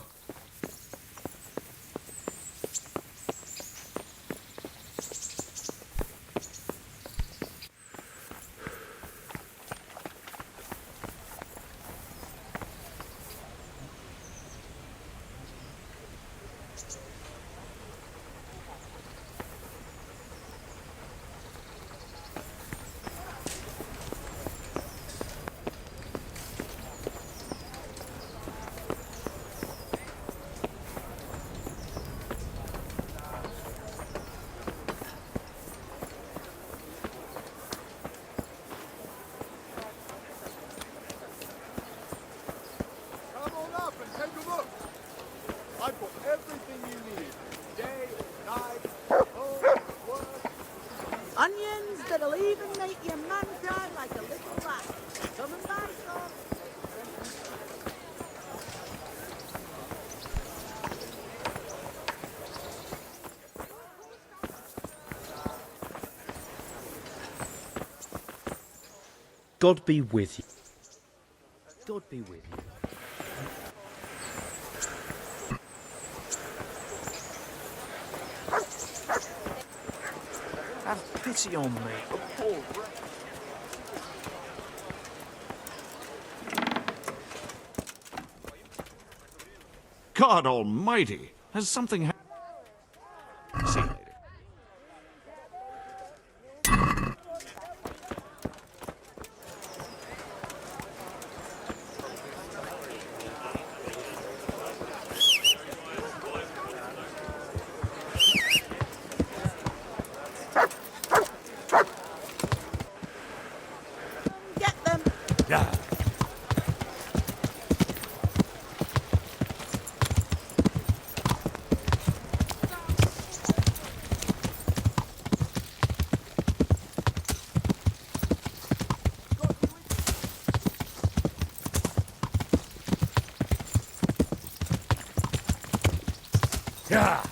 N: Come on up and take a look. I've got everything you need. Day, night, home, work.
K: Onions that'll even make your man cry like a little rat. Come and buy some.
B: God be with you. God be with you.
G: Have pity on me, a poor wretch.
P: God almighty! Has something happened? See you later.
K: Get them.
L: Yeah. Yeah.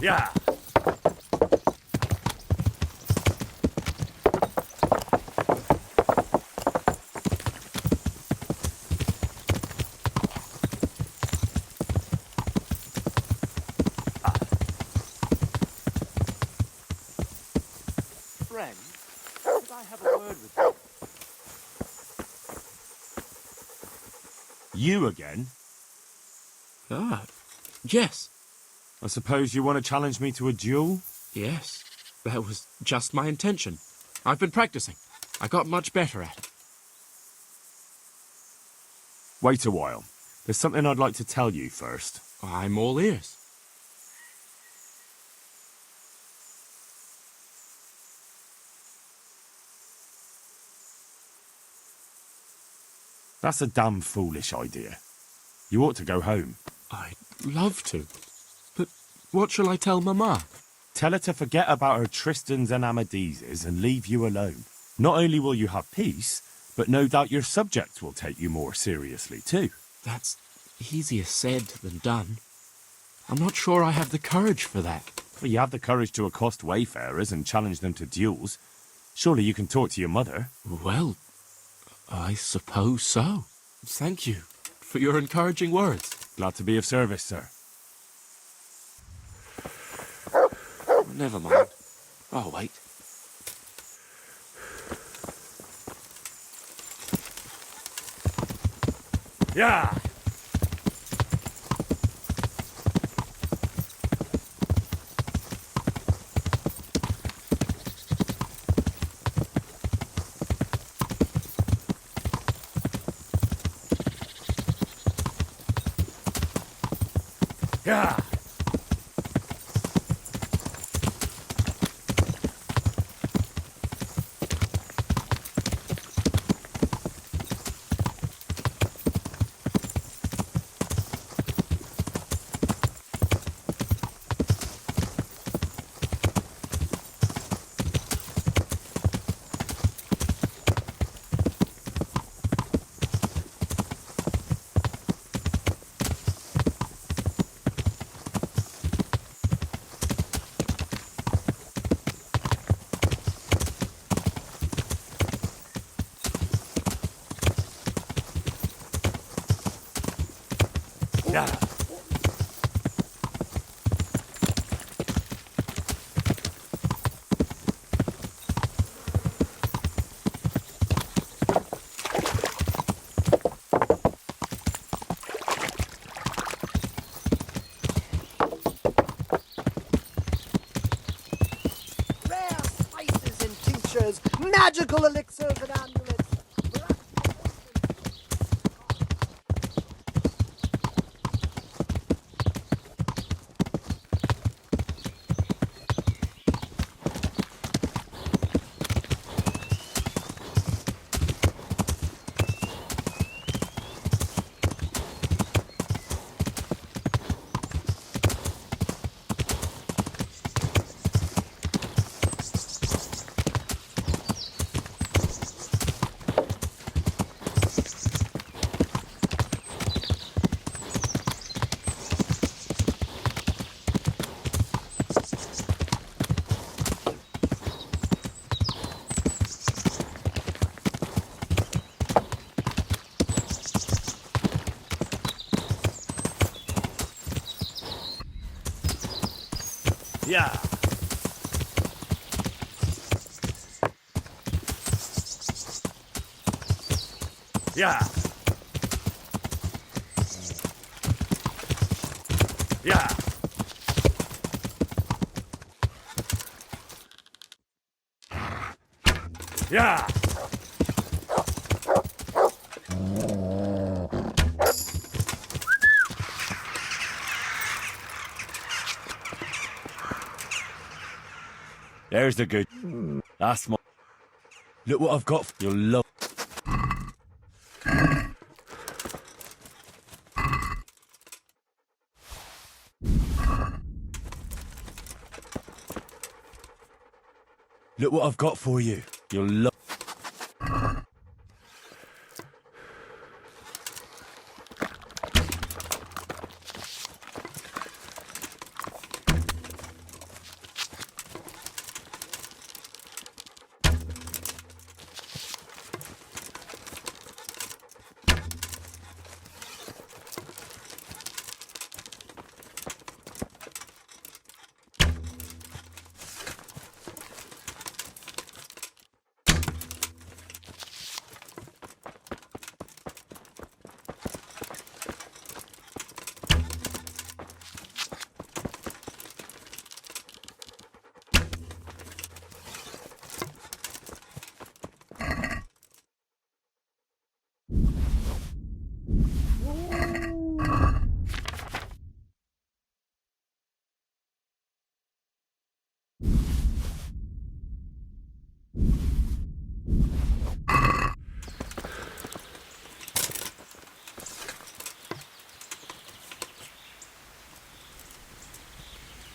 L: Yeah.
T: Friend, could I have a word with you?
A: You again?
Q: Ah, yes.
A: I suppose you want to challenge me to a duel?
Q: Yes. That was just my intention. I've been practicing. I got much better at it.
A: Wait a while. There's something I'd like to tell you first.
Q: I'm all ears.
A: That's a damn foolish idea. You ought to go home.
Q: I'd love to. But what shall I tell Mama?
A: Tell her to forget about her Tristans and Amadises and leave you alone. Not only will you have peace, but no doubt your subjects will take you more seriously too.
Q: That's easier said than done. I'm not sure I have the courage for that.
A: Well, you have the courage to accost wayfarers and challenge them to duels. Surely you can talk to your mother.
Q: Well, I suppose so. Thank you for your encouraging words.
A: Glad to be of service, sir.
Q: Never mind. I'll wait.
L: Yeah. Yeah. Yeah.
F: Rare spices and tinctures, magical elixirs and amulets.
L: Yeah. Yeah. Yeah. Yeah. There's the good. That's my. Look what I've got. You'll love. Look what I've got for you. You'll love.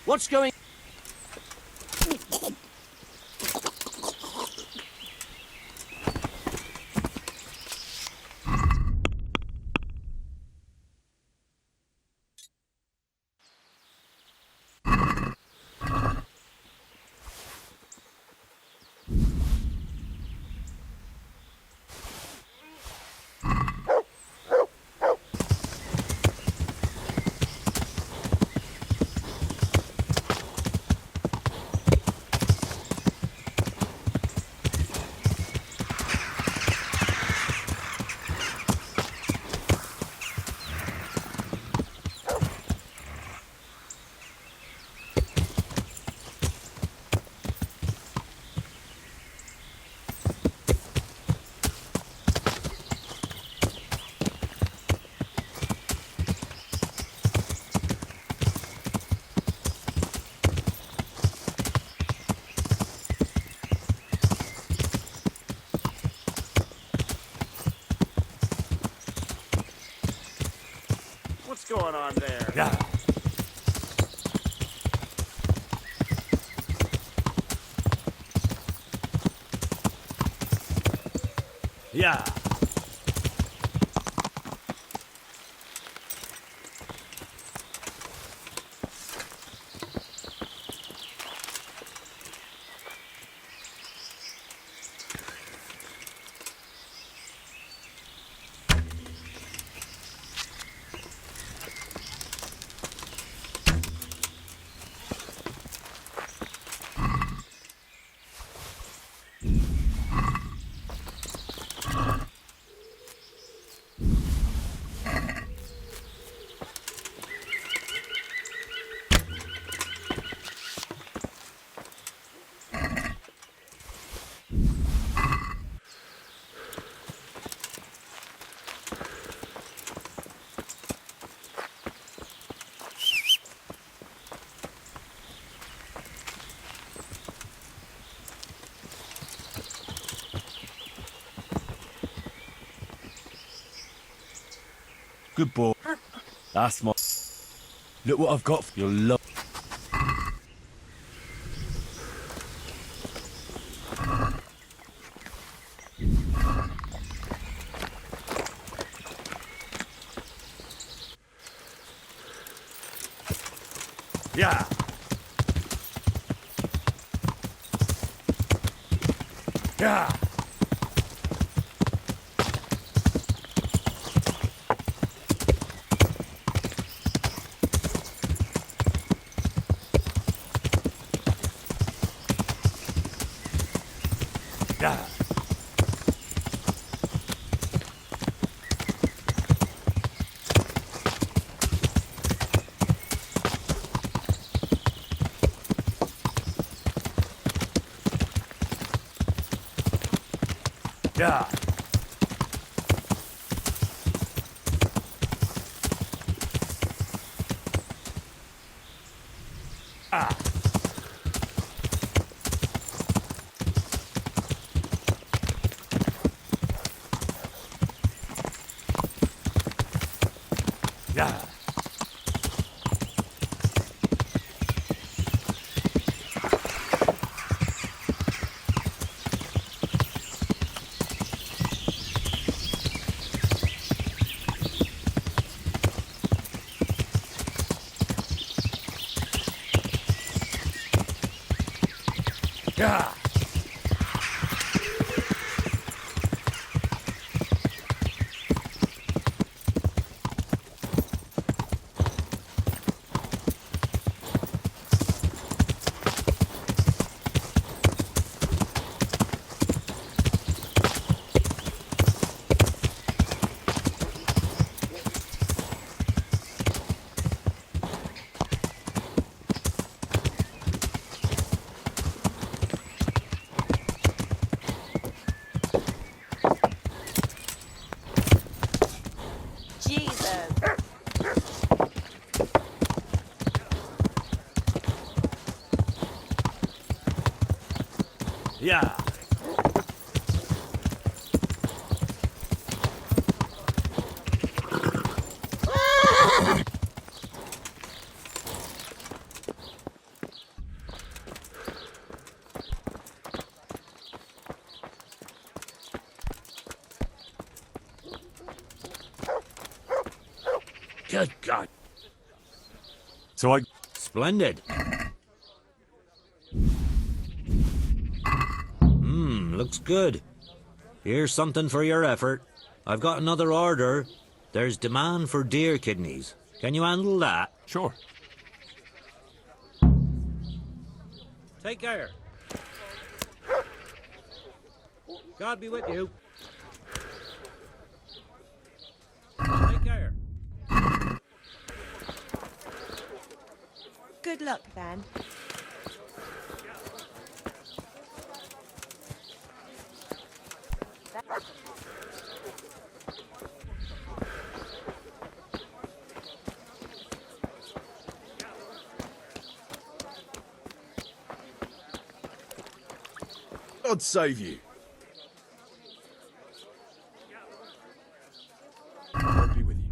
H: What's going...
I: What's going on there?
L: Yeah. Yeah. Good boy. That's my... Look what I've got for your love. Yeah. Yeah. Yeah. Yeah. Ah. Yeah. Yeah.
M: Jesus.
L: Yeah.
H: Good God.
L: So I...
H: Splendid. Looks good. Here's something for your effort. I've got another order. There's demand for deer kidneys. Can you handle that?
A: Sure.
H: Take care. God be with you. Take care.
M: Good luck, then.
S: God save you. God be with you.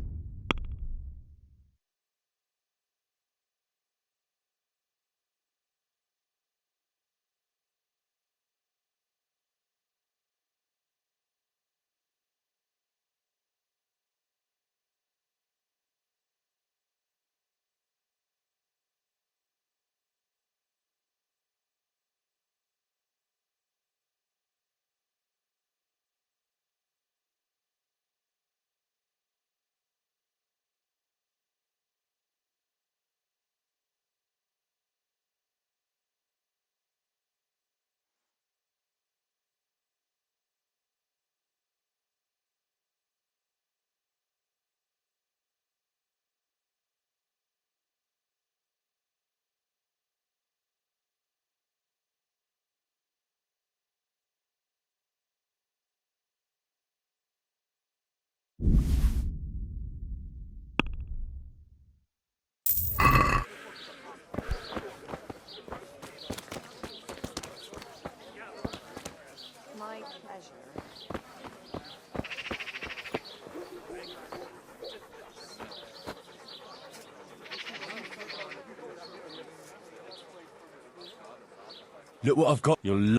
A: Look what I've got. You're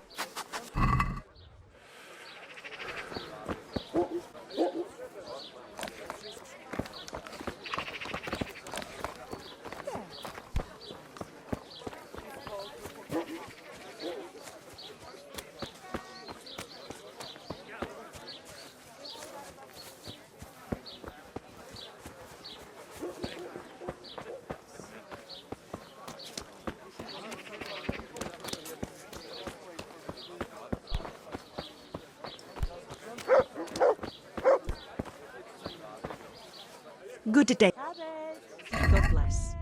M: Good day. God bless.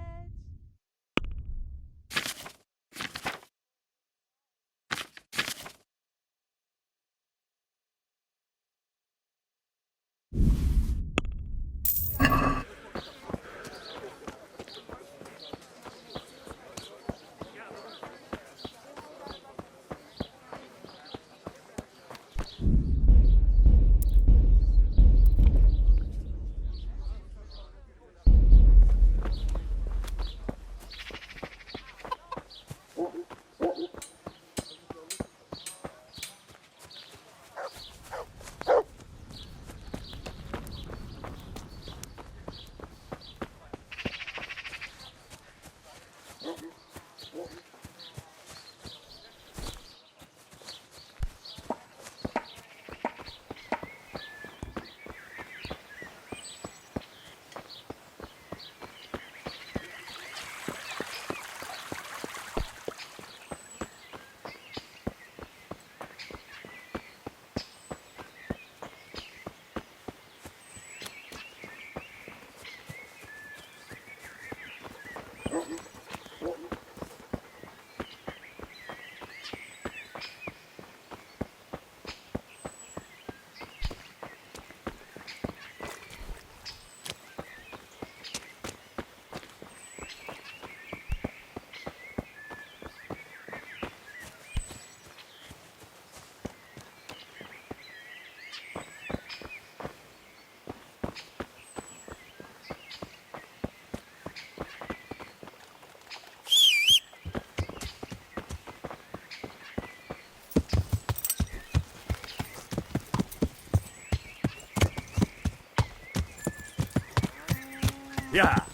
L: Yeah.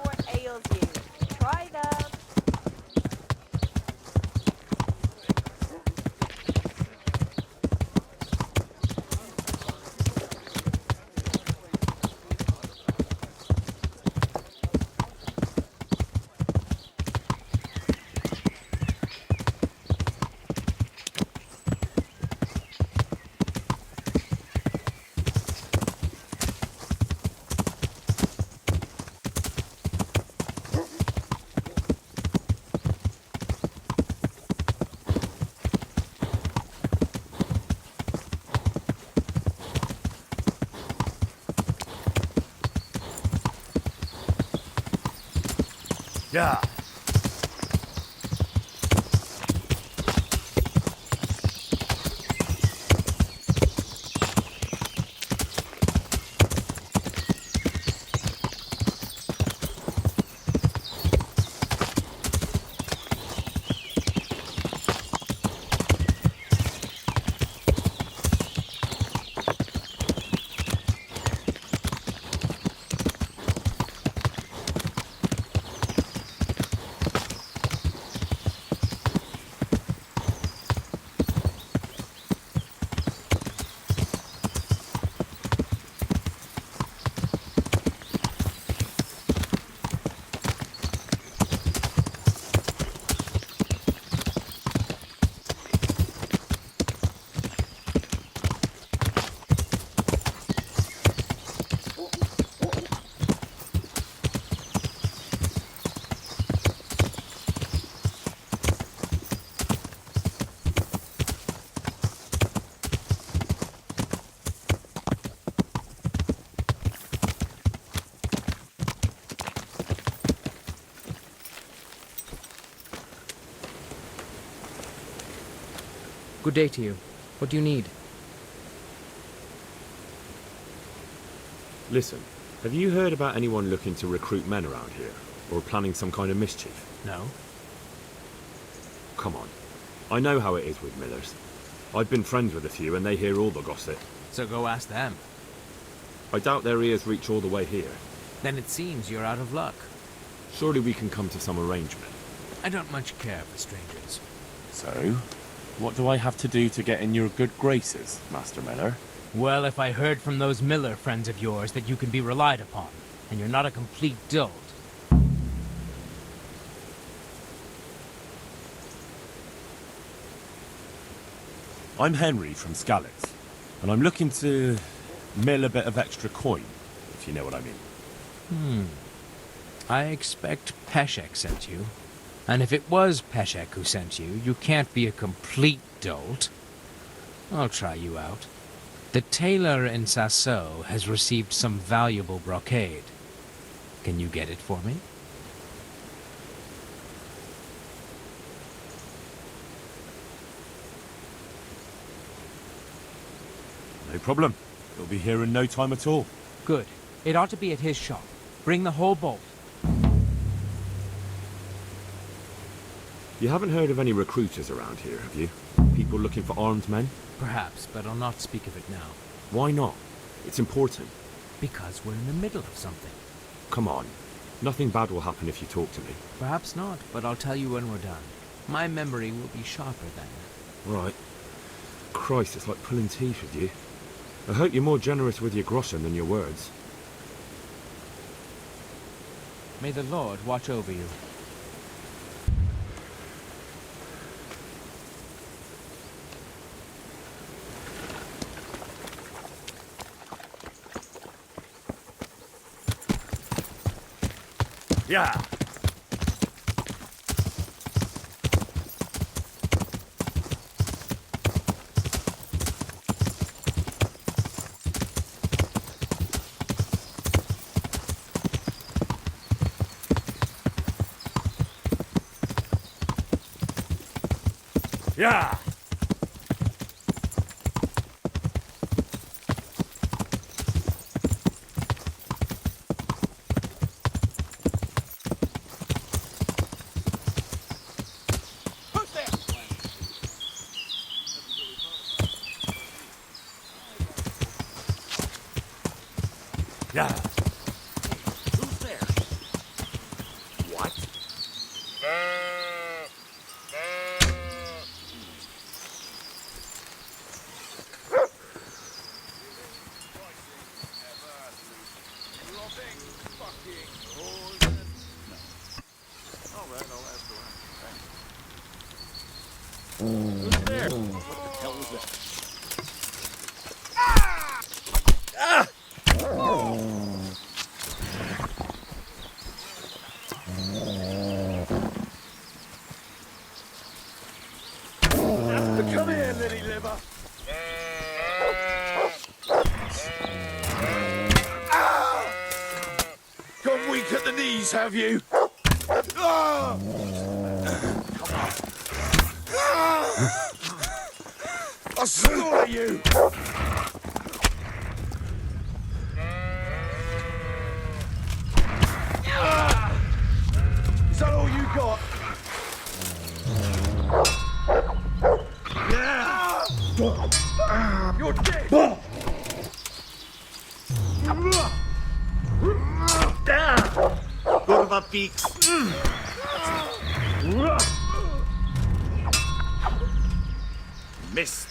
M: What ails you? Try them.
L: Yeah.
E: Good day to you. What do you need?
A: Listen, have you heard about anyone looking to recruit men around here? Or planning some kind of mischief?
E: No.
A: Come on. I know how it is with millers. I've been friends with a few and they hear all the gossip.
E: So go ask them.
A: I doubt their ears reach all the way here.
E: Then it seems you're out of luck.
A: Surely we can come to some arrangement.
E: I don't much care for strangers.
A: So, what do I have to do to get in your good graces, Master Miller?
E: Well, if I heard from those Miller friends of yours that you can be relied upon, and you're not a complete dolt.
A: I'm Henry from Skalitz, and I'm looking to mill a bit of extra coin, if you know what I mean.
E: I expect Peshek sent you. And if it was Peshek who sent you, you can't be a complete dolt. I'll try you out. The tailor in Sasso has received some valuable brocade. Can you get it for me?
A: No problem. It'll be here in no time at all.
E: Good. It ought to be at his shop. Bring the whole bolt.
A: You haven't heard of any recruiters around here, have you? People looking for armed men?
E: Perhaps, but I'll not speak of it now.
A: Why not? It's important.
E: Because we're in the middle of something.
A: Come on. Nothing bad will happen if you talk to me.
E: Perhaps not, but I'll tell you when we're done. My memory will be sharper then.
A: Right. Christ, it's like pulling teeth with you. I hope you're more generous with your groschen than your words.
E: May the Lord watch over you.
L: Yeah. Yeah. Yeah.
I: Who's there? What? Who's there? What the hell was that?
N: Come here, little liver.
G: Gone weak at the knees, have you? Ah! I'll slaughter you! Is that all you got? You're dead!
J: Kurwa pigs.
L: Missed.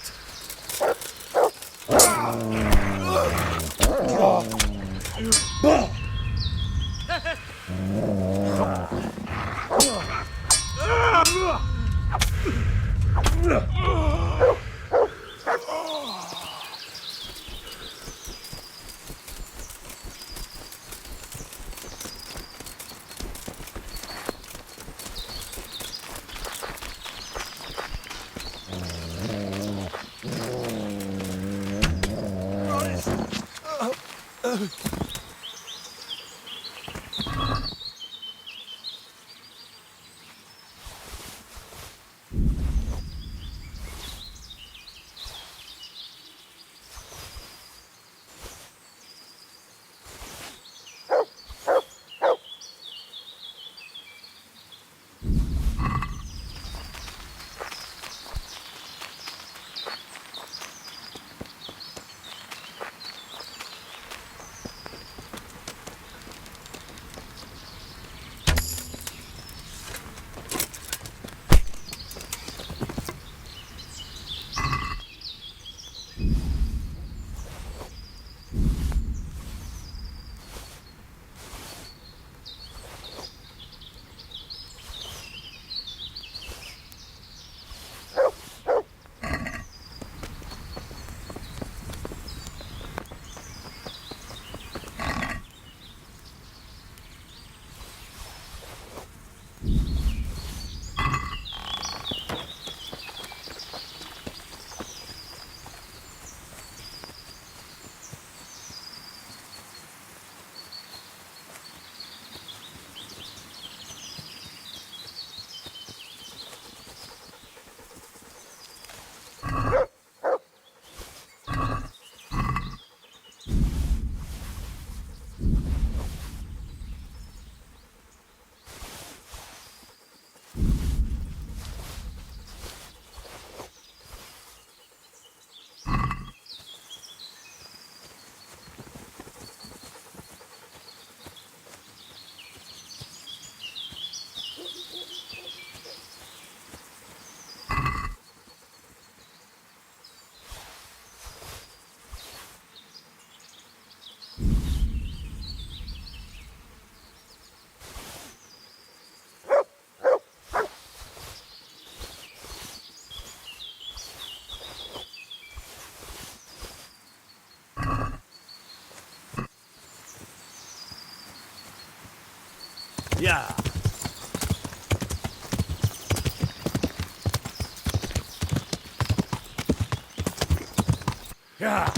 P: Yeah. Yeah.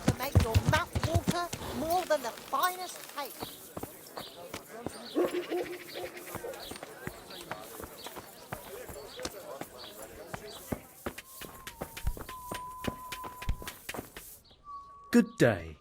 O: To make your mouth water more than the finest cake.
B: Good day.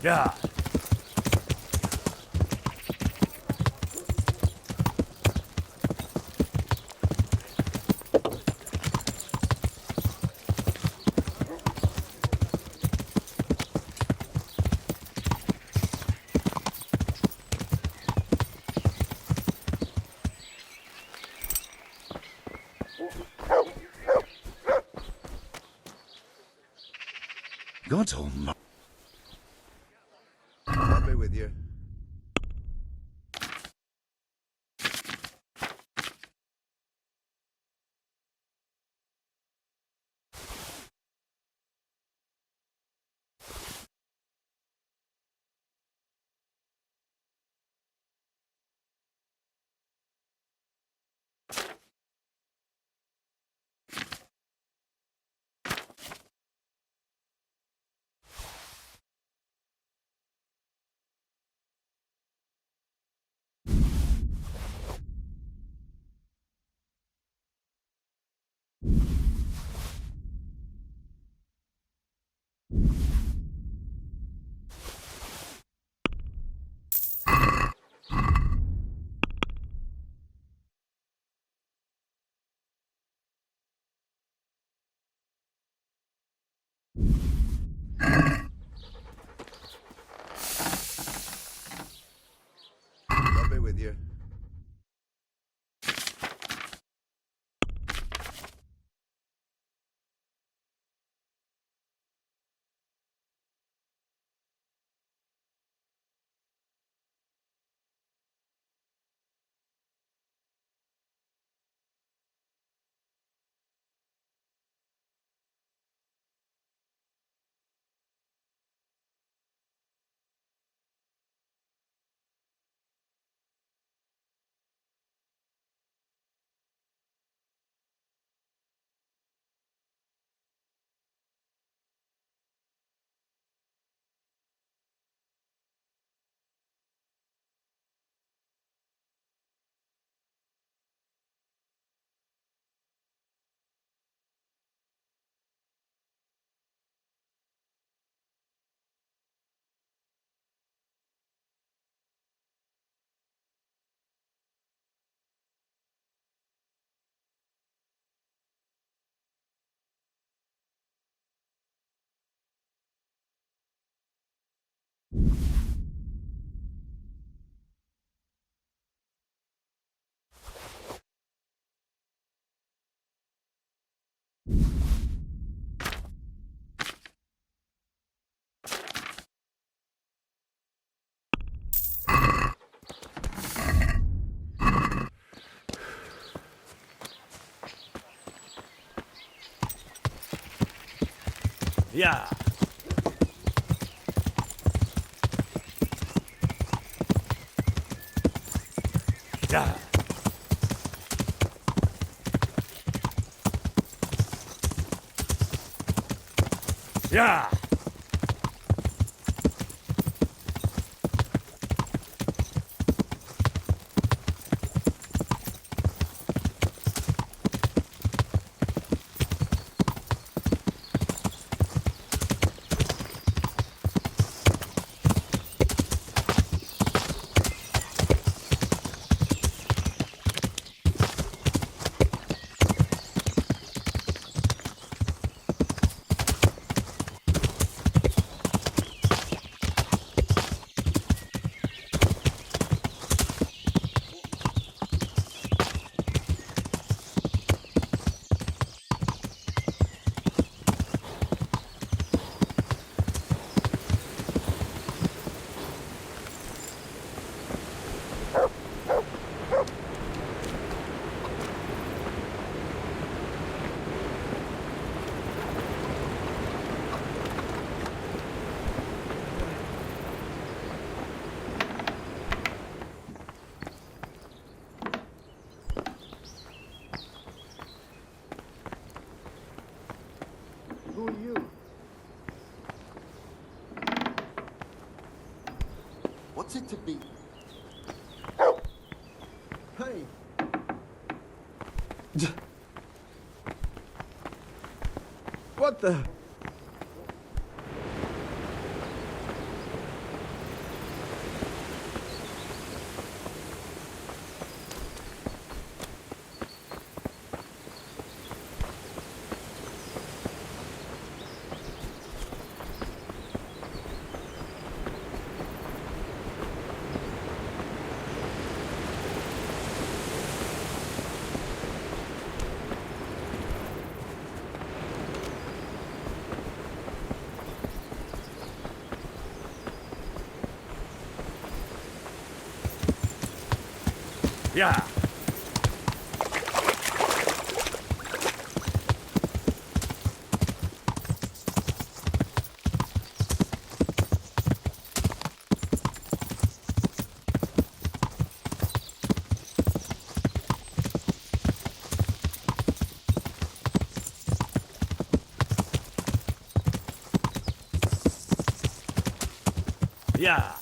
P: Yeah. God's almighty.
S: I'll be with you.
D: you.
L: Yeah. Yeah. Yeah.
N: Who are you?
S: What's it to be?
N: Hey! What the?
L: Yeah. Yeah.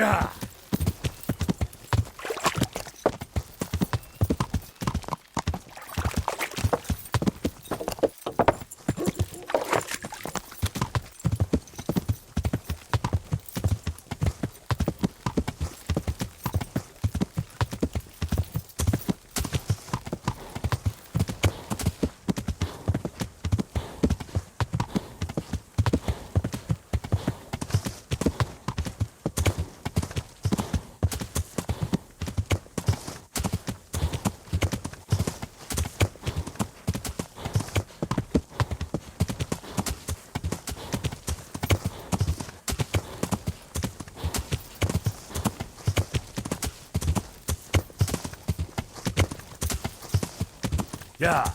L: Yeah. Yeah.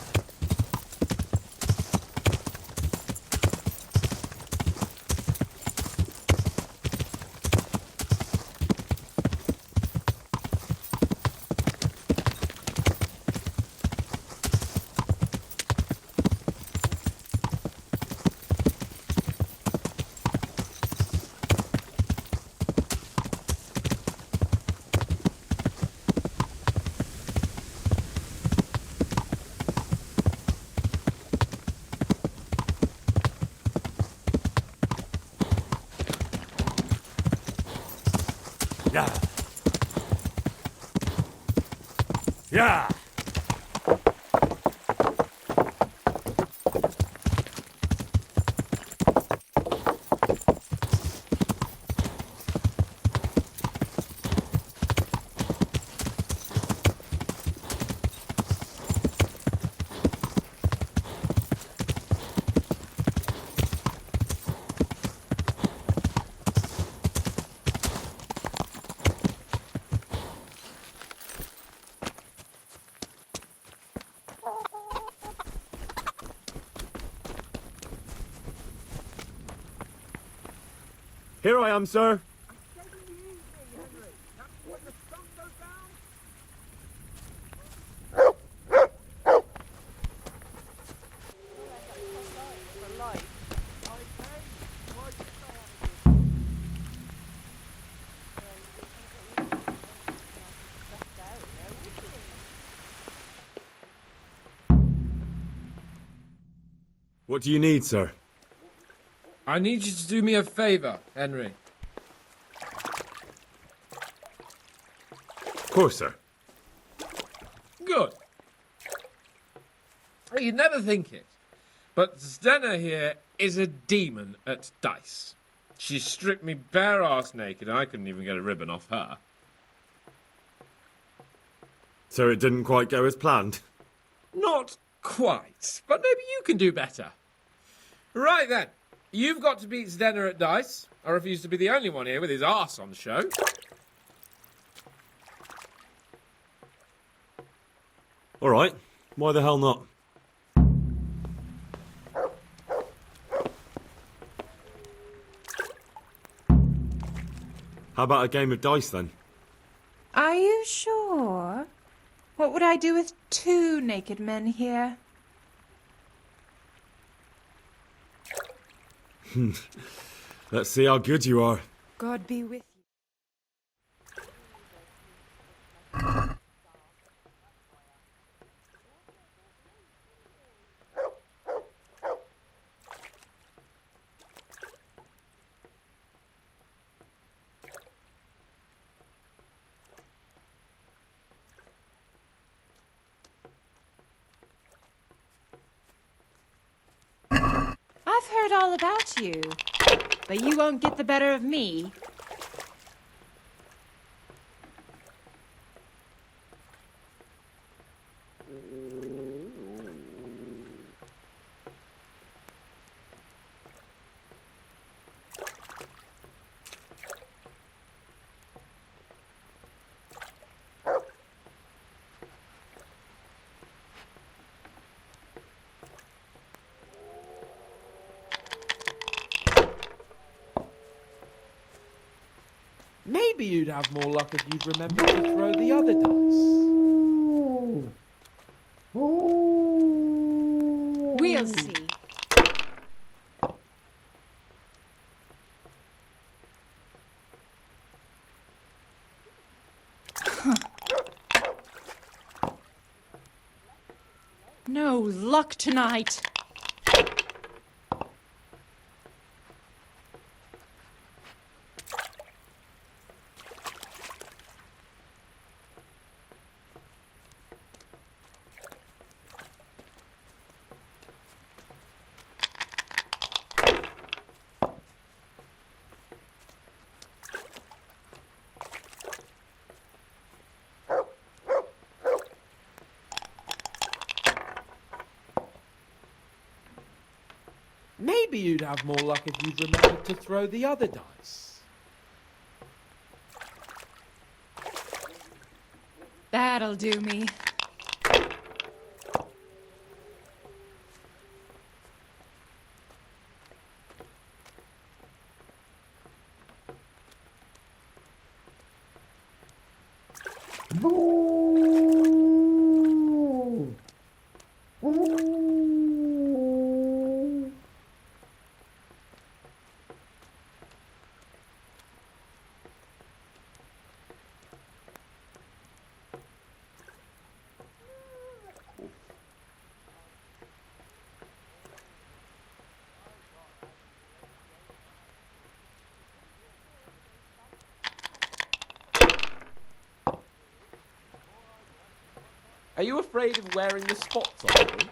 L: Yeah. Yeah. Here I am, sir. What do you need, sir?
Q: I need you to do me a favour, Henry.
A: Of course, sir.
Q: Good. You'd never think it, but Zdenna here is a demon at dice. She stripped me bare arse naked and I couldn't even get a ribbon off her.
A: So it didn't quite go as planned?
Q: Not quite, but maybe you can do better. Right then, you've got to beat Zdenna at dice. I refuse to be the only one here with his arse on show.
A: All right. Why the hell not? How about a game of dice, then?
R: Are you sure? What would I do with two naked men here?
A: Let's see how good you are.
R: God be with you. I've heard all about you, but you won't get the better of me.
Q: Maybe you'd have more luck if you'd remembered to throw the other dice.
R: We'll see. No luck tonight.
Q: Maybe you'd have more luck if you'd remembered to throw the other dice.
R: That'll do me.
Q: Are you afraid of wearing the spots on them?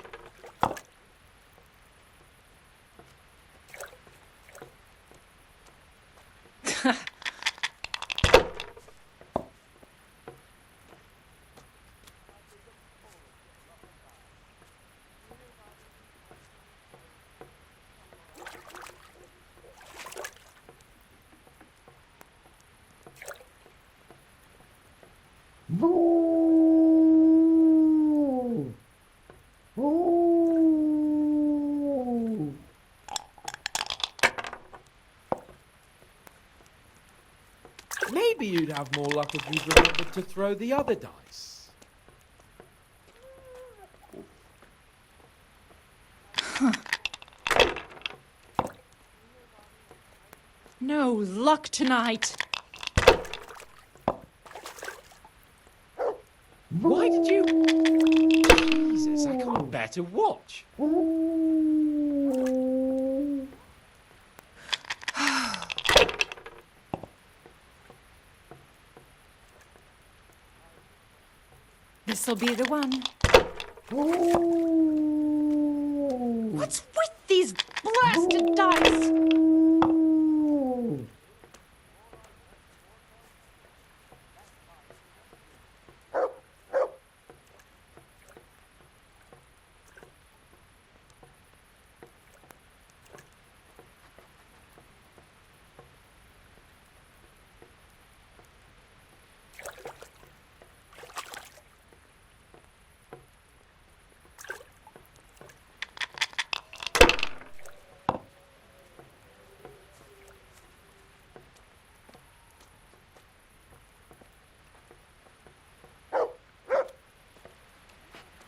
Q: Maybe you'd have more luck if you'd remembered to throw the other dice.
R: No luck tonight.
Q: Why did you... Jesus, I can't bear to watch.
R: This'll be the one. What's with these blasted dice?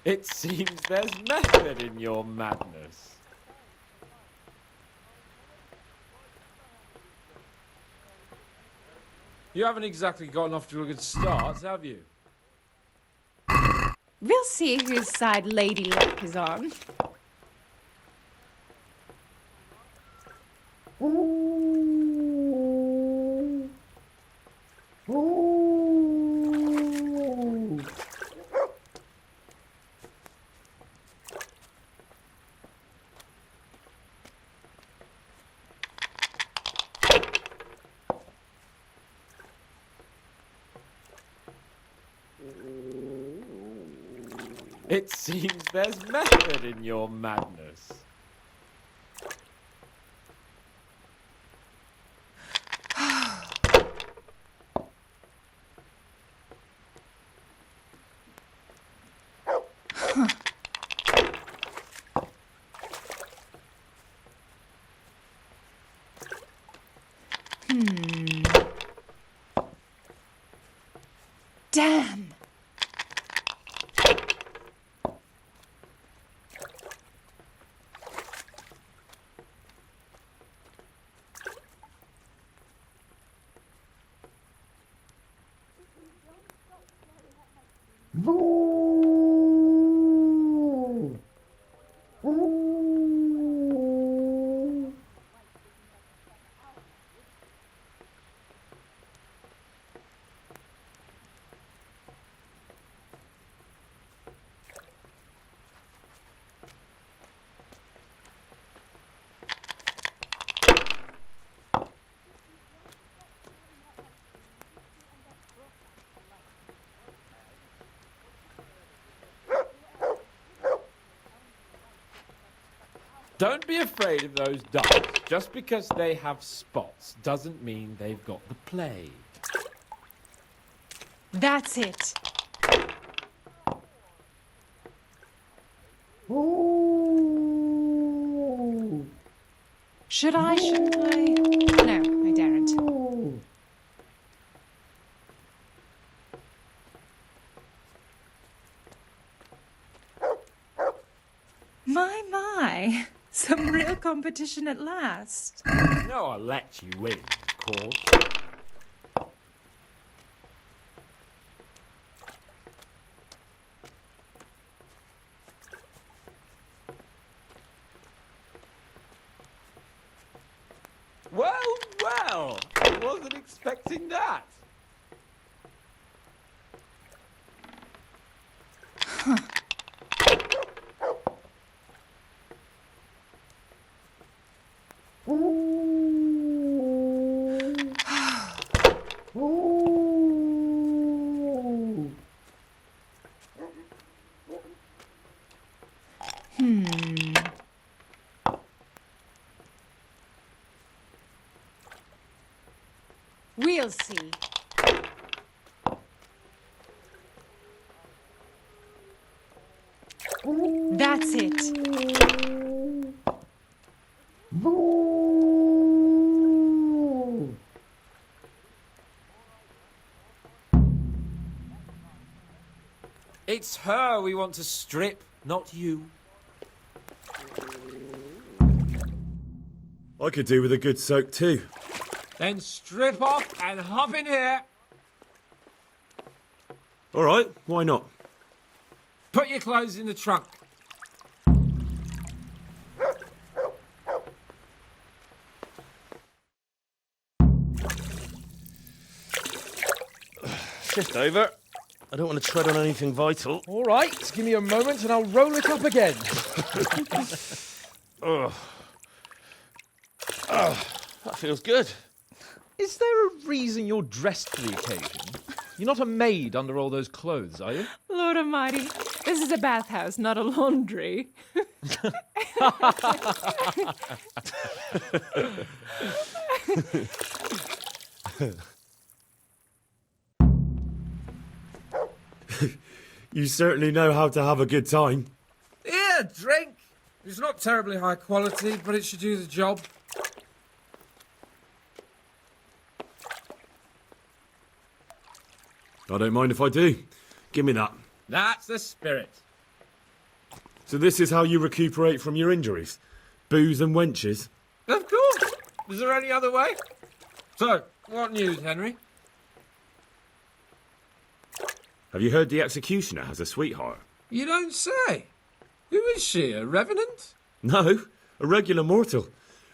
Q: It seems there's method in your madness. You haven't exactly gotten off to a good start, have you?
R: We'll see whose side Lady Luck is on.
Q: It seems there's method in your madness.
R: Damn!
Q: Don't be afraid of those dogs. Just because they have spots doesn't mean they've got the plague.
R: That's it. Shouldn't I? No, I daren't. My. Some real competition at last.
Q: No, I'll let you win, of course. Well, I wasn't expecting that.
R: Huh. We'll see. That's it.
Q: It's her we want to strip, not you.
L: I could do with a good soak too.
Q: Then strip off and hop in here.
L: All right, why not?
Q: Put your clothes in the trunk.
L: Shift over. I don't want to tread on anything vital.
C: All right, give me a moment and I'll roll it up again.
L: Ugh. That feels good.
C: Is there a reason you're dressed for the occasion? You're not a maid under all those clothes, are you?
R: Lord Almighty, this is a bathhouse, not a laundry.
L: You certainly know how to have a good time.
Q: Here, drink. It's not terribly high quality, but it should do the job.
L: I don't mind if I do. Give me that.
Q: That's the spirit.
L: So this is how you recuperate from your injuries? Booze and wenches?
Q: Of course. Is there any other way? So, what news, Henry?
L: Have you heard the executioner has a sweetheart?
Q: You don't say. Who is she, a revenant?
L: No, a regular mortal.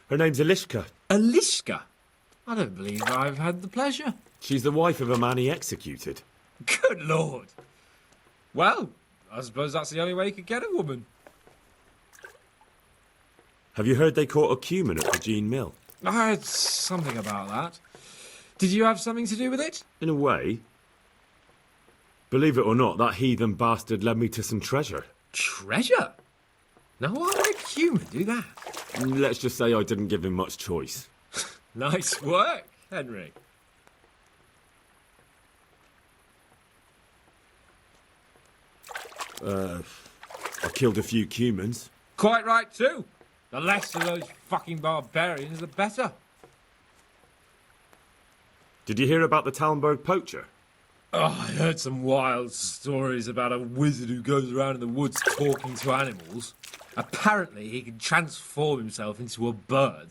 L: Her name's Elishka.
Q: Elishka? I don't believe I've had the pleasure.
L: She's the wife of a man he executed.
Q: Good Lord. Well, I suppose that's the only way you could get a woman.
L: Have you heard they caught a cumin at the Jean Mill?
Q: I heard something about that. Did you have something to do with it?
L: In a way. Believe it or not, that heathen bastard led me to some treasure.
Q: Treasure? Now why would a cumin do that?
L: Let's just say I didn't give him much choice.
Q: Nice work, Henry.
L: I killed a few cumins.
Q: Quite right, too. The less of those fucking barbarians, the better.
L: Did you hear about the Talmberg poacher?
Q: Oh, I heard some wild stories about a wizard who goes around in the woods talking to animals. Apparently, he can transform himself into a bird.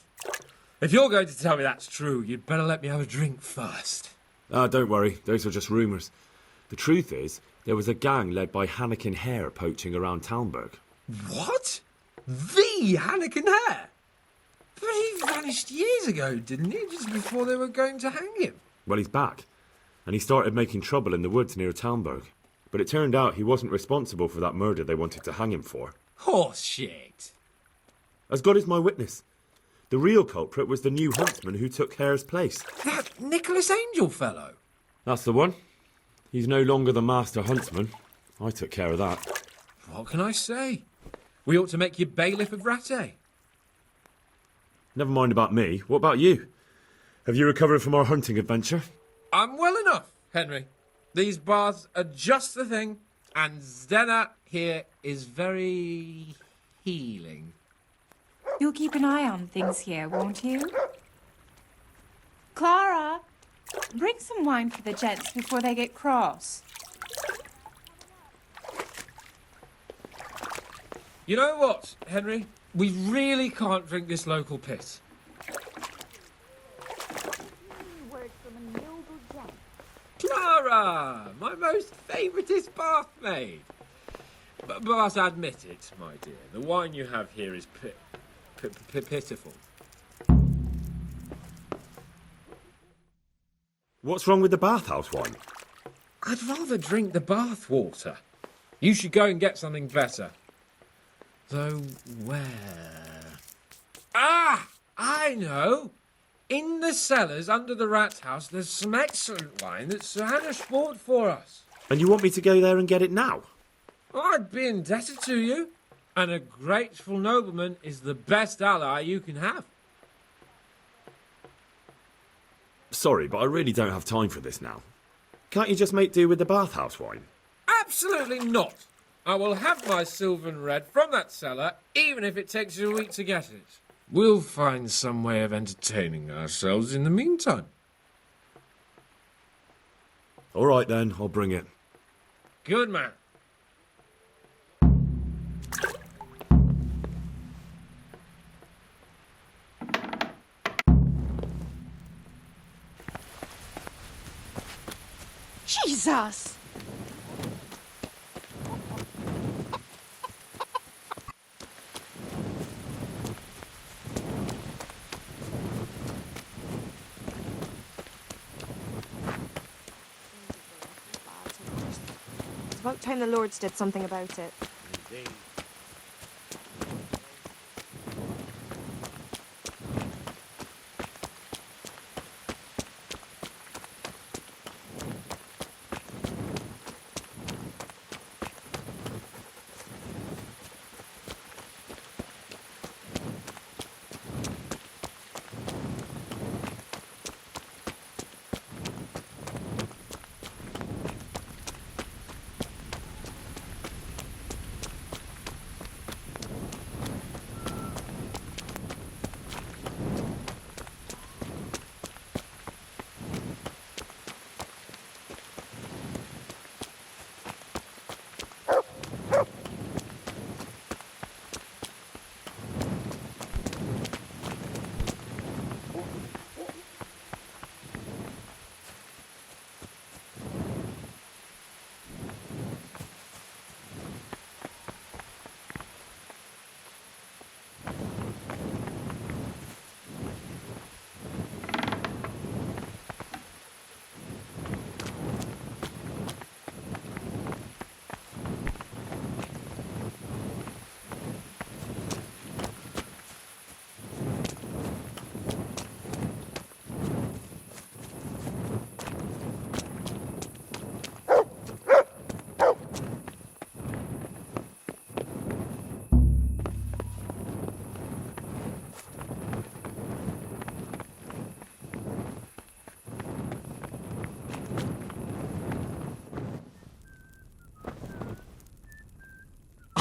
Q: If you're going to tell me that's true, you'd better let me have a drink first.
L: Don't worry, those are just rumours. The truth is, there was a gang led by Hannekin Hare poaching around Talmberg.
Q: What? The Hannekin Hare? But he vanished years ago, didn't he? Just before they were going to hang him.
L: Well, he's back. And he started making trouble in the woods near Talmberg. But it turned out he wasn't responsible for that murder they wanted to hang him for.
Q: Horse shit.
L: As God is my witness. The real culprit was the new huntsman who took Hare's place.
Q: That Nicholas Angel fellow?
L: That's the one. He's no longer the master huntsman. I took care of that.
Q: What can I say? We ought to make you bailiff of Rattay.
A: Never mind about me. What about you? Have you recovered from our hunting adventure?
Q: I'm well enough, Henry. These baths are just the thing, and Zdena here is very healing.
R: You'll keep an eye on things here, won't you? Clara, bring some wine for the gents before they get cross.
Q: You know what, Henry? We really can't drink this local piss. Clara, my most favouriteest bath maid. But admit it, my dear, the wine you have here is pitiful.
A: What's wrong with the bathhouse wine?
Q: I'd rather drink the bath water. You should go and get something better. Though where? Ah! I know! In the cellars under the rat house, there's some excellent wine that Sir Hanish bought for us.
A: And you want me to go there and get it now?
Q: I'd be indebted to you. And a grateful nobleman is the best ally you can have.
A: Sorry, but I really don't have time for this now. Can't you just make do with the bathhouse wine?
Q: Absolutely not. I will have my Sylvan Red from that cellar, even if it takes you a week to get it. We'll find some way of entertaining ourselves in the meantime.
A: All right then, I'll bring it.
Q: Good man.
M: Jesus! It's about time the Lords did something about it.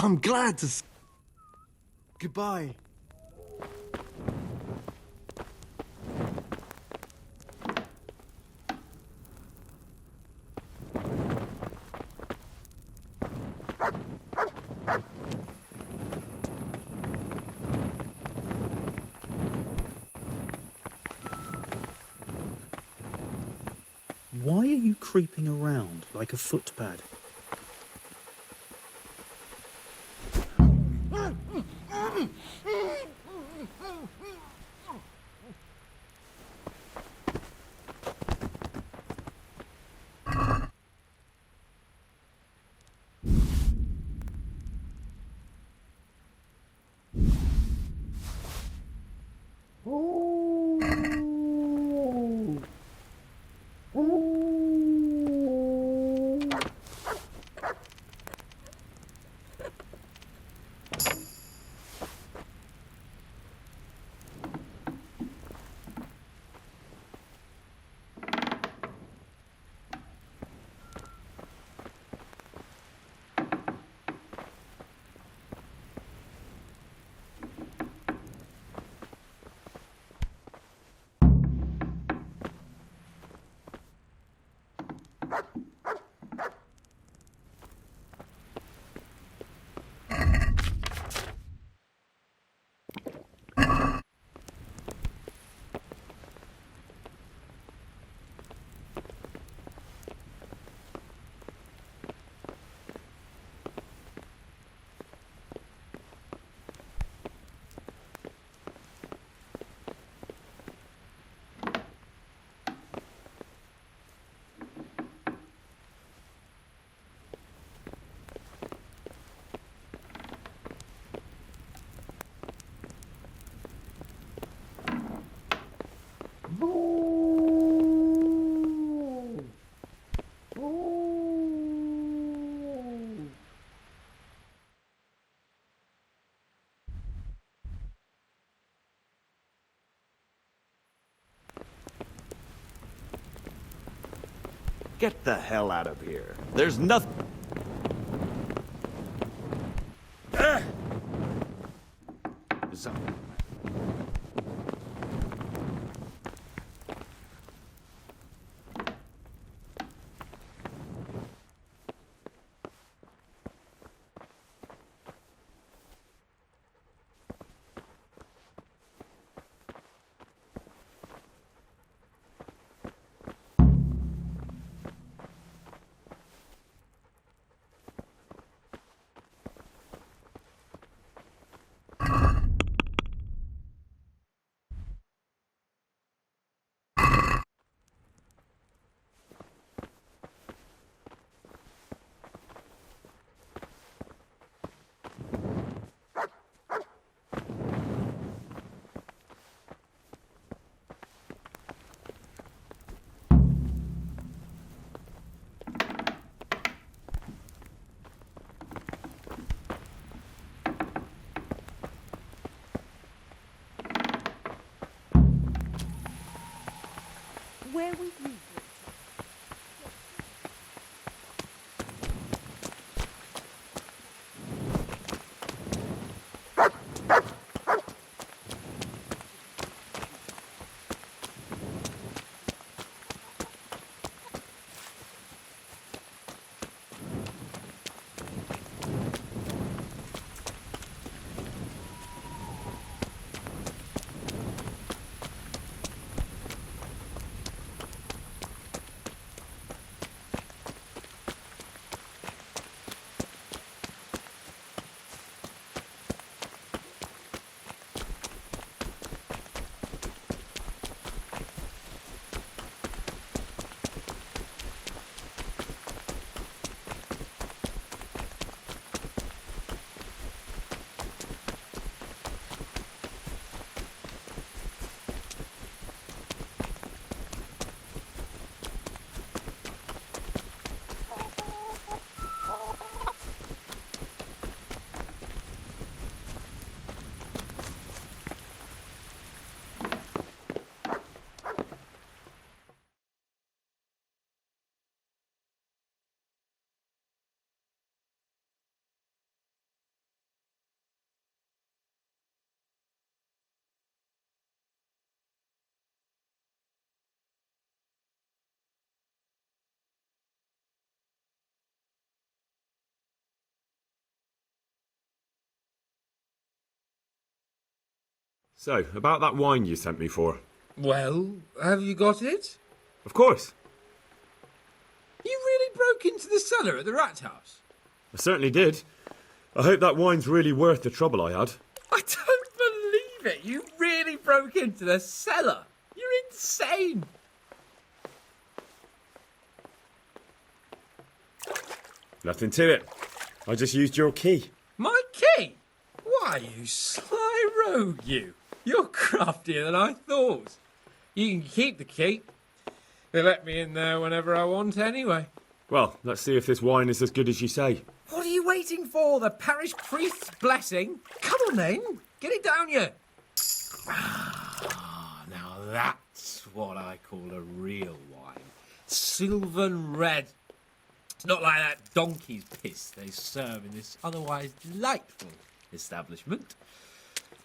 F: I'm glad to... Goodbye.
T: Why are you creeping around like a footpad?
P: Get the hell out of here. There's nothing... So...
M: Where was you?
A: So, about that wine you sent me for.
Q: Well, have you got it?
A: Of course.
Q: You really broke into the cellar at the rat house?
A: I certainly did. I hope that wine's really worth the trouble I had.
Q: I don't believe it. You really broke into the cellar. You're insane.
A: Nothing to it. I just used your key.
Q: My key? Why, you sly rogue, you. You're craftier than I thought. You can keep the key. They let me in there whenever I want anyway.
A: Well, let's see if this wine is as good as you say.
Q: What are you waiting for? The parish priest's blessing? Come on then. Get it down you. Now that's what I call a real wine. Sylvan red. It's not like that donkey's piss they serve in this otherwise delightful establishment.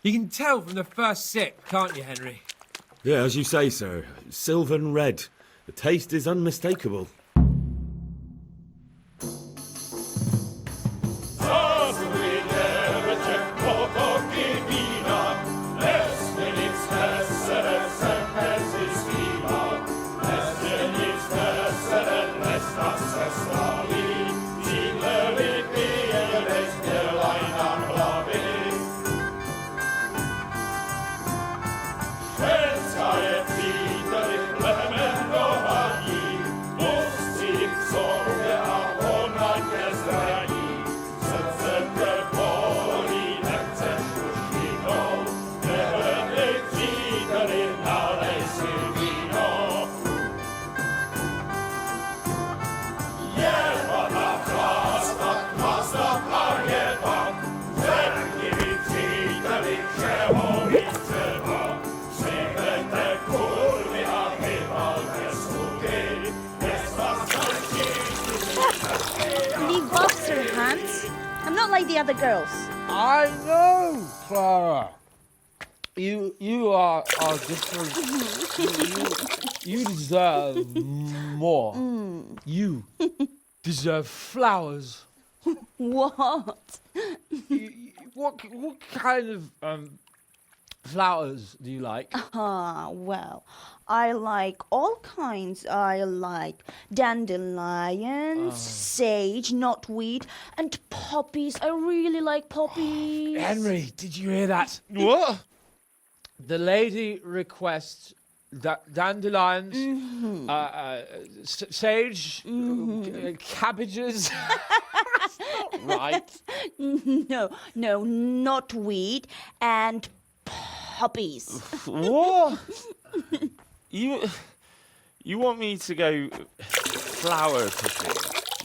Q: You can tell from the first sip, can't you, Henry?
A: Yeah, as you say, sir. Sylvan red. The taste is unmistakable.
N: Svenska är fint och det glömmer då har giv.
M: I'm not like the other girls.
C: I know, Clara. You are different. You deserve more. You deserve flowers.
M: What?
C: What kind of flowers do you like?
M: Well, I like all kinds. I like dandelions, sage, knotweed, and poppies. I really like poppies.
C: Henry, did you hear that?
A: What?
C: The lady requests dandelions, sage, cabbages. That's not right.
M: No, knotweed and poppies.
A: What? You want me to go flower picking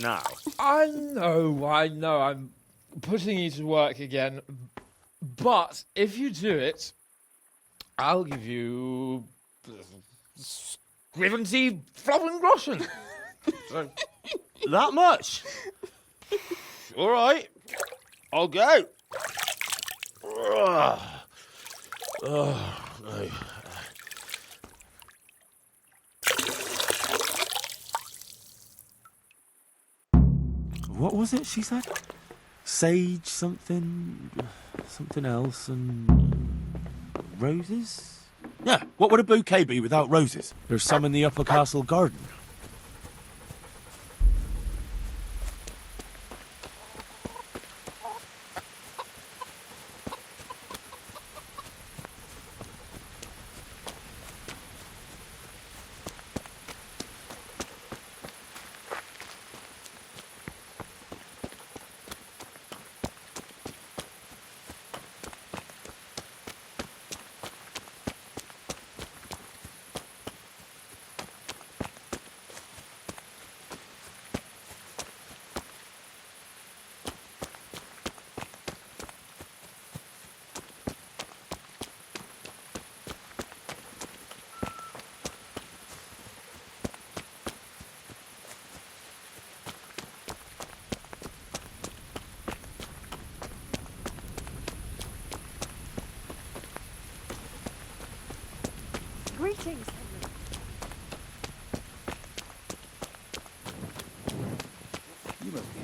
A: now?
C: I know. I'm putting you to work again. But if you do it, I'll give you 70 Flowengroschen.
A: That much? All right. I'll go. No. What was it she said? Sage something else and roses? Yeah, what would a bouquet be without roses? There's some in the upper castle garden.
M: Greetings,
F: You must be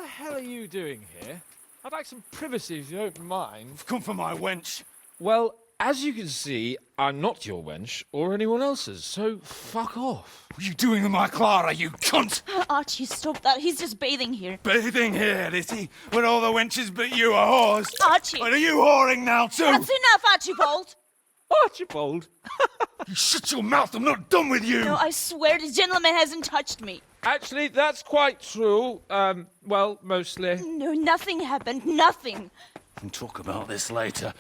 C: hell are you doing here? I'd like some privacy if you don't mind.
G: Come for my wench.
C: Well, as you can see, I'm not your wench or anyone else's, so fuck off.
G: What are you doing with my Clara, you cunt?
U: Archie, stop that. He's just bathing here.
G: Bathing here, is he? When all the wenches but you are whores?
U: Archie!
G: Are you whoring now too?
U: That's enough, Archibald!
C: Archibald?
G: You shut your mouth, I'm not done with you!
U: No, I swear the gentleman hasn't touched me.
C: Actually, that's quite true. Well, mostly.
U: No, nothing happened. Nothing.
G: We'll talk about this later.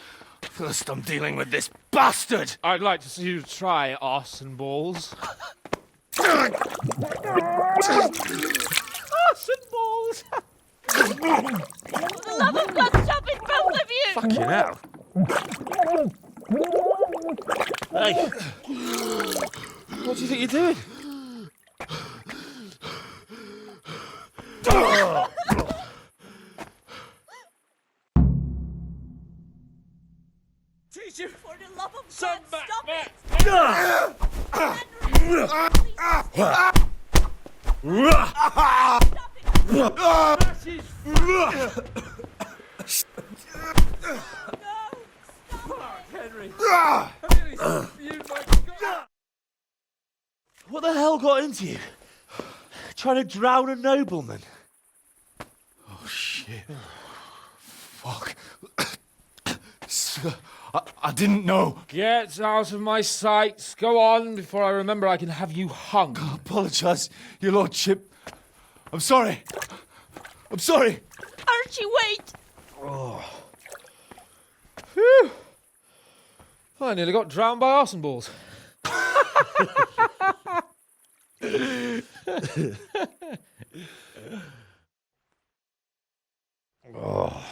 G: First, I'm dealing with this bastard!
C: I'd like to see you try arse and balls.
U: Arse and balls! For the love of God, stop it, both of you!
C: Fucking hell. Hey. What do you think you're doing?
U: Teacher! For the love of God, stop it!
C: Henry!
L: What the hell got into you? Trying to drown a nobleman?
G: Oh, shit. Fuck. I didn't know.
C: Get out of my sight. Go on before I remember I can have you hung.
G: I apologise, your lordship. I'm sorry. I'm sorry.
U: Archie, wait!
C: Oh. Phew. I nearly got drowned by arse and balls.
L: Oh,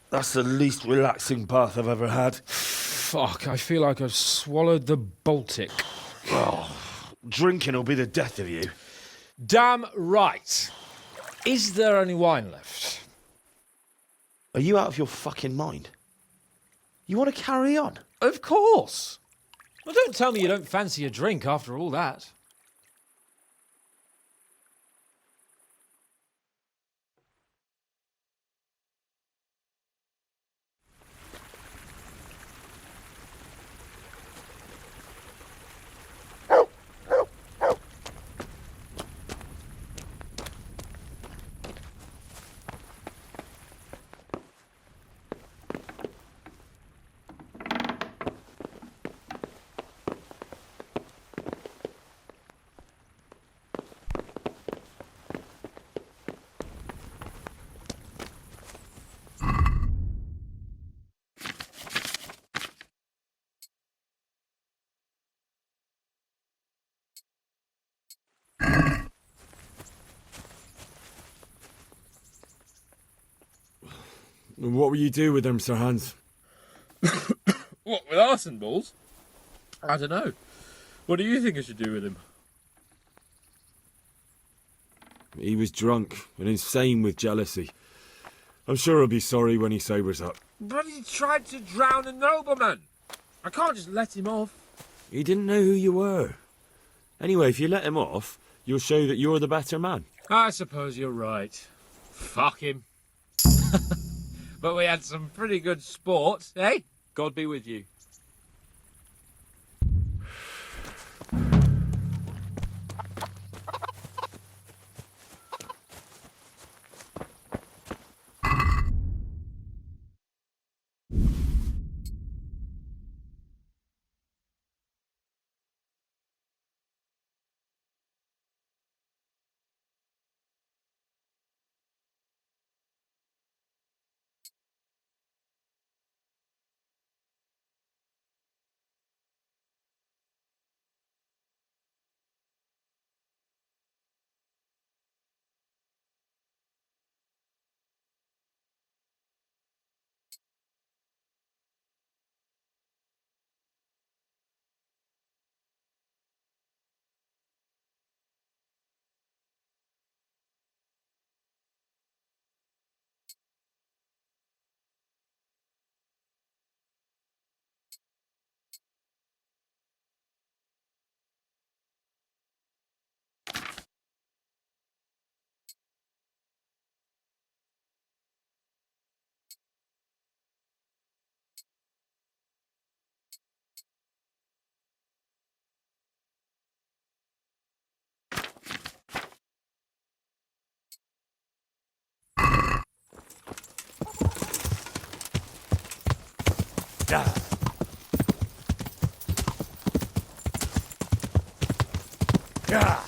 L: that's the least relaxing bath I've ever had.
C: Fuck, I feel like I've swallowed the Baltic.
L: Oh, drinking will be the death of you.
C: Damn right. Is there any wine left?
L: Are you out of your fucking mind? You want to carry on?
C: Of course. Well, don't tell me you don't fancy a drink after all that.
A: What will you do with them, Sir Hans?
Q: What, with arse and balls? I don't know. What do you think I should do with him?
A: He was drunk and insane with jealousy. I'm sure he'll be sorry when he sobers up.
Q: But he tried to drown a nobleman. I can't just let him off.
A: He didn't know who you were. Anyway, if you let him off, you'll show that you're the better man.
Q: I suppose you're right. Fuck him. But we had some pretty good sport, eh? God be with you.
L: Yeah. Yeah.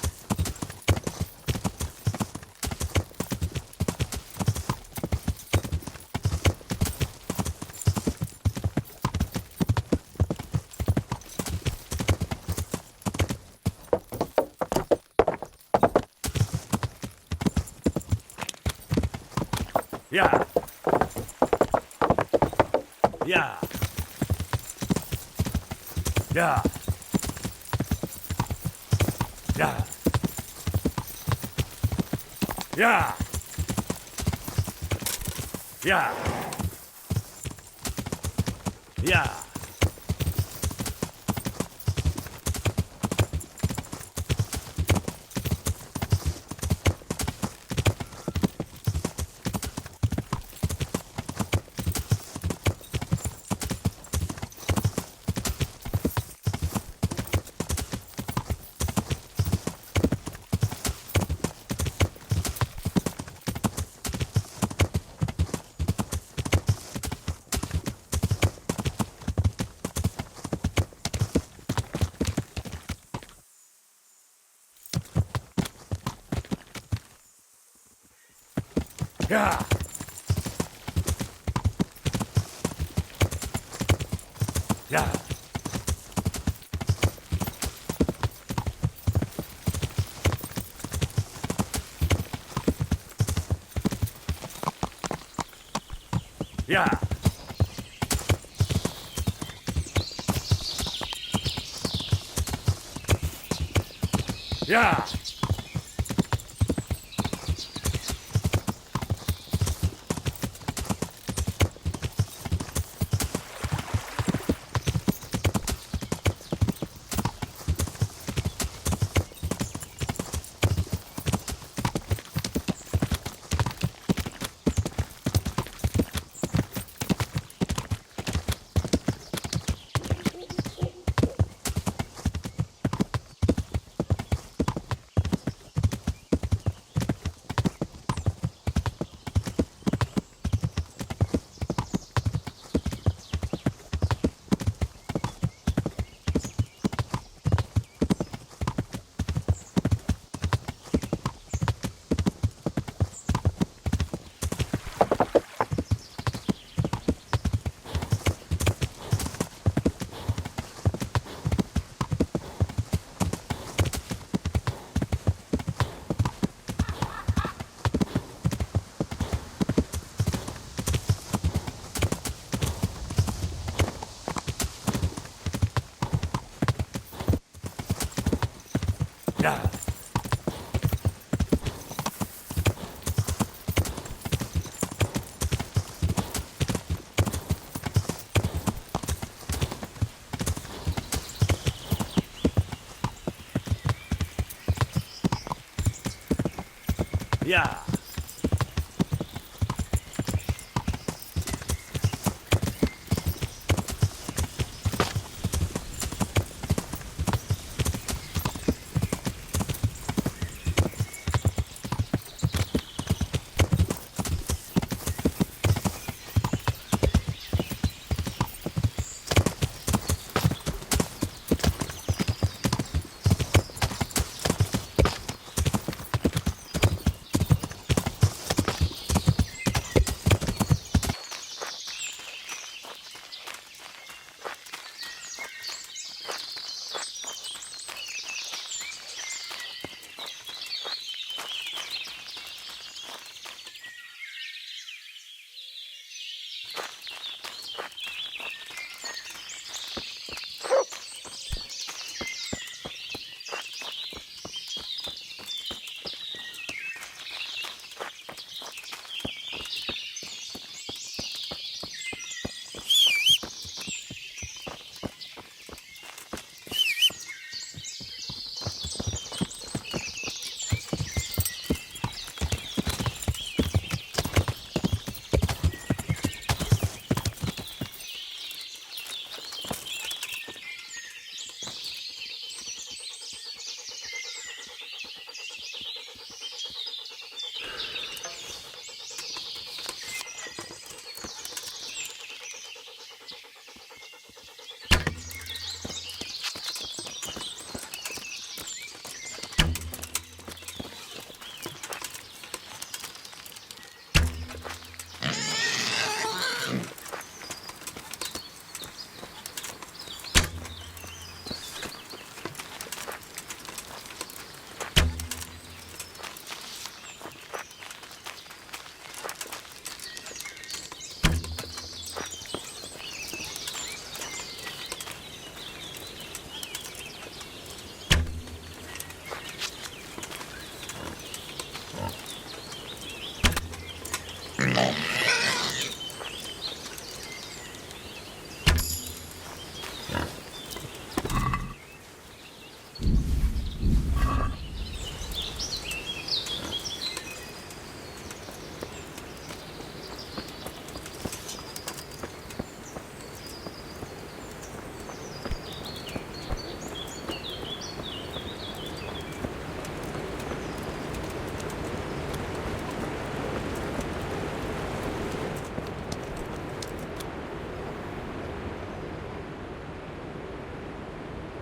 L: Yeah. Yeah. Yeah. Yeah. Yeah. Yeah. Yeah. Yeah. Yeah. Yeah. Yeah. Yeah. Yeah.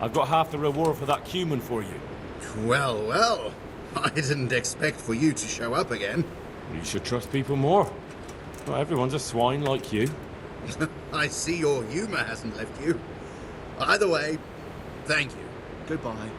A: I've got half the reward for that cumin for you.
K: Well, well. I didn't expect for you to show up again.
A: You should trust people more. Not everyone's a swine like you.
K: I see your humor hasn't left you. Either way, thank you.
D: Goodbye.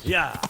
A: Yeah.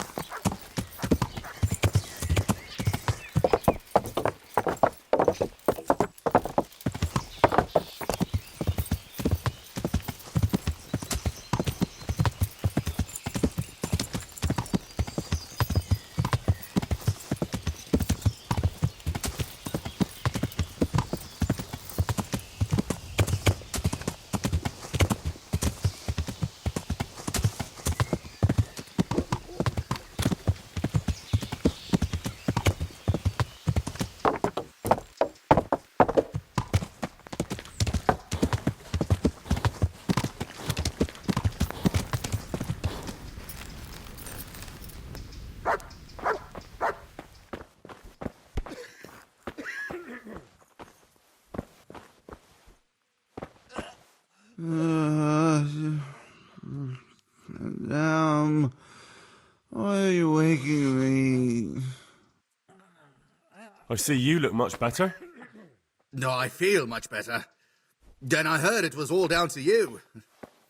G: Why are you waking me?
A: I see you look much better.
K: No, I feel much better. Then I heard it was all down to you.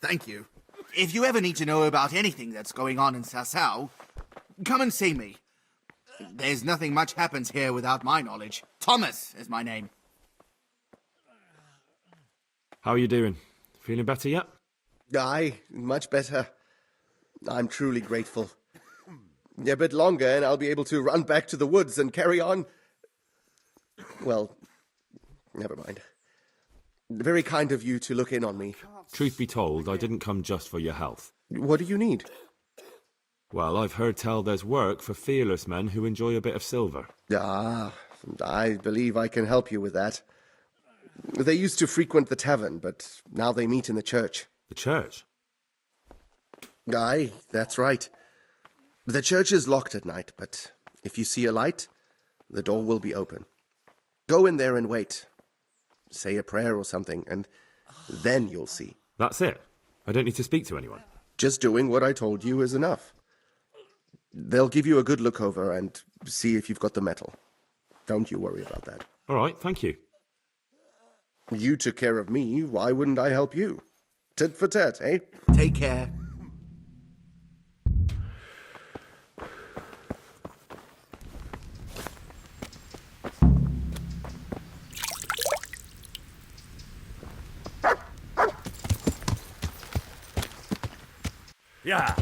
K: Thank you.
F: If you ever need to know about anything that's going on in Sasau, come and see me. There's nothing much happens here without my knowledge. Thomas is my name.
A: How are you doing? Feeling better yet?
S: Aye, much better. I'm truly grateful. A bit longer and I'll be able to run back to the woods and carry on. Well, never mind. Very kind of you to look in on me.
A: Truth be told, I didn't come just for your health.
S: What do you need?
A: Well, I've heard tell there's work for fearless men who enjoy a bit of silver.
S: Ah, I believe I can help you with that. They used to frequent the tavern, but now they meet in the church.
A: The church?
S: Aye, that's right. The church is locked at night, but if you see a light, the door will be open. Go in there and wait. Say a prayer or something, and then you'll see.
A: That's it? I don't need to speak to anyone?
S: Just doing what I told you is enough. They'll give you a good look over and see if you've got the metal. Don't you worry about that.
A: All right, thank you.
S: You took care of me, why wouldn't I help you? Tit for tat, eh?
F: Take care.
A: Yeah.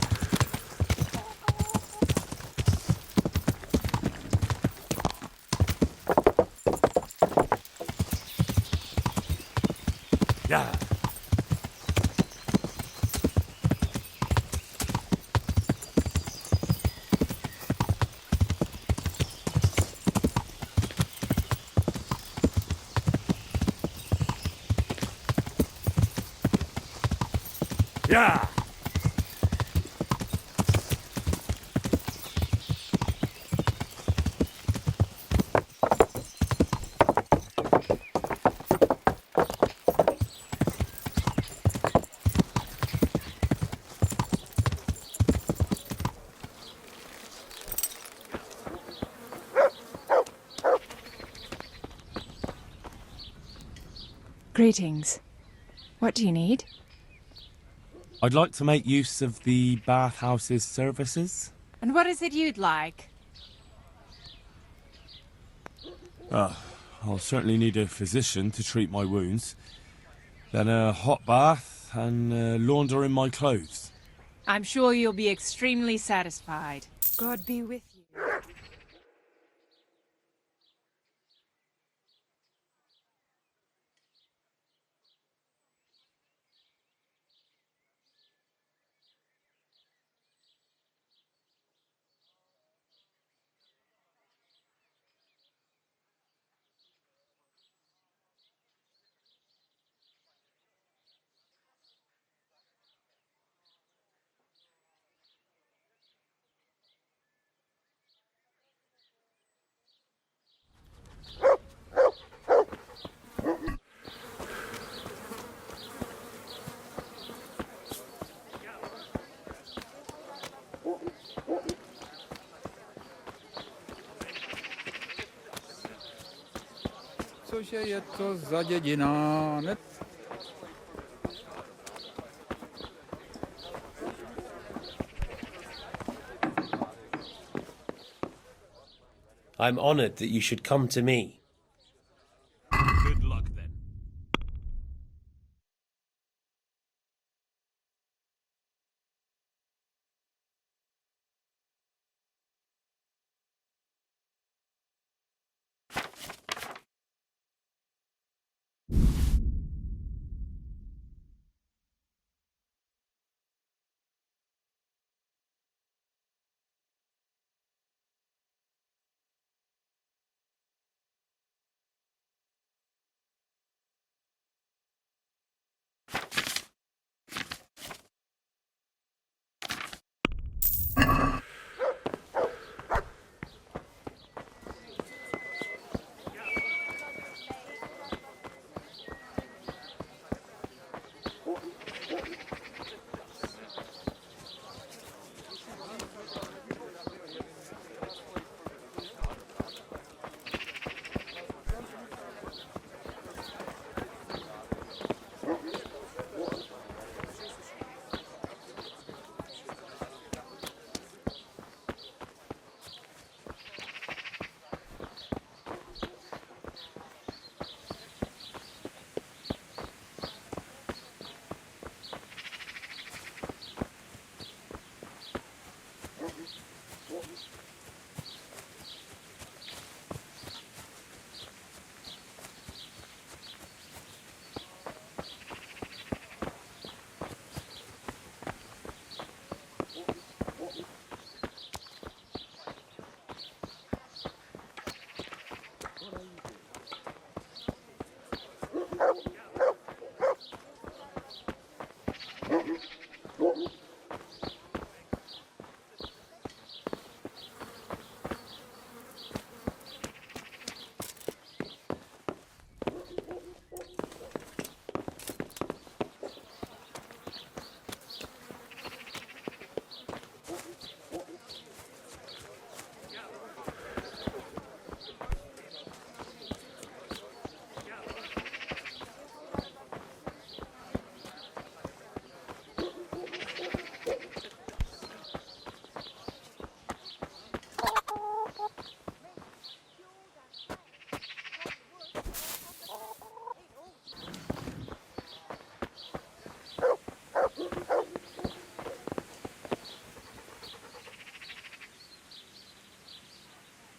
L: Yeah. Yeah.
R: Greetings. What do you need?
A: I'd like to make use of the bathhouse's services.
R: And what is it you'd like?
A: I'll certainly need a physician to treat my wounds. Then a hot bath and laundering my clothes.
R: I'm sure you'll be extremely satisfied.
M: God be with you.
H: Cože je to za dědina? Ne?
V: I'm honored that you should come to me.
L: Good luck, then.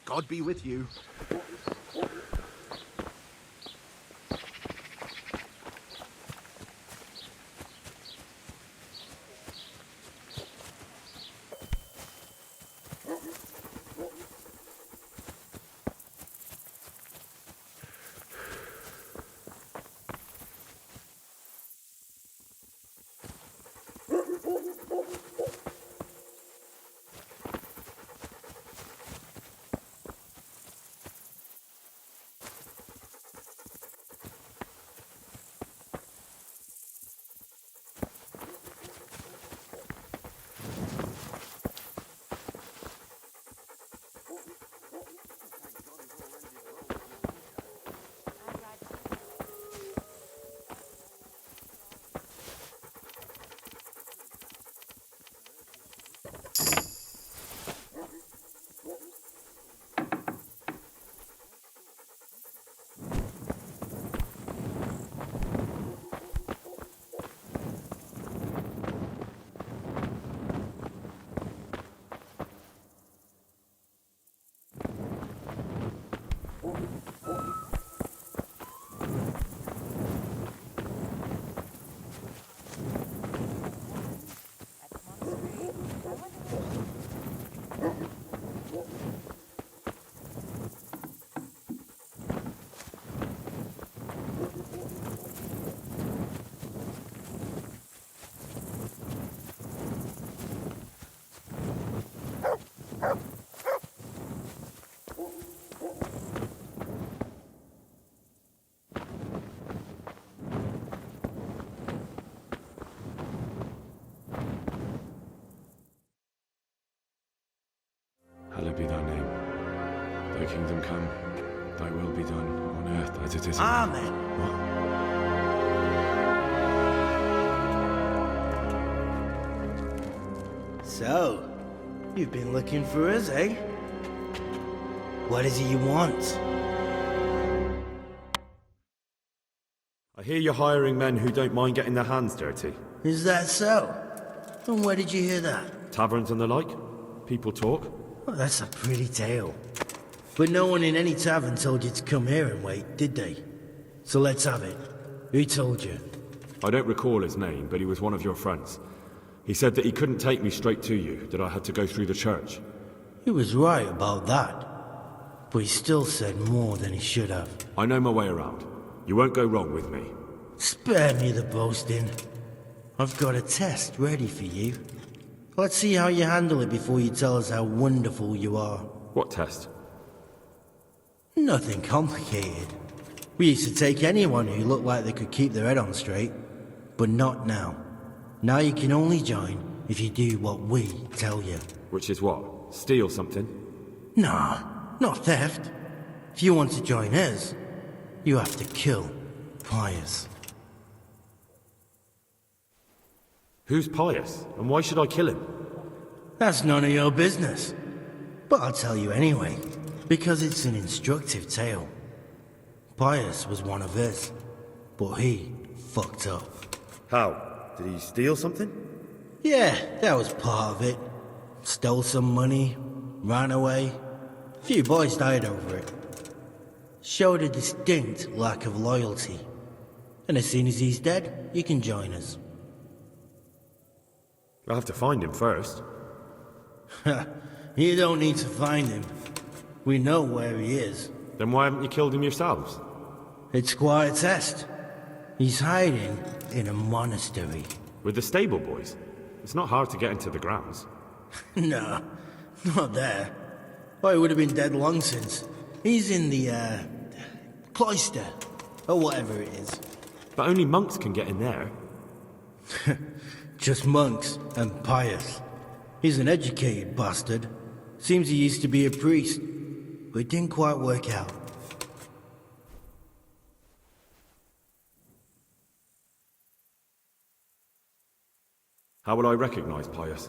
F: God be with you.
E: Hallowed be thy name. Thy kingdom come, thy will be done on earth as it is in
J: Amen.
E: heaven. What?
J: So, you've been looking for us, eh? What is it you want?
L: I hear you're hiring men who don't mind getting their hands dirty.
J: Is that so? And where did you hear that?
L: Taverns and the like. People talk.
J: Well, that's a pretty tale. But no one in any tavern told you to come here and wait, did they? So let's have it. Who told you?
L: I don't recall his name, but he was one of your friends. He said that he couldn't take me straight to you, that I had to go through the church.
J: He was right about that. But he still said more than he should have.
L: I know my way around. You won't go wrong with me.
J: Spare me the boasting. I've got a test ready for you. Let's see how you handle it before you tell us how wonderful you are.
L: What test?
J: Nothing complicated. We used to take anyone who looked like they could keep their head on straight. But not now. Now you can only join if you do what we tell you.
L: Which is what? Steal something?
J: Nah, not theft. If you want to join us, you have to kill Pius.
L: Who's Pius? And why should I kill him?
J: That's none of your business. But I'll tell you anyway, because it's an instructive tale. Pius was one of us, but he fucked up.
L: How? Did he steal something?
J: Yeah, that was part of it. Stole some money, ran away. A few boys died over it. Showed a distinct lack of loyalty. And as soon as he's dead, you can join us.
L: I'll have to find him first.
J: You don't need to find him. We know where he is.
L: Then why haven't you killed him yourselves?
J: It's quite a test. He's hiding in a monastery.
L: With the stable boys? It's not hard to get into the grounds.
J: No, not there. Oh, he would have been dead long since. He's in the, cloister. Or whatever it is.
L: But only monks can get in there.
J: Just monks and Pius. He's an educated bastard. Seems he used to be a priest, but it didn't quite work out.
L: How would I recognize Pius?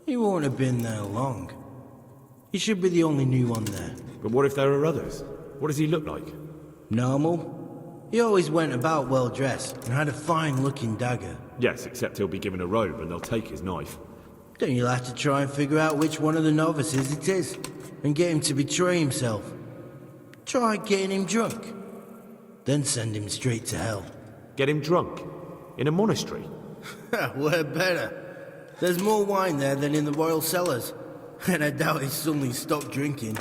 J: He won't have been there long. He should be the only new one there.
L: But what if there are others? What does he look like?
J: Normal. He always went about well dressed and had a fine looking dagger.
L: Yes, except he'll be given a robe and they'll take his knife.
J: Then you'll have to try and figure out which one of the novices it is, and get him to betray himself. Try getting him drunk. Then send him straight to hell.
L: Get him drunk? In a monastery?
J: We're better. There's more wine there than in the royal cellars, and I doubt he suddenly stopped drinking.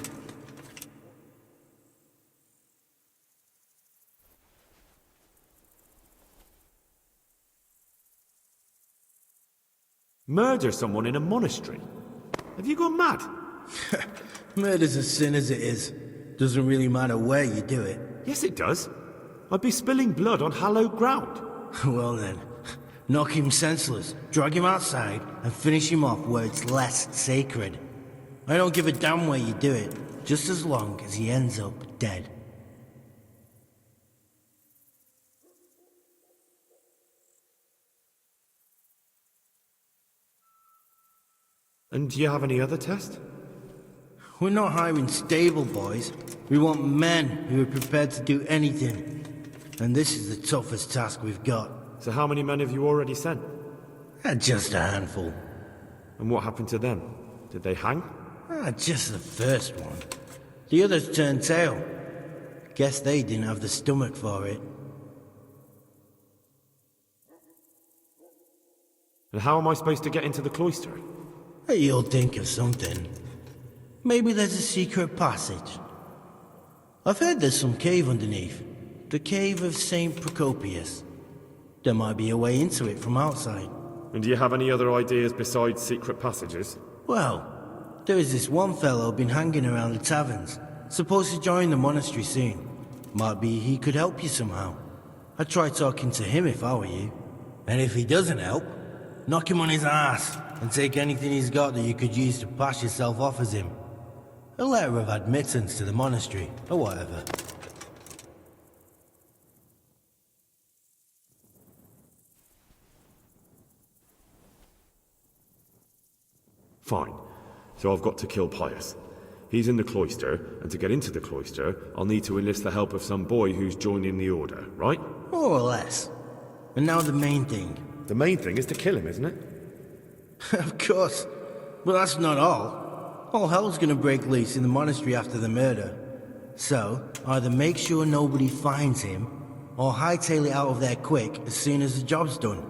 L: Murder someone in a monastery? Have you gone mad?
J: Murder's a sin as it is. Doesn't really matter where you do it.
L: Yes, it does. I'd be spilling blood on hallowed ground.
J: Well then, knock him senseless, drag him outside, and finish him off where it's less sacred. I don't give a damn where you do it, just as long as he ends up dead.
L: And do you have any other test?
J: We're not hiring stable boys. We want men who are prepared to do anything. And this is the toughest task we've got.
L: So how many men have you already sent?
J: Just a handful.
L: And what happened to them? Did they hang?
J: Just the first one. The others turned tail. Guess they didn't have the stomach for it.
L: And how am I supposed to get into the cloister?
J: You'll think of something. Maybe there's a secret passage. I've heard there's some cave underneath. The cave of St. Procopius. There might be a way into it from outside.
L: And do you have any other ideas besides secret passages?
J: Well, there is this one fellow been hanging around the taverns. Supposed to join the monastery soon. Might be he could help you somehow. I'd try talking to him if I were you. And if he doesn't help, knock him on his ass and take anything he's got that you could use to pass yourself off as him. A letter of admittance to the monastery, or whatever.
E: Fine. So I've got to kill Pius. He's in the cloister, and to get into the cloister, I'll need to enlist the help of some boy who's joining the order, right?
J: More or less. And now the main thing.
E: The main thing is to kill him, isn't it?
J: Of course. But that's not all. All hell's gonna break loose in the monastery after the murder. So, either make sure nobody finds him, or hightail it out of there quick as soon as the job's done.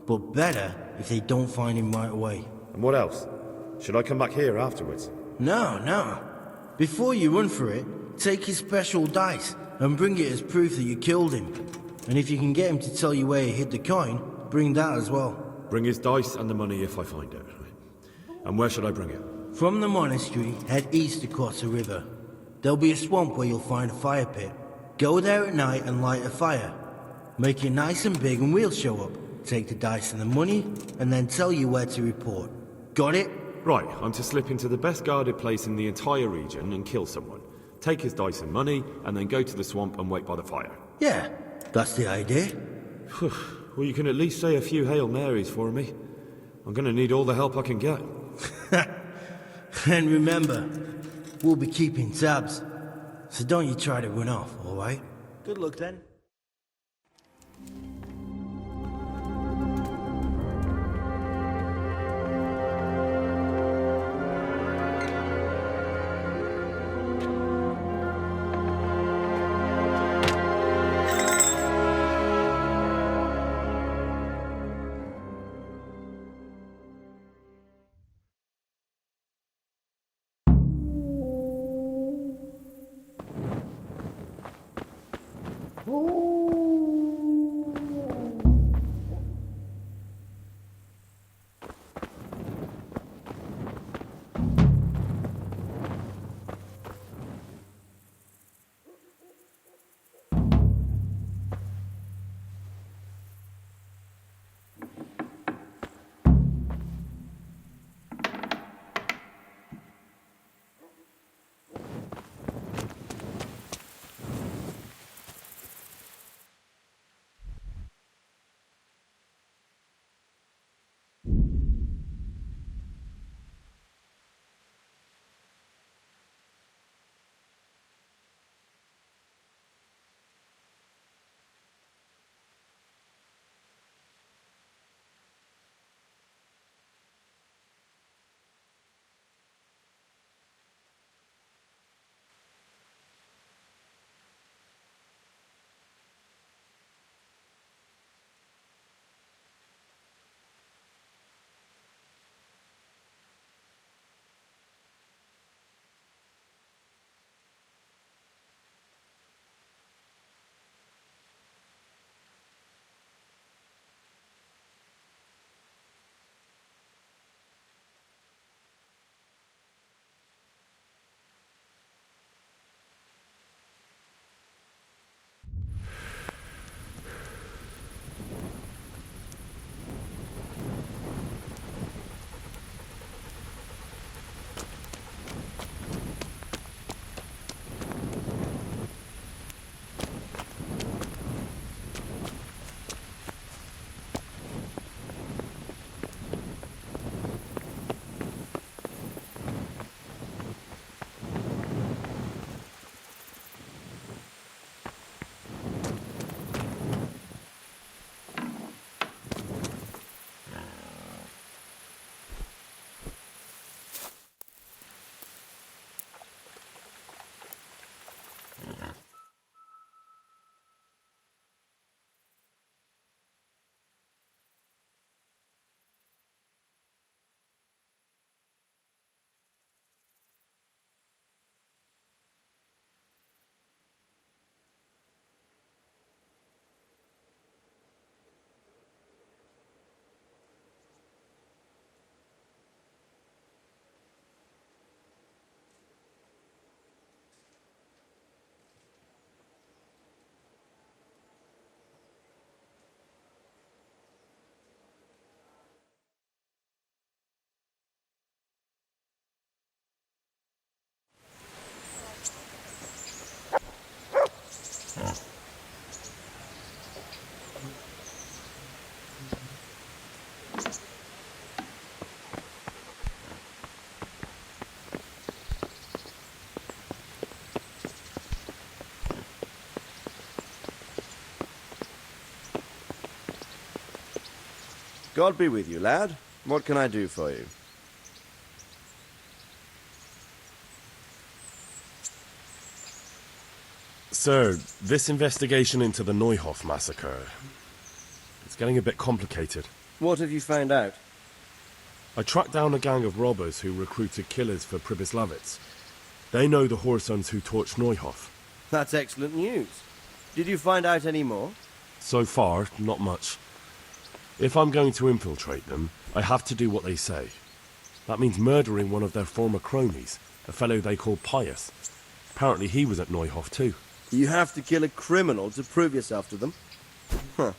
J: But better if they don't find him right away.
E: And what else? Should I come back here afterwards?
J: No. Before you run for it, take his special dice and bring it as proof that you killed him. And if you can get him to tell you where he hid the coin, bring that as well.
E: Bring his dice and the money if I find it. And where should I bring it?
J: From the monastery, head east across the river. There'll be a swamp where you'll find a fire pit. Go there at night and light a fire. Make it nice and big and we'll show up. Take the dice and the money, and then tell you where to report. Got it?
E: Right, I'm to slip into the best guarded place in the entire region and kill someone. Take his dice and money, and then go to the swamp and wait by the fire.
J: Yeah, that's the idea.
E: Well, you can at least say a few Hail Marys for me. I'm gonna need all the help I can get.
J: And remember, we'll be keeping tabs. So don't you try to run off, alright? Good luck then.
D: God be with you, lad. What can I do for you?
A: Sir, this investigation into the Neuhof massacre... it's getting a bit complicated.
D: What have you found out?
A: I tracked down a gang of robbers who recruited killers for Pribyslavitz. They know the Horsons who torched Neuhof.
D: That's excellent news. Did you find out any more?
A: So far, not much. If I'm going to infiltrate them, I have to do what they say. That means murdering one of their former cronies, a fellow they call Pius. Apparently he was at Neuhof too.
D: You have to kill a criminal to prove yourself to them? Huh.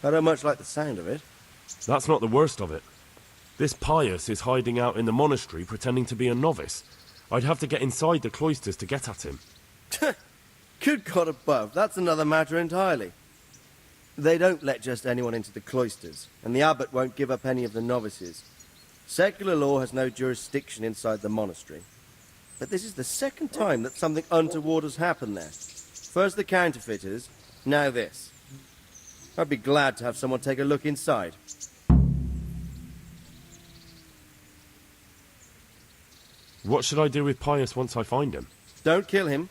D: I don't much like the sound of it.
A: That's not the worst of it. This Pius is hiding out in the monastery pretending to be a novice. I'd have to get inside the cloisters to get at him.
D: Good God above, that's another matter entirely. They don't let just anyone into the cloisters, and the abbot won't give up any of the novices. Secular law has no jurisdiction inside the monastery. But this is the second time that something untoward has happened there. First the counterfeiters, now this. I'd be glad to have someone take a look inside.
A: What should I do with Pius once I find him?
D: Don't kill him.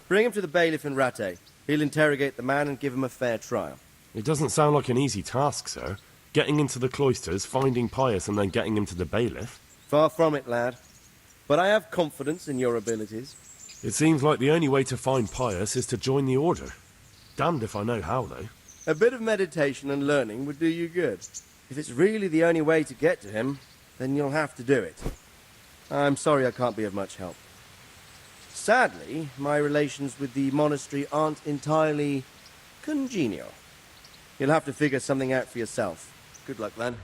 D: Bring him to the bailiff in Rattay. He'll interrogate the man and give him a fair trial.
A: It doesn't sound like an easy task, sir. Getting into the cloisters, finding Pius, and then getting him to the bailiff.
D: Far from it, lad. But I have confidence in your abilities.
A: It seems like the only way to find Pius is to join the order. Damned if I know how, though.
D: A bit of meditation and learning would do you good. If it's really the only way to get to him, then you'll have to do it. I'm sorry I can't be of much help. Sadly, my relations with the monastery aren't entirely congenial. You'll have to figure something out for yourself. Good luck, then.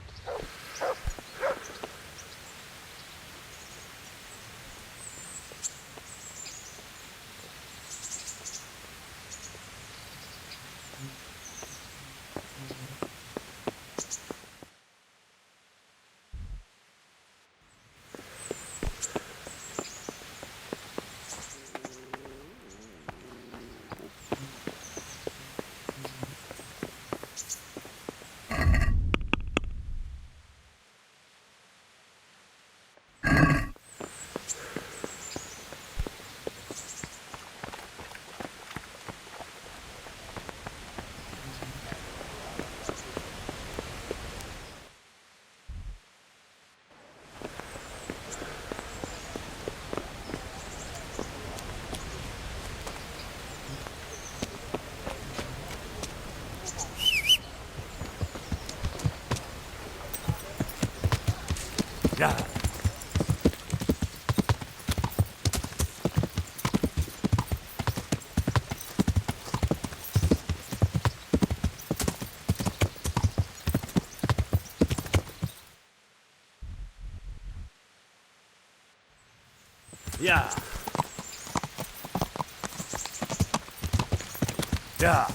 L: Yeah. Yeah. Yeah.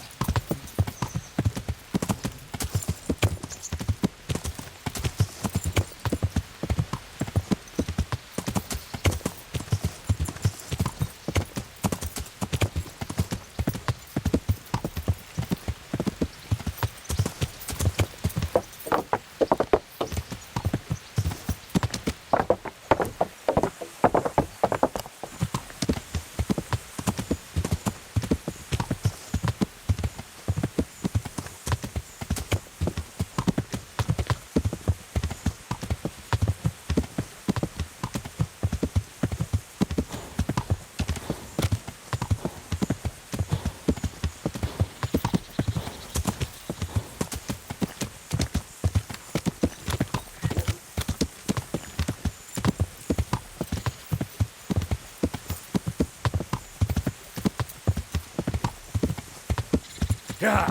L: Yeah.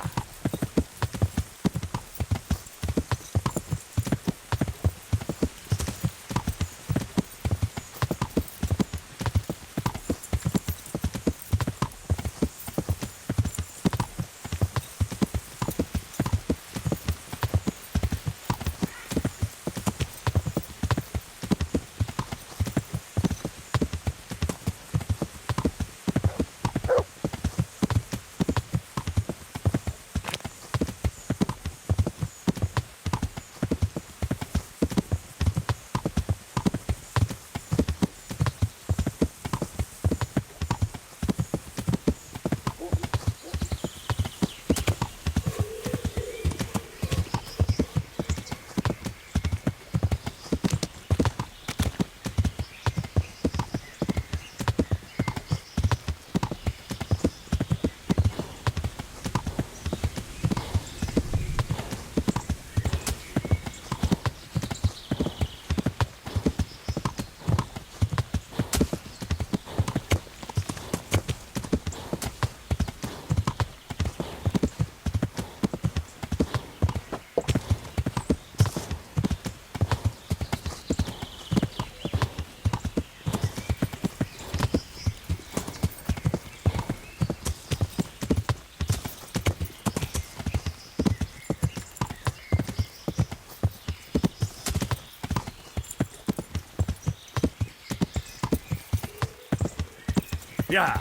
L: Yeah.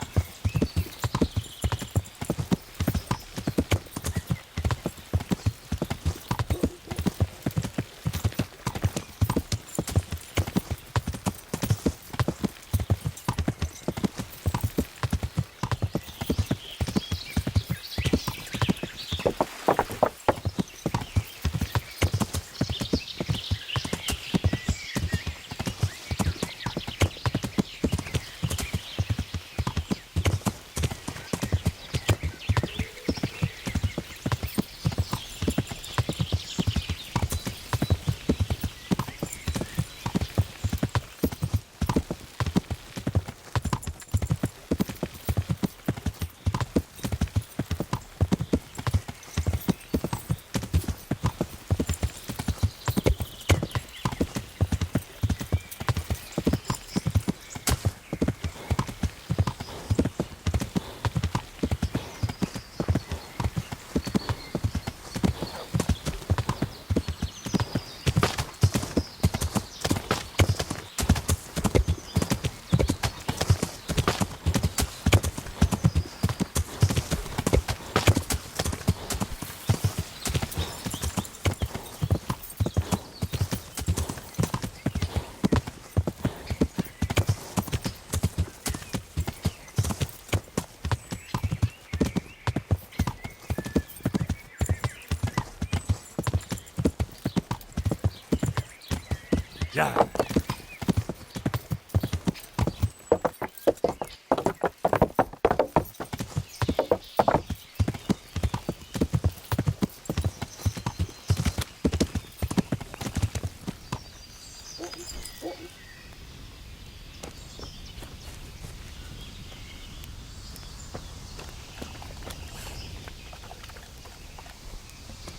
L: Yeah.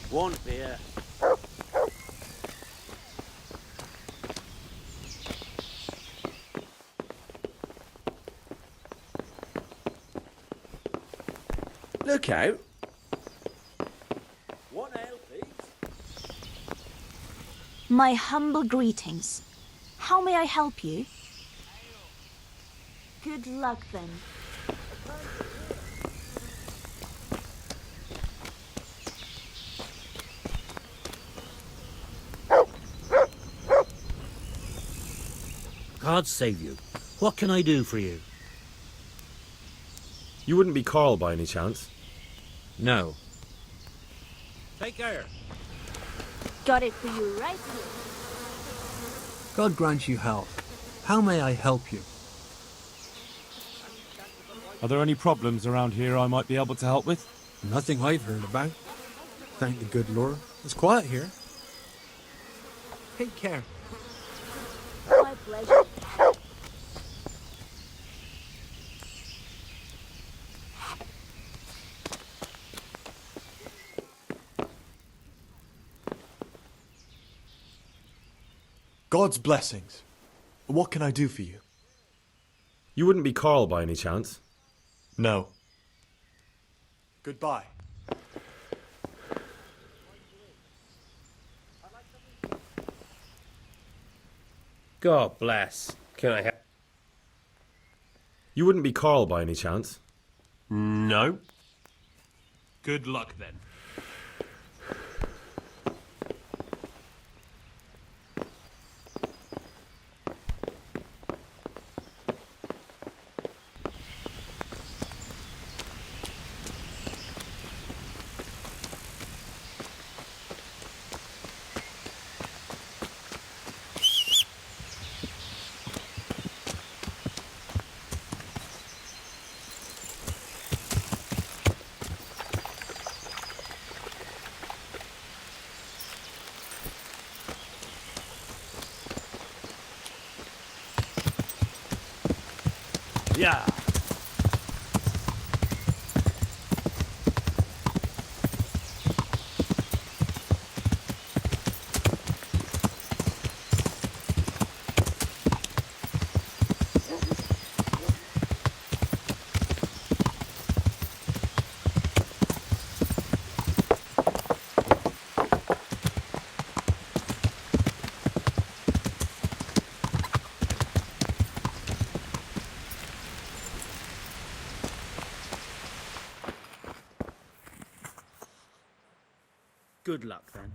U: One beer.
I: Look out.
U: One ale, please.
O: My humble greetings. How may I help you? Good luck then.
V: God save you. What can I do for you?
E: You wouldn't be Carl by any chance?
V: No.
U: Take care.
O: Got it for you right here.
W: God grant you health. How may I help you?
A: Are there any problems around here I might be able to help with?
W: Nothing I've heard about. Thank the good Lord. It's quiet here. Take care.
O: My pleasure.
X: God's blessings. What can I do for you?
E: You wouldn't be Carl by any chance?
X: No. Goodbye.
V: God bless. Can I help?
E: You wouldn't be Carl by any chance?
V: No. Good luck then.
L: Yeah.
B: Good luck, then.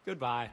Q: Goodbye.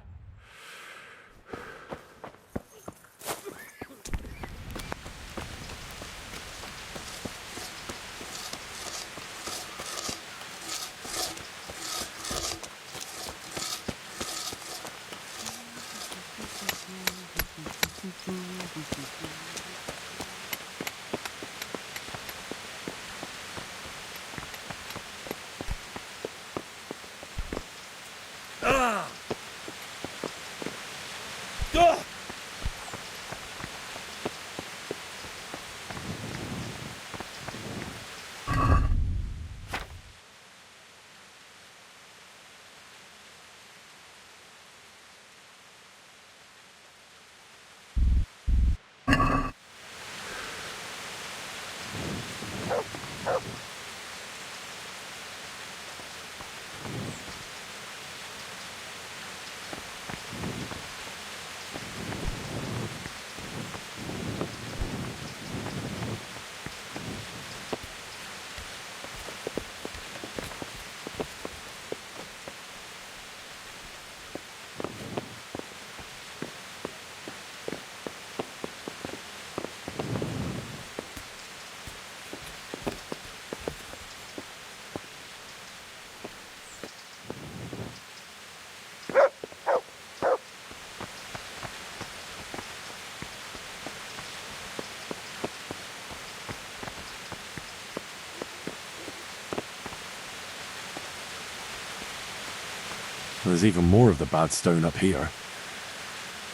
A: There's even more of the bad stone up here.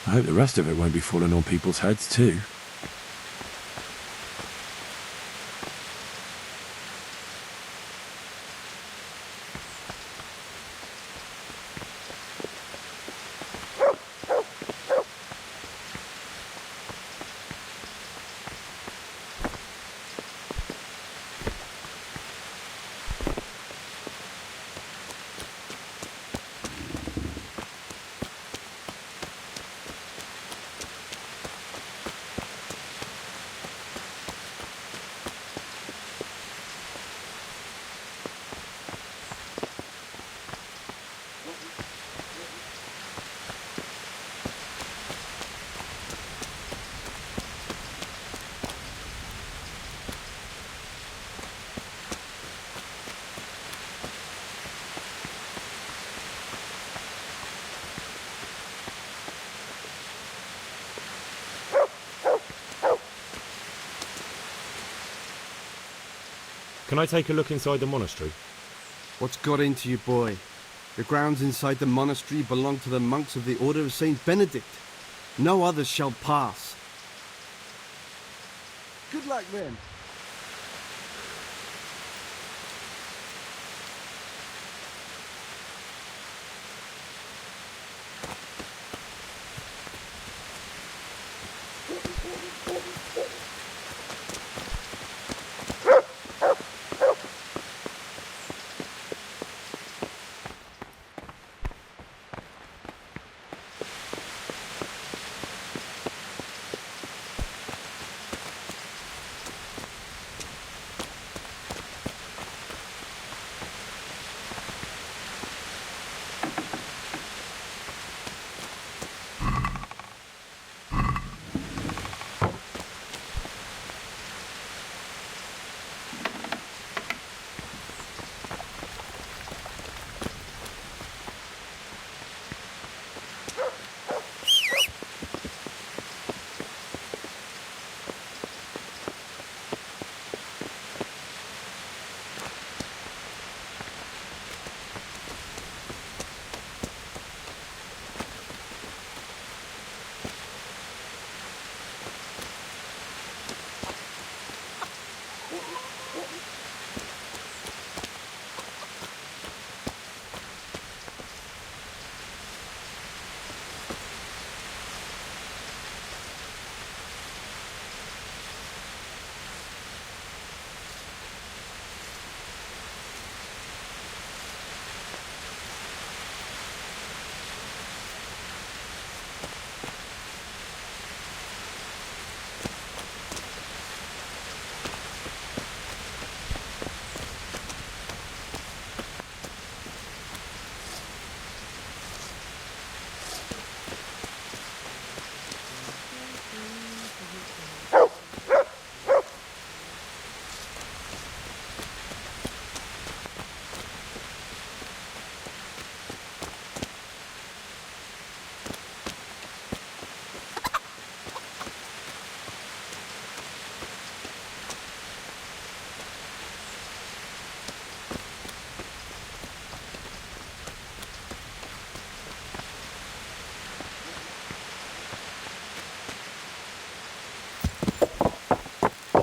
A: I hope the rest of it won't be falling on people's heads too.
E: Can I take a look inside the monastery?
N: What's got into you, boy? The grounds inside the monastery belong to the monks of the Order of Saint Benedict. No others shall pass.
S: Good luck, then.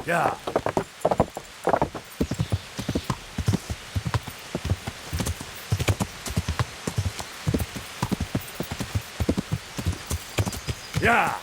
L: Yeah. Yeah.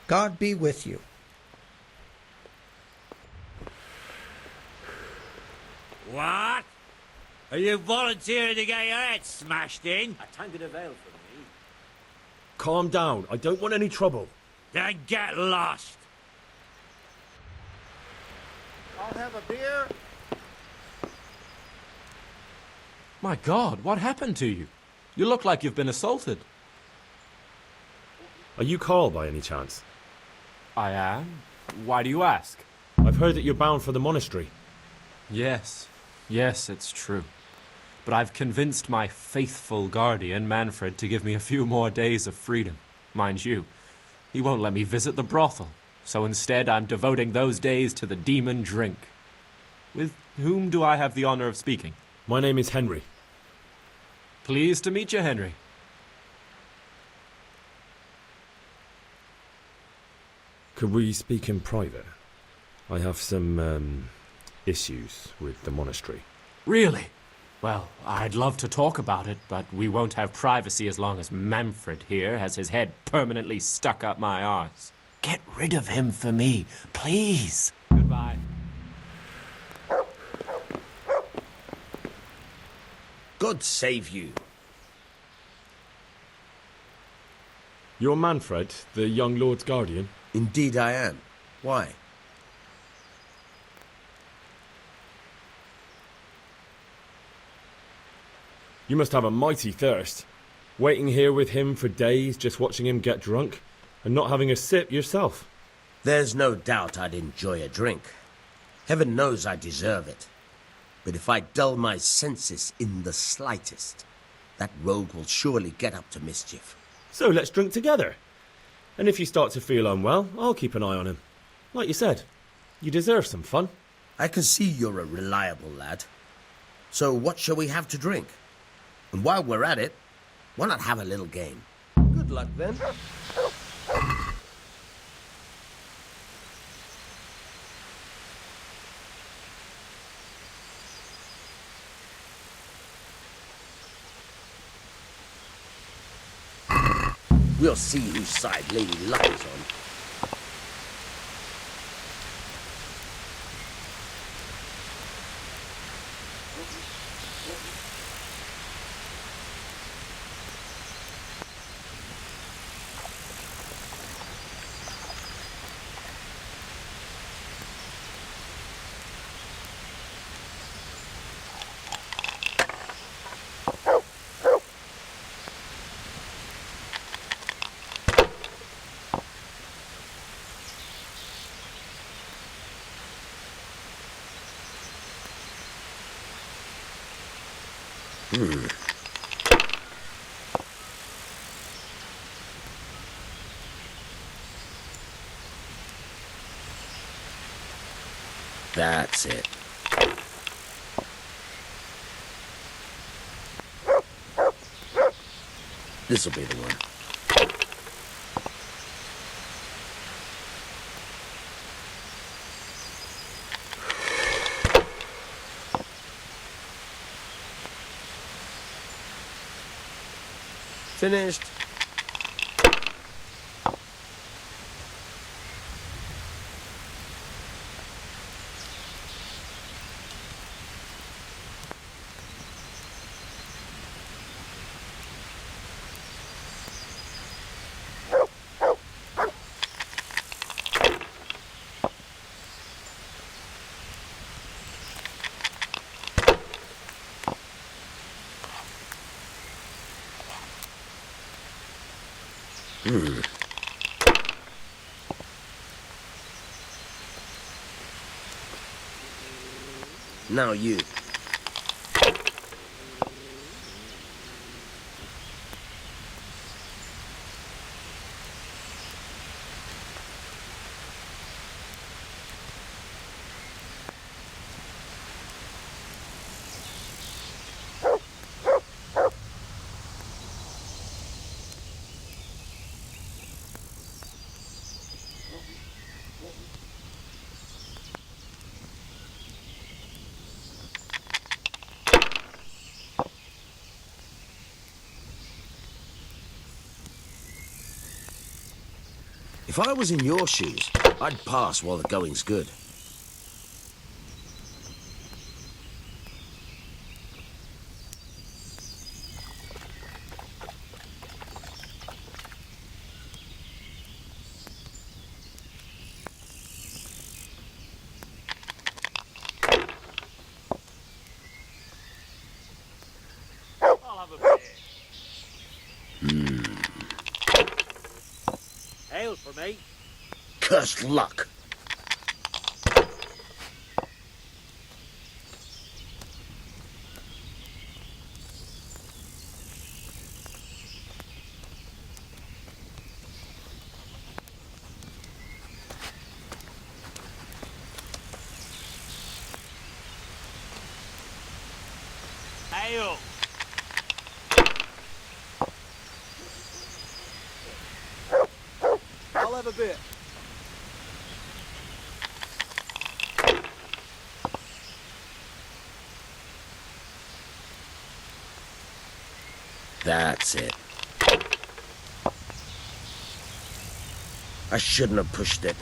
B: God be with you.
C: What? Are you volunteering to get your head smashed in?
I: A tangle of ale for me.
L: Calm down. I don't want any trouble.
C: Then get lost.
D: I'll have a beer.
P: My God, what happened to you? You look like you've been assaulted.
E: Are you Carl by any chance?
P: I am. Why do you ask?
E: I've heard that you're bound for the monastery.
P: Yes, it's true. But I've convinced my faithful guardian, Manfred, to give me a few more days of freedom. Mind you, he won't let me visit the brothel, so instead I'm devoting those days to the demon drink. With whom do I have the honor of speaking?
E: My name is Henry.
P: Pleased to meet you, Henry.
E: Could we speak in private? I have some, issues with the monastery.
P: Really? Well, I'd love to talk about it, but we won't have privacy as long as Manfred here has his head permanently stuck up my arse. Get rid of him for me, please. Goodbye.
I: God save you.
E: You're Manfred, the young lord's guardian?
I: Indeed I am. Why?
E: You must have a mighty thirst. Waiting here with him for days, just watching him get drunk, and not having a sip yourself.
I: There's no doubt I'd enjoy a drink. Heaven knows I deserve it. But if I dull my senses in the slightest, that rogue will surely get up to mischief.
E: So let's drink together. And if you start to feel unwell, I'll keep an eye on him. Like you said, you deserve some fun.
I: I can see you're a reliable lad. So what shall we have to drink? And while we're at it, why not have a little game?
S: Good luck, then.
I: We'll see whose side Lady Luck is on. That's it. This'll be the one. Finished. Now you. If I was in your shoes, I'd pass while the going's good.
C: Ale for me.
I: Cursed luck.
C: Ale.
X: I'll have a bit.
I: That's it. I shouldn't have pushed it.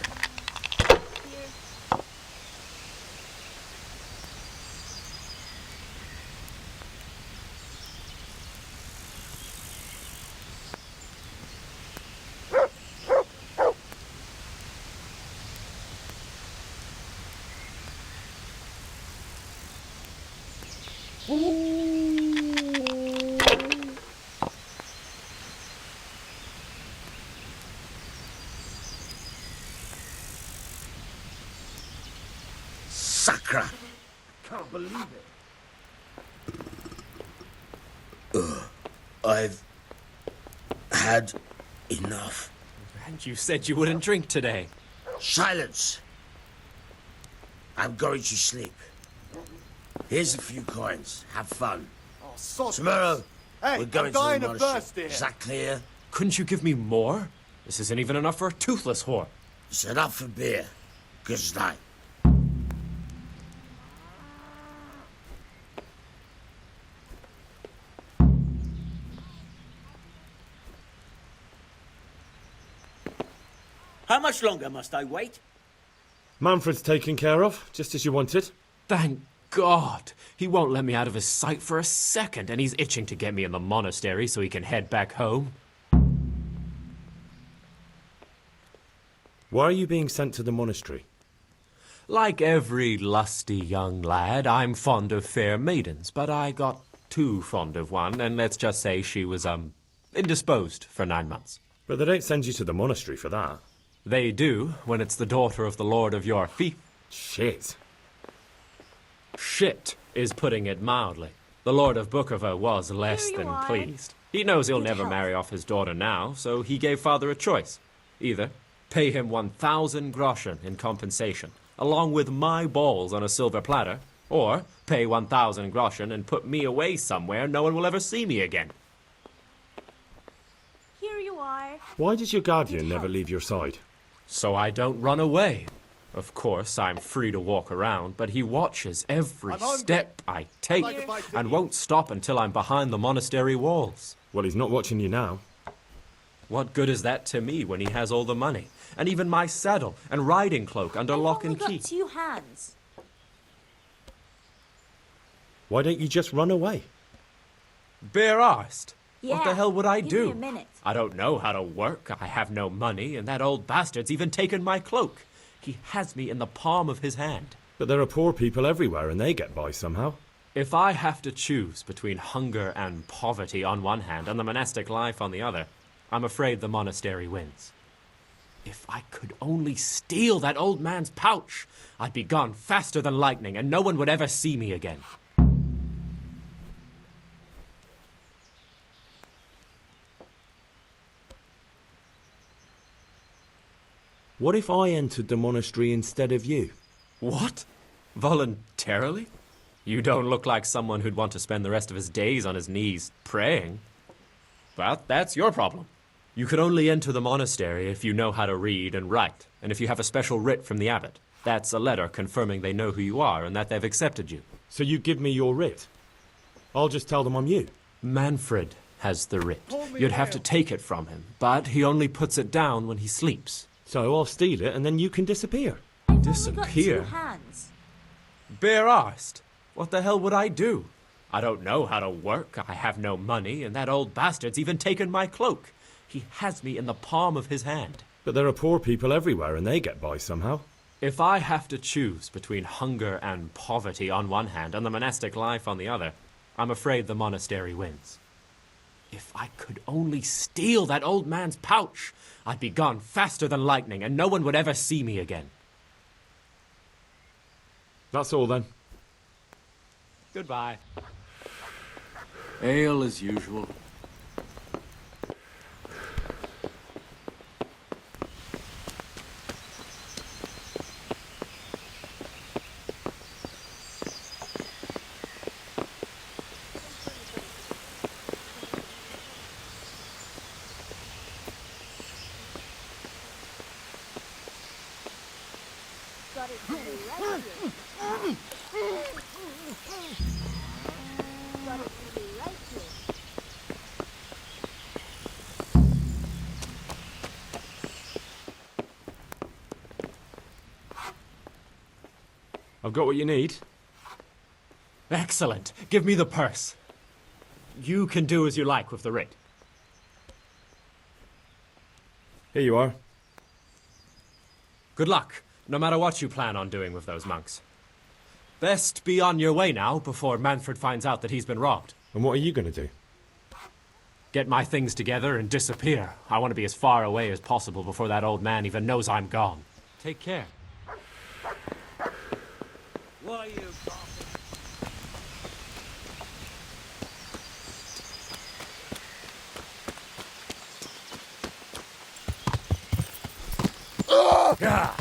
I: Sacra! Can't believe it. I've had enough.
P: And you said you wouldn't drink today.
I: Silence! I'm going to sleep. Here's a few coins. Have fun.
X: Oh, sod.
I: Tomorrow,
X: Hey,
I: we're going
X: I'm dying
I: to the
X: of
I: monastery.
X: thirst here.
I: Is that clear?
P: Couldn't you give me more? This isn't even enough for a toothless whore.
I: It's enough for beer. Good night.
C: How much longer must I wait?
E: Manfred's taken care of, just as you wanted.
P: Thank God. He won't let me out of his sight for a second, and he's itching to get me in the monastery so he can head back home.
E: Why are you being sent to the monastery?
P: Like every lusty young lad, I'm fond of fair maidens, but I got too fond of one, and let's just say she was, indisposed for 9 months.
E: But they don't send you to the monastery for that.
P: They do, when it's the daughter of the lord of your fief.
E: Shit.
P: Shit is putting it mildly. The Lord of Bookover was less than pleased. He knows he'll never marry off his daughter now, so he gave father a choice. Either pay him 1,000 groschen in compensation, along with my balls on a silver platter, or pay 1,000 groschen and put me away somewhere no one will ever see me again.
M: Here you are.
E: Why does your guardian never leave your side?
P: So I don't run away. Of course, I'm free to walk around, but he watches every step I take and won't stop until I'm behind the monastery walls.
E: Well, he's not watching you now.
P: What good is that to me when he has all the money, and even my saddle and riding cloak under lock and key?
M: Got 2 hands.
E: Why don't you just run away?
P: Bare-arsed?
M: Yeah,
P: what the hell would I
M: give
P: do?
M: me a minute.
P: I don't know how to work, I have no money, and that old bastard's even taken my cloak. He has me in the palm of his hand.
E: But there are poor people everywhere and they get by somehow.
P: If I have to choose between hunger and poverty on one hand and the monastic life on the other, I'm afraid the monastery wins. If I could only steal that old man's pouch, I'd be gone faster than lightning and no one would ever see me again.
E: What if I entered the monastery instead of you?
P: What? Voluntarily? You don't look like someone who'd want to spend the rest of his days on his knees praying. But that's your problem. You can only enter the monastery if you know how to read and write, and if you have a special writ from the abbot. That's a letter confirming they know who you are and that they've accepted you.
E: So you give me your writ? I'll just tell them I'm you.
P: Manfred has the writ. You'd have to take it from him, but he only puts it down when he sleeps.
L: So I'll steal it and then you can disappear.
P: Disappear?
O: Hands.
P: Bare-arsed? What the hell would I do? I don't know how to work, I have no money, and that old bastard's even taken my cloak. He has me in the palm of his hand.
L: But there are poor people everywhere and they get by somehow.
P: If I have to choose between hunger and poverty on one hand and the monastic life on the other, I'm afraid the monastery wins. If I could only steal that old man's pouch, I'd be gone faster than lightning and no one would ever see me again.
L: That's all then.
P: Goodbye.
W: Ale as usual.
L: I've got what you need.
P: Excellent. Give me the purse. You can do as you like with the writ.
L: Here you are.
P: Good luck, no matter what you plan on doing with those monks. Best be on your way now before Manfred finds out that he's been robbed.
L: And what are you going to do?
P: Get my things together and disappear. I want to be as far away as possible before that old man even knows I'm gone. Take care.
C: What are you
L: Yeah.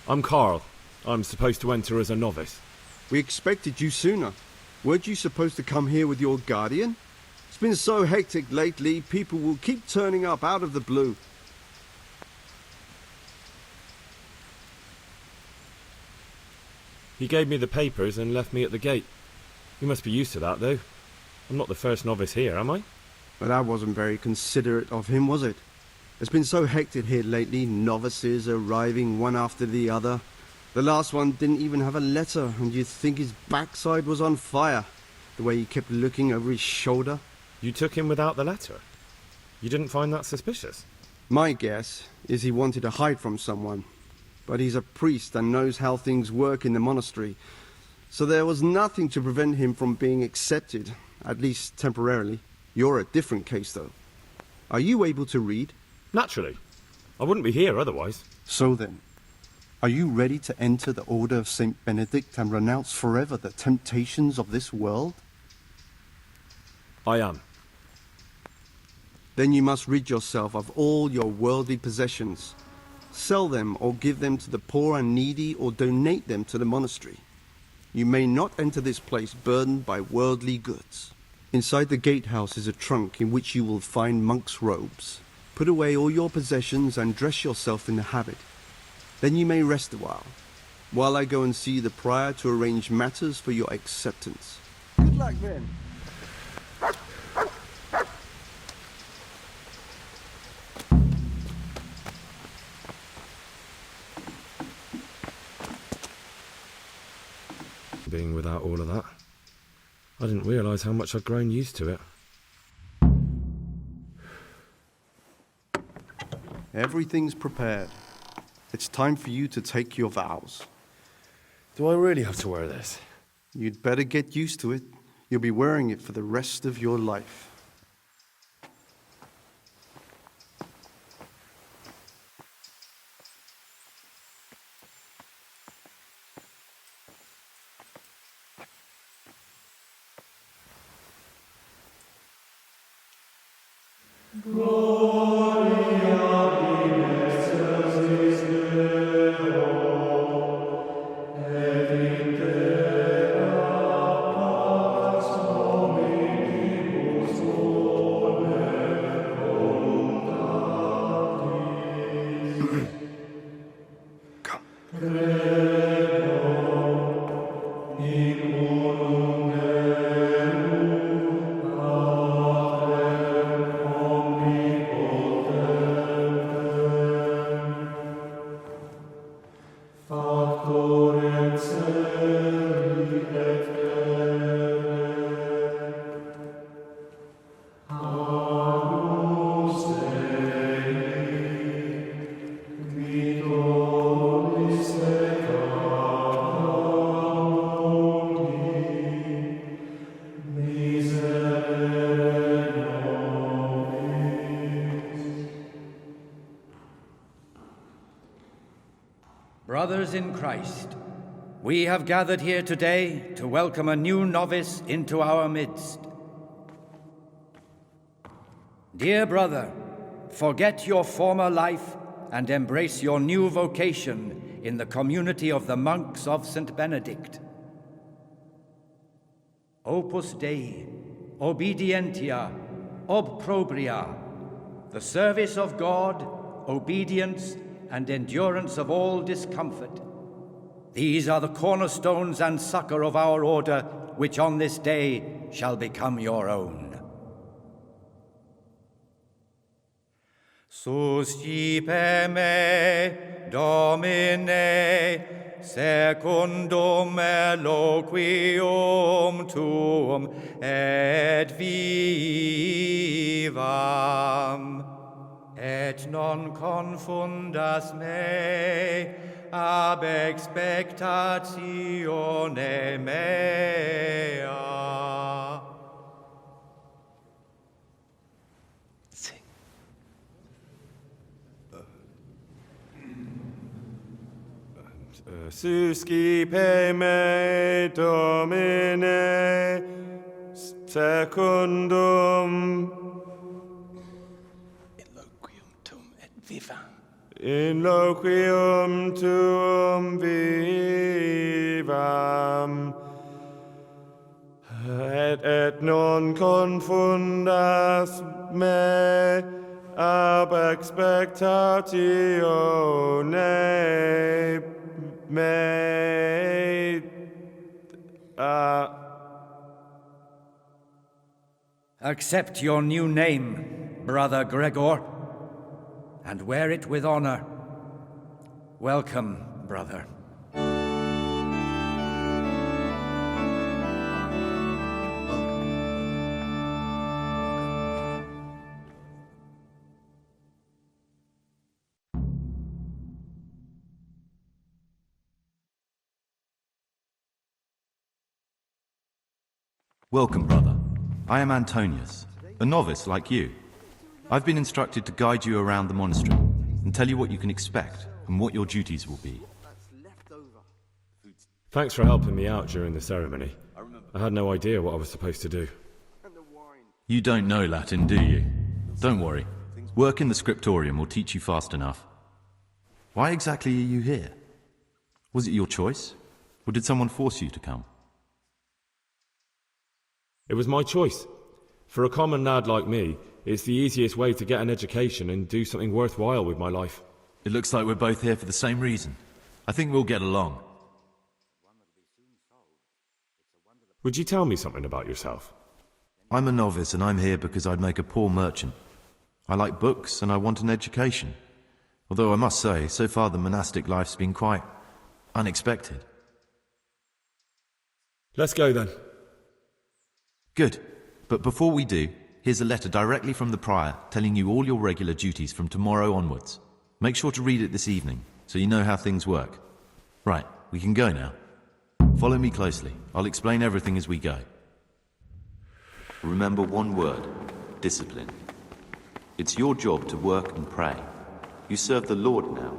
L: I'm Carl. I'm supposed to enter as a novice.
N: We expected you sooner. Weren't you supposed to come here with your guardian? It's been so hectic lately, people will keep turning up out of the blue.
L: He gave me the papers and left me at the gate. You must be used to that, though. I'm not the first novice here, am I?
N: But that wasn't very considerate of him, was it? It's been so hectic here lately, novices arriving one after the other. The last one didn't even have a letter, and you'd think his backside was on fire, the way he kept looking over his shoulder.
L: You took him without the letter? You didn't find that suspicious?
N: My guess is he wanted to hide from someone. But he's a priest and knows how things work in the monastery, so there was nothing to prevent him from being accepted, at least temporarily. You're a different case, though. Are you able to read?
L: Naturally. I wouldn't be here otherwise.
N: So then, are you ready to enter the Order of St. Benedict and renounce forever the temptations of this world?
L: I am.
N: Then you must rid yourself of all your worldly possessions. Sell them or give them to the poor and needy or donate them to the monastery. You may not enter this place burdened by worldly goods. Inside the gatehouse is a trunk in which you will find monks' robes. Put away all your possessions and dress yourself in the habit. Then you may rest a while I go and see the prior to arrange matters for your acceptance. Good luck, then.
L: Being without all of that, I didn't realise how much I'd grown used to it.
N: Everything's prepared. It's time for you to take your vows.
L: Do I really have to wear this?
N: You'd better get used to it. You'll be wearing it for the rest of your life.
B: Brothers in Christ, we have gathered here today to welcome a new novice into our midst. Dear brother, forget your former life and embrace your new vocation in the community of the monks of St. Benedict. Opus Dei, obedientia, obprobria, the service of God, obedience, and endurance of all discomfort. These are the cornerstones and succor of our order, which on this day shall become your own. Suscipe me, Domine, secundum eloquium tuum, et vivam. Et non confundas me ab expectatione mea.
E: Suscipe me, Domine, secundum in loquium tuum vivam, et non confundas me ab expectatione mea.
B: Accept your new name, Brother Gregor, and wear it with honor. Welcome, brother.
G: Welcome, brother. I am Antonius, a novice like you. I've been instructed to guide you around the monastery and tell you what you can expect and what your duties will be.
E: Thanks for helping me out during the ceremony. I had no idea what I was supposed to do.
G: You don't know Latin, do you? Don't worry. Work in the scriptorium will teach you fast enough. Why exactly are you here? Was it your choice? Or did someone force you to come?
E: It was my choice. For a common lad like me, it's the easiest way to get an education and do something worthwhile with my life.
G: It looks like we're both here for the same reason. I think we'll get along.
E: Would you tell me something about yourself?
G: I'm a novice and I'm here because I'd make a poor merchant. I like books and I want an education. Although I must say, so far the monastic life's been quite unexpected.
E: Let's go then.
G: Good. But before we do, here's a letter directly from the prior telling you all your regular duties from tomorrow onwards. Make sure to read it this evening, so you know how things work. Right, we can go now. Follow me closely. I'll explain everything as we go. Remember one word: discipline. It's your job to work and pray. You serve the Lord now,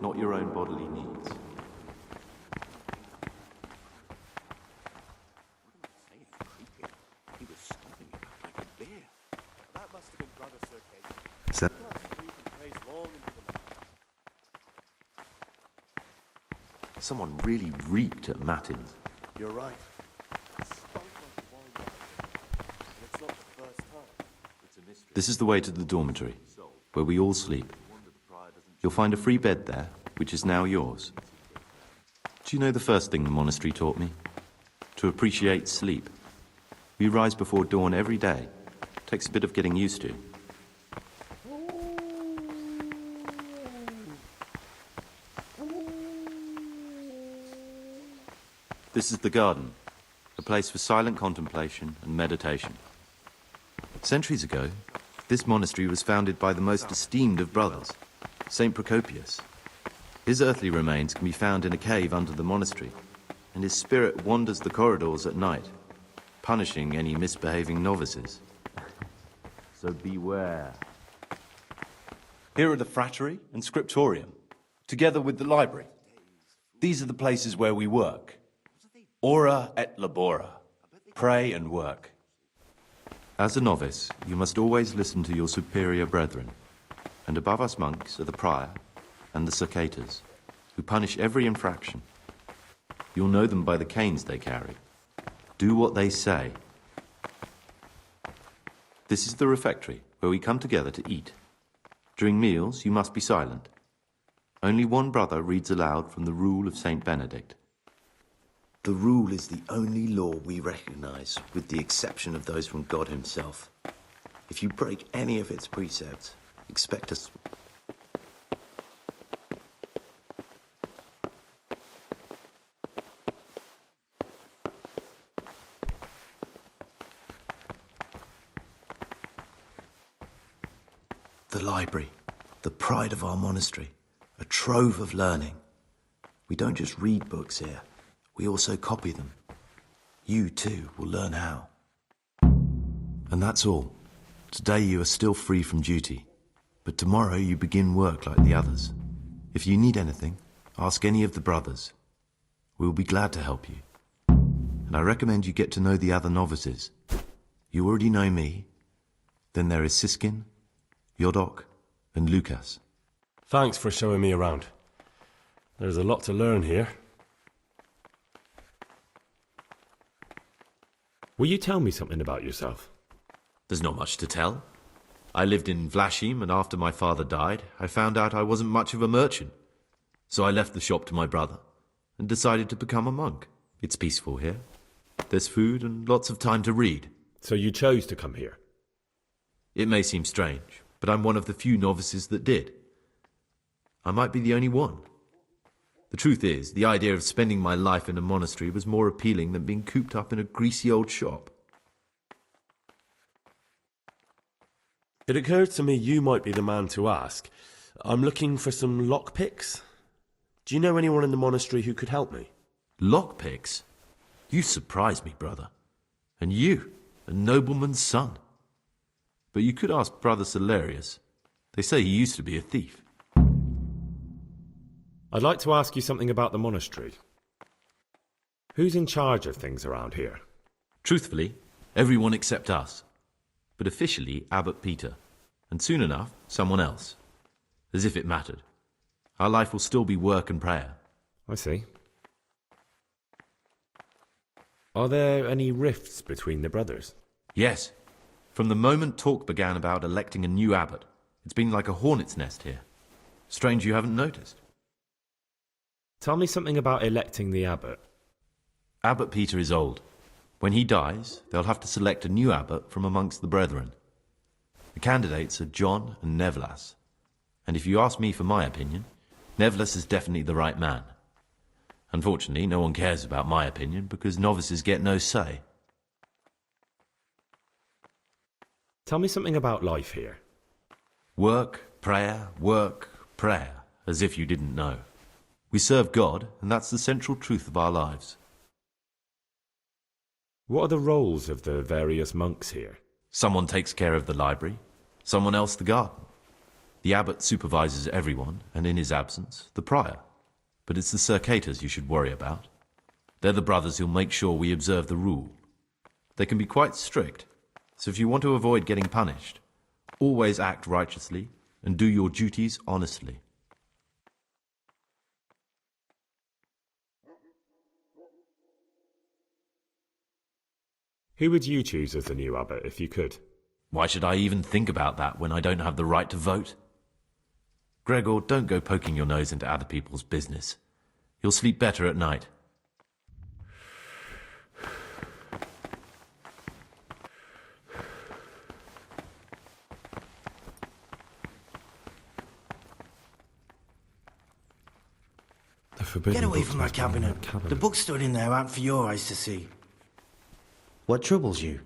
G: not your own bodily needs.
S: He was stomping about like a bear. That must have been Brother Sir Kate.
G: Someone really reeked at Matins.
S: You're right.
G: This is the way to the dormitory, where we all sleep. You'll find a free bed there, which is now yours. Do you know the first thing the monastery taught me? To appreciate sleep. We rise before dawn every day. Takes a bit of getting used to. This is the garden, a place for silent contemplation and meditation. Centuries ago, this monastery was founded by the most esteemed of brothers, Saint Procopius. His earthly remains can be found in a cave under the monastery, and his spirit wanders the corridors at night, punishing any misbehaving novices. So beware. Here are the frattery and scriptorium, together with the library. These are the places where we work. Ora et labora. Pray and work. As a novice, you must always listen to your superior brethren. And above us monks are the prior and the circators, who punish every infraction. You'll know them by the canes they carry. Do what they say. This is the refectory, where we come together to eat. During meals, you must be silent. Only one brother reads aloud from the rule of Saint Benedict.
H: The rule is the only law we recognize, with the exception of those from God himself. If you break any of its precepts, expect us. The library, the pride of our monastery, a trove of learning. We don't just read books here, we also copy them. You, too, will learn how.
G: And that's all. Today you are still free from duty, but tomorrow you begin work like the others. If you need anything, ask any of the brothers. We will be glad to help you. And I recommend you get to know the other novices. You already know me. Then there is Siskin, Yodok, and Lucas.
L: Thanks for showing me around. There's a lot to learn here. Will you tell me something about yourself?
G: There's not much to tell. I lived in Vlashim, and after my father died, I found out I wasn't much of a merchant. So I left the shop to my brother, and decided to become a monk. It's peaceful here. There's food and lots of time to read.
L: So you chose to come here?
G: It may seem strange, but I'm one of the few novices that did. I might be the only one. The truth is, the idea of spending my life in a monastery was more appealing than being cooped up in a greasy old shop.
L: It occurred to me you might be the man to ask. I'm looking for some lockpicks. Do you know anyone in the monastery who could help me?
G: Lockpicks? You surprise me, brother. And you, a nobleman's son. But you could ask Brother Salarius. They say he used to be a thief.
L: I'd like to ask you something about the monastery. Who's in charge of things around here?
G: Truthfully, everyone except us. But officially, Abbot Peter. And soon enough, someone else. As if it mattered. Our life will still be work and prayer.
L: I see. Are there any rifts between the brothers?
G: Yes. From the moment talk began about electing a new abbot, it's been like a hornet's nest here. Strange you haven't noticed.
L: Tell me something about electing the abbot.
G: Abbot Peter is old. When he dies, they'll have to select a new abbot from amongst the brethren. The candidates are John and Nevlas. And if you ask me for my opinion, Nevlas is definitely the right man. Unfortunately, no one cares about my opinion because novices get no say.
L: Tell me something about life here.
G: Work, prayer, as if you didn't know. We serve God, and that's the central truth of our lives.
L: What are the roles of the various monks here?
G: Someone takes care of the library, someone else the garden. The abbot supervises everyone, and in his absence, the prior. But it's the circators you should worry about. They're the brothers who'll make sure we observe the rule. They can be quite strict, so if you want to avoid getting punished, Always act righteously and do your duties honestly.
E: Who would you choose as the new abbot if you could?
G: Why should I even think about that when I don't have the right to vote? Gregor, don't go poking your nose into other people's business. You'll sleep better at night.
J: Get away from my cabinet. The books stood in there aren't for your eyes to see. What troubles you?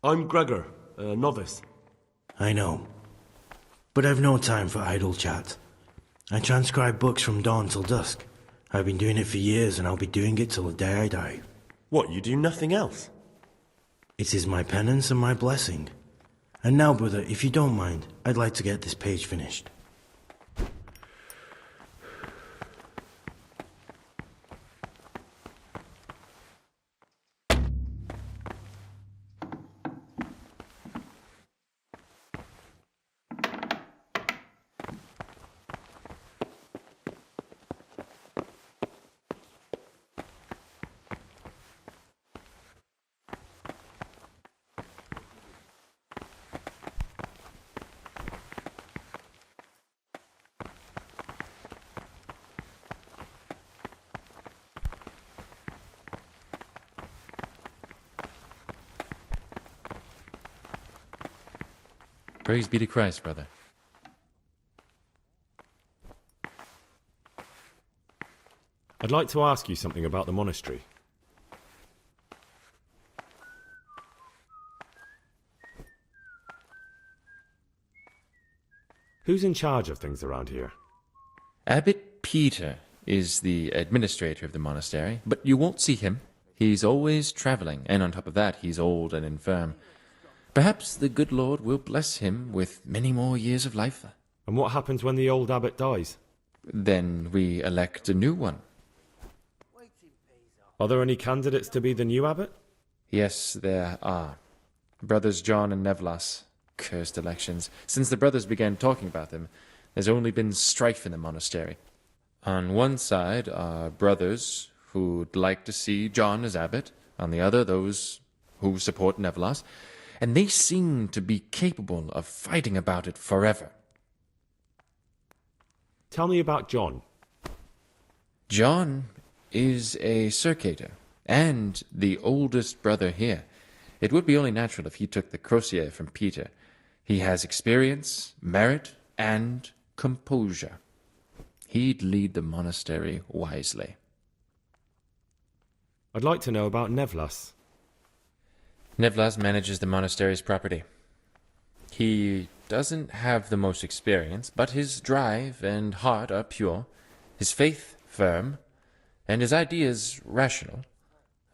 W: I'm Gregor, a novice.
J: I know. But I've no time for idle chat. I transcribe books from dawn till dusk. I've been doing it for years and I'll be doing it till the day I die.
W: What, you do nothing else?
J: It is my penance and my blessing. And now, brother, if you don't mind, I'd like to get this page finished.
F: Praise be to Christ, brother.
E: I'd like to ask you something about the monastery. Who's in charge of things around here?
F: Abbot Peter is the administrator of the monastery, but you won't see him. He's always traveling, and on top of that, he's old and infirm. Perhaps the good Lord will bless him with many more years of life.
E: And what happens when the old abbot dies?
F: Then we elect a new one.
E: Are there any candidates to be the new abbot?
F: Yes, there are. Brothers John and Nevlas. Cursed elections. Since the brothers began talking about them, there's only been strife in the monastery. On one side are brothers who'd like to see John as abbot, on the other those who support Nevlas, and they seem to be capable of fighting about it forever.
E: Tell me about John.
F: John is a circator, and the oldest brother here. It would be only natural if he took the crosier from Peter. He has experience, merit, and composure. He'd lead the monastery wisely.
E: I'd like to know about Nevlas.
F: Nevlas manages the monastery's property. He doesn't have the most experience, but his drive and heart are pure, his faith firm, and his ideas rational.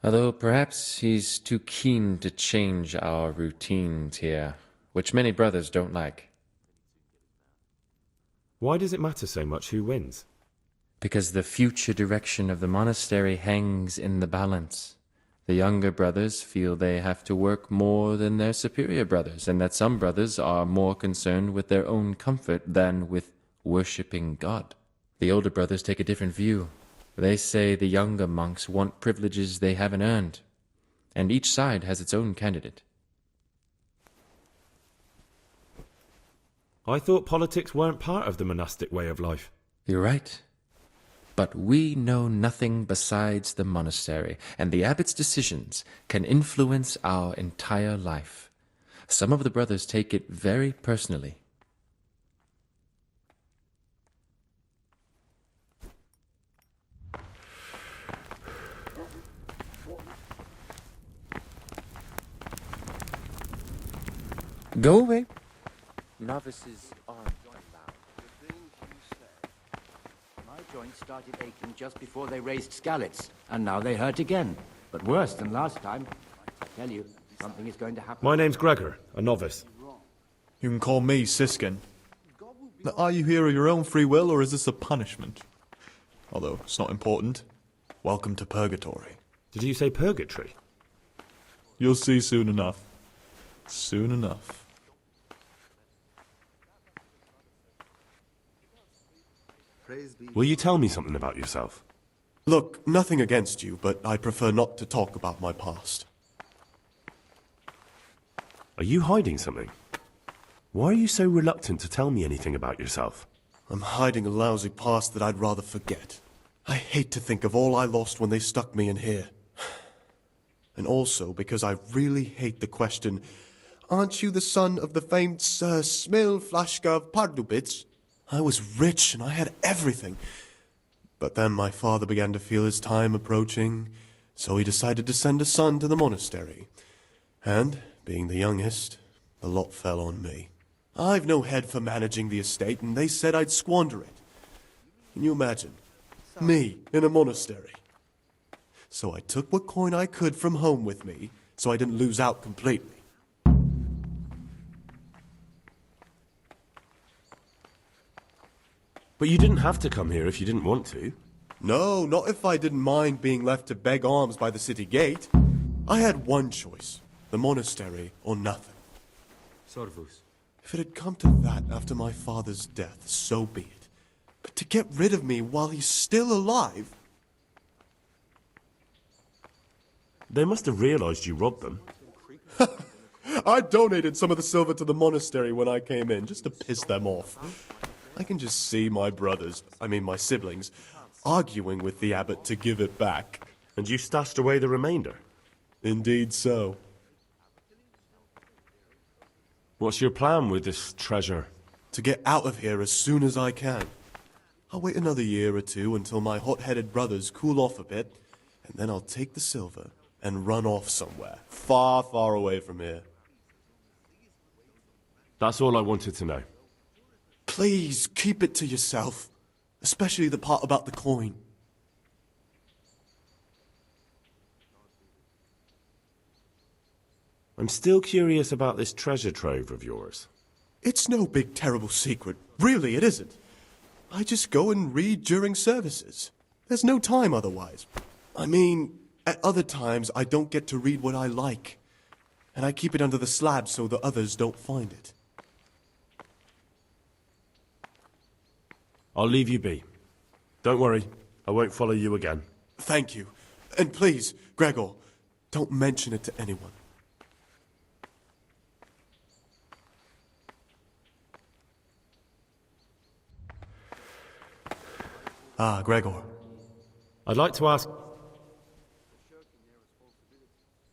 F: Although perhaps he's too keen to change our routines here, which many brothers don't like.
E: Why does it matter so much who wins?
F: Because the future direction of the monastery hangs in the balance. The younger brothers feel they have to work more than their superior brothers, and that some brothers are more concerned with their own comfort than with worshipping God. The older brothers take a different view. They say the younger monks want privileges they haven't earned, and each side has its own candidate.
E: I thought politics weren't part of the monastic way of life.
F: You're right. But we know nothing besides the monastery, and the abbot's decisions can influence our entire life. Some of the brothers take it very personally. Go away. Novices aren't allowed.
B: My joints started aching just before they raised scallops, and now they hurt again. But worse than last time. I tell you, something is going to happen.
E: My name's Gregor, a novice.
X: You can call me Siskin. Are you here of your own free will, or is this a punishment? Although it's not important. Welcome to purgatory.
E: Did you say purgatory?
X: You'll see soon enough. Soon enough.
L: Will you tell me something about yourself?
K: Look, nothing against you, but I prefer not to talk about my past.
L: Are you hiding something? Why are you so reluctant to tell me anything about yourself?
K: I'm hiding a lousy past that I'd rather forget. I hate to think of all I lost when they stuck me in here. And also because I really hate the question, aren't you the son of the famed Sir Smil Flashka of Pardubitz? I was rich and I had everything. But then my father began to feel his time approaching, so he decided to send a son to the monastery. And, being the youngest, the lot fell on me. I've no head for managing the estate, and they said I'd squander it. Can you imagine? Me, in a monastery. So I took what coin I could from home with me, so I didn't lose out completely.
L: But you didn't have to come here if you didn't want to.
K: No, not if I didn't mind being left to beg alms by the city gate. I had one choice, the monastery or nothing.
P: Sorvus.
K: If it had come to that after my father's death, so be it. But to get rid of me while he's still alive...
L: They must have realized you robbed them.
K: I donated some of the silver to the monastery when I came in, just to piss them off. I can just see my my siblings, arguing with the abbot to give it back.
L: And you stashed away the remainder?
K: Indeed so.
L: What's your plan with this treasure?
K: To get out of here as soon as I can. I'll wait another year or two until my hot-headed brothers cool off a bit, and then I'll take the silver and run off somewhere, far, far away from here.
L: That's all I wanted to know.
K: Please, keep it to yourself, especially the part about the coin.
L: I'm still curious about this treasure trove of yours.
K: It's no big, terrible secret. Really, it isn't. I just go and read during services. There's no time otherwise. I mean, at other times, I don't get to read what I like. And I keep it under the slab so the others don't find it.
L: I'll leave you be. Don't worry, I won't follow you again.
K: Thank you. And please, Gregor, don't mention it to anyone. Ah, Gregor.
L: I'd like to ask...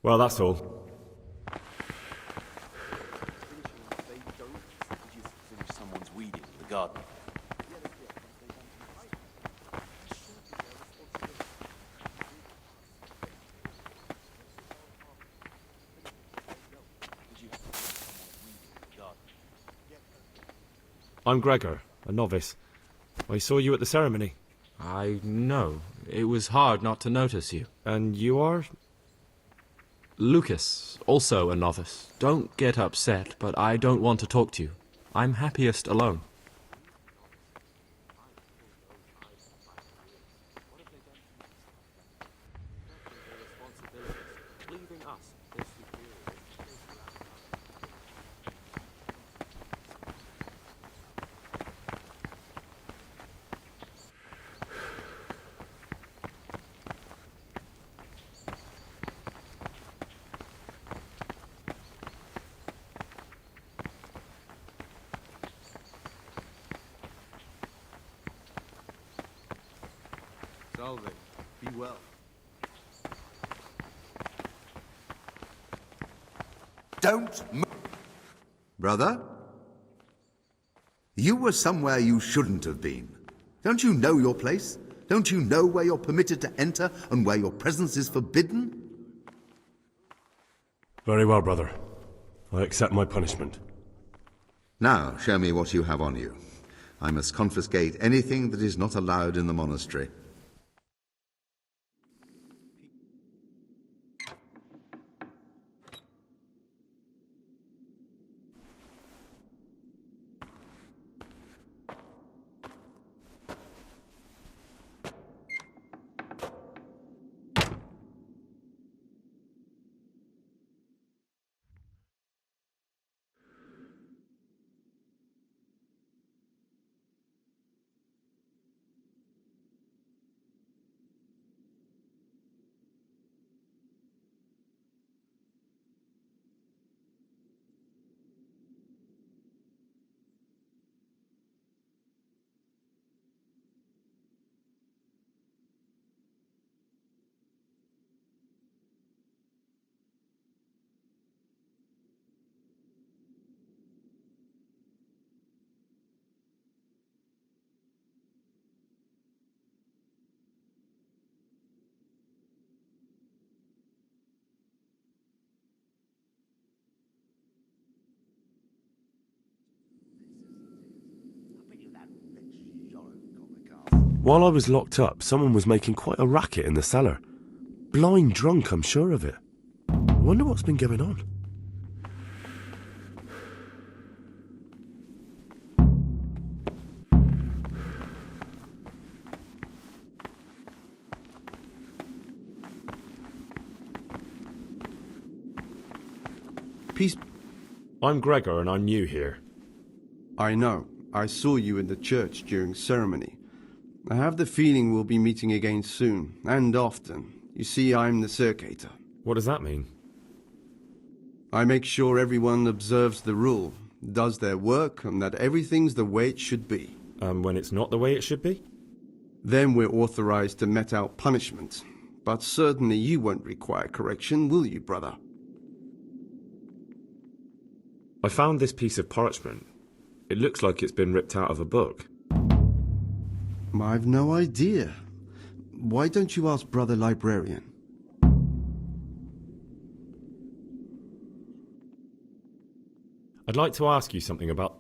L: Well, that's all.
H: Someone's weeding in the garden.
L: I'm Gregor, a novice. I saw you at the ceremony.
P: I know. It was hard not to notice you.
L: And you are?
P: Lucas, also a novice. Don't get upset, but I don't want to talk to you. I'm happiest alone.
S: Salve. Be well.
R: Don't move. Brother? You were somewhere you shouldn't have been. Don't you know your place? Don't you know where you're permitted to enter and where your presence is forbidden?
L: Very well, brother. I accept my punishment.
R: Now, show me what you have on you. I must confiscate anything that is not allowed in the monastery.
E: While I was locked up, someone was making quite a racket in the cellar. Blind drunk, I'm sure of it. Wonder what's been going on.
N: Peace.
E: I'm Gregor and I'm new here.
N: I know. I saw you in the church during ceremony. I have the feeling we'll be meeting again soon, and often. You see, I'm the circator.
E: What does that mean?
N: I make sure everyone observes the rule, does their work, and that everything's the way it should be.
E: When it's not the way it should be?
N: Then we're authorized to mete out punishment. But certainly you won't require correction, will you, brother?
E: I found this piece of parchment. It looks like it's been ripped out of a book.
N: I've no idea. Why don't you ask Brother Librarian?
E: I'd like to ask you something about...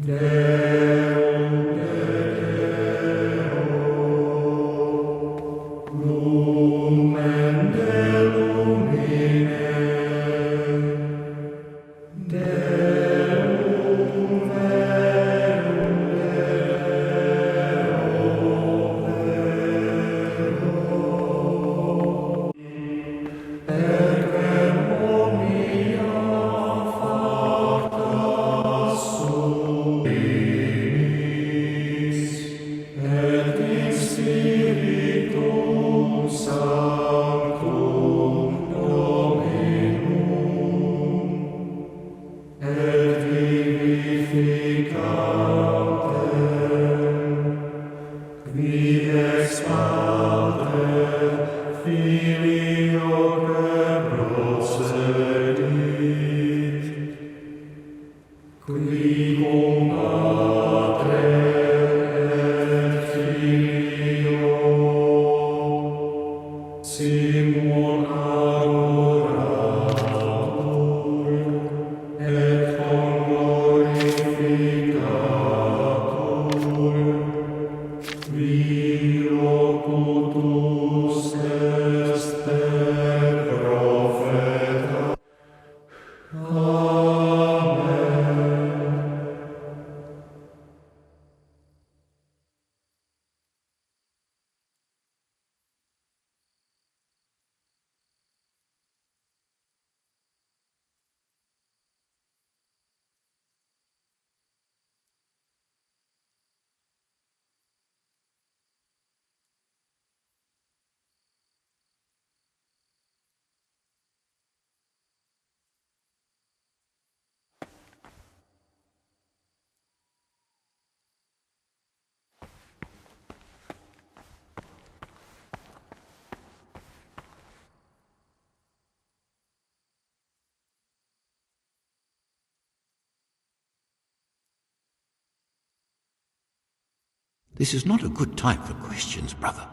Q: et glorificatur This is not a good time for questions, brother.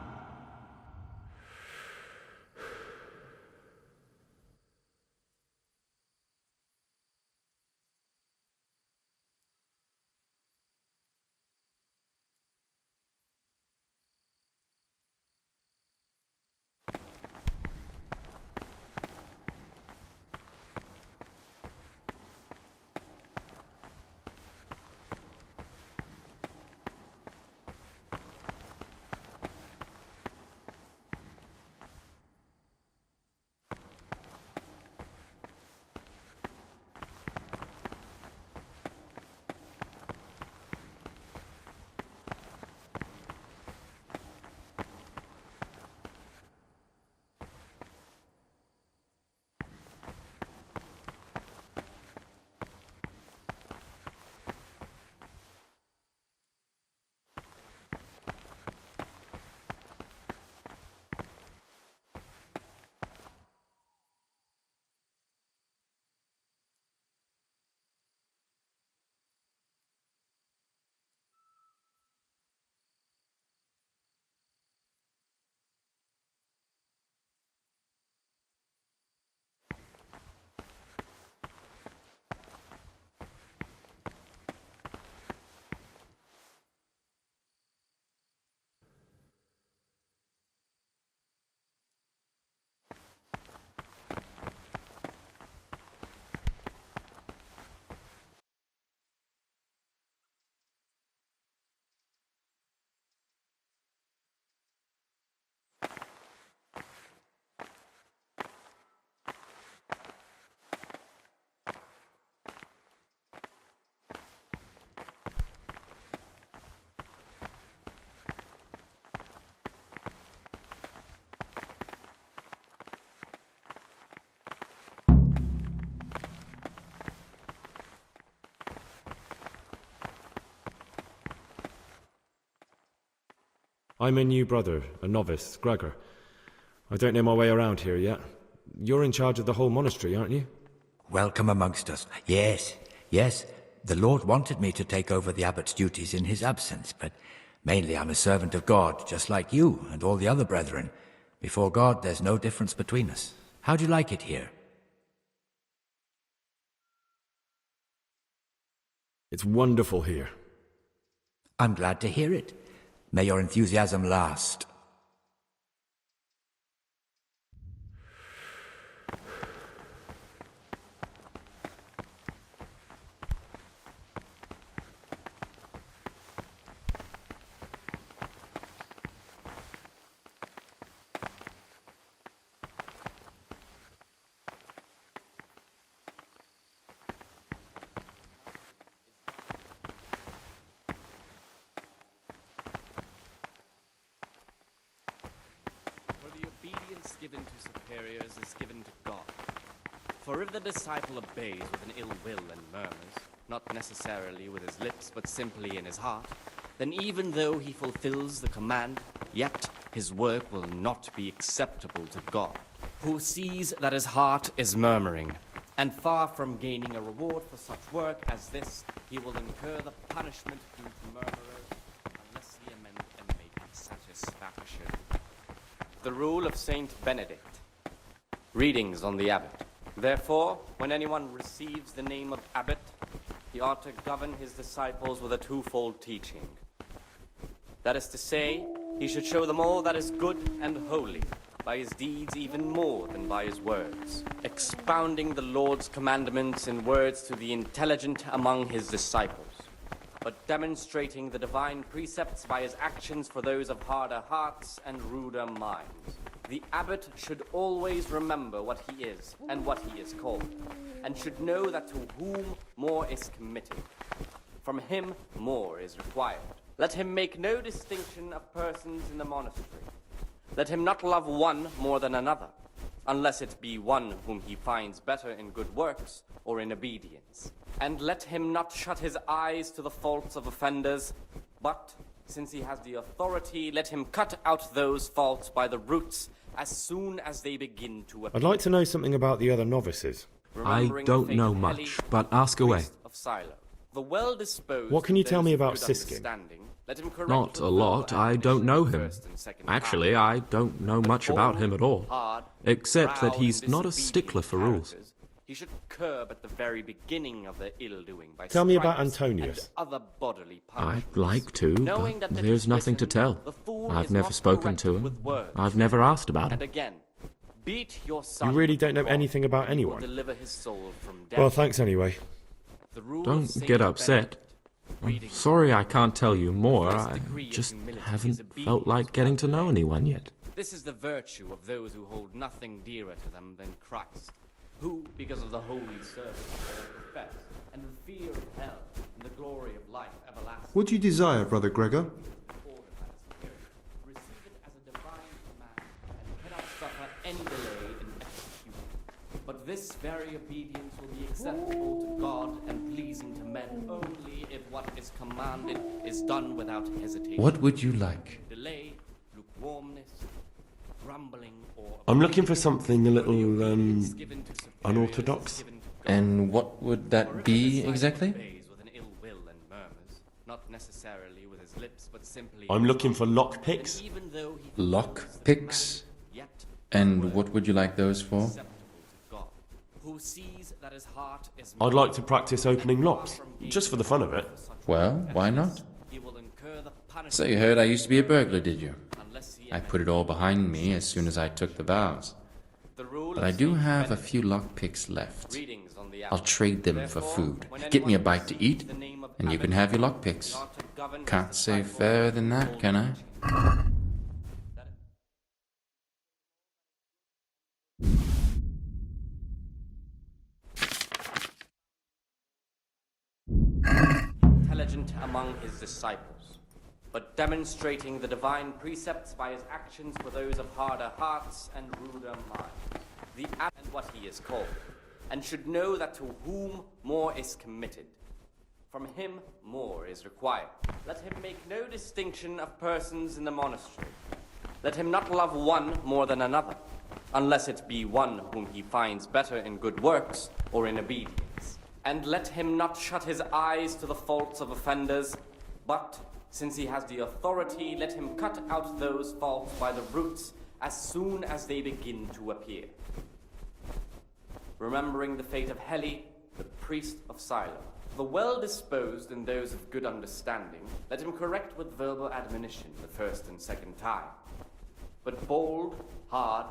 E: I'm a new brother, a novice, Gregor. I don't know my way around here yet. You're in charge of the whole monastery, aren't you?
Q: Welcome amongst us. Yes, yes. The Lord wanted me to take over the abbot's duties in his absence, but mainly I'm a servant of God, just like you and all the other brethren. Before God, there's no difference between us. How do you like it here?
E: It's wonderful here.
Q: I'm glad to hear it. May your enthusiasm last.
T: Given to superiors is given to God. For if the disciple obeys with an ill will and murmurs, not necessarily with his lips, but simply in his heart, then even though he fulfills the command, yet his work will not be acceptable to God, who sees that his heart is murmuring, and far from gaining a reward for such work as this, he will incur the punishment due to murmurers, unless he amend and make satisfaction. The rule of Saint Benedict. Readings on the abbot. Therefore, when anyone receives the name of abbot, he ought to govern his disciples with a twofold teaching. That is to say, he should show them all that is good and holy, by his deeds even more than by his words, expounding the Lord's commandments in words to the intelligent among his disciples, but demonstrating the divine precepts by his actions for those of harder hearts and ruder minds. The abbot should always remember what he is and what he is called, and should know that to whom more is committed, from him more is required. Let him make no distinction of persons in the monastery. Let him not love one more than another, unless it be one whom he finds better in good works or in obedience. And let him not shut his eyes to the faults of offenders, but, since he has the authority, let him cut out those faults by the roots as soon as they begin to appear.
E: I'd like to know something about the other novices.
P: I don't know much, but ask away.
T: Of Silo. The well-disposed,
E: What can you tell me about
T: good
E: Siskin?
T: understanding Let him correct
P: Not
T: with
P: a lot.
T: verbal
P: I don't know him.
T: first and second
P: Actually,
T: time.
P: I don't know much about him at all.
T: Hard,
P: Except that
T: proud,
P: he's
T: and
P: not a
T: disobedient
P: stickler for rules.
T: characters he should curb at the very beginning of their ill-doing by
E: Tell me about
T: stripes
E: Antonius.
T: and other bodily
P: I'd
T: punishments.
P: like to,
T: Knowing
P: but
T: that it
P: there's
T: is
P: nothing to
T: written,
P: tell.
T: "The fool
P: I've
T: is
P: never
T: not
P: spoken
T: corrected
P: to him.
T: with words."
P: I've never asked about
T: And
P: him.
T: again, beat your son
E: You really
T: with
E: don't
T: the
E: know
T: rod,
E: anything about
T: and you will
E: anyone?
T: deliver his soul from death.
E: Well, thanks anyway.
T: The rule of
P: Don't
T: Saint
P: get upset.
T: Benedict,
P: I'm sorry I can't tell you more.
T: First
P: I
T: degree of
P: just
T: humility is
P: haven't
T: obedience
P: felt like getting to know anyone yet.
T: This is the virtue of those who hold nothing dearer to them than Christ, who, because of the holy service they profess, and the fear of hell, and the glory of life everlasting,
N: What do you desire, Brother Gregor?
T: receive it as a divine command, and cannot suffer any delay in executing. But this very obedience will be acceptable to God and pleasing to men only if what is commanded is done without hesitation.
F: What would you like?
T: Delay, lukewarmness, grumbling, or
A: I'm looking for something a little, unorthodox.
F: And what would that be exactly?
T: with an ill will and murmurs, not necessarily with his lips, but simply
A: I'm looking for lockpicks.
T: even though he
F: Lock picks? And what would you like those for?
T: God, who sees that his heart is
A: I'd like to practice opening locks, just for the fun of it.
F: Well, why not?
T: he will incur the punishment.
F: So you heard I used to be a burglar, did you? I put it all behind me as soon as I took the vows. But I do have a few lockpicks left. I'll trade them for food. Get me a bite to eat, and you can have your lockpicks. Can't say fairer than that, can I?
T: Intelligent among his disciples, but demonstrating the divine precepts by his actions for those of harder hearts and ruder minds. The and what he is called, and should know that to whom more is committed, from him more is required. Let him make no distinction of persons in the monastery. Let him not love one more than another, unless it be one whom he finds better in good works or in obedience. And let him not shut his eyes to the faults of offenders, but, since he has the authority, let him cut out those faults by the roots as soon as they begin to appear. Remembering the fate of Heli, the priest of Silo, the well-disposed and those of good understanding, let him correct with verbal admonition the first and second time. But bold, hard,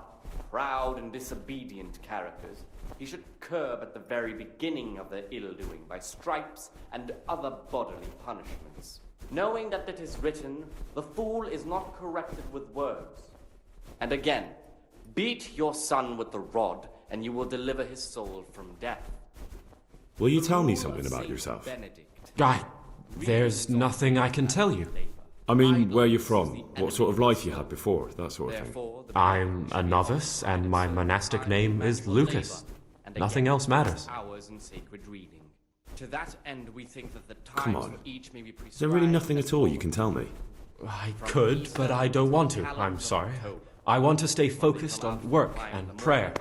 T: proud, and disobedient characters he should curb at the very beginning of their ill-doing by stripes and other bodily punishments, knowing that it is written, "The fool is not corrected with words." And again, beat your son with the rod, and you will deliver his soul from death.
E: Will you tell me something about yourself?
P: There's nothing I can tell you.
E: I mean, where you're from, what sort of life you had before, that sort of thing.
P: I'm a novice, and my monastic name is Lucas. Nothing else matters.
T: Hours in sacred reading. To that end, we think that the
E: Come
T: times
E: on.
T: for each may be
E: Is there
T: prescribed.
E: really nothing at all you can tell me?
P: I could, but I don't want to. I'm sorry. I want to stay focused on work and prayer,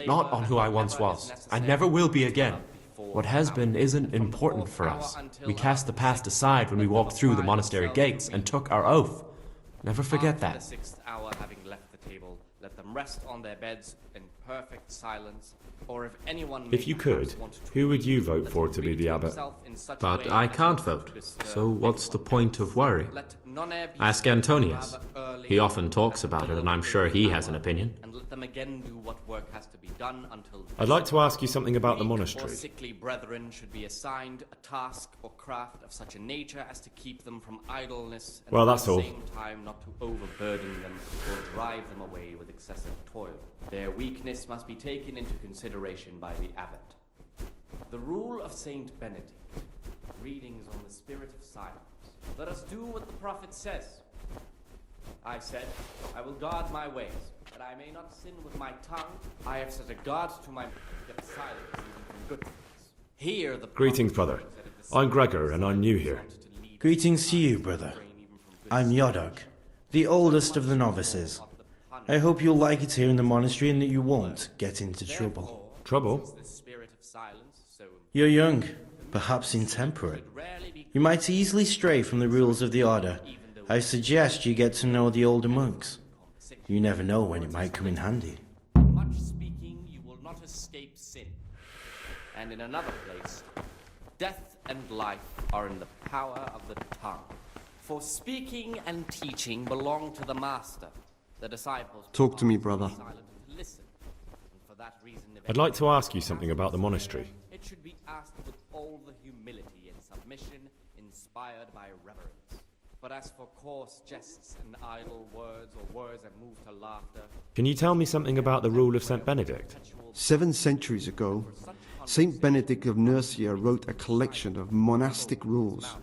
P: not on who I once was. I never will be again. What has been isn't important for us. We cast the past aside when we walked through the monastery gates and took our oath. Never forget
T: After
P: that.
T: the 6th hour, having left the table, let them rest on their beds in perfect silence. Or if anyone
E: If you could, who would you vote for to be the abbot?
P: But I can't vote, so what's the point of worry? Ask Antonius. He often talks about it, and I'm sure he has an opinion.
T: And let them again do what work has to be done until
E: I'd like to ask you something about the
T: weak or
E: monastery.
T: sickly brethren should be assigned a task or craft of such a nature as to keep them from idleness, and
E: Well,
T: at
E: that's
T: the
E: all.
T: same time not to overburden them or drive them away with excessive toil. Their weakness must be taken into consideration by the abbot. The rule of Saint Benedict, readings on the spirit of silence. Let us do what the prophet says. I said, I will guard my ways, that I may not sin with my tongue. I have set a guard to my mouth, kept silence even from good things. Here the
E: Greetings, brother. I'm Gregor, and I'm new here.
J: Greetings to you, brother. I'm Yodog, the oldest of the novices. I hope you'll like it here in the monastery and that you won't get into trouble.
E: Trouble?
J: You're young, perhaps intemperate. You might easily stray from the rules of the order. I suggest you get to know the older monks. You never know when it might come in handy.
T: Much speaking, you will not escape sin. And in another place, death and life are in the power of the tongue. For speaking and teaching belong to the master. The disciples
N: Talk to me, brother.
T: silent and listen. And for that reason, if
E: I'd like to ask you something about the monastery.
T: it should be asked with all the humility and submission inspired by reverence. But as for coarse jests and idle words, or words that move to laughter,
E: Can you tell me something about the rule of St. Benedict?
N: 7 centuries ago, Saint Benedict of Nursia wrote a collection of monastic rules,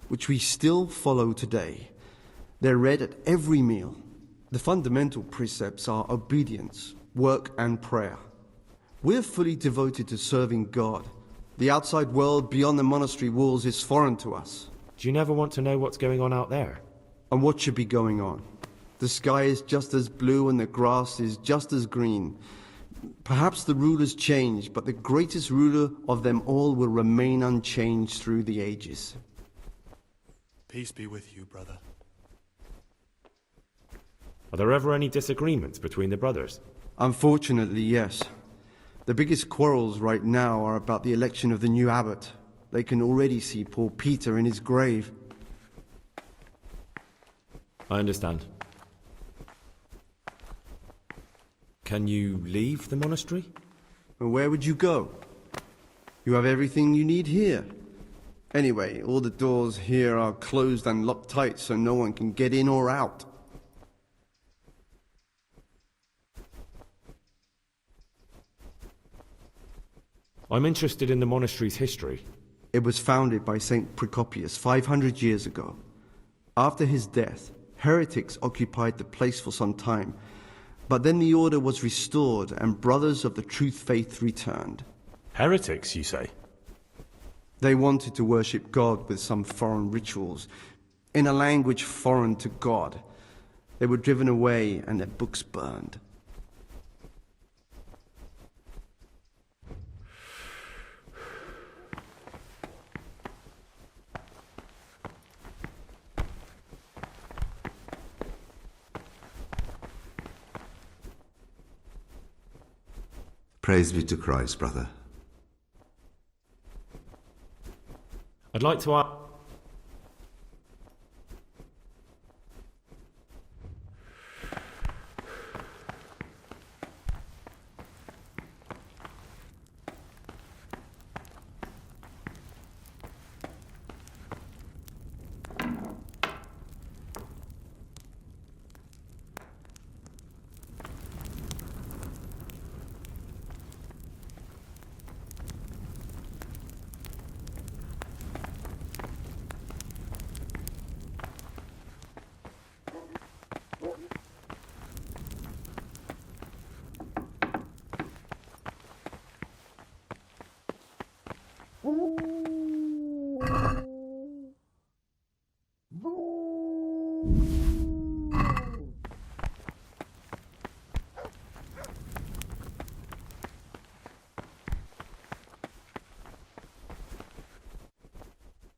N: which we still follow today. They're read at every meal. The fundamental precepts are obedience, work, and prayer. We're fully devoted to serving God. The outside world beyond the monastery walls is foreign to us.
E: Do you never want to know what's going on out there?
N: And what should be going on? The sky is just as blue and the grass is just as green. Perhaps the rulers change, but the greatest ruler of them all will remain unchanged through the ages.
K: Peace be with you, brother.
E: Are there ever any disagreements between the brothers?
N: Unfortunately, yes. The biggest quarrels right now are about the election of the new abbot. They can already see poor Peter in his grave.
E: I understand. Can you leave the monastery?
N: Well, where would you go? You have everything you need here. Anyway, all the doors here are closed and locked tight so no one can get in or out.
E: I'm interested in the monastery's history.
N: It was founded by Saint Procopius 500 years ago. After his death, heretics occupied the place for some time, but then the order was restored and brothers of the truth faith returned.
E: Heretics, you say?
N: They wanted to worship God with some foreign rituals, in a language foreign to God. They were driven away and their books burned.
R: Praise be to Christ, brother.
E: I'd like to ask...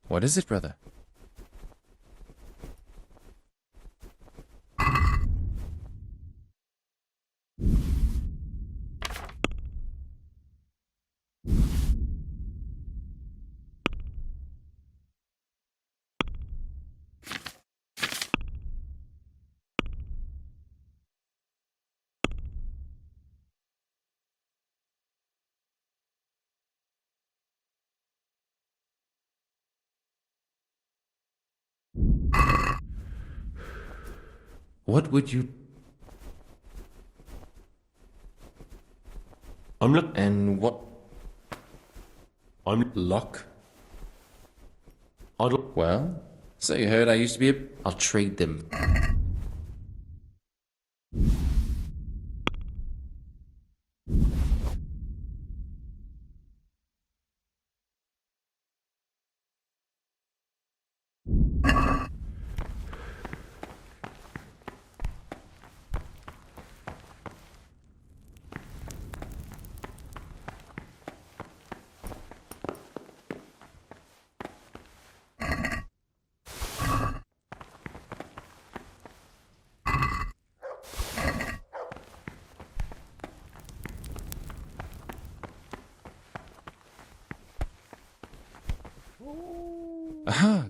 F: What is it, brother? What would you...
A: I'm look...
F: And what...
A: I'm...
F: Lock?
A: I'd...
F: Well, so you heard I used to be a... I'll trade them. Aha!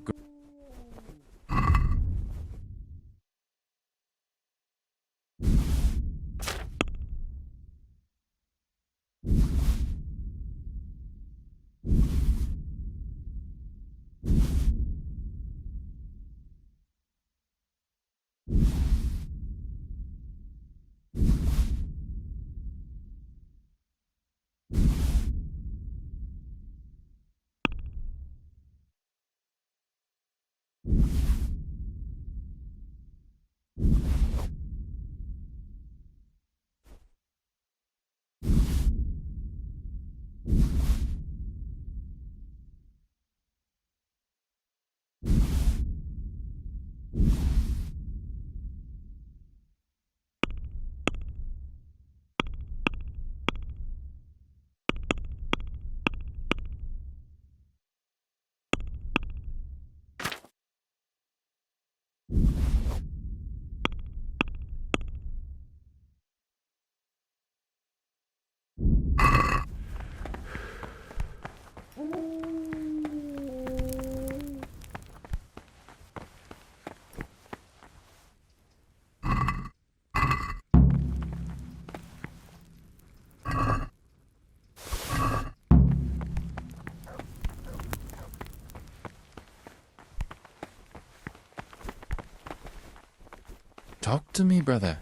F: Talk to me, brother.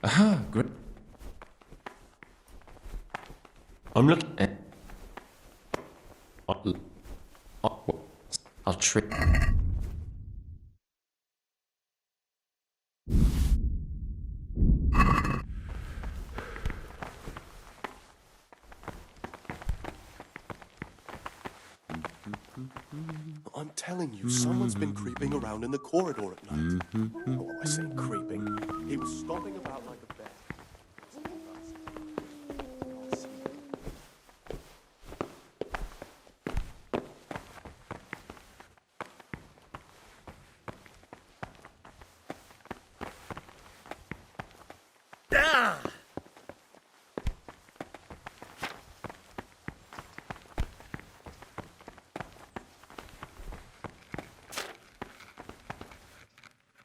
F: Aha, good. I'm looking at... I'll trick...
K: I'm telling you, someone's been creeping around in the corridor at night. Oh, I say creeping. He was stomping about like a bear.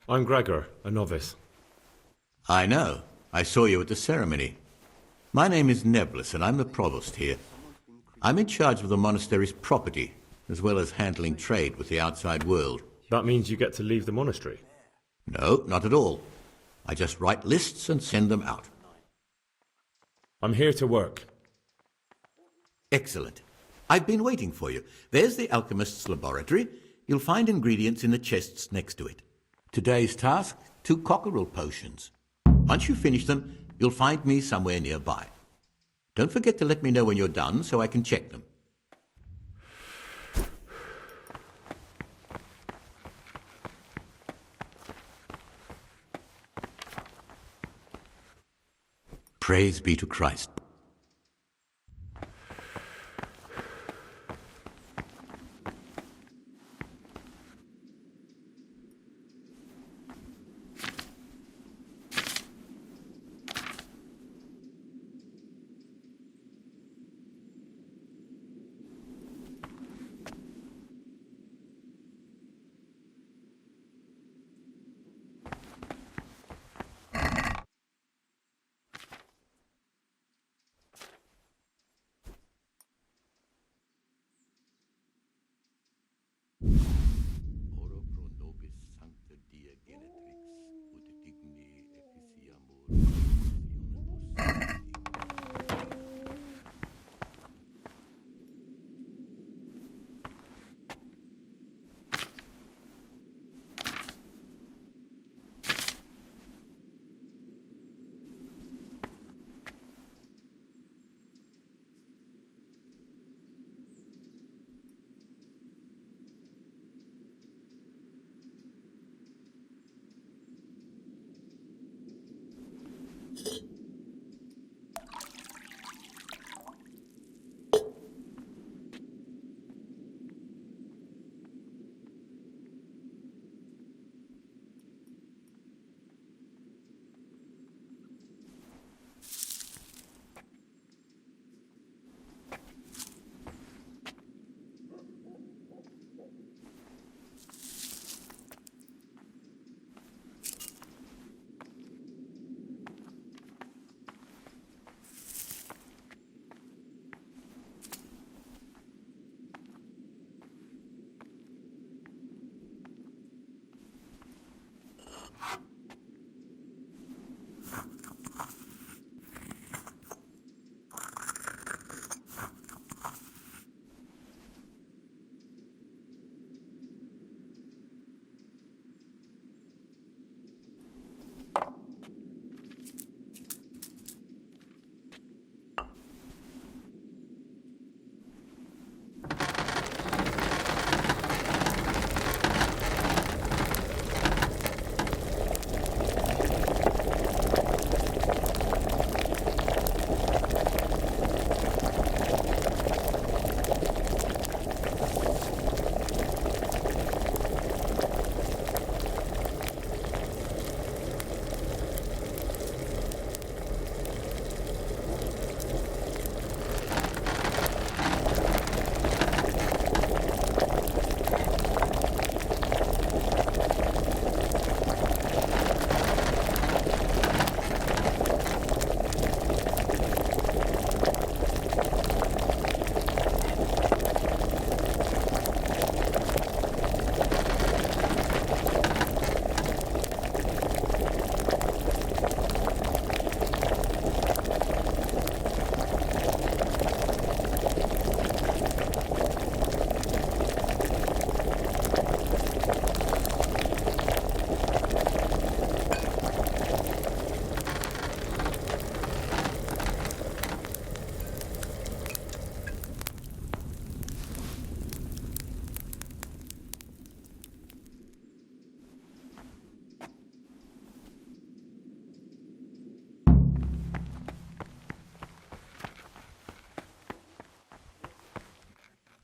E: I'm Gregor, a novice.
Q: I know. I saw you at the ceremony. My name is Nebulus, and I'm the provost here. I'm in charge of the monastery's property, as well as handling trade with the outside world.
E: That means you get to leave the monastery?
Q: No, not at all. I just write lists and send them out.
E: I'm here to work.
Q: Excellent. I've been waiting for you. There's the alchemist's laboratory. You'll find ingredients in the chests next to it. Today's task, 2 cockerel potions. Once you finish them, you'll find me somewhere nearby. Don't forget to let me know when you're done so I can check them. Praise be to Christ.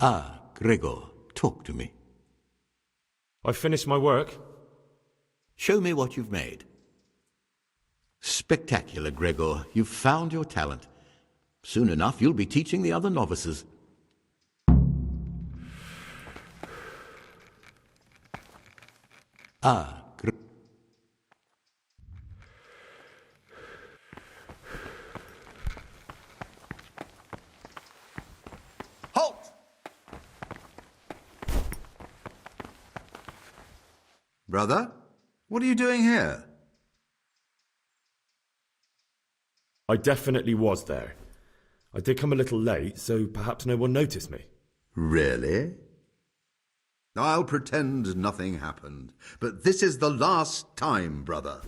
D: Ah, Gregor, talk to me.
E: I've finished my work.
D: Show me what you've made. Spectacular, Gregor. You've found your talent. Soon enough, you'll be teaching the other novices. Ah,
R: Halt! Brother, what are you doing here?
E: I definitely was there. I did come a little late, so perhaps no one noticed me.
R: Really? I'll pretend nothing happened, but this is the last time, brother.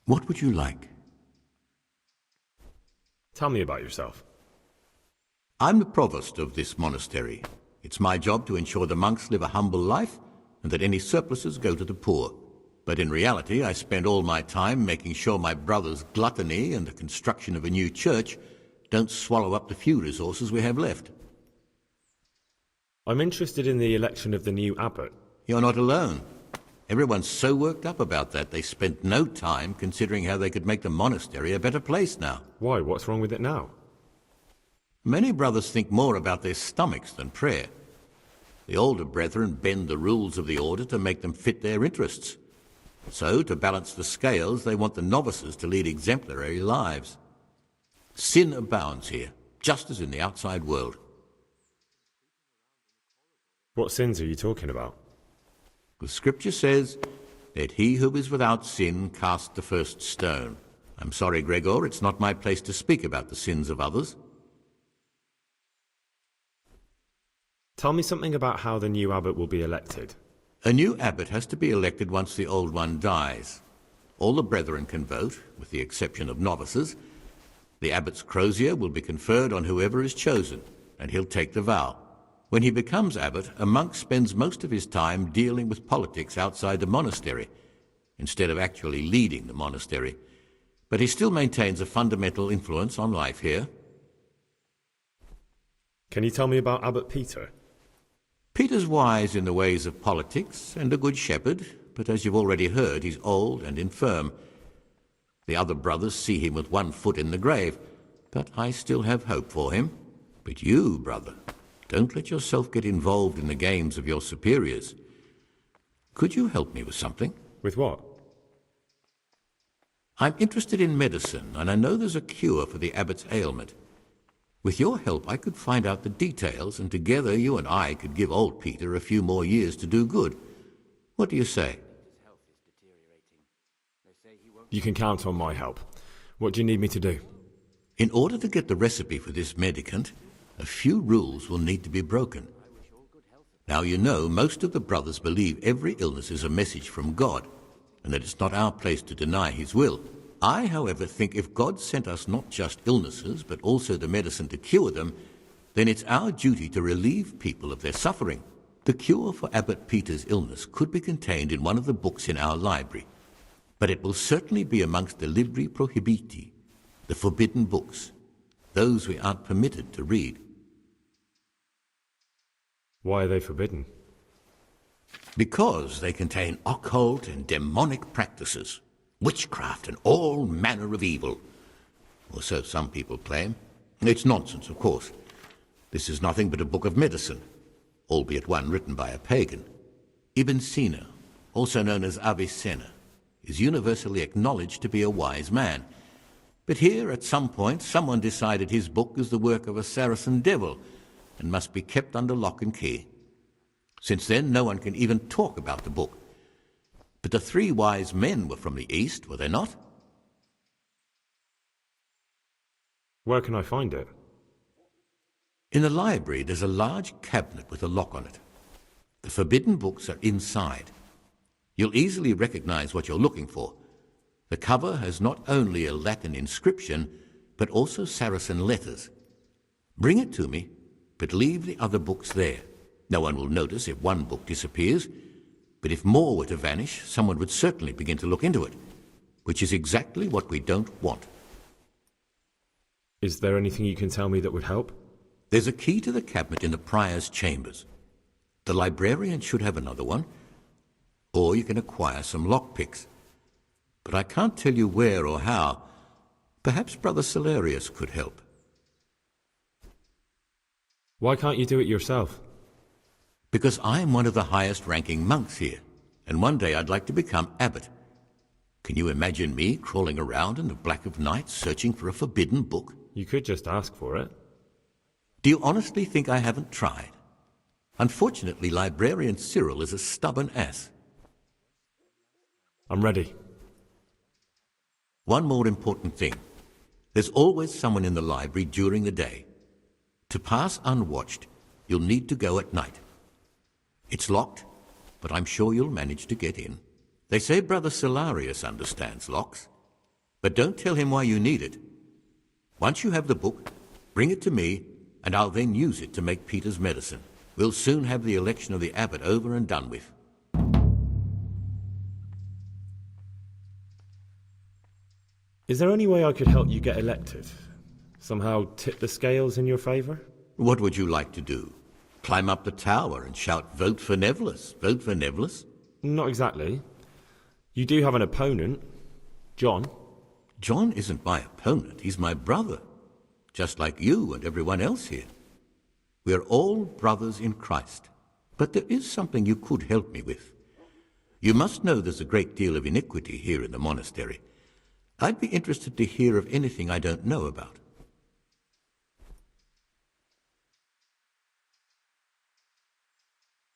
D: what would you like?
E: Tell me about yourself.
D: I'm the provost of this monastery. It's my job to ensure the monks live a humble life and that any surpluses go to the poor. But in reality, I spend all my time making sure my brother's gluttony and the construction of a new church don't swallow up the few resources we have left.
E: I'm interested in the election of the new abbot.
D: You're not alone. Everyone's so worked up about that they spent no time considering how they could make the monastery a better place now.
E: Why? What's wrong with it now?
D: Many brothers think more about their stomachs than prayer. The older brethren bend the rules of the order to make them fit their interests. So, to balance the scales, they want the novices to lead exemplary lives. Sin abounds here, just as in the outside world.
E: What sins are you talking about?
D: The scripture says, "Let he who is without sin cast the first stone." I'm sorry, Gregor, it's not my place to speak about the sins of others.
E: Tell me something about how the new abbot will be elected.
D: A new abbot has to be elected once the old one dies. All the brethren can vote, with the exception of novices. The abbot's crozier will be conferred on whoever is chosen, and he'll take the vow. When he becomes abbot, a monk spends most of his time dealing with politics outside the monastery, instead of actually leading the monastery. But he still maintains a fundamental influence on life here.
E: Can you tell me about Abbot Peter?
D: Peter's wise in the ways of politics and a good shepherd, but as you've already heard, he's old and infirm. The other brothers see him with one foot in the grave, but I still have hope for him. But you, brother, don't let yourself get involved in the games of your superiors. Could you help me with something?
E: With what?
D: I'm interested in medicine, and I know there's a cure for the abbot's ailment. With your help, I could find out the details, and together you and I could give old Peter a few more years to do good. What do you say?
E: You can count on my help. What do you need me to do?
D: In order to get the recipe for this medicament, a few rules will need to be broken. Now you know most of the brothers believe every illness is a message from God, and that it's not our place to deny his will. I, however, think if God sent us not just illnesses, but also the medicine to cure them, then it's our duty to relieve people of their suffering. The cure for Abbot Peter's illness could be contained in one of the books in our library, but it will certainly be amongst the libri prohibiti, the forbidden books, those we aren't permitted to read.
E: Why are they forbidden?
D: Because they contain occult and demonic practices, witchcraft and all manner of evil. Or so some people claim. It's nonsense, of course. This is nothing but a book of medicine, albeit one written by a pagan. Ibn Sina, also known as Avicenna, is universally acknowledged to be a wise man. But here, at some point, someone decided his book is the work of a Saracen devil and must be kept under lock and key. Since then, no one can even talk about the book. But the three wise men were from the East, were they not?
E: Where can I find it?
D: In the library, there's a large cabinet with a lock on it. The forbidden books are inside. You'll easily recognize what you're looking for. The cover has not only a Latin inscription, but also Saracen letters. Bring it to me, but leave the other books there. No one will notice if one book disappears, but if more were to vanish, someone would certainly begin to look into it, which is exactly what we don't want.
E: Is there anything you can tell me that would help?
D: There's a key to the cabinet in the prior's chambers. The librarian should have another one, or you can acquire some lockpicks. But I can't tell you where or how. Perhaps Brother Celerius could help.
E: Why can't you do it yourself?
D: Because I'm one of the highest-ranking monks here, and one day I'd like to become abbot. Can you imagine me crawling around in the black of night searching for a forbidden book?
E: You could just ask for it.
D: Do you honestly think I haven't tried? Unfortunately, Librarian Cyril is a stubborn ass.
E: I'm ready.
D: One more important thing. There's always someone in the library during the day. To pass unwatched, you'll need to go at night. It's locked, but I'm sure you'll manage to get in. They say Brother Celerius understands locks, but don't tell him why you need it. Once you have the book, bring it to me, and I'll then use it to make Peter's medicine. We'll soon have the election of the abbot over and done with.
E: Is there any way I could help you get elected? Somehow tip the scales in your favour?
D: What would you like to do? Climb up the tower and shout, "Vote for Nevillus, vote for Nevillus"?
E: Not exactly. You do have an opponent, John.
D: John isn't my opponent, he's my brother. Just like you and everyone else here. We're all brothers in Christ. But there is something you could help me with. You must know there's a great deal of iniquity here in the monastery. I'd be interested to hear of anything I don't know about.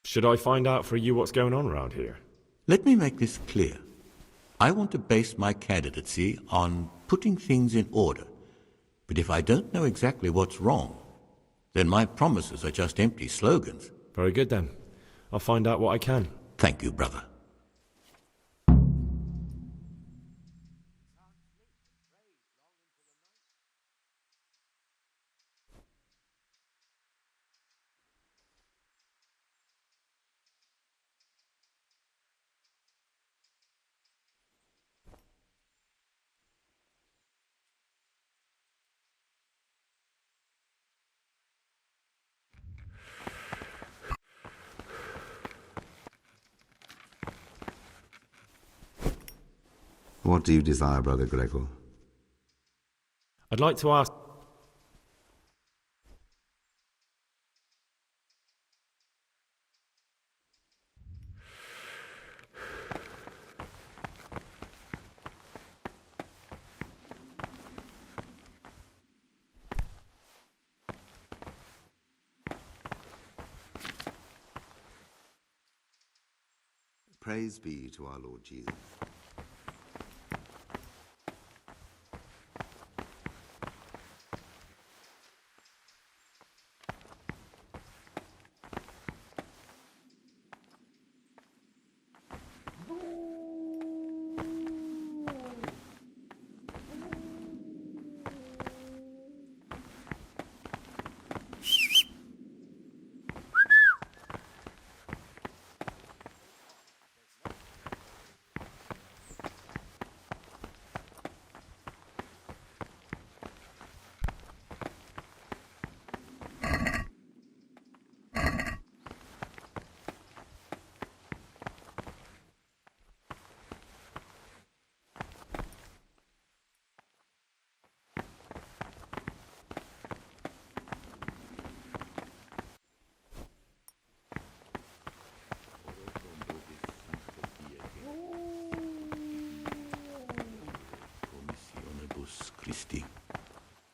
E: Should I find out for you what's going on around here?
D: Let me make this clear. I want to base my candidacy on putting things in order. But if I don't know exactly what's wrong, then my promises are just empty slogans.
E: Very good then. I'll find out what I can.
D: Thank you, brother.
R: What do you desire, Brother Gregor?
E: I'd like to ask...
R: Praise be to our Lord Jesus.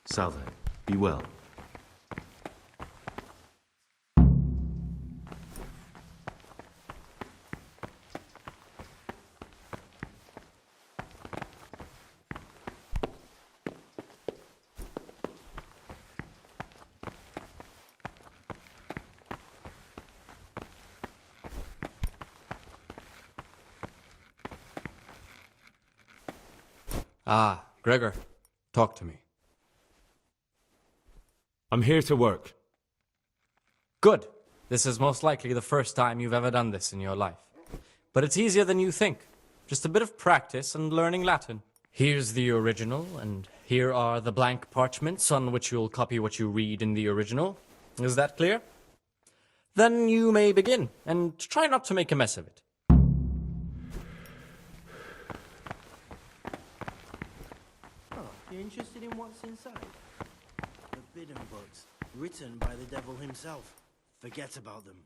A: Salve, be well.
I: Ah, Gregor, talk to me.
E: I'm here to work.
I: Good. This is most likely the first time you've ever done this in your life. But it's easier than you think. Just a bit of practice and learning Latin. Here's the original, and here are the blank parchments on which you'll copy what you read in the original. Is that clear? Then you may begin, and try not to make a mess of it.
J: Oh, you're interested in what's inside? Forbidden books, written by the devil himself. Forget about them.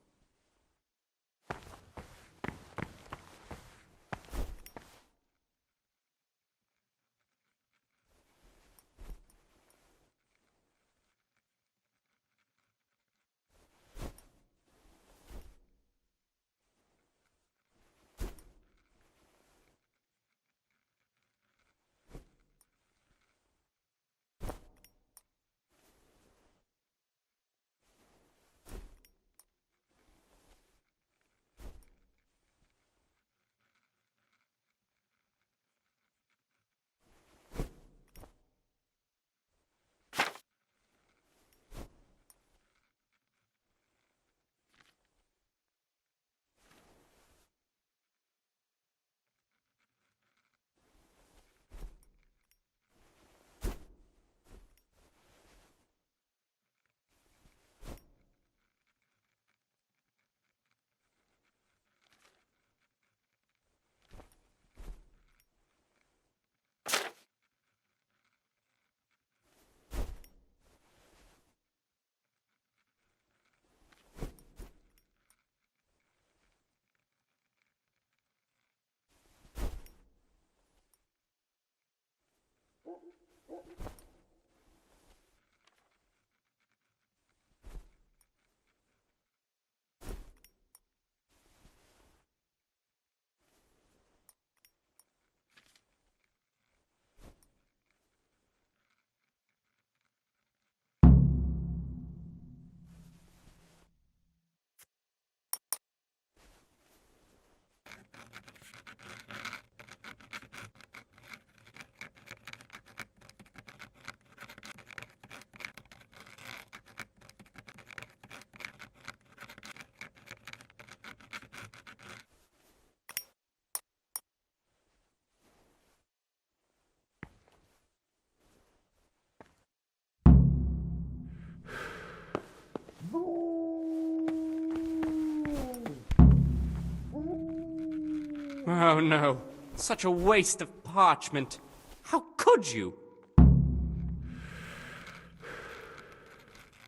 I: Oh no, such a waste of
T: parchment. How could you?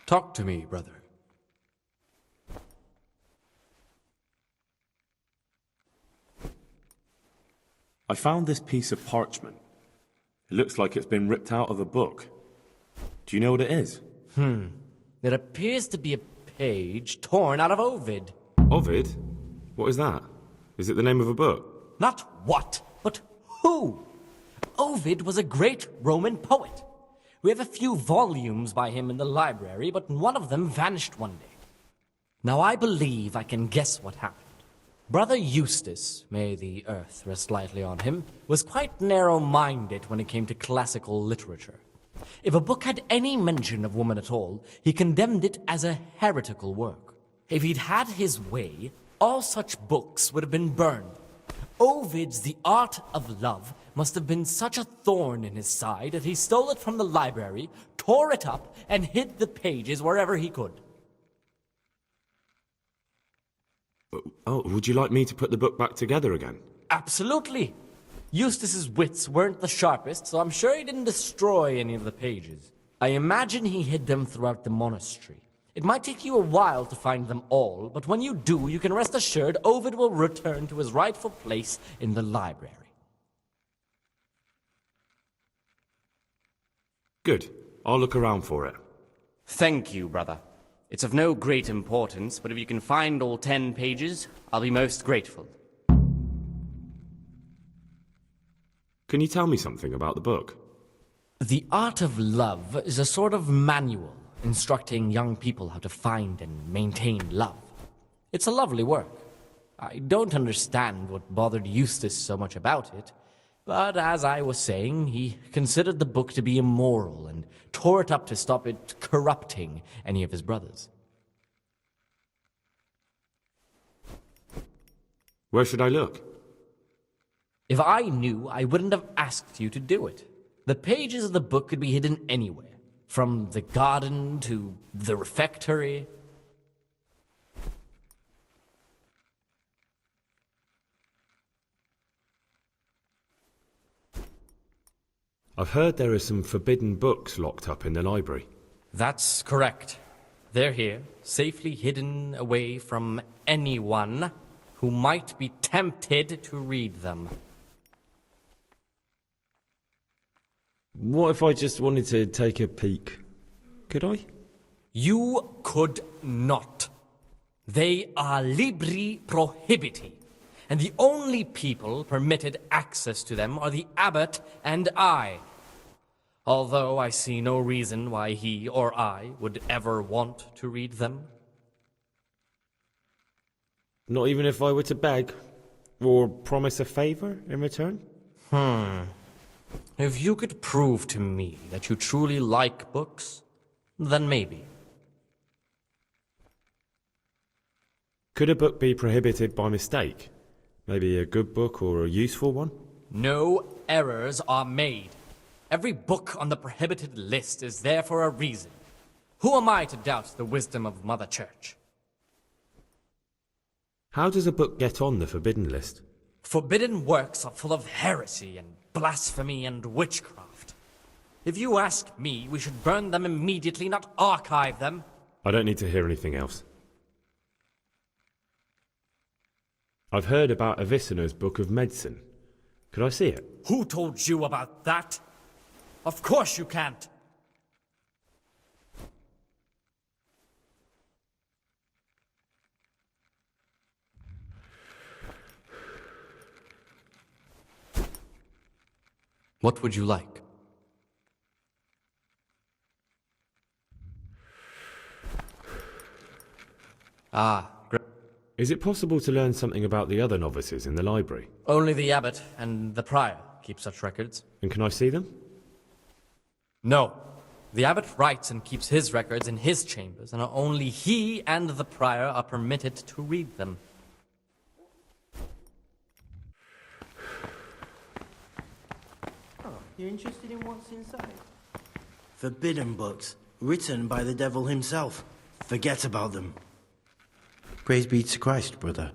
P: Talk to me, brother.
E: I found this piece of parchment. It looks like it's been ripped out of a book. Do you know what it is?
T: It appears to be a page torn out of Ovid.
E: Ovid? What is that? Is it the name of a book?
T: Not what, but who? Ovid was a great Roman poet. We have a few volumes by him in the library, but one of them vanished one day. Now I believe I can guess what happened. Brother Eustace, may the earth rest lightly on him, was quite narrow-minded when it came to classical literature. If a book had any mention of woman at all, he condemned it as a heretical work. If he'd had his way, all such books would have been burned. Ovid's The Art of Love must have been such a thorn in his side that he stole it from the library, tore it up, and hid the pages wherever he could.
E: Oh, would you like me to put the book back together again?
T: Absolutely. Eustace's wits weren't the sharpest, so I'm sure he didn't destroy any of the pages. I imagine he hid them throughout the monastery. It might take you a while to find them all, but when you do, you can rest assured Ovid will return to his rightful place in the library.
E: Good. I'll look around for it.
T: Thank you, brother. It's of no great importance, but if you can find all 10 pages, I'll be most grateful.
E: Can you tell me something about the book?
T: The Art of Love is a sort of manual instructing young people how to find and maintain love. It's a lovely work. I don't understand what bothered Eustace so much about it, but as I was saying, he considered the book to be immoral and tore it up to stop it corrupting any of his brothers.
E: Where should I look?
T: If I knew, I wouldn't have asked you to do it. The pages of the book could be hidden anywhere, from the garden to the refectory.
E: I've heard there are some forbidden books locked up in the library.
T: That's correct. They're here, safely hidden away from anyone who might be tempted to read them.
E: What if I just wanted to take a peek? Could I?
T: You could not. They are libri prohibiti, and the only people permitted access to them are the abbot and I. Although I see no reason why he or I would ever want to read them.
E: Not even if I were to beg? Or promise a favor in return?
T: If you could prove to me that you truly like books, then maybe.
E: Could a book be prohibited by mistake? Maybe a good book or a useful one?
T: No errors are made. Every book on the prohibited list is there for a reason. Who am I to doubt the wisdom of Mother Church?
E: How does a book get on the forbidden list?
T: Forbidden works are full of heresy and blasphemy and witchcraft. If you ask me, we should burn them immediately, not archive them.
E: I don't need to hear anything else. I've heard about Avicenna's Book of Medicine. Could I see it?
T: Who told you about that? Of course you can't.
I: What would you like? Great.
E: Is it possible to learn something about the other novices in the library?
T: Only the abbot and the prior keep such records.
E: And can I see them?
T: No. The abbot writes and keeps his records in his chambers, and only he and the prior are permitted to read them.
J: You're interested in what's inside? Forbidden books, written by the devil himself. Forget about them. Praise be to Christ, brother.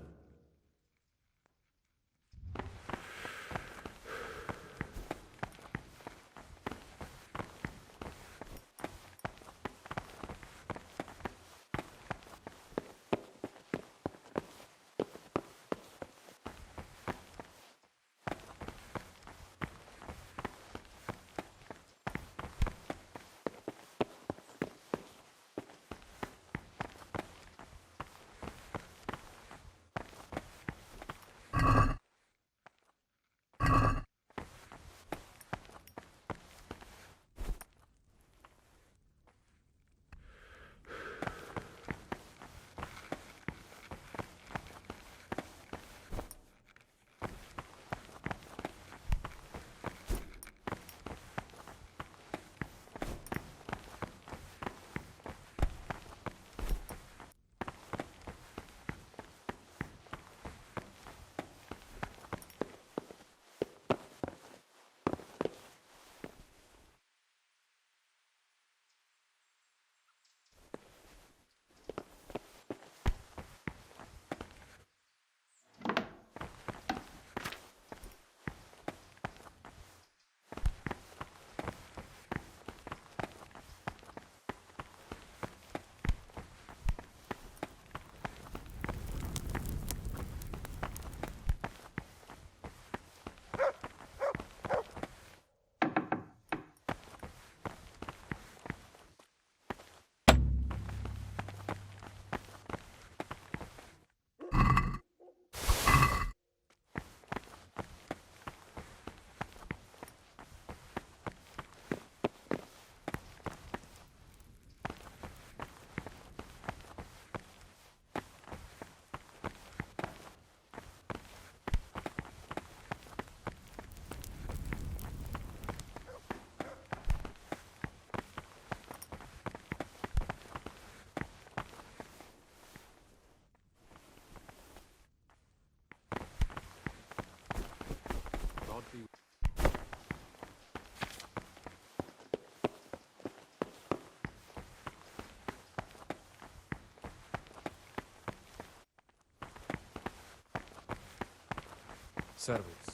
I: servus.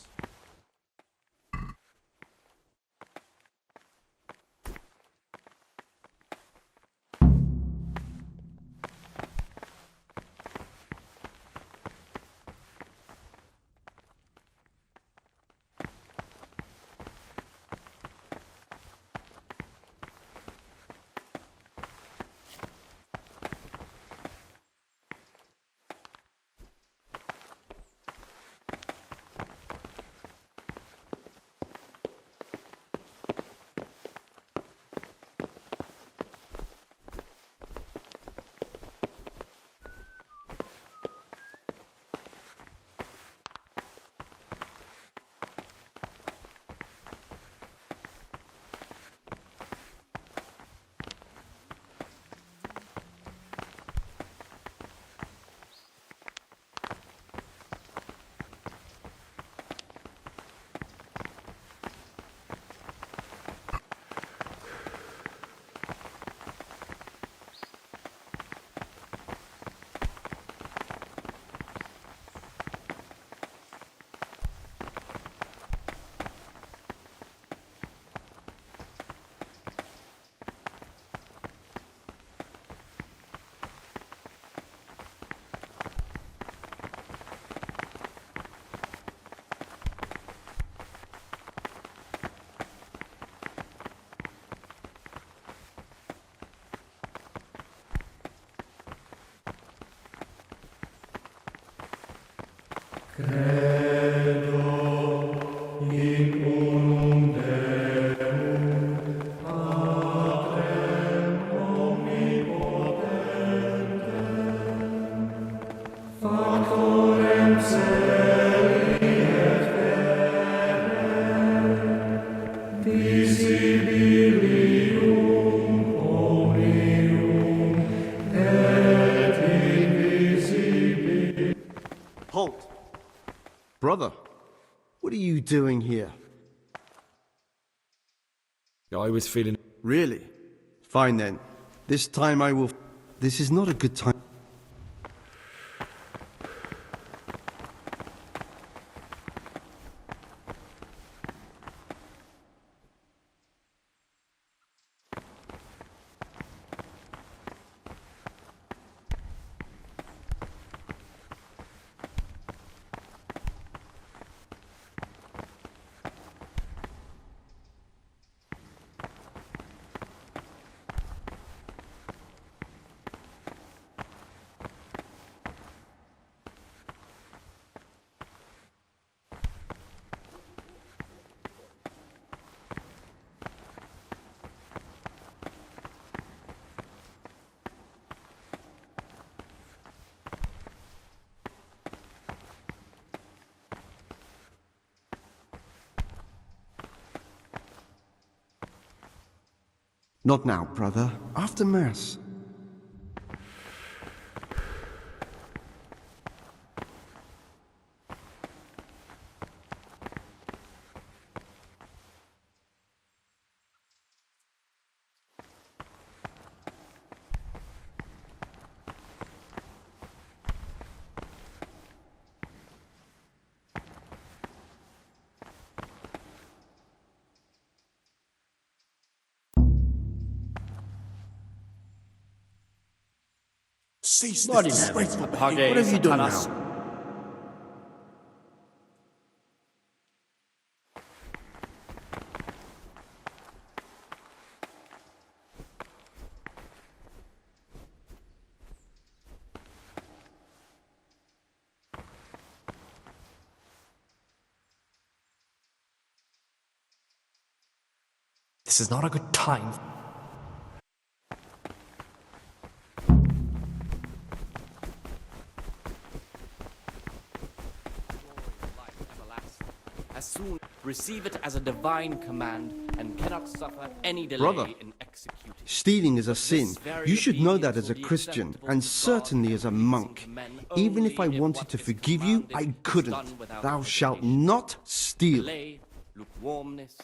N: Halt! Brother, what are you doing here?
E: I was feeling...
N: Really? Fine then. This time I will... This is not a good time. Not now, brother. After Mass.
K: Cease
J: Bloody
K: this
J: heavens,
K: disgraceful
J: Page,
K: behavior.
J: what have you done
K: Satanas.
J: now?
I: This is not a good time.
T: As soon receive it as a divine command and cannot suffer any delay
N: Brother,
T: in executing.
N: stealing is a sin. You should know that as a Christian, and certainly as a monk. Even if I wanted to forgive you, I couldn't. Thou shalt not steal.
T: Delay, lukewarmness,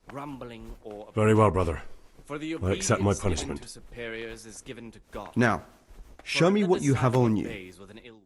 T: grumbling, or
L: Very well, brother.
T: For the
L: I accept my
T: obedience given
L: punishment.
T: to superiors is given to God.
N: Now, show me what you have on you.
T: Obeys with an ill will.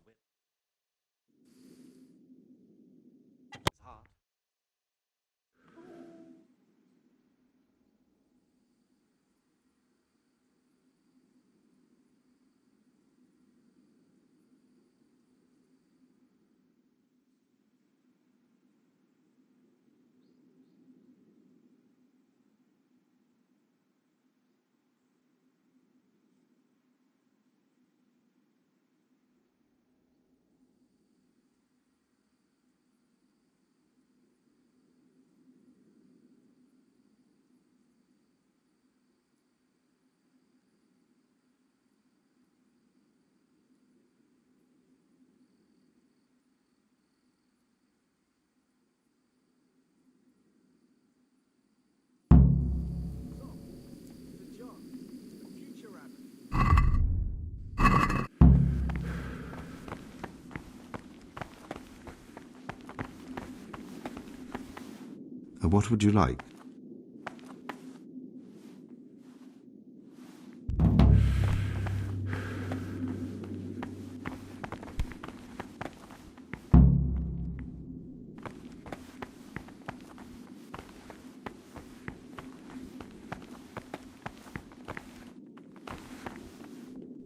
R: What would you like?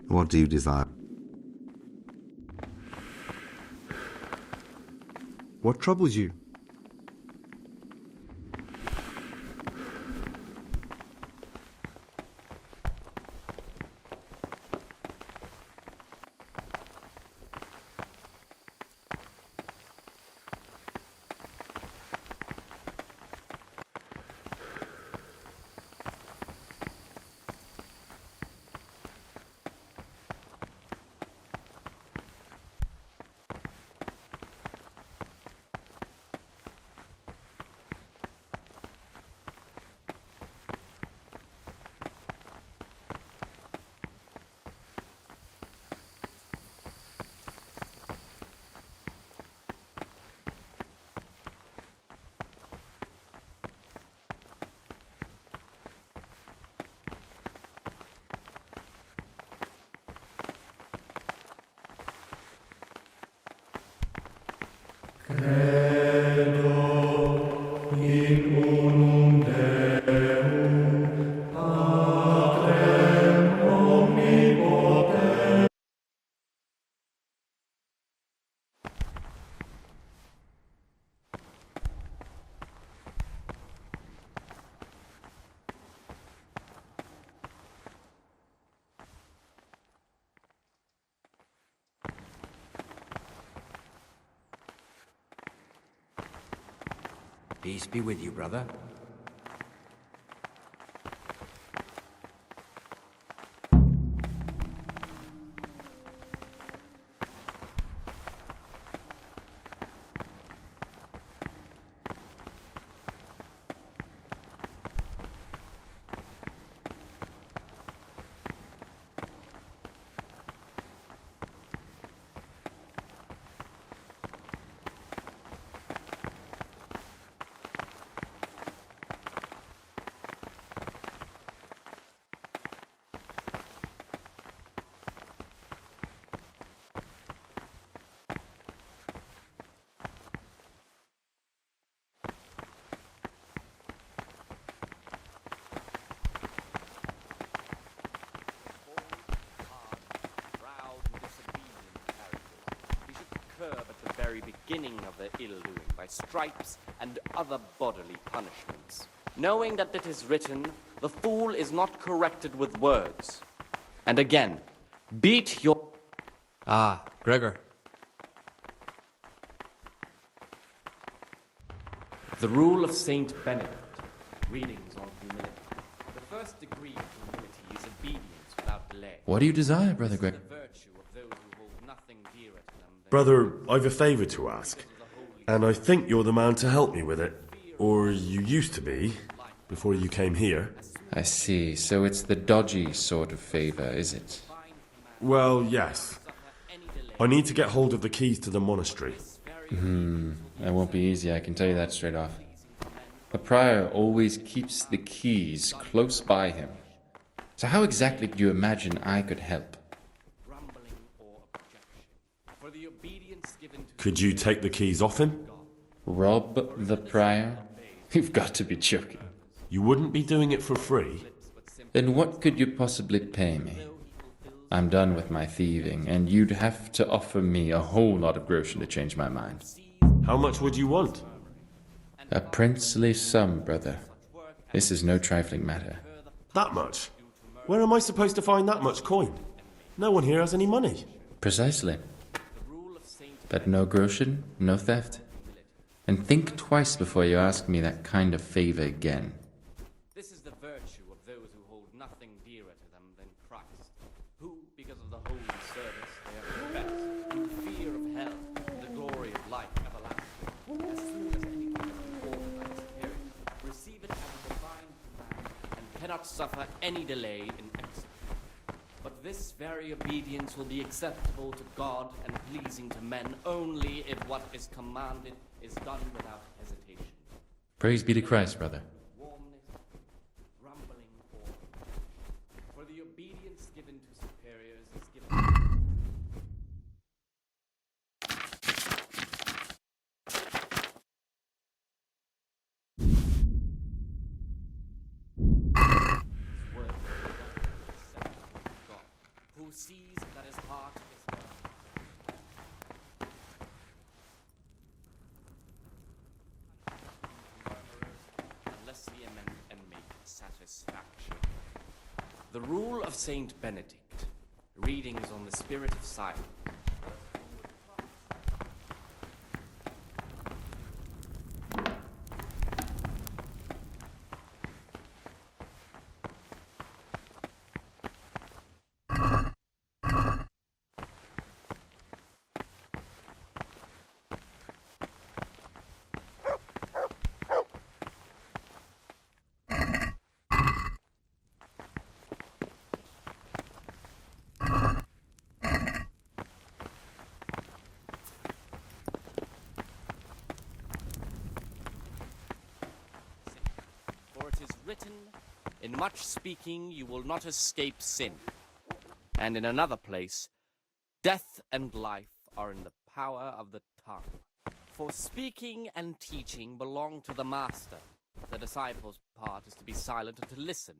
R: What do you desire?
N: What troubles you?
Q: Peace be with you, brother.
T: Beginning of their ill-doing by stripes and other bodily punishments, knowing that it is written, the fool is not corrected with words. And again, beat your...
I: Ah, Gregor.
T: The rule of Saint Benedict, readings on humility. The first degree of humility is obedience without delay.
F: What do you desire, Brother Gregor?
E: Brother, I've a favour to ask, and I think you're the man to help me with it. Or you used to be, before you came here.
F: I see, so it's the dodgy sort of favour, is it?
E: Well, yes. I need to get hold of the keys to the monastery.
F: That won't be easy, I can tell you that straight off. The prior always keeps the keys close by him. So how exactly do you imagine I could help?
E: Could you take the keys off him?
F: Rob the prior? You've got to be joking.
E: You wouldn't be doing it for free?
F: Then what could you possibly pay me? I'm done with my thieving, and you'd have to offer me a whole lot of groschen to change my mind.
E: How much would you want?
F: A princely sum, brother. This is no trifling matter.
E: That much? Where am I supposed to find that much coin? No one here has any money.
F: Precisely. But no groschen, no theft. And think twice before you ask me that kind of favor again.
T: This is the virtue of those who hold nothing dearer to them than Christ, who, because of the holy service they have professed, in fear of hell and the glory of life everlasting, as soon as anything has been ordered by the Spirit, receive it as a divine command, and cannot suffer any delay in execution. But this very obedience will be acceptable to God and pleasing to men only if what is commanded is done without hesitation.
F: Praise be to Christ, brother.
T: Warmness, grumbling, or for the obedience given to superiors is given. Who sees that his heart is done. Unless he amend and make satisfaction. The Rule of Saint Benedict. Readings on the Spirit of Silence. For it is written, in much speaking you will not escape sin. And in another place, death and life are in the power of the tongue. For speaking and teaching belong to the master. The disciple's part is to be silent and to listen.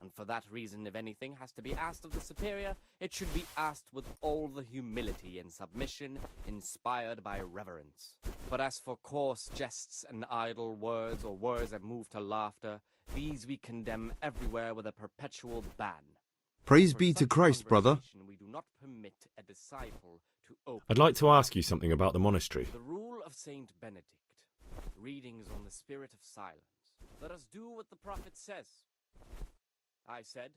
T: And for that reason, if anything has to be asked of the superior, it should be asked with all the humility and submission inspired by reverence. But as for coarse jests and idle words, or words that move to laughter, these we condemn everywhere with a perpetual ban.
N: Praise be to Christ, brother.
T: We do not permit a disciple to open.
E: I'd like to ask you something about the monastery.
T: The Rule of Saint Benedict. Readings on the Spirit of Silence. Let us do what the prophet says. I said,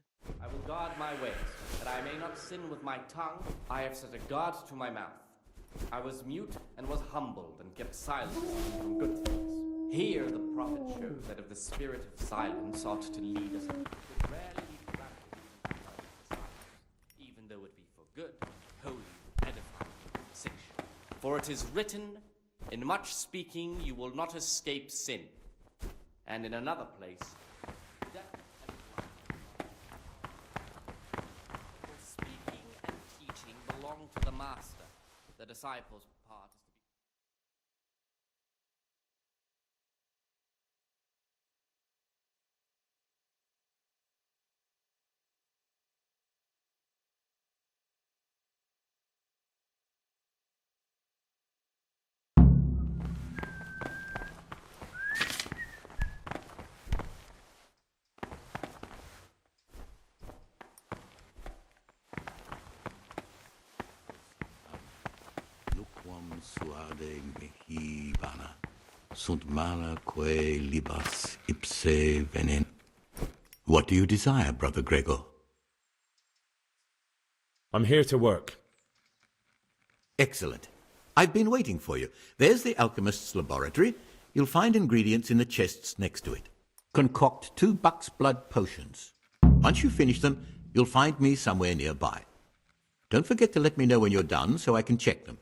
T: I will guard my ways, that I may not sin with my tongue. I have set a guard to my mouth. I was mute and was humbled and kept silence from good things. Here the prophet shows that if the spirit of silence ought to lead us, it would rarely be granted, even though it be for good, holy, edifying conversation. For it is written, in much speaking you will not escape sin. And in another place, death and life. For speaking and teaching belong to the master. The disciple's part is to be...
D: Suade mihi vana, sunt mala quae libas ipse venen. What do you desire, Brother Gregor?
E: I'm here to work.
D: Excellent. I've been waiting for you. There's the alchemist's laboratory. You'll find ingredients in the chests next to it. Concoct 2 buck's blood potions. Once you finish them, you'll find me somewhere nearby. Don't forget to let me know when you're done so I can check them.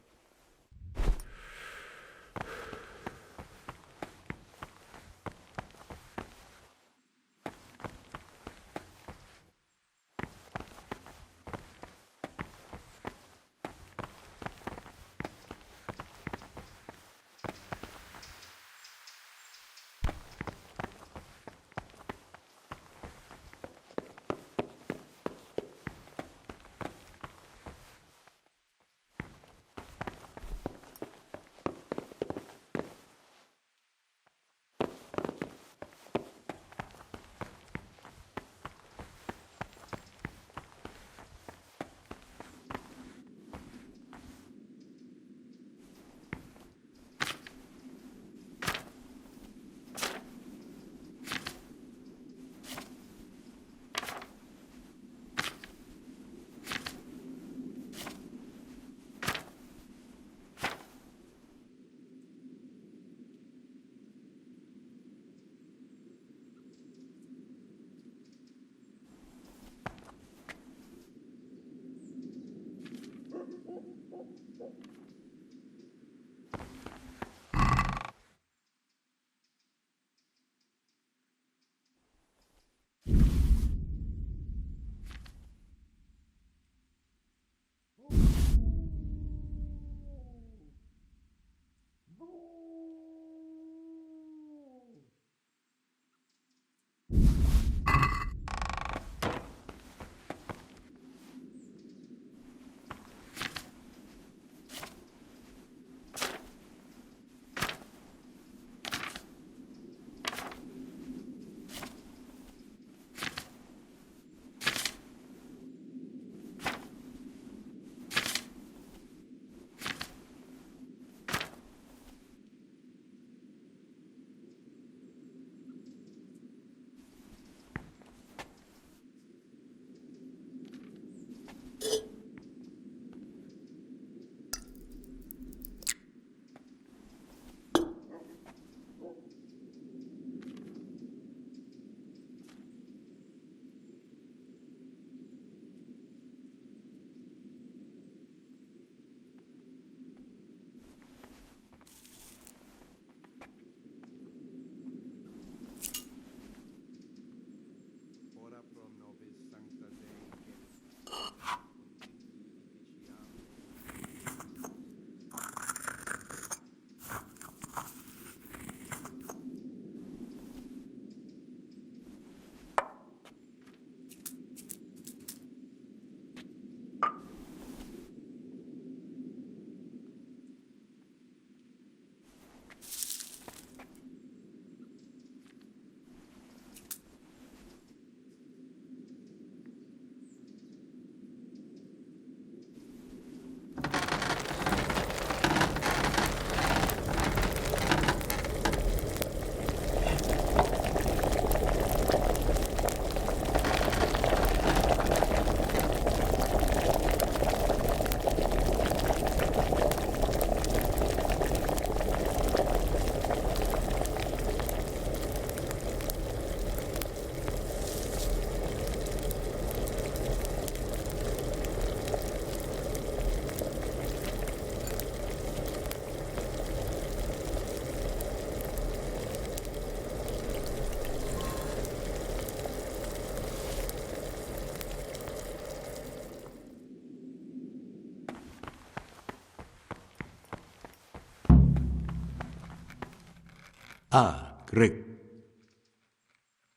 D: Ah, great.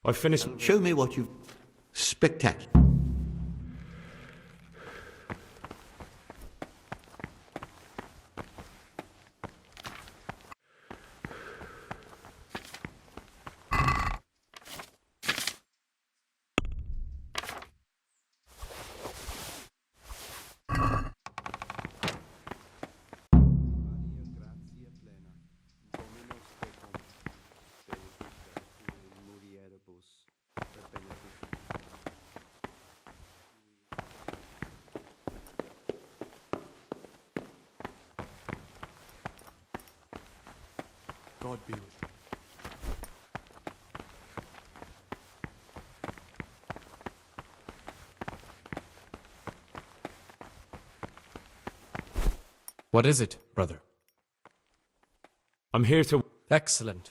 E: I finished.
D: Show me what you've... Spectacular.
K: God be with you.
I: What is it, brother?
E: I'm here to...
I: Excellent.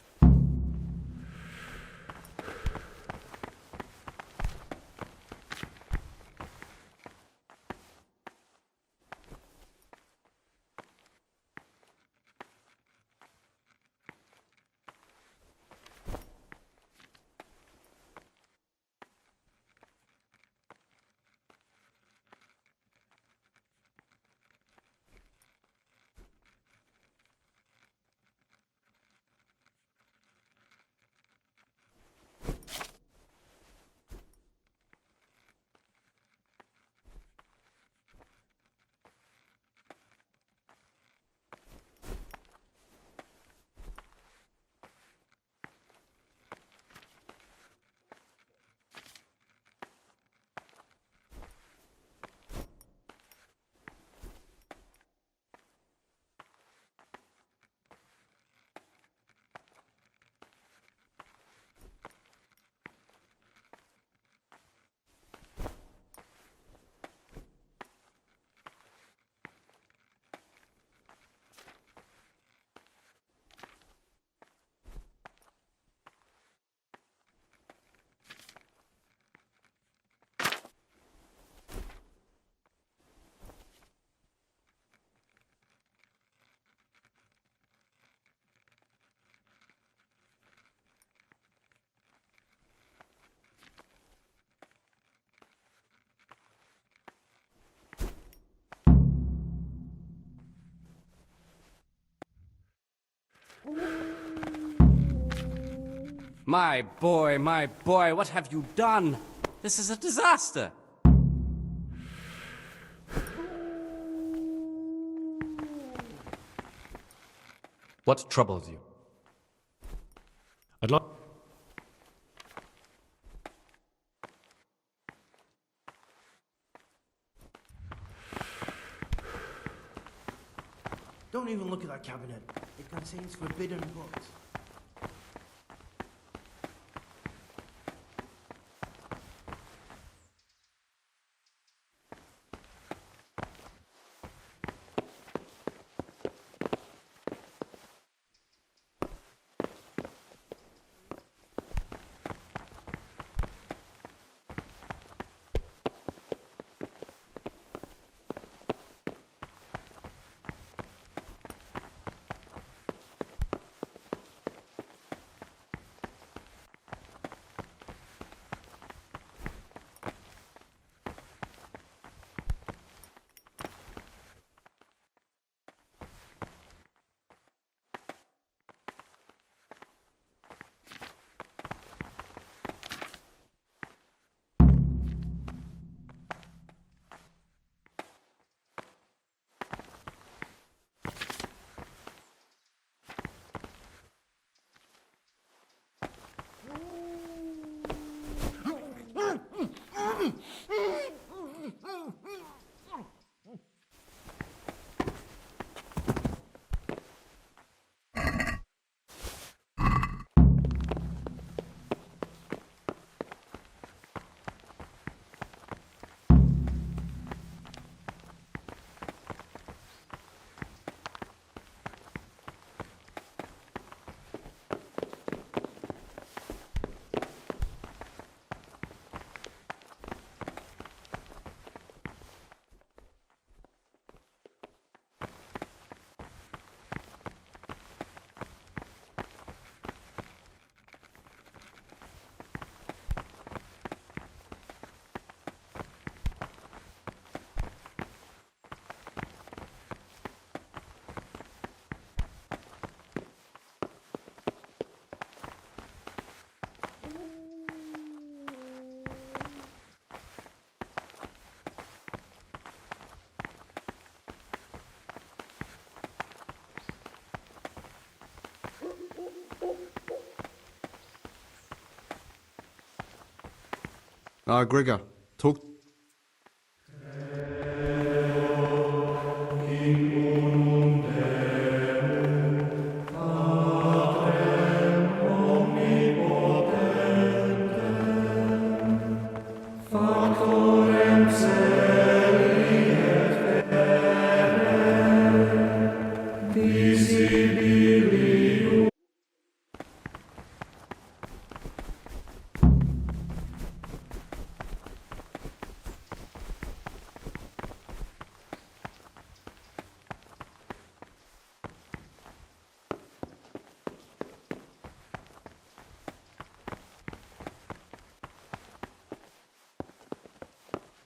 I: My boy, what have you done? This is a disaster. What troubles you?
E: I'd like...
J: Don't even look at that cabinet. It contains forbidden books.
N: Gregor, talk.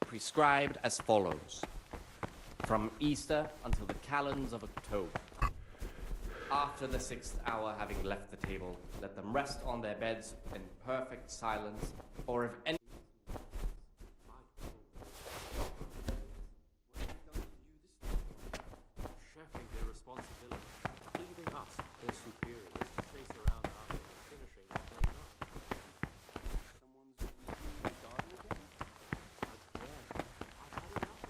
T: Prescribed as follows. From Easter until the calends of October. After the 6th hour having left the table, let them rest on their beds in perfect silence, or if any...
P: Shirking their responsibility, leaving us, their superiors, to chase around after finishing what they know. Someone's reading the garden again? Again? I've had enough.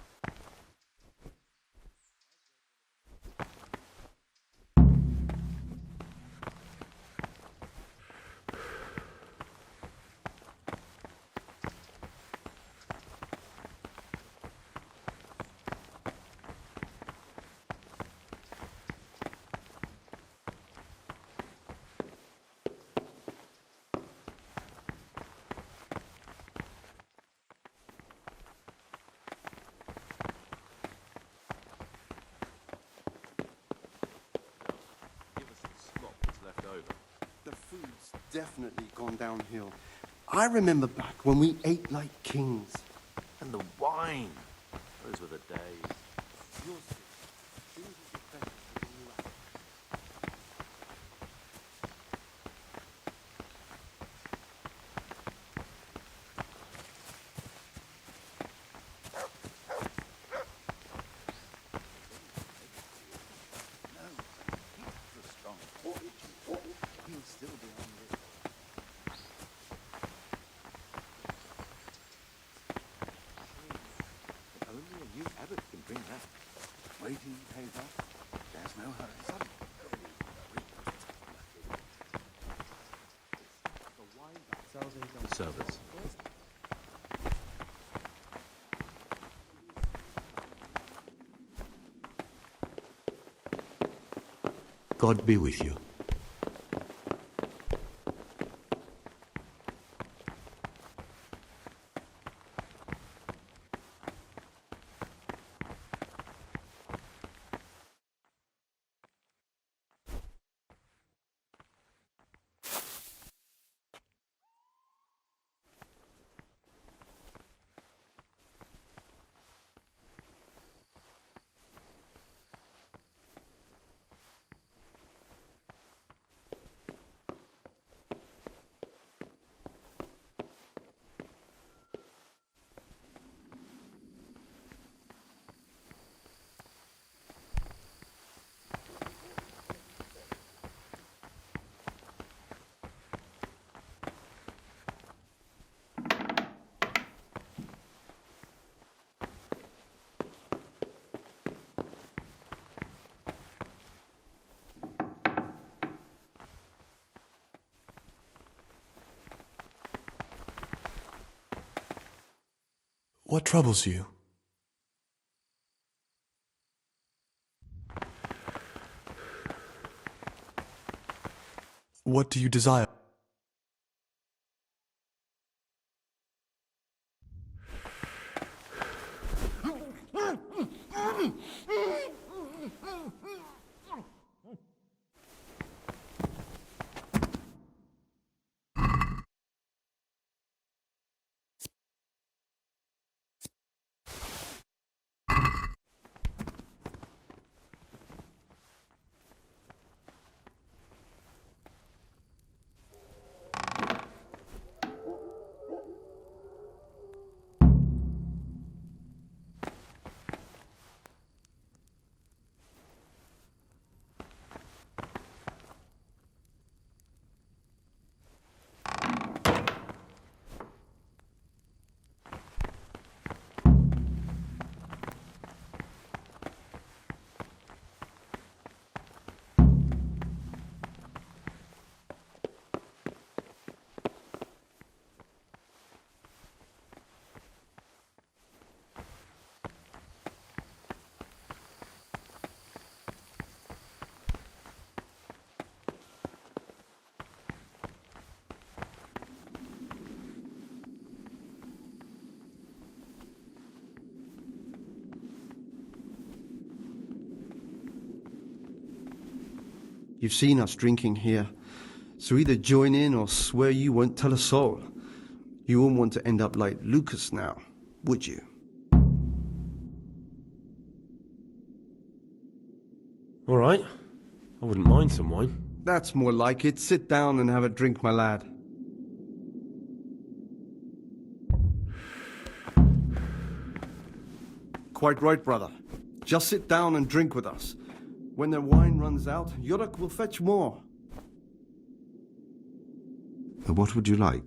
N: The food's definitely gone downhill. I remember back when we ate like kings.
A: And the wine. Those were the days.
N: You'll see. Things will get better when you act.
R: He'll still be on this. If only a new abbot can bring that. Waiting pays off. There's no hurry.
A: Service.
D: God be with you.
K: What troubles you? What do you desire?
N: You've seen us drinking here, so either join in or swear you won't tell a soul. You won't want to end up like Lucas now, would you?
E: All right. I wouldn't mind some wine.
N: That's more like it. Sit down and have a drink, my lad. Quite right, brother. Just sit down and drink with us. When the wine runs out, Yodok will fetch more.
R: What would you like?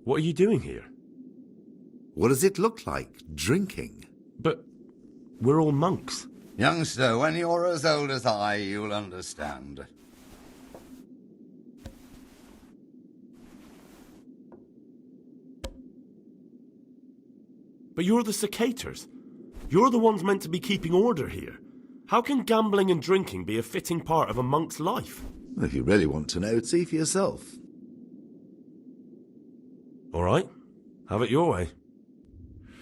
E: What are you doing here?
R: What does it look like? Drinking?
E: But we're all monks.
M: Youngster, when you're as old as I, you'll understand.
E: But you're the cicators. You're the ones meant to be keeping order here. How can gambling and drinking be a fitting part of a monk's life?
R: Well, if you really want to know, see for yourself.
E: All right. Have it your way.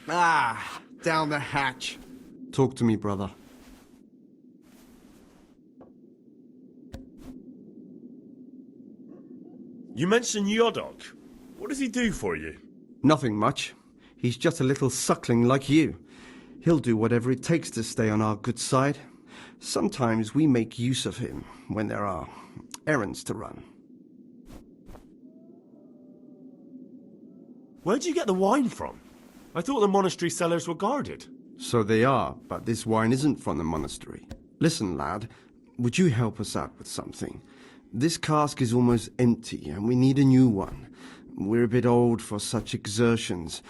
N: Ah, down the hatch. Talk to me, brother.
E: You mentioned Yodok. What does he do for you?
N: Nothing much. He's just a little suckling like you. He'll do whatever it takes to stay on our good side. Sometimes we make use of him when there are errands to run.
E: Where'd you get the wine from? I thought the monastery cellars were guarded.
N: So they are, but this wine isn't from the monastery. Listen, lad, would you help us out with something? This cask is almost empty, and we need a new one. We're a bit old for such exertions.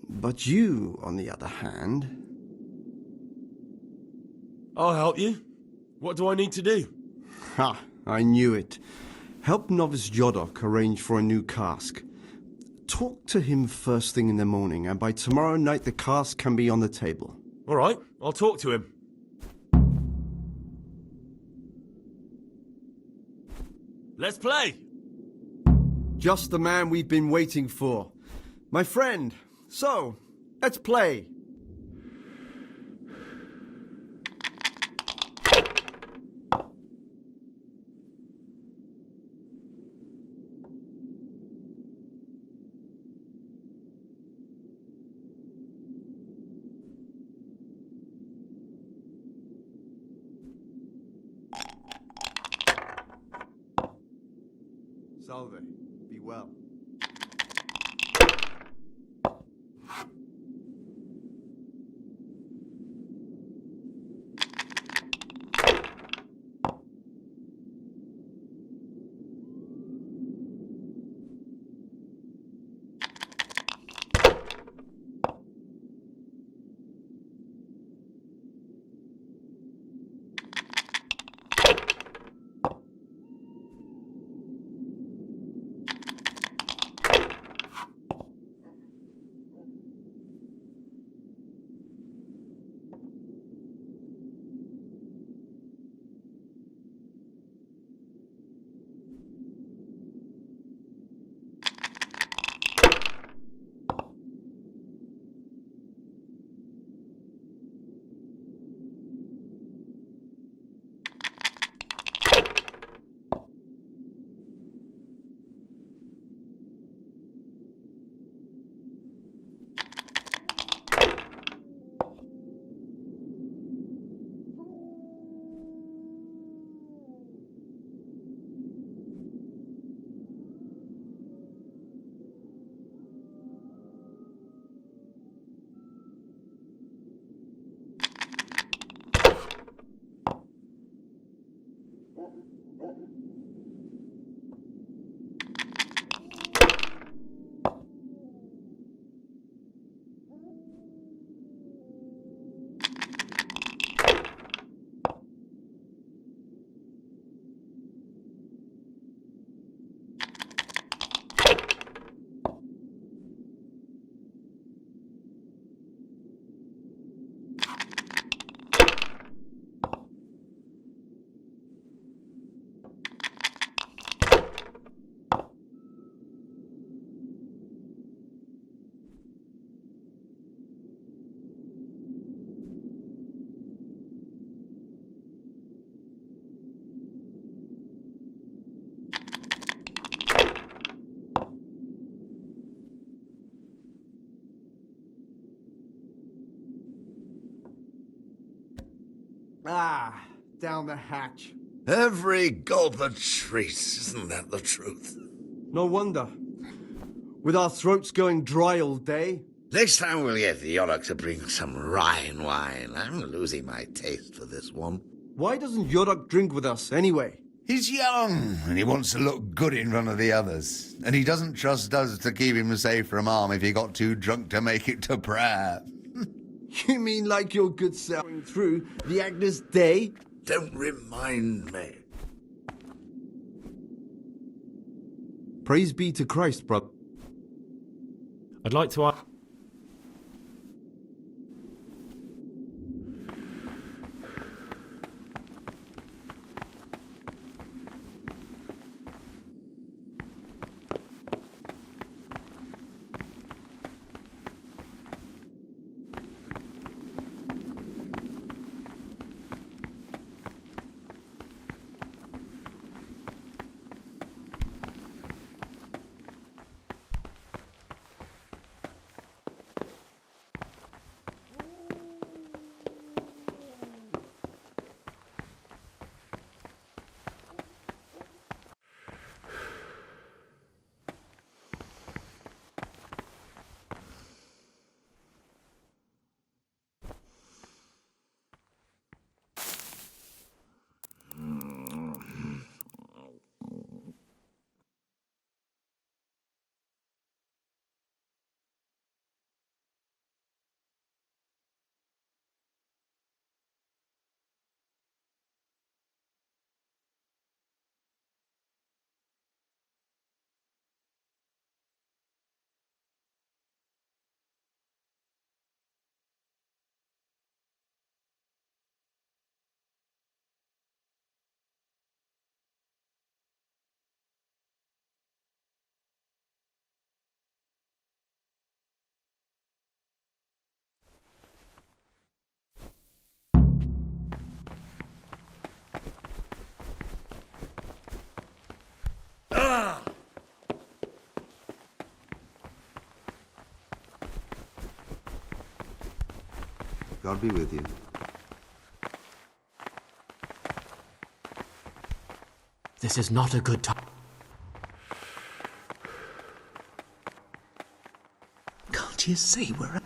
N: But you, on the other hand...
E: I'll help you. What do I need to do?
N: Ha! I knew it. Help novice Yodok arrange for a new cask. Talk to him first thing in the morning, and by tomorrow night the cask can be on the table.
E: All right, I'll talk to him. Let's play!
N: Just the man we've been waiting for. My friend, so, let's play. Salve. Be well. Ah, down the hatch.
R: Every gulp a treat, isn't that the truth?
N: No wonder. With our throats going dry all day.
R: Next time we'll get the Yorick to bring some Rhine wine. I'm losing my taste for this one.
N: Why doesn't Yorick drink with us, anyway?
R: He's young, and he wants to look good in front of the others. And he doesn't trust us to keep him safe from harm if he got too drunk to make it to prayer.
N: You mean like your good self going through the Agnus Dei?
R: Don't remind me.
N: Praise be to Christ, brother.
E: I'd like to ask...
H: God be with you.
C: This is not a good time.
H: Can't you see we're...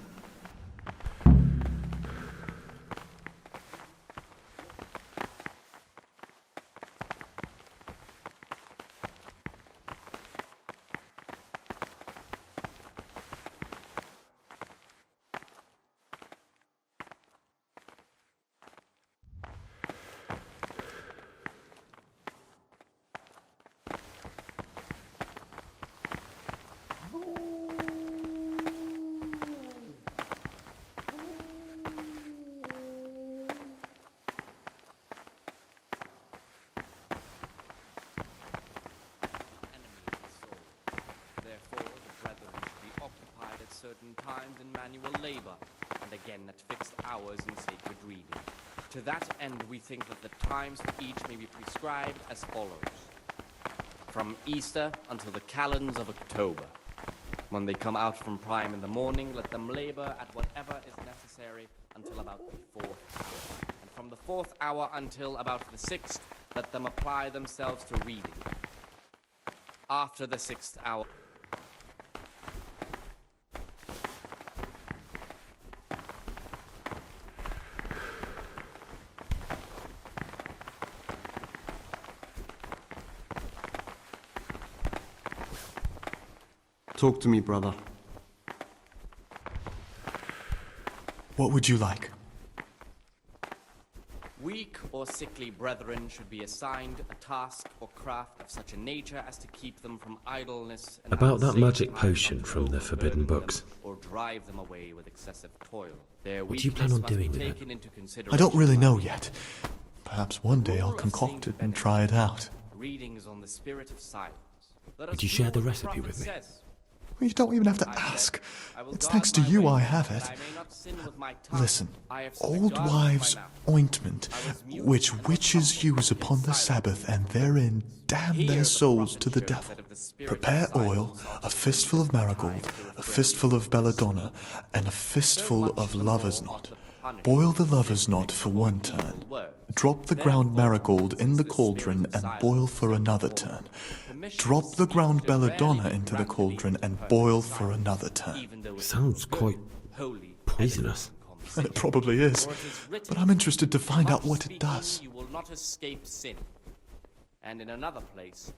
T: certain times in manual labor, and again at fixed hours in sacred reading. To that end, we think that the times for each may be prescribed as follows. From Easter until the calends of October. When they come out from prime in the morning, let them labor at whatever is necessary until about the 4th hour. And from the 4th hour until about the 6th, let them apply themselves to reading. After the 6th hour,
N: Talk to me, brother.
X: What would you like?
T: weak or sickly brethren should be assigned a task or craft of such a nature as to keep them from idleness and
O: about that magic potion from the forbidden books.
T: Or drive them away with excessive toil.
O: What do you plan on doing with it?
X: I don't really know yet. Perhaps one day I'll concoct it and try it out.
T: Readings on the spirit of silence.
O: Would you share the recipe with me?
X: Well, you don't even have to ask. It's thanks to you I have it. Listen, old wives' ointment, which witches use upon the Sabbath, and therein damn their souls to the devil. Prepare oil, a fistful of marigold, a fistful of belladonna, and a fistful of lover's knot. Boil the lover's knot for 1 turn. Drop the ground marigold in the cauldron and boil for another turn. Drop the ground belladonna into the cauldron and boil for another turn.
O: Sounds quite poisonous.
X: And it probably is. But I'm interested to find out what it does.
T: You will not escape sin. And in another place,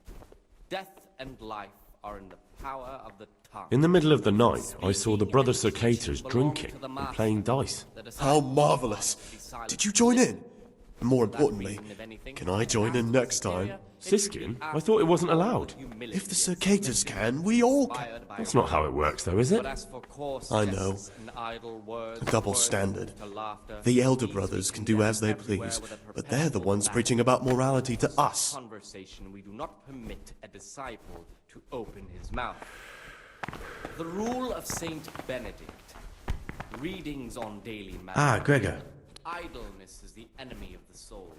T: death and life are in the power of the tongue.
L: In the middle of the night, I saw the Brother Circators drinking and playing dice.
K: How marvellous! Did you join in? And more importantly, can I join in next time?
L: Siskin? I thought it wasn't allowed.
K: If the Circators can, we all can.
L: That's not how it works, though, is it?
K: I know. The double standard. The elder brothers can do as they please, but they're the ones preaching about morality to us.
T: Conversation, we do not permit a disciple to open his mouth. The rule of Saint Benedict. Readings on daily matters.
J: Gregor.
T: Idleness is the enemy of the soul.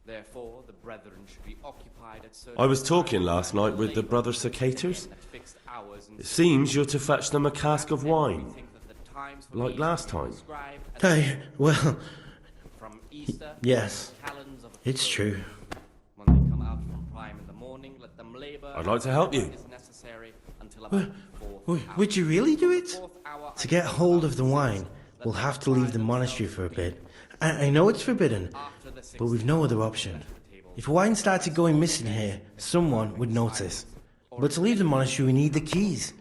T: Therefore, the brethren should be occupied at certain
L: I was talking last night with the Brother Circators. It seems you're to fetch them a cask of wine, like last time.
J: Hey, well, yes, it's true.
L: I'd like to help you.
J: Would you really do it? To get hold of the wine, we'll have to leave the monastery for a bit. I know it's forbidden, but we've no other option. If wine started going missing here, someone would notice. But to leave the monastery, we need the keys.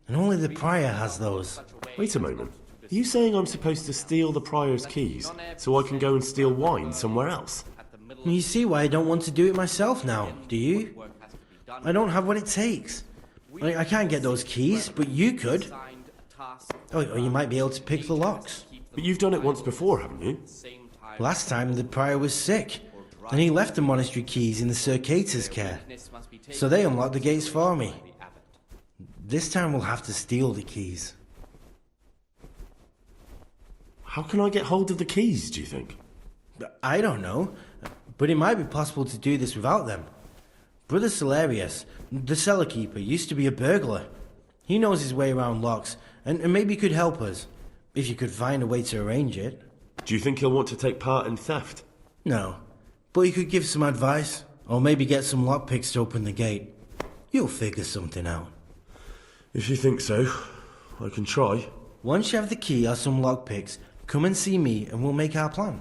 J: And only the prior has those.
L: Wait a moment. Are you saying I'm supposed to steal the prior's keys so I can go and steal wine somewhere else?
J: You see why I don't want to do it myself now, do you? I don't have what it takes. I can't get those keys, but you could. Or you might be able to pick the locks.
L: But you've done it once before, haven't you?
J: Last time the prior was sick, and he left the monastery keys in the Circators' care. So they unlocked the gates for me. This time we'll have to steal the keys.
L: How can I get hold of the keys, do you think?
J: I don't know, but it might be possible to do this without them. Brother Celerius, the cellar keeper, used to be a burglar. He knows his way around locks, and maybe could help us, if you could find a way to arrange it.
L: Do you think he'll want to take part in theft?
J: No, but he could give some advice, or maybe get some lockpicks to open the gate. You'll figure something out.
L: If you think so, I can try.
J: Once you have the key or some lockpicks, come and see me and we'll make our plan.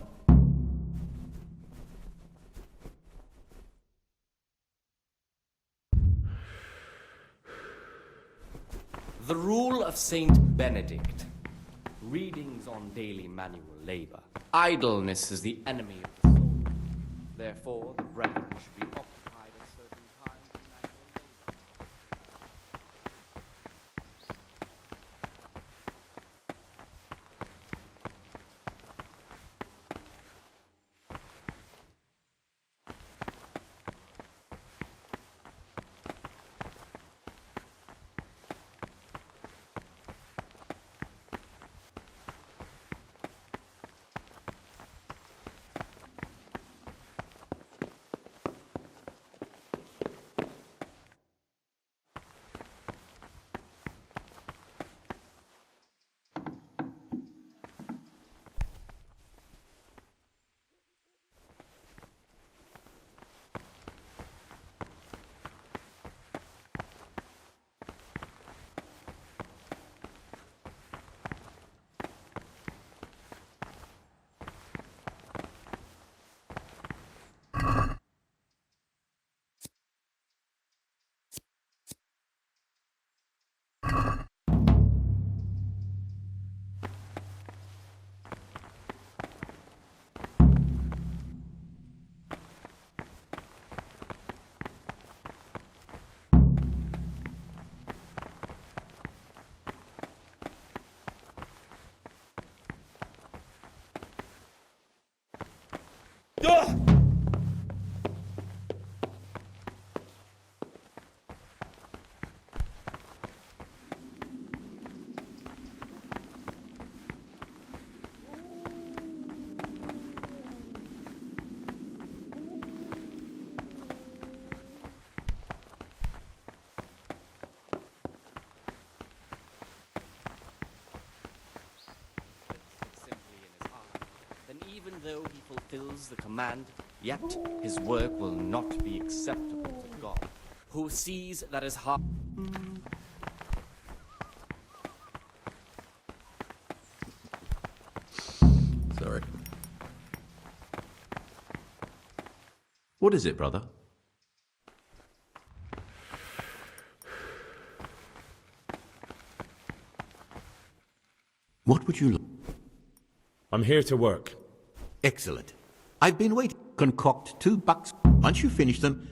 T: The rule of Saint Benedict. Readings on daily manual labor. Idleness is the enemy of the soul. Therefore, the brethren should be occupied at certain times in manual labor. obeys the command, yet his work will not be acceptable to God, who sees that his heart...
D: Sorry. What is it, brother? What would you look?
E: I'm here to work.
D: Excellent. I've been waiting. Concoct 2 bucks. Once you finish them,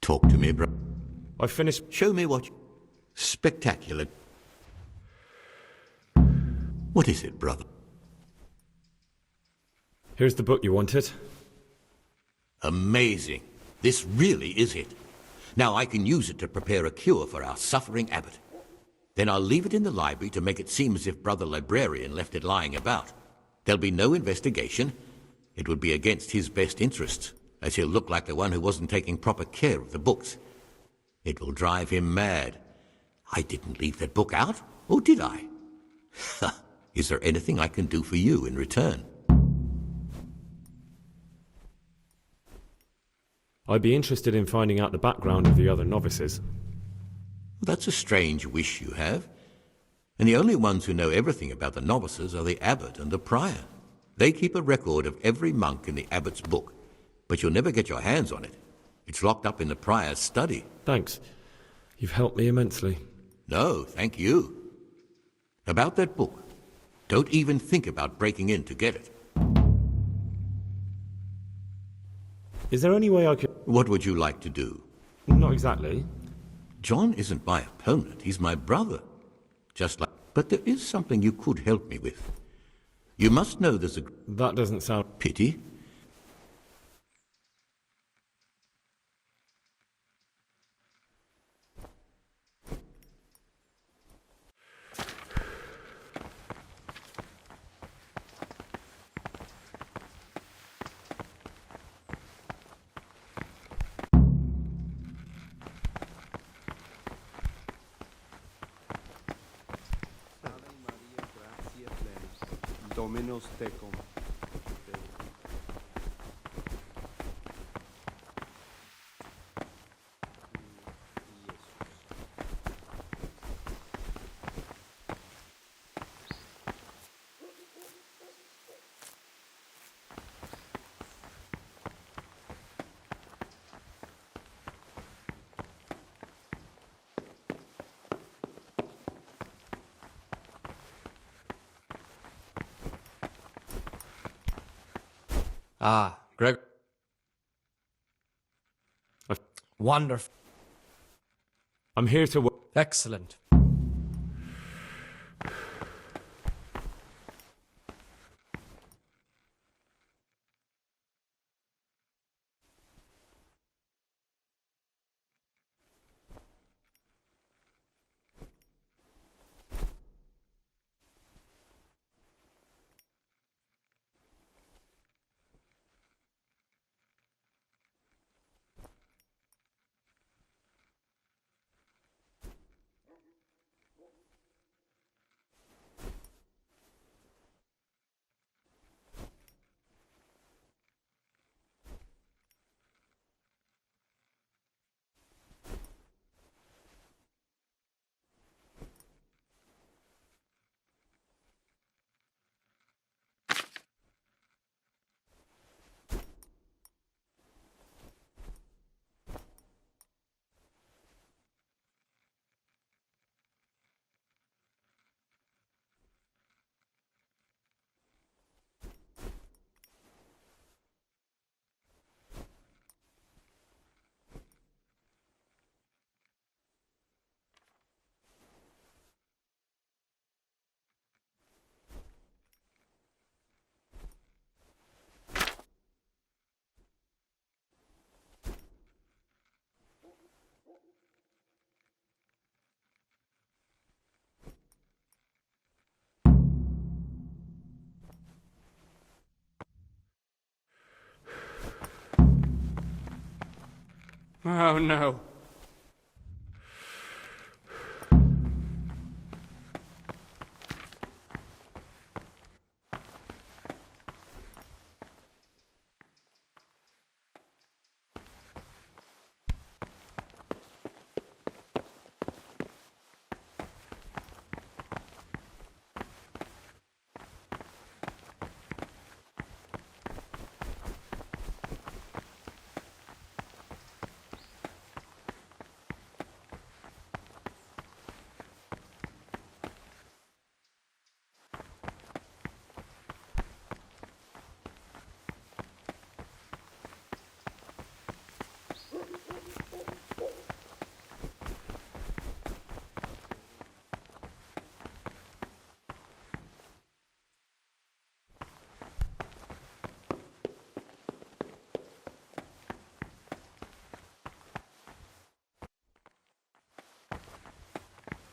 D: talk to me, bro.
E: I finished.
D: Show me what. Spectacular. What is it, brother?
E: Here's the book you wanted.
D: Amazing. This really is it. Now I can use it to prepare a cure for our suffering abbot. Then I'll leave it in the library to make it seem as if Brother Librarian left it lying about. There'll be no investigation. It would be against his best interests, as he'll look like the one who wasn't taking proper care of the books. It will drive him mad. I didn't leave that book out, or did I? Is there anything I can do for you in return?
E: I'd be interested in finding out the background of the other novices.
D: That's a strange wish you have. And the only ones who know everything about the novices are the abbot and the prior. They keep a record of every monk in the abbot's book, but you'll never get your hands on it. It's locked up in the prior's study.
E: Thanks. You've helped me immensely.
D: No, thank you. About that book, don't even think about breaking in to get it.
E: Is there any way I could...
D: What would you like to do?
E: Not exactly.
D: John isn't my opponent, he's my brother. Just like... But there is something you could help me with. You must know there's a...
E: That doesn't sound...
D: Pity?
N: Dominus tecum.
I: Ah, Greg. Wonderful.
E: I'm here to...
I: Excellent. Oh no.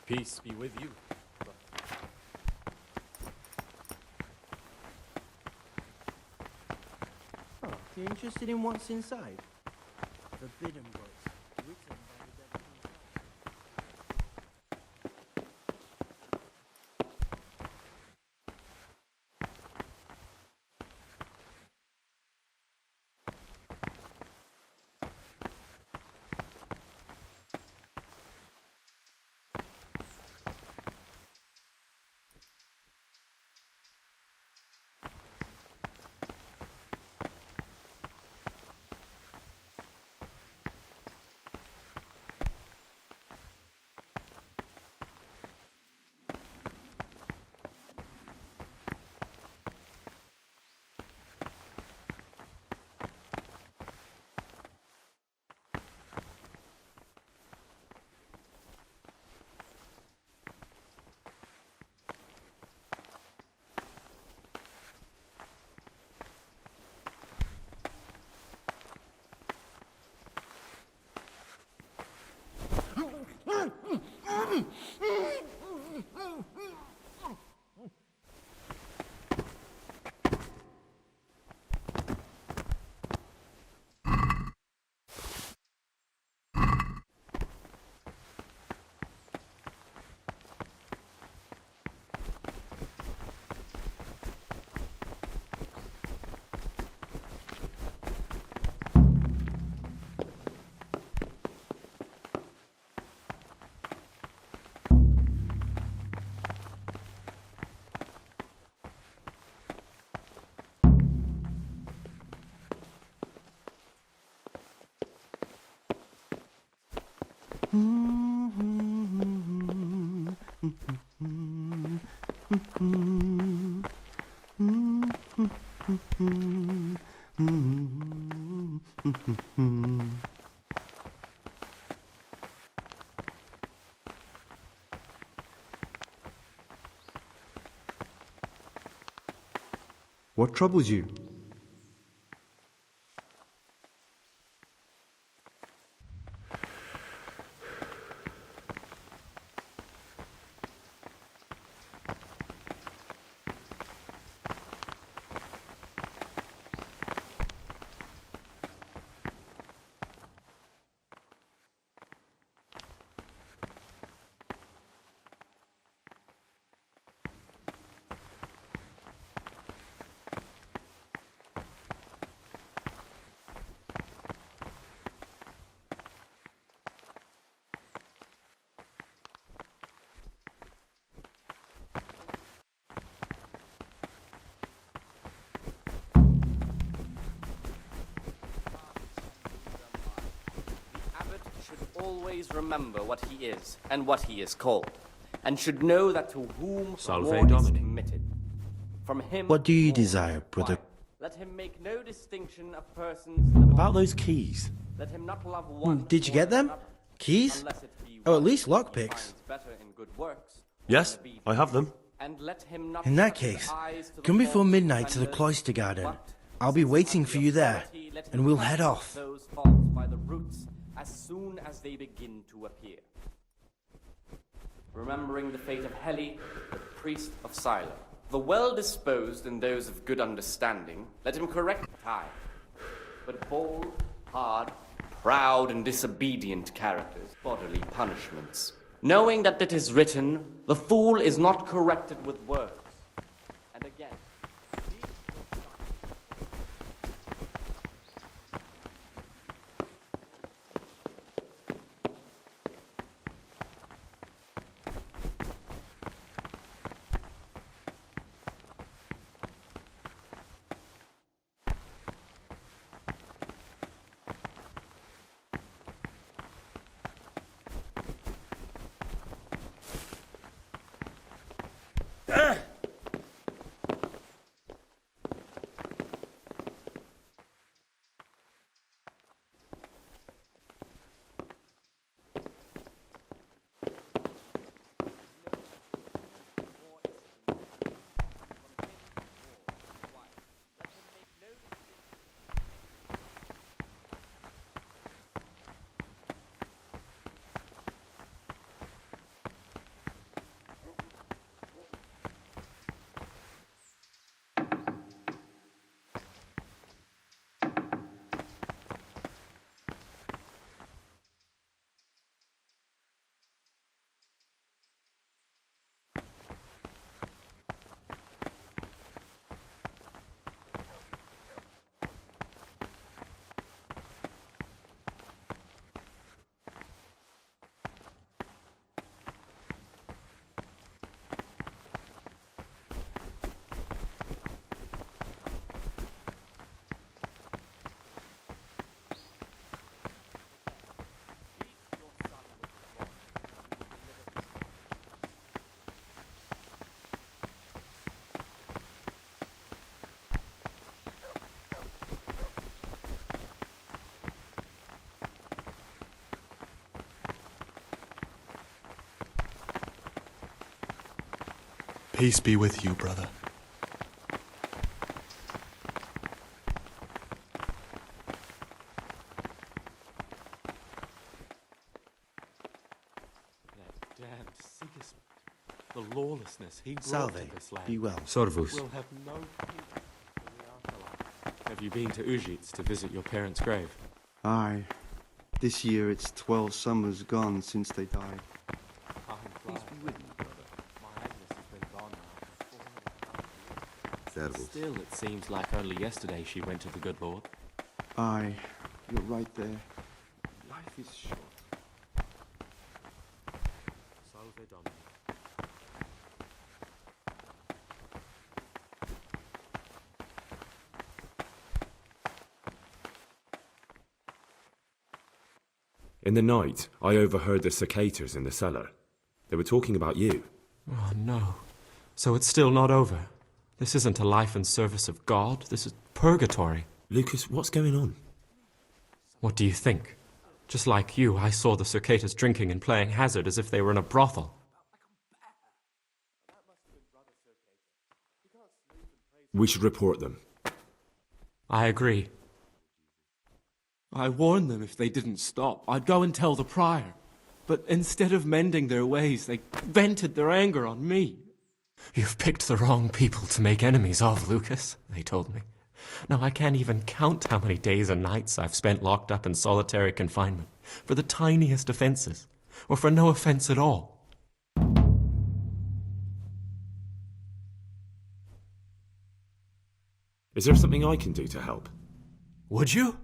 I: Peace be with you.
J: Oh, you're interested in what's inside? Forbidden books, written by the devil himself.
N: What troubles you?
T: Always remember what he is and what he is called, and should know that to whom
O: Salve
T: war is
O: Domini.
T: committed. From him,
J: What do you
T: war
J: desire,
T: is
J: brother?
T: required. Let him make no distinction of persons.
O: About those keys.
T: Let him not love one.
J: Did you get them? Keys?
T: Unless it be
J: Oh, at
T: one
J: least
T: he
J: lockpicks.
T: finds better in good works.
L: Yes, I have them.
T: And let him not
J: In that
T: shut his
J: case,
T: eyes to the
J: come before
T: false
J: midnight to the
T: pretenders,
J: cloister garden.
T: but,
J: I'll be
T: since
J: waiting
T: has
J: for
T: the
J: you there,
T: authority, let him
J: and we'll
T: cut
J: head
T: off
J: off.
T: those thoughts by the roots as soon as they begin to appear. Remembering the fate of Heli, the priest of Silo. The well-disposed and those of good understanding, let him correct time. But bold, hard, proud, and disobedient characters, bodily punishments. Knowing that it is written, the fool is not corrected with words. And again,
X: Peace be with you, brother.
P: That damned Sigismund. The lawlessness he brought
J: Salve,
P: to this land.
J: be well.
O: Servus.
P: Will have no peace in the afterlife. Have you been to Ujits to visit your parents' grave?
N: Aye. This year it's 12 summers gone since they died.
P: Peace be with you, brother. My Agnes has been gone now for 4.5 years. Still, it seems like only yesterday she went to the good Lord.
N: Aye, you're right there. Life is short.
O: Salve Domini.
E: In the night, I overheard the cicadas in the cellar. They were talking about you.
P: Oh no. So it's still not over. This isn't a life in service of God. This is purgatory.
E: Lucas, what's going on?
P: What do you think? Just like you, I saw the Circatus drinking and playing hazard as if they were in a brothel.
E: We should report them.
P: I agree.
G: I warned them if they didn't stop, I'd go and tell the prior. But instead of mending their ways, they vented their anger on me.
P: You've picked the wrong people to make enemies of, Lucas, they told me. Now I can't even count how many days and nights I've spent locked up in solitary confinement for the tiniest offenses, or for no offense at all.
E: Is there something I can do to help?
P: Would you?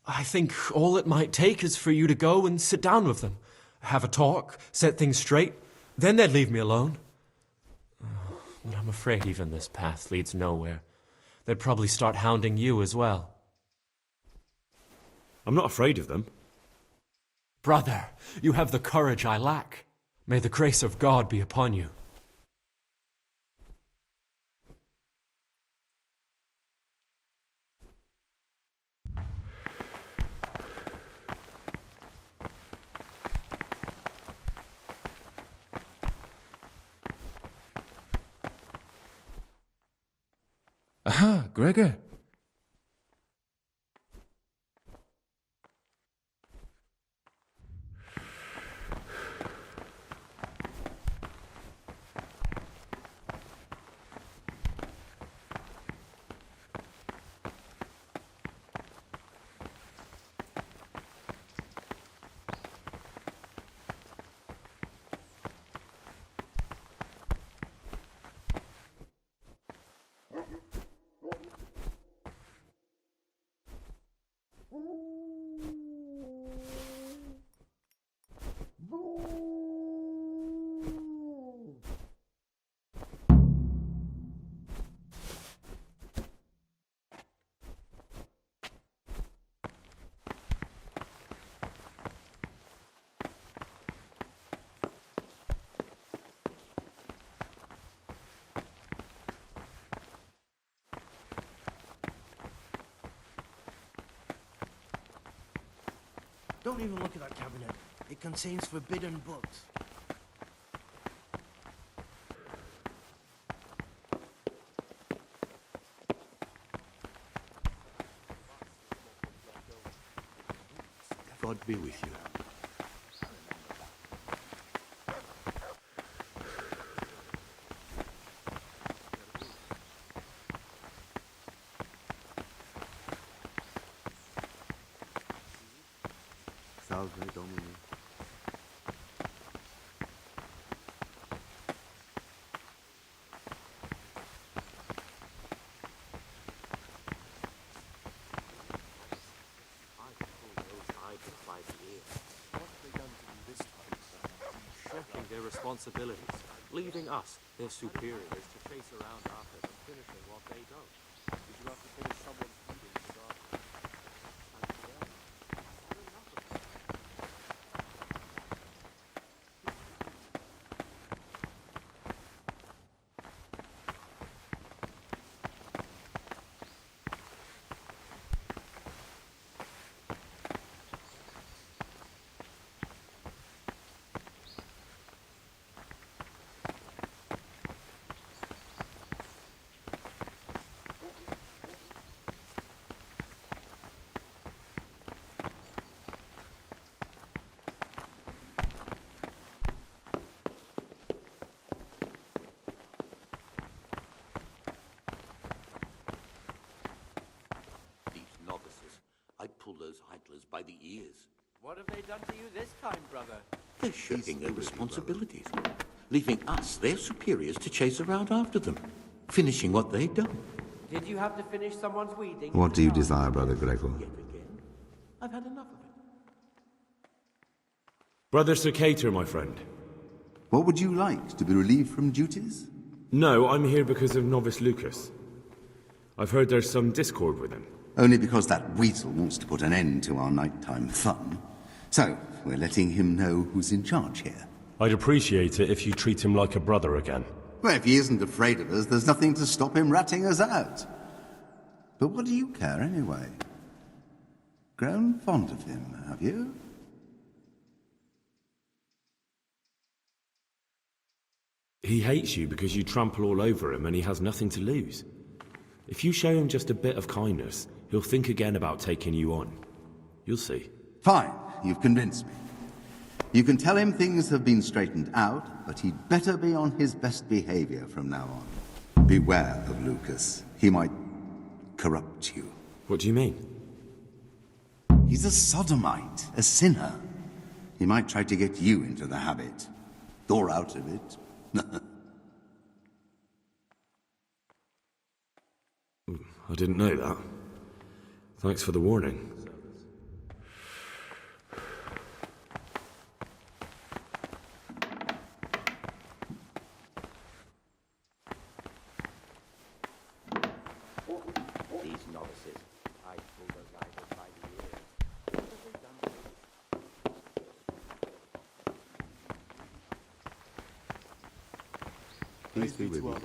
P: I think all it might take is for you to go and sit down with them, have a talk, set things straight. Then they'd leave me alone. But I'm afraid even this path leads nowhere. They'd probably start hounding you as well.
E: I'm not afraid of them.
P: Brother, you have the courage I lack. May the grace of God be upon you.
F: Aha, Gregor.
J: Don't even look at that cabinet. It contains forbidden books.
D: God be with you.
H: Salve Domini.
O: Shirking their responsibilities, leaving us, their superiors, to chase around after them, finishing what they don't. Did you have to finish someone's feeding without...
D: I'd pull those idlers by the ears.
T: What have they done to you this time, brother?
D: They're shirking their responsibilities, leaving us, their superiors, to chase around after them, finishing what they'd done.
T: Did you have to finish someone's weeding?
M: What do you desire, Brother Gregor?
D: I've had enough of it.
E: Brother Circator, my friend.
M: What would you like? To be relieved from duties?
E: No, I'm here because of Novice Lucas. I've heard there's some discord with him.
M: Only because that weasel wants to put an end to our nighttime fun. So, we're letting him know who's in charge here.
L: I'd appreciate it if you treat him like a brother again.
M: Well, if he isn't afraid of us, there's nothing to stop him ratting us out. But what do you care, anyway? Grown fond of him, have you?
E: He hates you because you trample all over him and he has nothing to lose. If you show him just a bit of kindness, he'll think again about taking you on. You'll see.
M: Fine, you've convinced me. You can tell him things have been straightened out, but he'd better be on his best behavior from now on. Beware of Lucas. He might corrupt you.
E: What do you mean?
M: He's a sodomite, a sinner. He might try to get you into the habit, or out of it.
E: I didn't know that. Thanks for the warning.
A: These novices, I pull those idols by the ears. What have they done to you?
M: Peace be with you.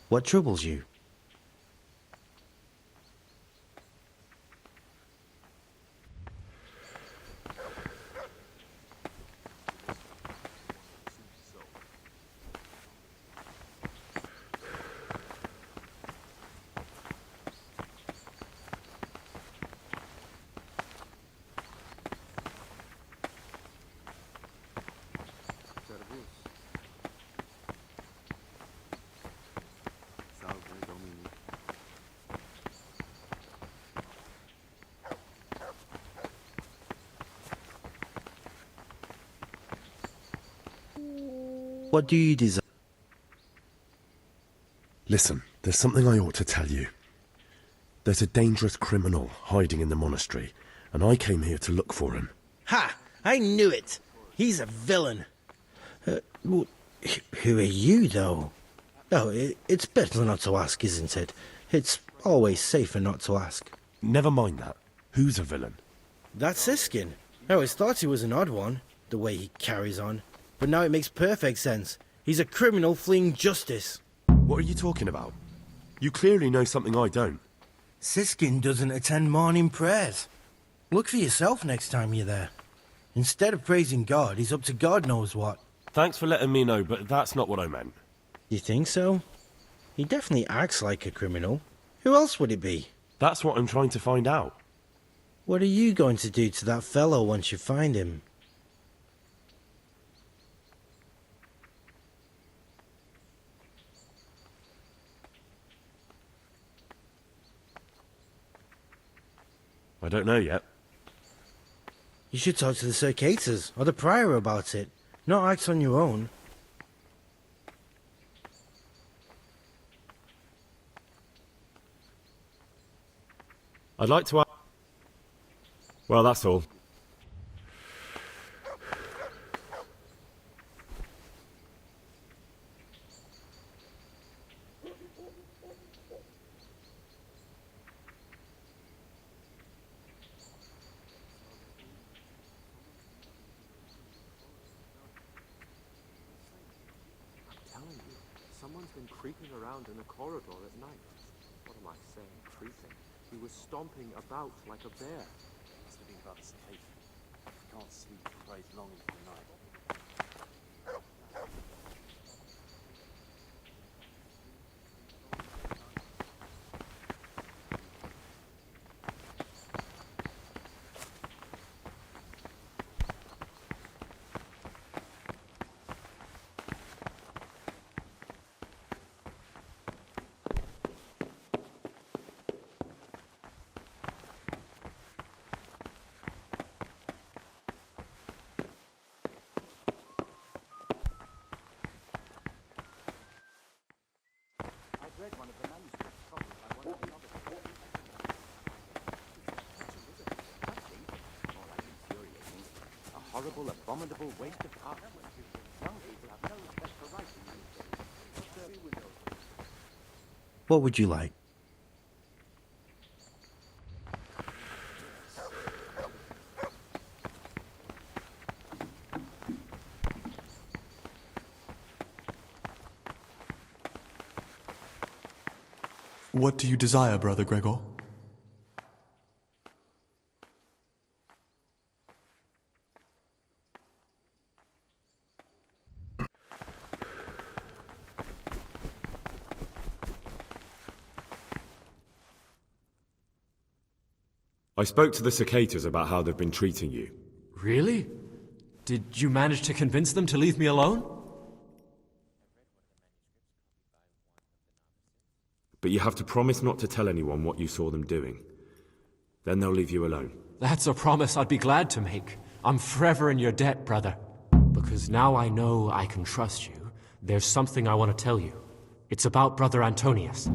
J: What troubles you? What do you desire?
B: Listen, there's something I ought to tell you. There's a dangerous criminal hiding in the monastery, and I came here to look for him.
J: Ha! I knew it! He's a villain. Who are you, though? Oh, it's better not to ask, isn't it? It's always safer not to ask.
B: Never mind that. Who's a villain?
J: That's Siskin. I always thought he was an odd one, the way he carries on. But now it makes perfect sense. He's a criminal fleeing justice.
B: What are you talking about? You clearly know something I don't.
J: Siskin doesn't attend morning prayers. Look for yourself next time you're there. Instead of praising God, he's up to God knows what.
B: Thanks for letting me know, but that's not what I meant.
J: You think so? He definitely acts like a criminal. Who else would it be?
B: That's what I'm trying to find out.
J: What are you going to do to that fellow once you find him?
B: I don't know yet.
J: You should talk to the Circators or the Prior about it, not act on your own.
E: I'd like to... Well, that's all.
O: Someone's been creeping around in the corridor at night. What am I saying, creeping? He was stomping about like a bear.
A: Must have been about his cave. Can't sleep, prays longing for the night. Read one of the manuscripts copied by one of the novices. More like infuriating. A horrible, abominable waste of parchment. Young people have no respect for writing these days.
J: What would you like?
X: What do you desire, Brother Gregor?
E: I spoke to the cicadas about how they've been treating you.
P: Really? Did you manage to convince them to leave me alone?
E: But you have to promise not to tell anyone what you saw them doing. Then they'll leave you alone.
P: That's a promise I'd be glad to make. I'm forever in your debt, brother. Because now I know I can trust you, there's something I want to tell you. It's about Brother Antonius.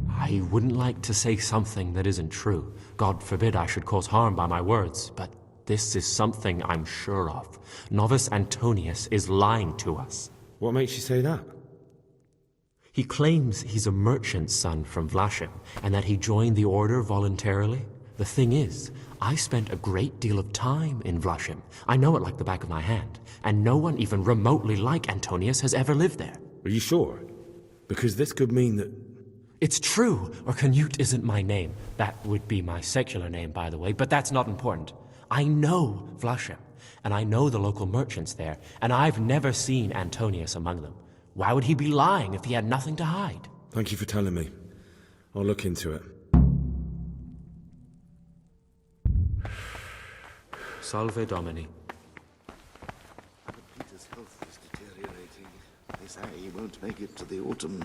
P: I wouldn't like to say something that isn't true. God forbid I should cause harm by my words, but this is something I'm sure of. Novice Antonius is lying to us.
E: What makes you say that?
P: He claims he's a merchant's son from Vlashim, and that he joined the order voluntarily. The thing is, I spent a great deal of time in Vlashim. I know it like the back of my hand, and no one even remotely like Antonius has ever lived there.
E: Are you sure? Because this could mean that...
P: It's true, or Canute isn't my name. That would be my secular name, by the way, but that's not important. I know Vlashim, and I know the local merchants there, and I've never seen Antonius among them. Why would he be lying if he had nothing to hide?
E: Thank you for telling me. I'll look into it.
P: Salve Domini.
S: Peter's health is deteriorating. They say he won't make it to the autumn.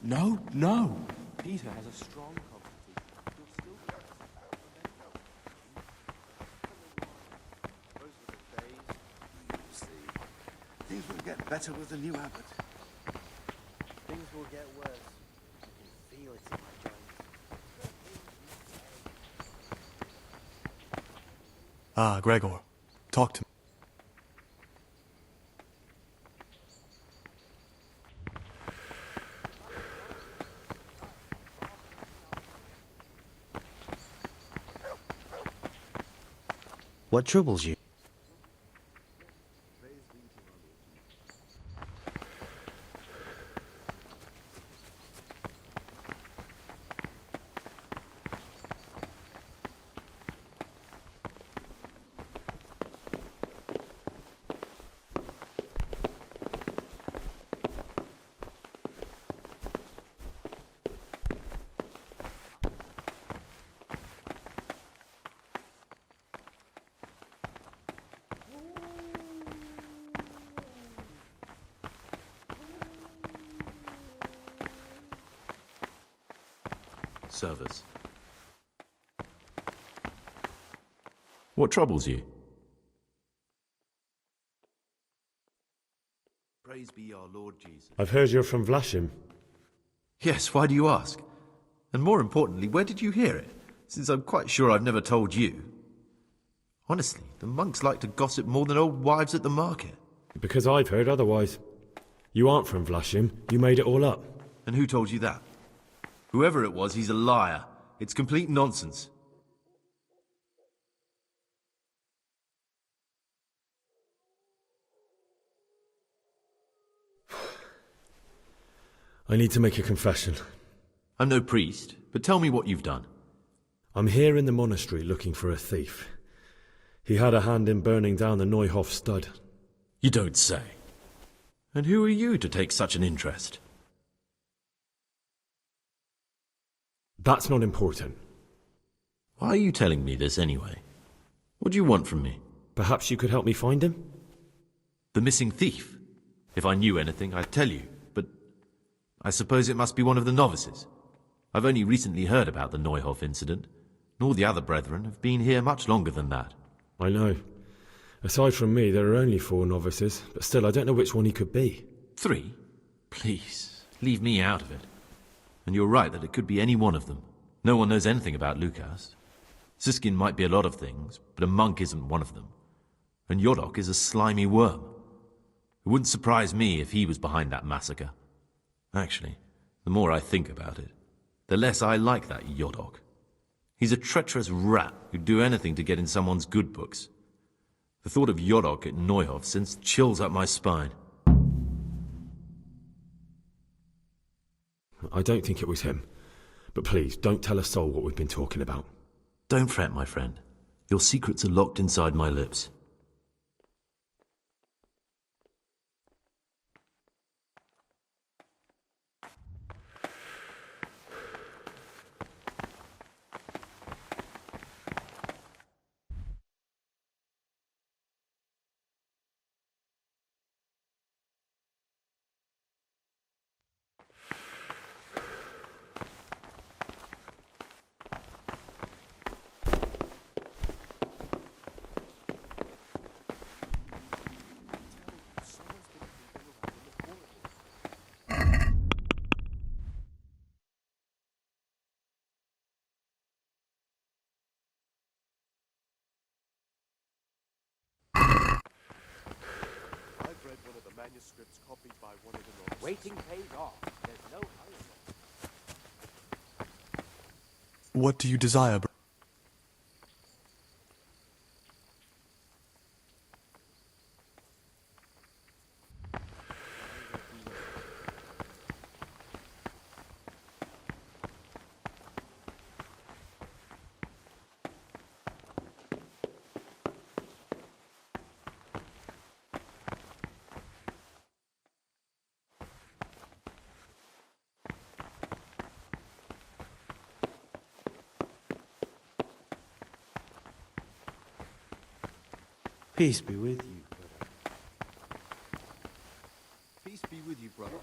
A: No, no. Peter has a strong constitution. He'll still get
S: Those were the days. You see, things will get better with the new abbot.
J: Things will get worse. I can feel it in my joints.
X: Ah, Gregor. Talk to me.
H: What troubles you?
U: Service. What troubles you?
H: Praise be our Lord Jesus.
E: I've heard you're from Vlashim.
H: Yes, why do you ask? And more importantly, where did you hear it? Since I'm quite sure I've never told you. Honestly, the monks like to gossip more than old wives at the market.
E: Because I've heard otherwise. You aren't from Vlashim. You made it all up.
H: And who told you that? Whoever it was, he's a liar. It's complete nonsense.
E: I need to make a confession.
H: I'm no priest, but tell me what you've done.
E: I'm here in the monastery looking for a thief. He had a hand in burning down the Neuhof stud.
H: You don't say. And who are you to take such an interest?
E: That's not important.
H: Why are you telling me this anyway? What do you want from me?
E: Perhaps you could help me find him?
H: The missing thief? If I knew anything, I'd tell you, but I suppose it must be one of the novices. I've only recently heard about the Neuhof incident. Nor the other brethren have been here much longer than that.
E: I know. Aside from me, there are only 4 novices, but still, I don't know which one he could be.
H: 3? Please, leave me out of it. And you're right that it could be any one of them. No one knows anything about Lukas. Siskin might be a lot of things, but a monk isn't one of them. And Yodok is a slimy worm. It wouldn't surprise me if he was behind that massacre. Actually, the more I think about it, the less I like that Yodok. He's a treacherous rat who'd do anything to get in someone's good books. The thought of Yodok at Neuhof sends chills up my spine.
E: I don't think it was him. But please, don't tell a soul what we've been talking about.
H: Don't fret, my friend. Your secrets are locked inside my lips.
A: Manuscripts copied by one of the nobles. Waiting pays off. There's no hurry.
X: What do you desire,
J: Peace be with you, brother.
K: Peace be with you, brother.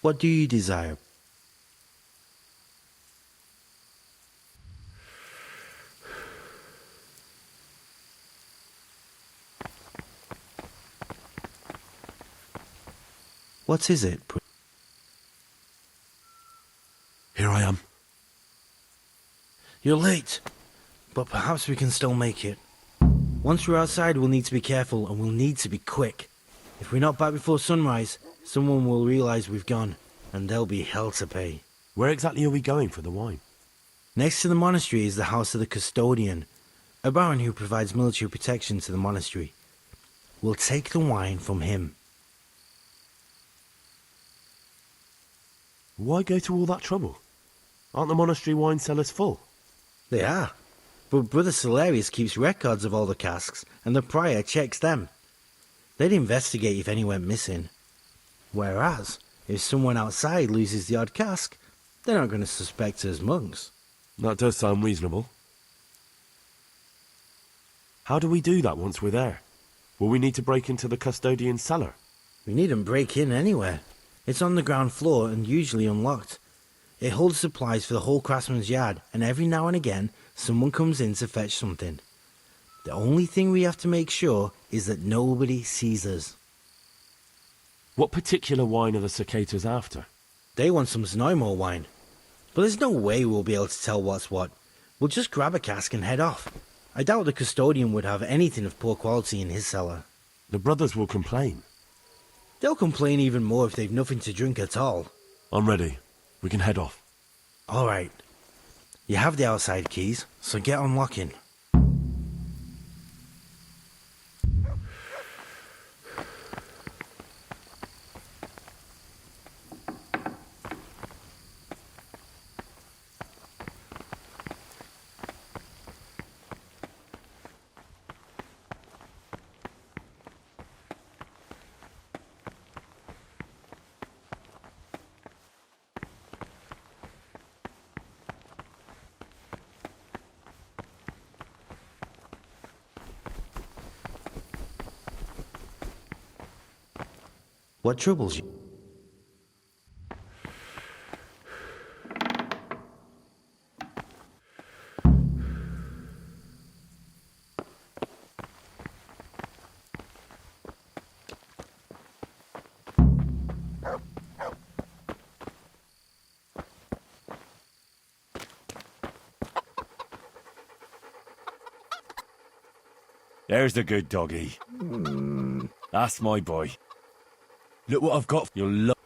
J: What do you desire? What is it?
B: Here I am.
J: You're late, but perhaps we can still make it. Once we're outside, we'll need to be careful and we'll need to be quick. If we're not back before sunrise, someone will realize we've gone, and there'll be hell to pay.
B: Where exactly are we going for the wine?
J: Next to the monastery is the house of the custodian, a baron who provides military protection to the monastery. We'll take the wine from him.
B: Why go to all that trouble? Aren't the monastery wine cellars full?
J: They are, but Brother Salarius keeps records of all the casks, and the prior checks them. They'd investigate if any went missing. Whereas, if someone outside loses the odd cask, they're not going to suspect us monks.
B: That does sound reasonable. How do we do that once we're there? Will we need to break into the custodian's cellar?
J: We needn't break in anywhere. It's on the ground floor and usually unlocked. It holds supplies for the whole craftsman's yard, and every now and again, someone comes in to fetch something. The only thing we have to make sure is that nobody sees us.
B: What particular wine are the cicadas after?
J: They want some Znojmo wine. But there's no way we'll be able to tell what's what. We'll just grab a cask and head off. I doubt the custodian would have anything of poor quality in his cellar.
B: The brothers will complain.
J: They'll complain even more if they've nothing to drink at all.
B: I'm ready. We can head off.
J: All right. You have the outside keys, so get unlocking. What troubles you?
L: There's the good doggy. That's my boy. Look what I've got. You'll love.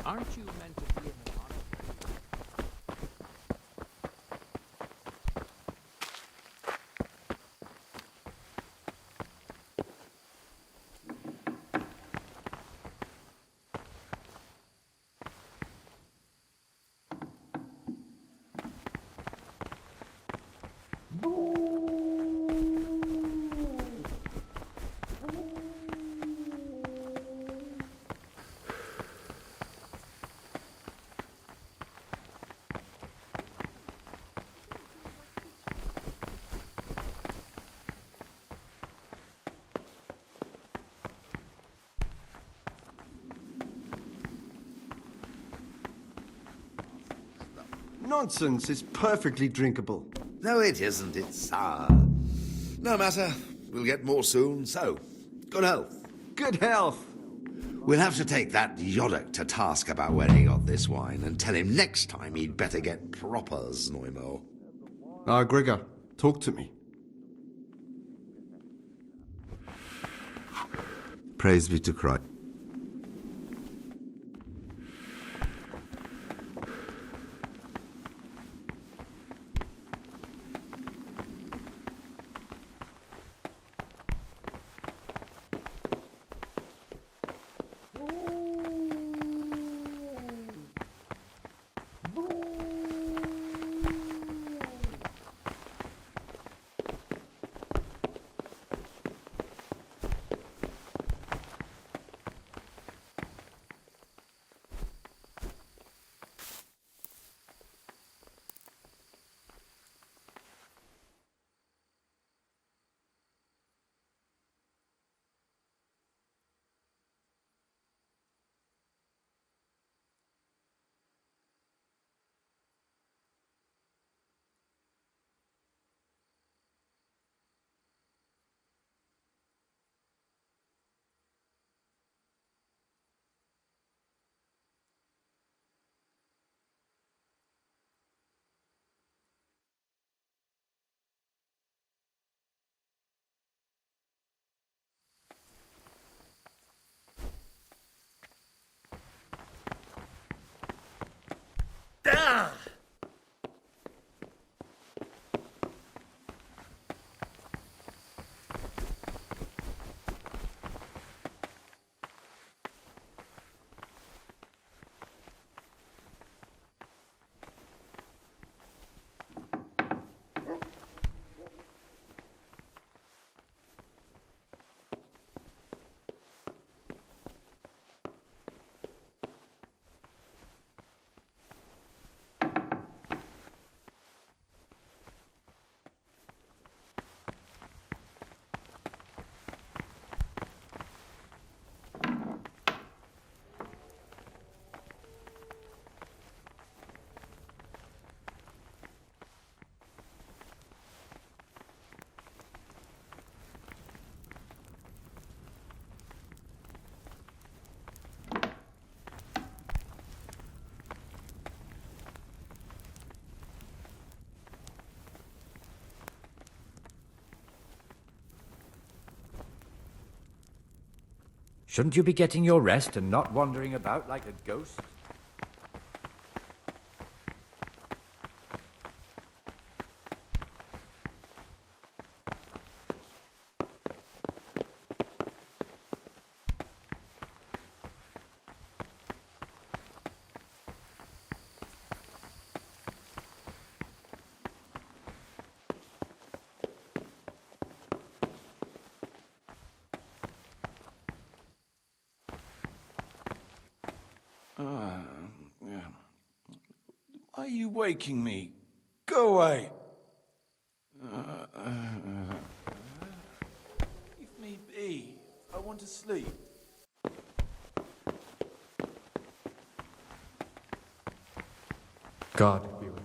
A: Aren't you meant to be in the
N: Nonsense, it's perfectly drinkable.
S: No, it isn't. It's sour. No matter. We'll get more soon, so good health.
N: Good health.
S: We'll have to take that Yodok to task about where he got this wine and tell him next time he'd better get propers, Neumel.
N: Gregor, talk to me.
S: Praise be to Christ.
A: Shouldn't you be getting your rest and not wandering about like a ghost?
Q: Why are you waking me? Go away. Leave me be. I want to sleep.
I: God be with you.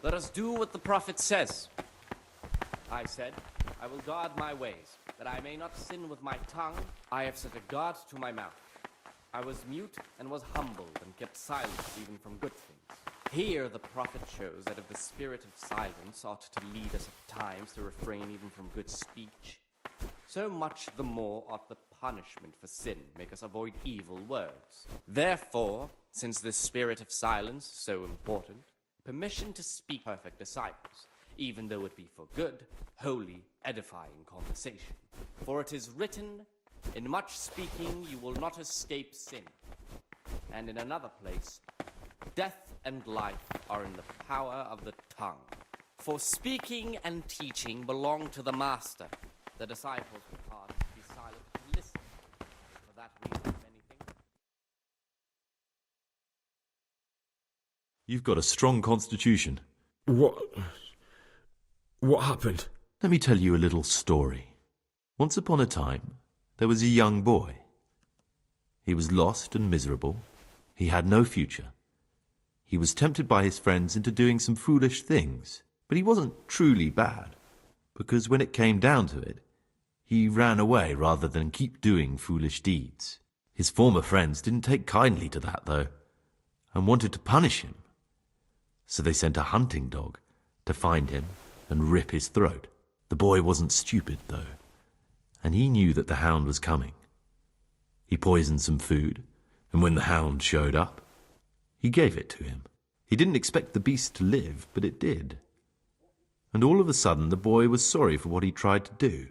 T: Let us do what the prophet says. I said, I will guard my ways, that I may not sin with my tongue. I have set a guard to my mouth. I was mute and was humbled and kept silence even from good things. Here the prophet shows that if the spirit of silence ought to lead us at times to refrain even from good speech, so much the more ought the punishment for sin make us avoid evil words. Therefore, since this spirit of silence is so important, permission to speak perfect disciples, even though it be for good, holy, edifying conversation. For it is written, in much speaking you will not escape sin. And in another place, death and life are in the power of the tongue. For speaking and teaching belong to the master. The disciples were taught to be silent and listen. For that reason, many things.
H: You've got a strong constitution.
E: What happened?
H: Let me tell you a little story. Once upon a time, there was a young boy. He was lost and miserable. He had no future. He was tempted by his friends into doing some foolish things, but he wasn't truly bad, because when it came down to it, he ran away rather than keep doing foolish deeds. His former friends didn't take kindly to that, though, and wanted to punish him. So they sent a hunting dog to find him and rip his throat. The boy wasn't stupid, though, and he knew that the hound was coming. He poisoned some food, and when the hound showed up, he gave it to him. He didn't expect the beast to live, but it did. And all of a sudden the boy was sorry for what he tried to do.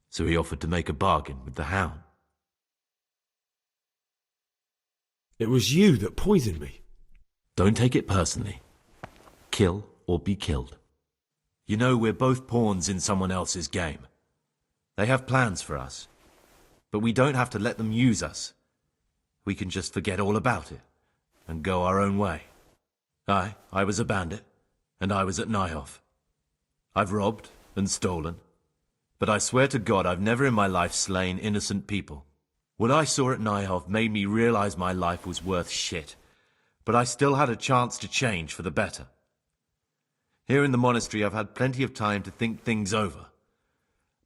H: So he offered to make a bargain with the hound.
E: It was you that poisoned me.
H: Don't take it personally. Kill or be killed. You know, we're both pawns in someone else's game. They have plans for us, but we don't have to let them use us. We can just forget all about it and go our own way. I was a bandit, and I was at Nyhoff. I've robbed and stolen, but I swear to God I've never in my life slain innocent people. What I saw at Nyhoff made me realize my life was worth shit, but I still had a chance to change for the better. Here in the monastery I've had plenty of time to think things over,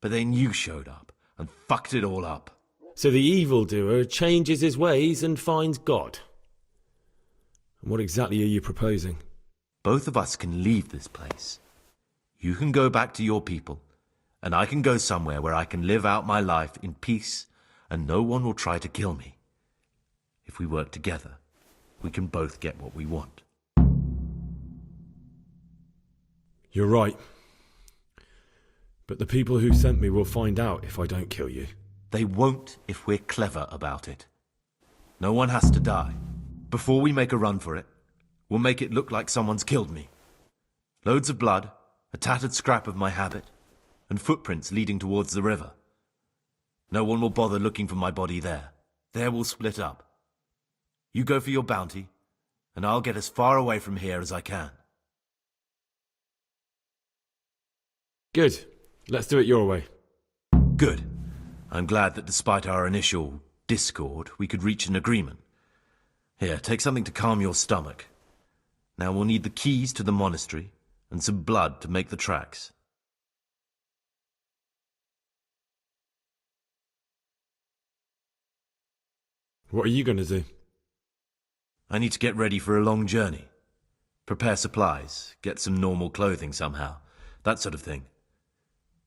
H: but then you showed up and fucked it all up.
E: So the evildoer changes his ways and finds God. And what exactly are you proposing?
H: Both of us can leave this place. You can go back to your people, and I can go somewhere where I can live out my life in peace, and no one will try to kill me. If we work together, we can both get what we want.
E: You're right. But the people who sent me will find out if I don't kill you.
H: They won't if we're clever about it. No one has to die. Before we make a run for it, We'll make it look like someone's killed me. Loads of blood, a tattered scrap of my habit, and footprints leading towards the river. No one will bother looking for my body there. There we'll split up. You go for your bounty, and I'll get as far away from here as I can.
E: Good. Let's do it your way.
H: Good. I'm glad that despite our initial discord, we could reach an agreement. Here, take something to calm your stomach. Now we'll need the keys to the monastery and some blood to make the tracks.
E: What are you going to do?
H: I need to get ready for a long journey. Prepare supplies, get some normal clothing somehow, that sort of thing.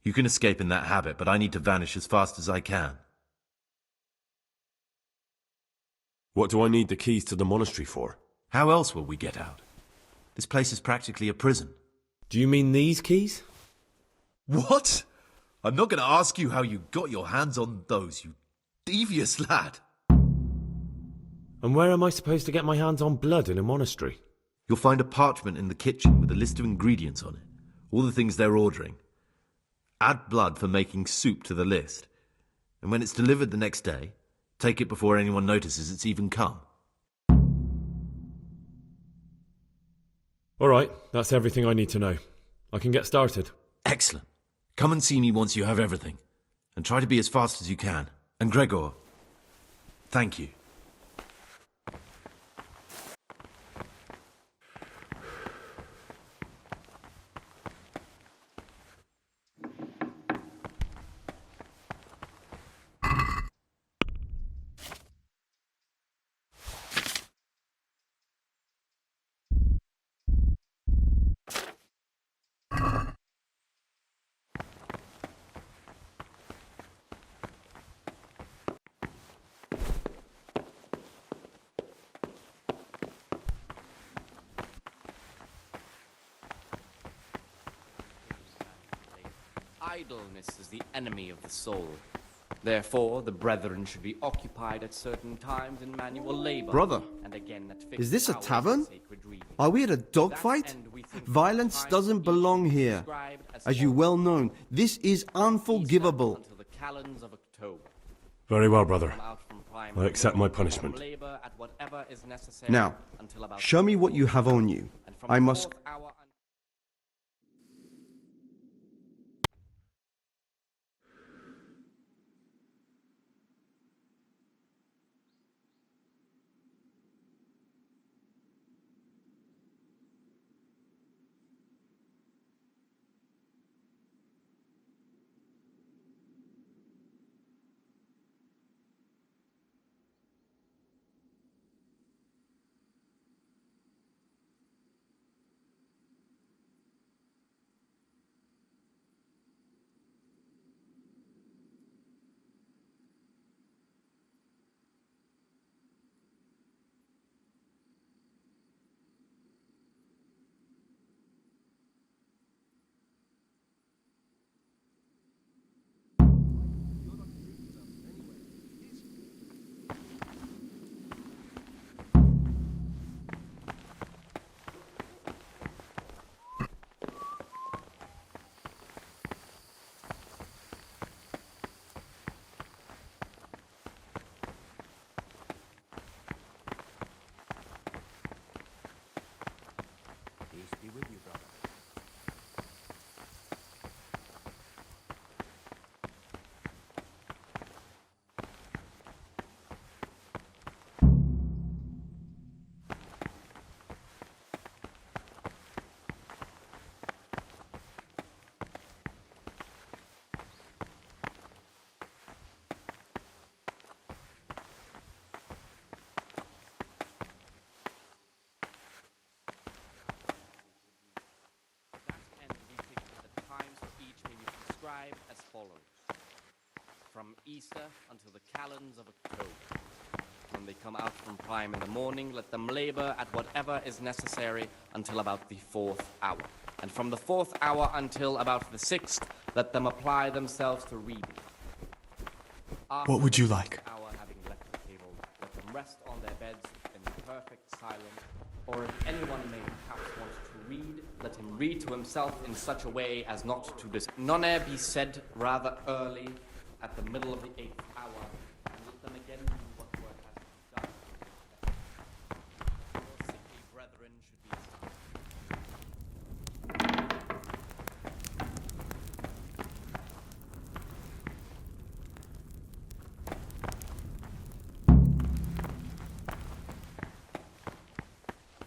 H: You can escape in that habit, but I need to vanish as fast as I can.
B: What do I need the keys to the monastery for?
H: How else will we get out? This place is practically a prison.
E: Do you mean these keys?
H: What? I'm not going to ask you how you got your hands on those, you devious lad.
E: And where am I supposed to get my hands on blood in a monastery?
H: You'll find a parchment in the kitchen with a list of ingredients on it. All the things they're ordering. Add blood for making soup to the list. And when it's delivered the next day, take it before anyone notices it's even come.
E: All right, that's everything I need to know. I can get started.
H: Excellent. Come and see me once you have everything. And try to be as fast as you can. And Gregor, thank you.
T: Idleness is the enemy of the soul. Therefore, the brethren should be occupied at certain times in manual labor.
N: Brother,
T: and again at fixed
N: is this a
T: hours
N: tavern?
T: in sacred reading.
N: Are we at a dogfight? Violence doesn't belong here. As you well know, this is unforgivable.
T: Until the calends of October.
B: Very well, brother.
T: I
B: I accept my punishment.
T: Labor at whatever is necessary
N: Now,
T: until about
N: show me what you have on you. I must...
T: as follows. From Easter until the calends of October. When they come out from prime in the morning, let them labor at whatever is necessary until about the 4th hour. And from the 4th hour until about the 6th, let them apply themselves to reading. After
X: What would you like?
T: the hour having left the table, let them rest on their beds in perfect silence Or if anyone may perhaps want to read, let him read to himself in such a way as not to None be said rather early at the middle of the 8th hour, and let them again do what work has been done. Your sickly brethren should be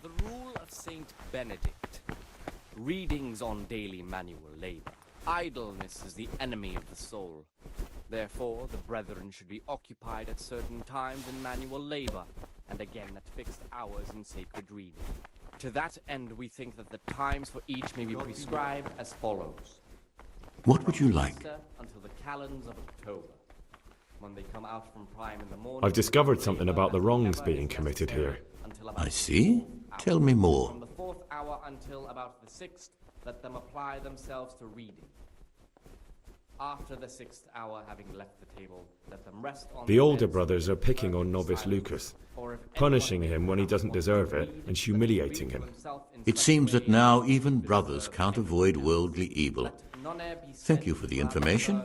T: The rule of Saint Benedict. Readings on daily manual labor. Idleness is the enemy of the soul. Therefore, the brethren should be occupied at certain times in manual labor, and again at fixed hours in sacred reading. To that end, we think that the times for each may be prescribed as follows.
D: What would you like?
T: Until the calends of October. When they come out from prime in the morning,
E: I've discovered something about the wrongs being committed here.
D: I see. Tell me more.
T: From the 4th hour until about the 6th, let them apply themselves to reading. After the 6th hour, having left the table, let them rest on
E: The older brothers are picking on novice Lucas, punishing him when he doesn't deserve it and humiliating him.
D: It seems that now even brothers can't avoid worldly evil. Thank you for the information,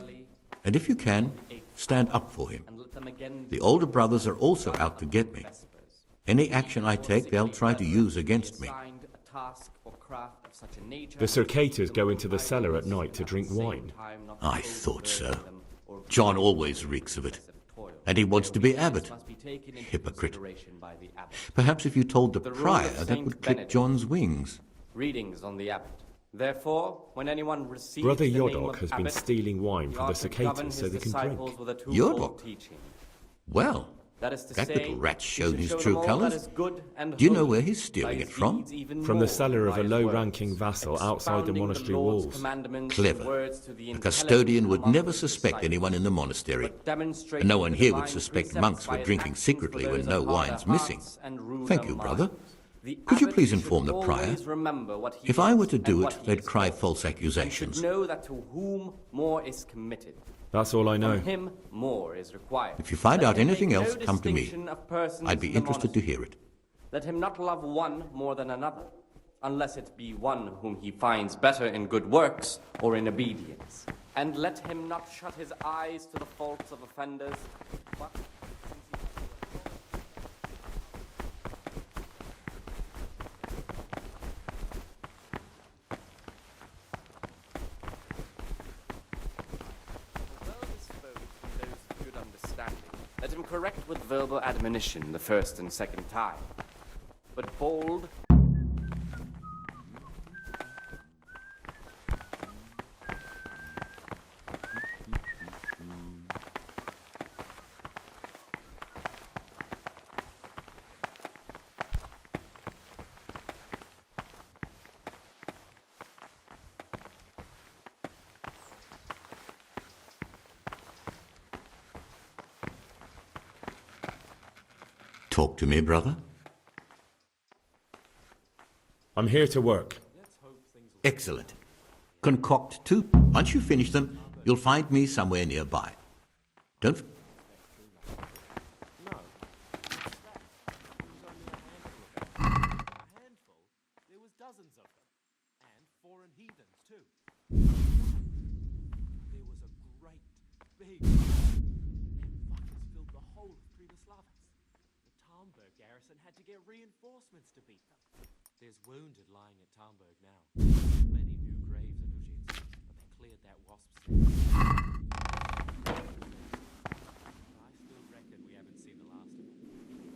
D: and if you can, stand up for him. The older brothers are also out to get me. Any action I take, they'll try to use against me.
E: The Circators go into the cellar at night to drink wine.
D: I thought so. John always reeks of it. And he wants to be abbot. Hypocrite. Perhaps if you told the prior, that would clip John's wings.
T: Readings on the abbot. Therefore, when anyone receives
E: Brother
T: the name
E: Yodok
T: of
E: has been
T: abbot,
E: stealing wine
T: he
E: for the
T: ought to govern
E: Circators so
T: his
E: they can drink.
T: disciples with a twofold
D: Yodok?
T: teaching.
D: Well,
T: That is to
D: that
T: say,
D: little rat's
T: he
D: shown
T: should
D: his
T: show
D: true
T: them all
D: colours.
T: that is good and
D: Do you know
T: holy,
D: where he's
T: by
D: stealing
T: his
D: it from?
T: deeds even
E: From the
T: more
E: cellar of
T: by
E: a
T: his
E: low-ranking
T: words,
E: vassal outside the
T: expounding
E: monastery
T: Lord's
E: walls.
T: commandments in
D: Clever.
T: words to the
D: A custodian
T: intelligent
D: would
T: among
D: never
T: his
D: suspect
T: disciples,
D: anyone in the monastery.
T: but demonstrating
D: And no one
T: the
D: here would
T: divine
D: suspect
T: precepts
D: monks
T: by
D: were
T: his
D: drinking
T: actions
D: secretly
T: for
D: when
T: those
D: no
T: of harder
D: wine's missing.
T: hearts and ruder
D: Thank you, brother.
T: minds. The
D: Could you
T: abbot
D: please
T: should
D: inform the prior?
T: always remember what he
D: If I
T: is
D: were to do
T: and
D: it,
T: what he
D: they'd
T: is
D: cry
T: for,
D: false
T: and
D: accusations.
T: should know that to whom more is committed.
E: That's all I know.
T: From him, more is required.
D: If you find
T: Let
D: out
T: him
D: anything
T: make
D: else,
T: no
D: come to me.
T: distinction of persons
D: I'd be
T: in the
D: interested to hear it.
T: Let him not love one more than another, unless it be one whom he finds better in good works or in obedience. And let him not shut his eyes to the faults of offenders, but let him correct with verbal admonition the first and second time. But bold
D: Talk to me, brother.
E: I'm here to work.
D: Excellent. Concoct two. Once you finish them, you'll find me somewhere nearby. Don't...
O: There was dozens of them, and foreign heathens too. There was a great big buckets filled the whole of Pribyslavas. The Tarnberg garrison had to get reinforcements to beat them. There's wounded lying at Tarnberg now. Plenty new graves and Ujits, but they cleared that wasp's nest. I still reckon we haven't seen the last of them.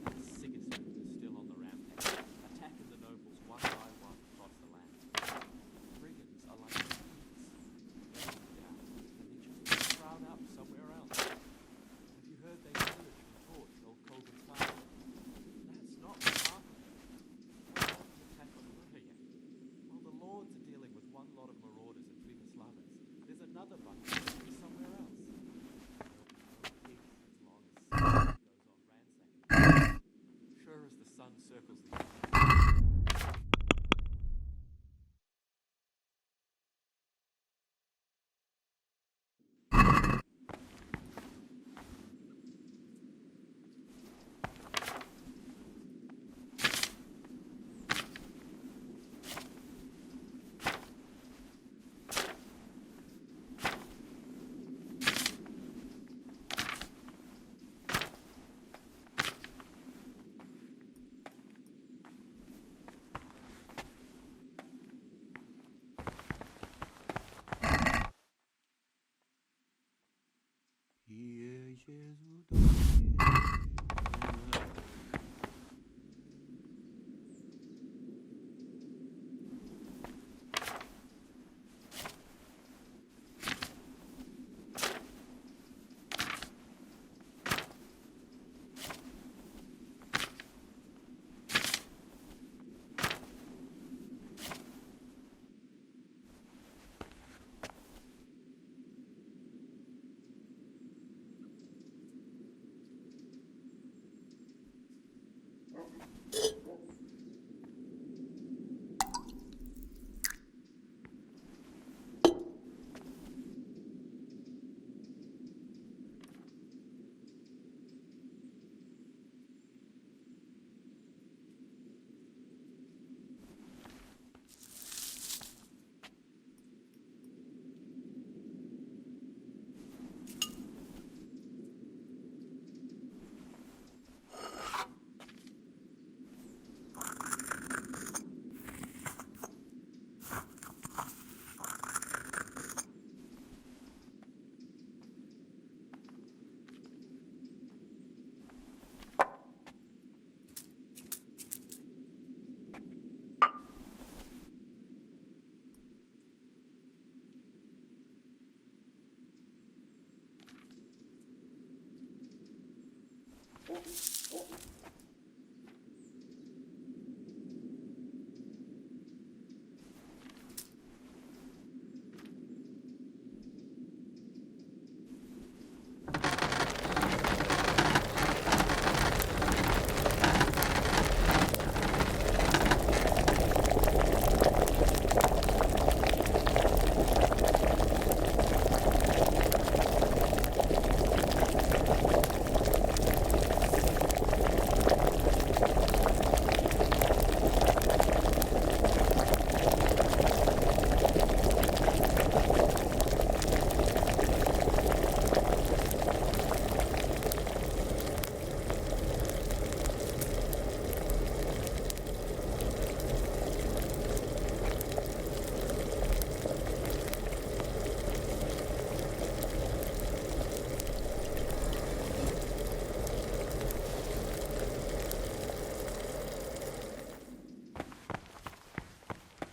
O: That Sigismund is still on the rampage, attacking the nobles one by one across the land. Brigands are like thieves. They get out, and they just crowd up somewhere else. Have you heard they pillaged and torched old Colgan's farm? That's not remarkable. Well, the attack on Bohemia. While the lords are dealing with one lot of marauders in Pribyslavas, there's another bunch somewhere else.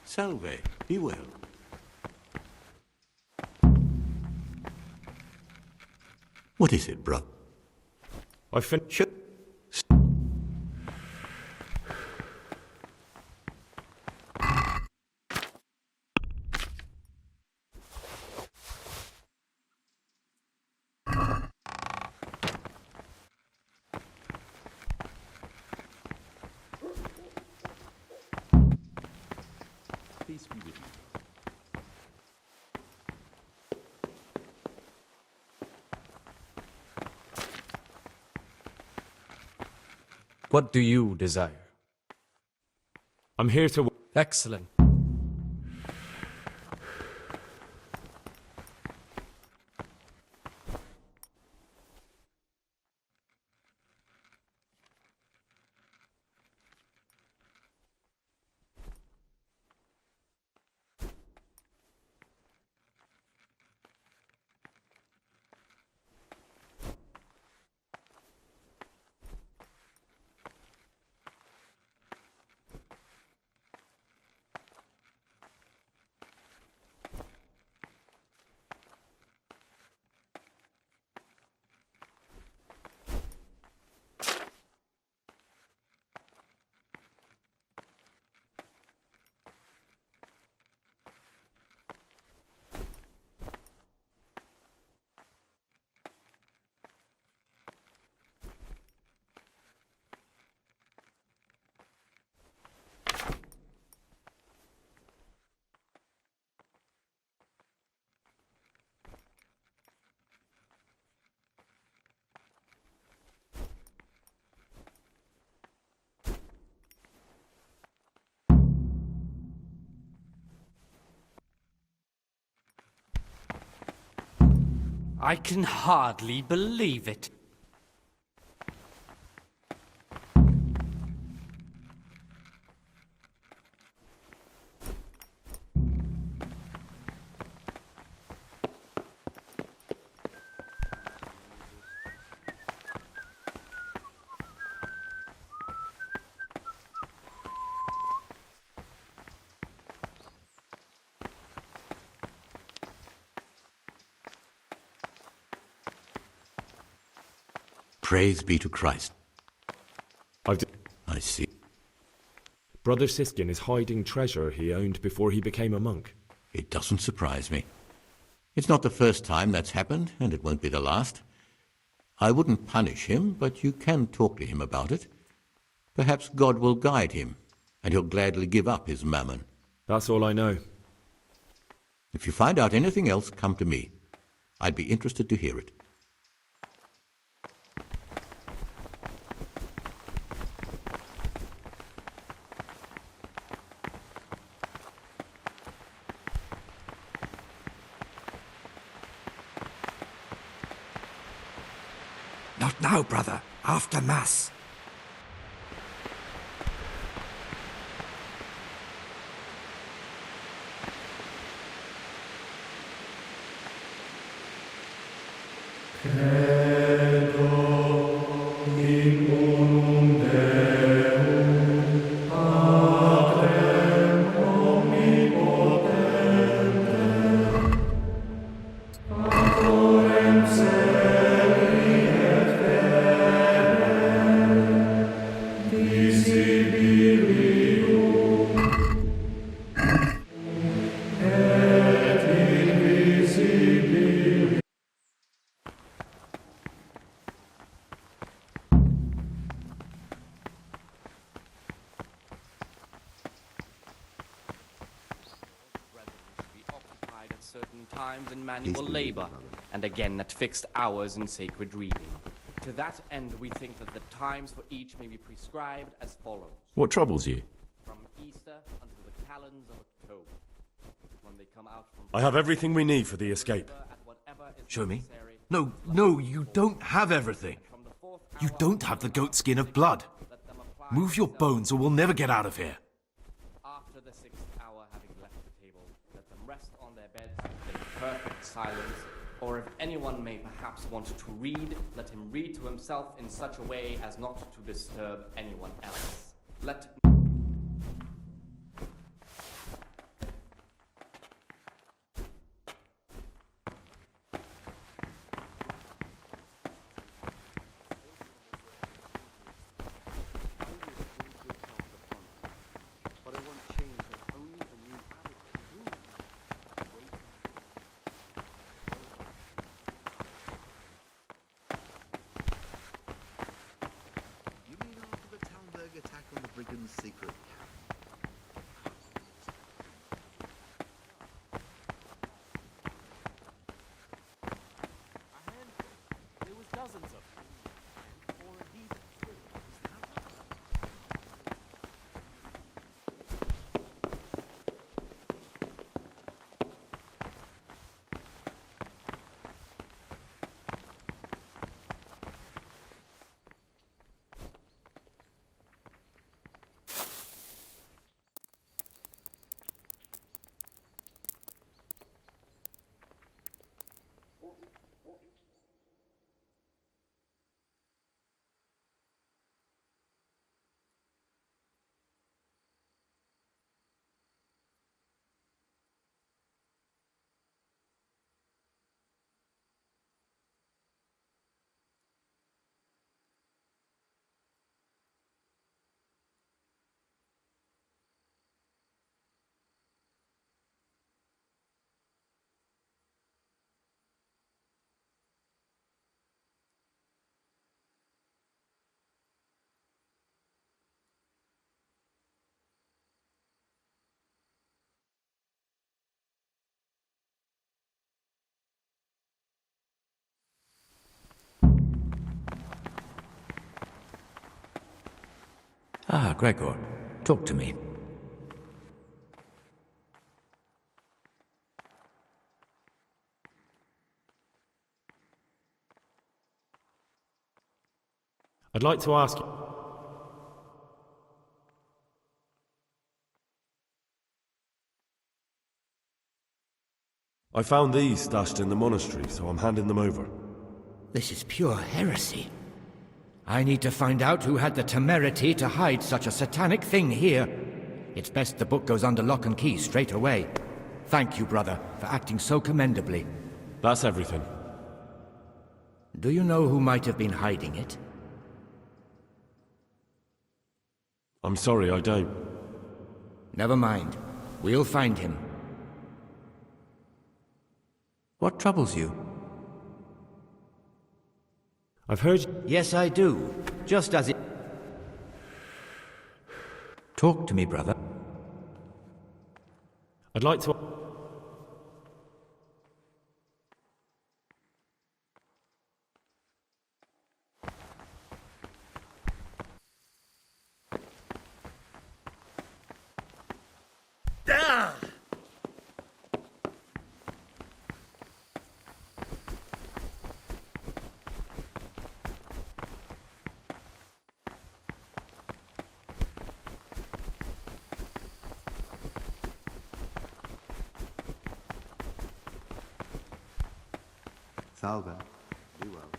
D: Salve. Be well. What is it, brother?
L: I finished.
H: Peace be with you.
I: What do you desire?
L: I'm here to...
I: Excellent. I can hardly believe it.
D: Praise be to Christ. I see.
E: Brother Siskin is hiding treasure he owned before he became a monk.
D: It doesn't surprise me. It's not the first time that's happened, and it won't be the last. I wouldn't punish him, but you can talk to him about it. Perhaps God will guide him, and he'll gladly give up his mammon.
E: That's all I know.
D: If you find out anything else, come to me. I'd be interested to hear it.
S: Not now, brother. After Mass.
T: Times in manual labor, and again at fixed hours in sacred reading. To that end, we think that the times for each may be prescribed as follows.
H: What troubles you?
T: From Easter until the calends of October. When they come out from...
B: I have everything we need for the escape.
H: Show me. No, you don't have everything. You don't have the goat skin of blood. Move your bones or we'll never get out of here.
T: After the 6th hour, having left the table, let them rest on their beds in perfect silence, or if anyone may perhaps want to read, let him read to himself in such a way as not to disturb anyone else. Let...
O: dozens of them. Or indeed
H: Ah, Gregor, talk to me.
E: I'd like to ask you...
B: I found these stashed in the monastery, so I'm handing them over.
C: This is pure heresy. I need to find out who had the temerity to hide such a satanic thing here. It's best the book goes under lock and key straight away. Thank you, brother, for acting so commendably.
E: That's everything.
C: Do you know who might have been hiding it?
B: I'm sorry, I don't.
C: Never mind. We'll find him.
H: What troubles you?
E: I've heard...
C: Yes, I do. Just as it...
H: Talk to me, brother.
E: I'd like to...
M: Salve. Be well.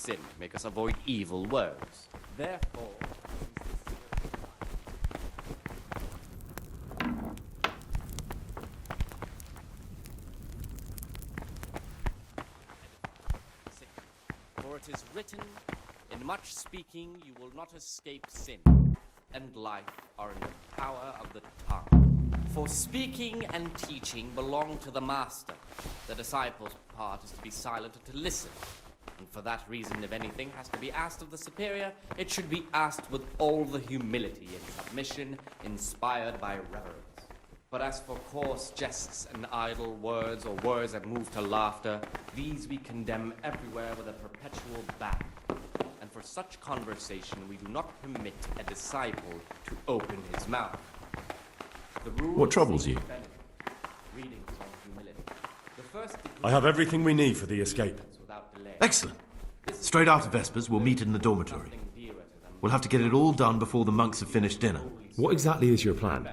T: sin make us avoid evil words. Therefore, for it is written, in much speaking you will not escape sin, and life are in the power of the tongue. For speaking and teaching belong to the master. The disciple's part is to be silent and to listen. And for that reason, if anything has to be asked of the superior, it should be asked with all the humility and submission inspired by reverence. But as for coarse jests and idle words, or words that move to laughter, these we condemn everywhere with a perpetual ban. And for such conversation we do not permit a disciple to open his mouth.
U: What troubles you?
B: I have everything we need for the escape.
H: Excellent. Straight after Vespers, we'll meet in the dormitory. We'll have to get it all done before the monks have finished dinner.
E: What exactly is your plan?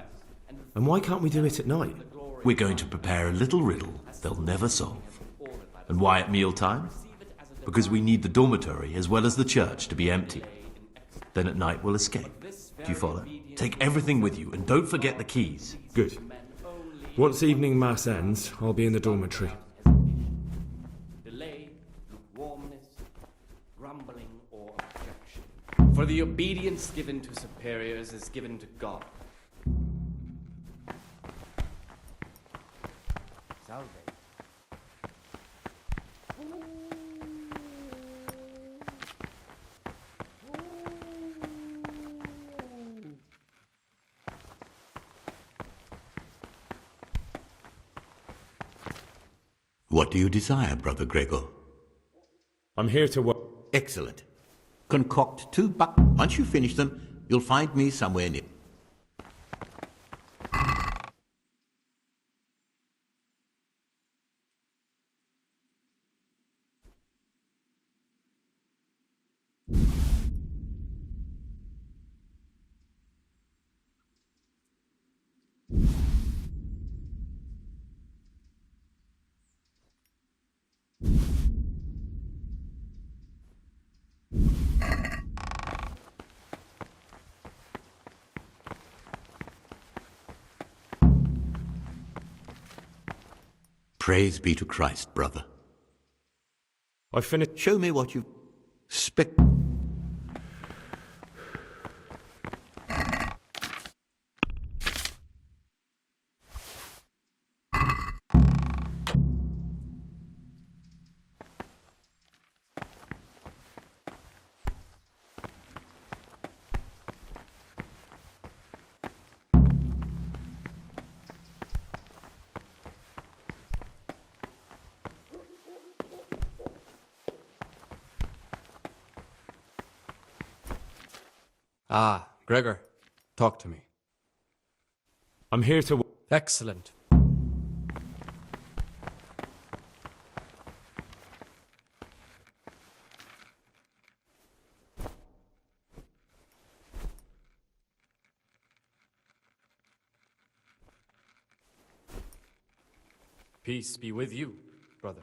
E: And why can't we do it at night?
H: We're going to prepare a little riddle they'll never solve. And why at mealtime? Because we need the dormitory as well as the church to be empty. Then at night we'll escape. Do you follow? Take everything with you and don't forget the keys.
E: Good. Once evening mass ends, I'll be in the dormitory.
T: Delay, lukewarmness, grumbling, or objection. For the obedience given to superiors is given to God. Salve.
D: What do you desire, Brother Gregor?
E: I'm here to work.
D: Excellent. Concoct 2 Once you finish them, you'll find me somewhere near. Praise be to Christ, brother.
E: I finished.
D: Show me what you
I: Ah, Gregor, talk to me.
E: I'm here to...
I: Excellent. Peace be with you, brother.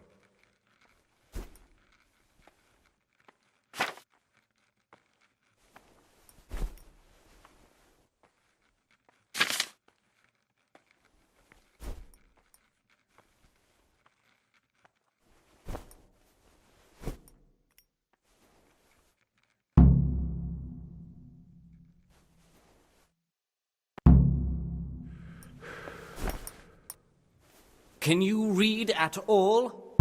T: Can you read at all?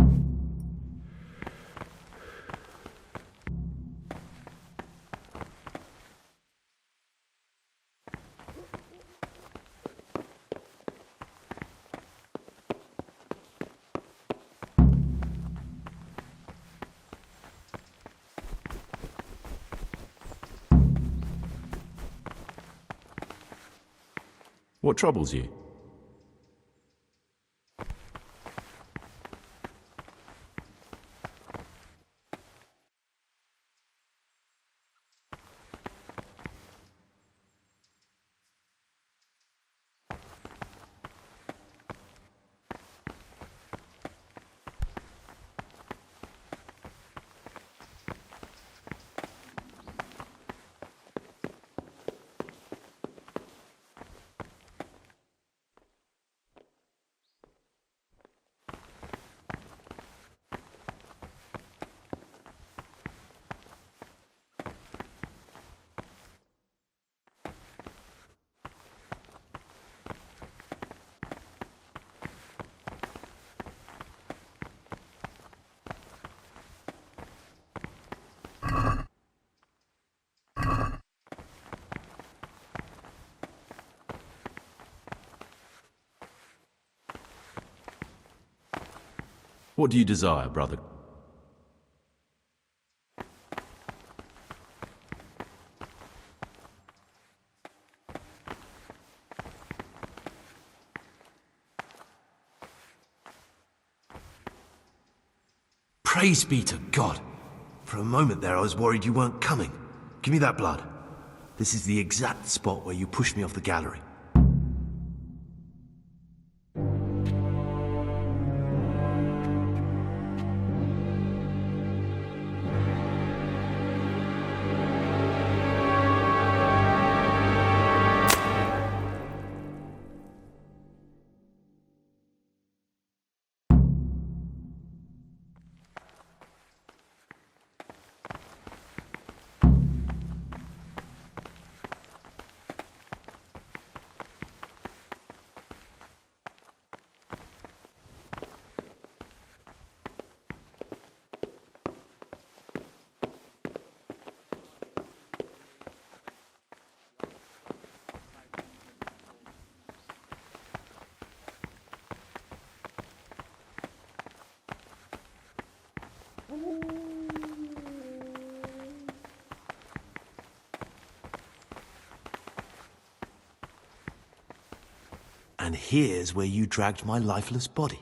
U: What troubles you? What do you desire, brother?
H: Praise be to God. For a moment there I was worried you weren't coming. Give me that blood. This is the exact spot where you pushed me off the gallery. And here's where you dragged my lifeless body.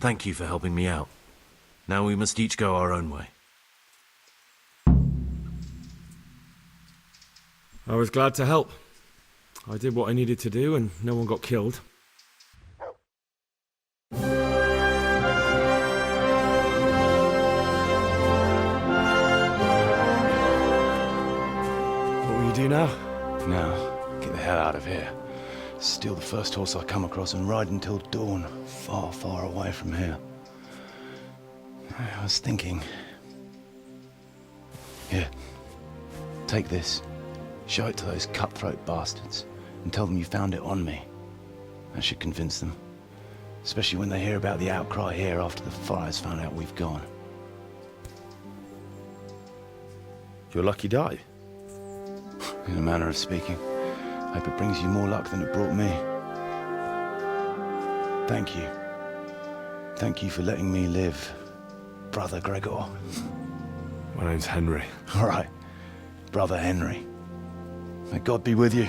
H: Thank you for helping me out. Now we must each go our own way.
E: I was glad to help. I did what I needed to do and no one got killed. What will you do now?
G: Now, get the hell out of here. Steal the first horse I come across and ride until dawn, far, far away from here. I was thinking... Here, take this. Show it to those cutthroat bastards and tell them you found it on me. That should convince them. Especially when they hear about the outcry here after the fires found out we've gone.
E: Your lucky die?
G: In a manner of speaking. Hope it brings you more luck than it brought me. Thank you. Thank you for letting me live, Brother Gregor.
E: My name's Henry.
G: All right, Brother Henry. May God be with you.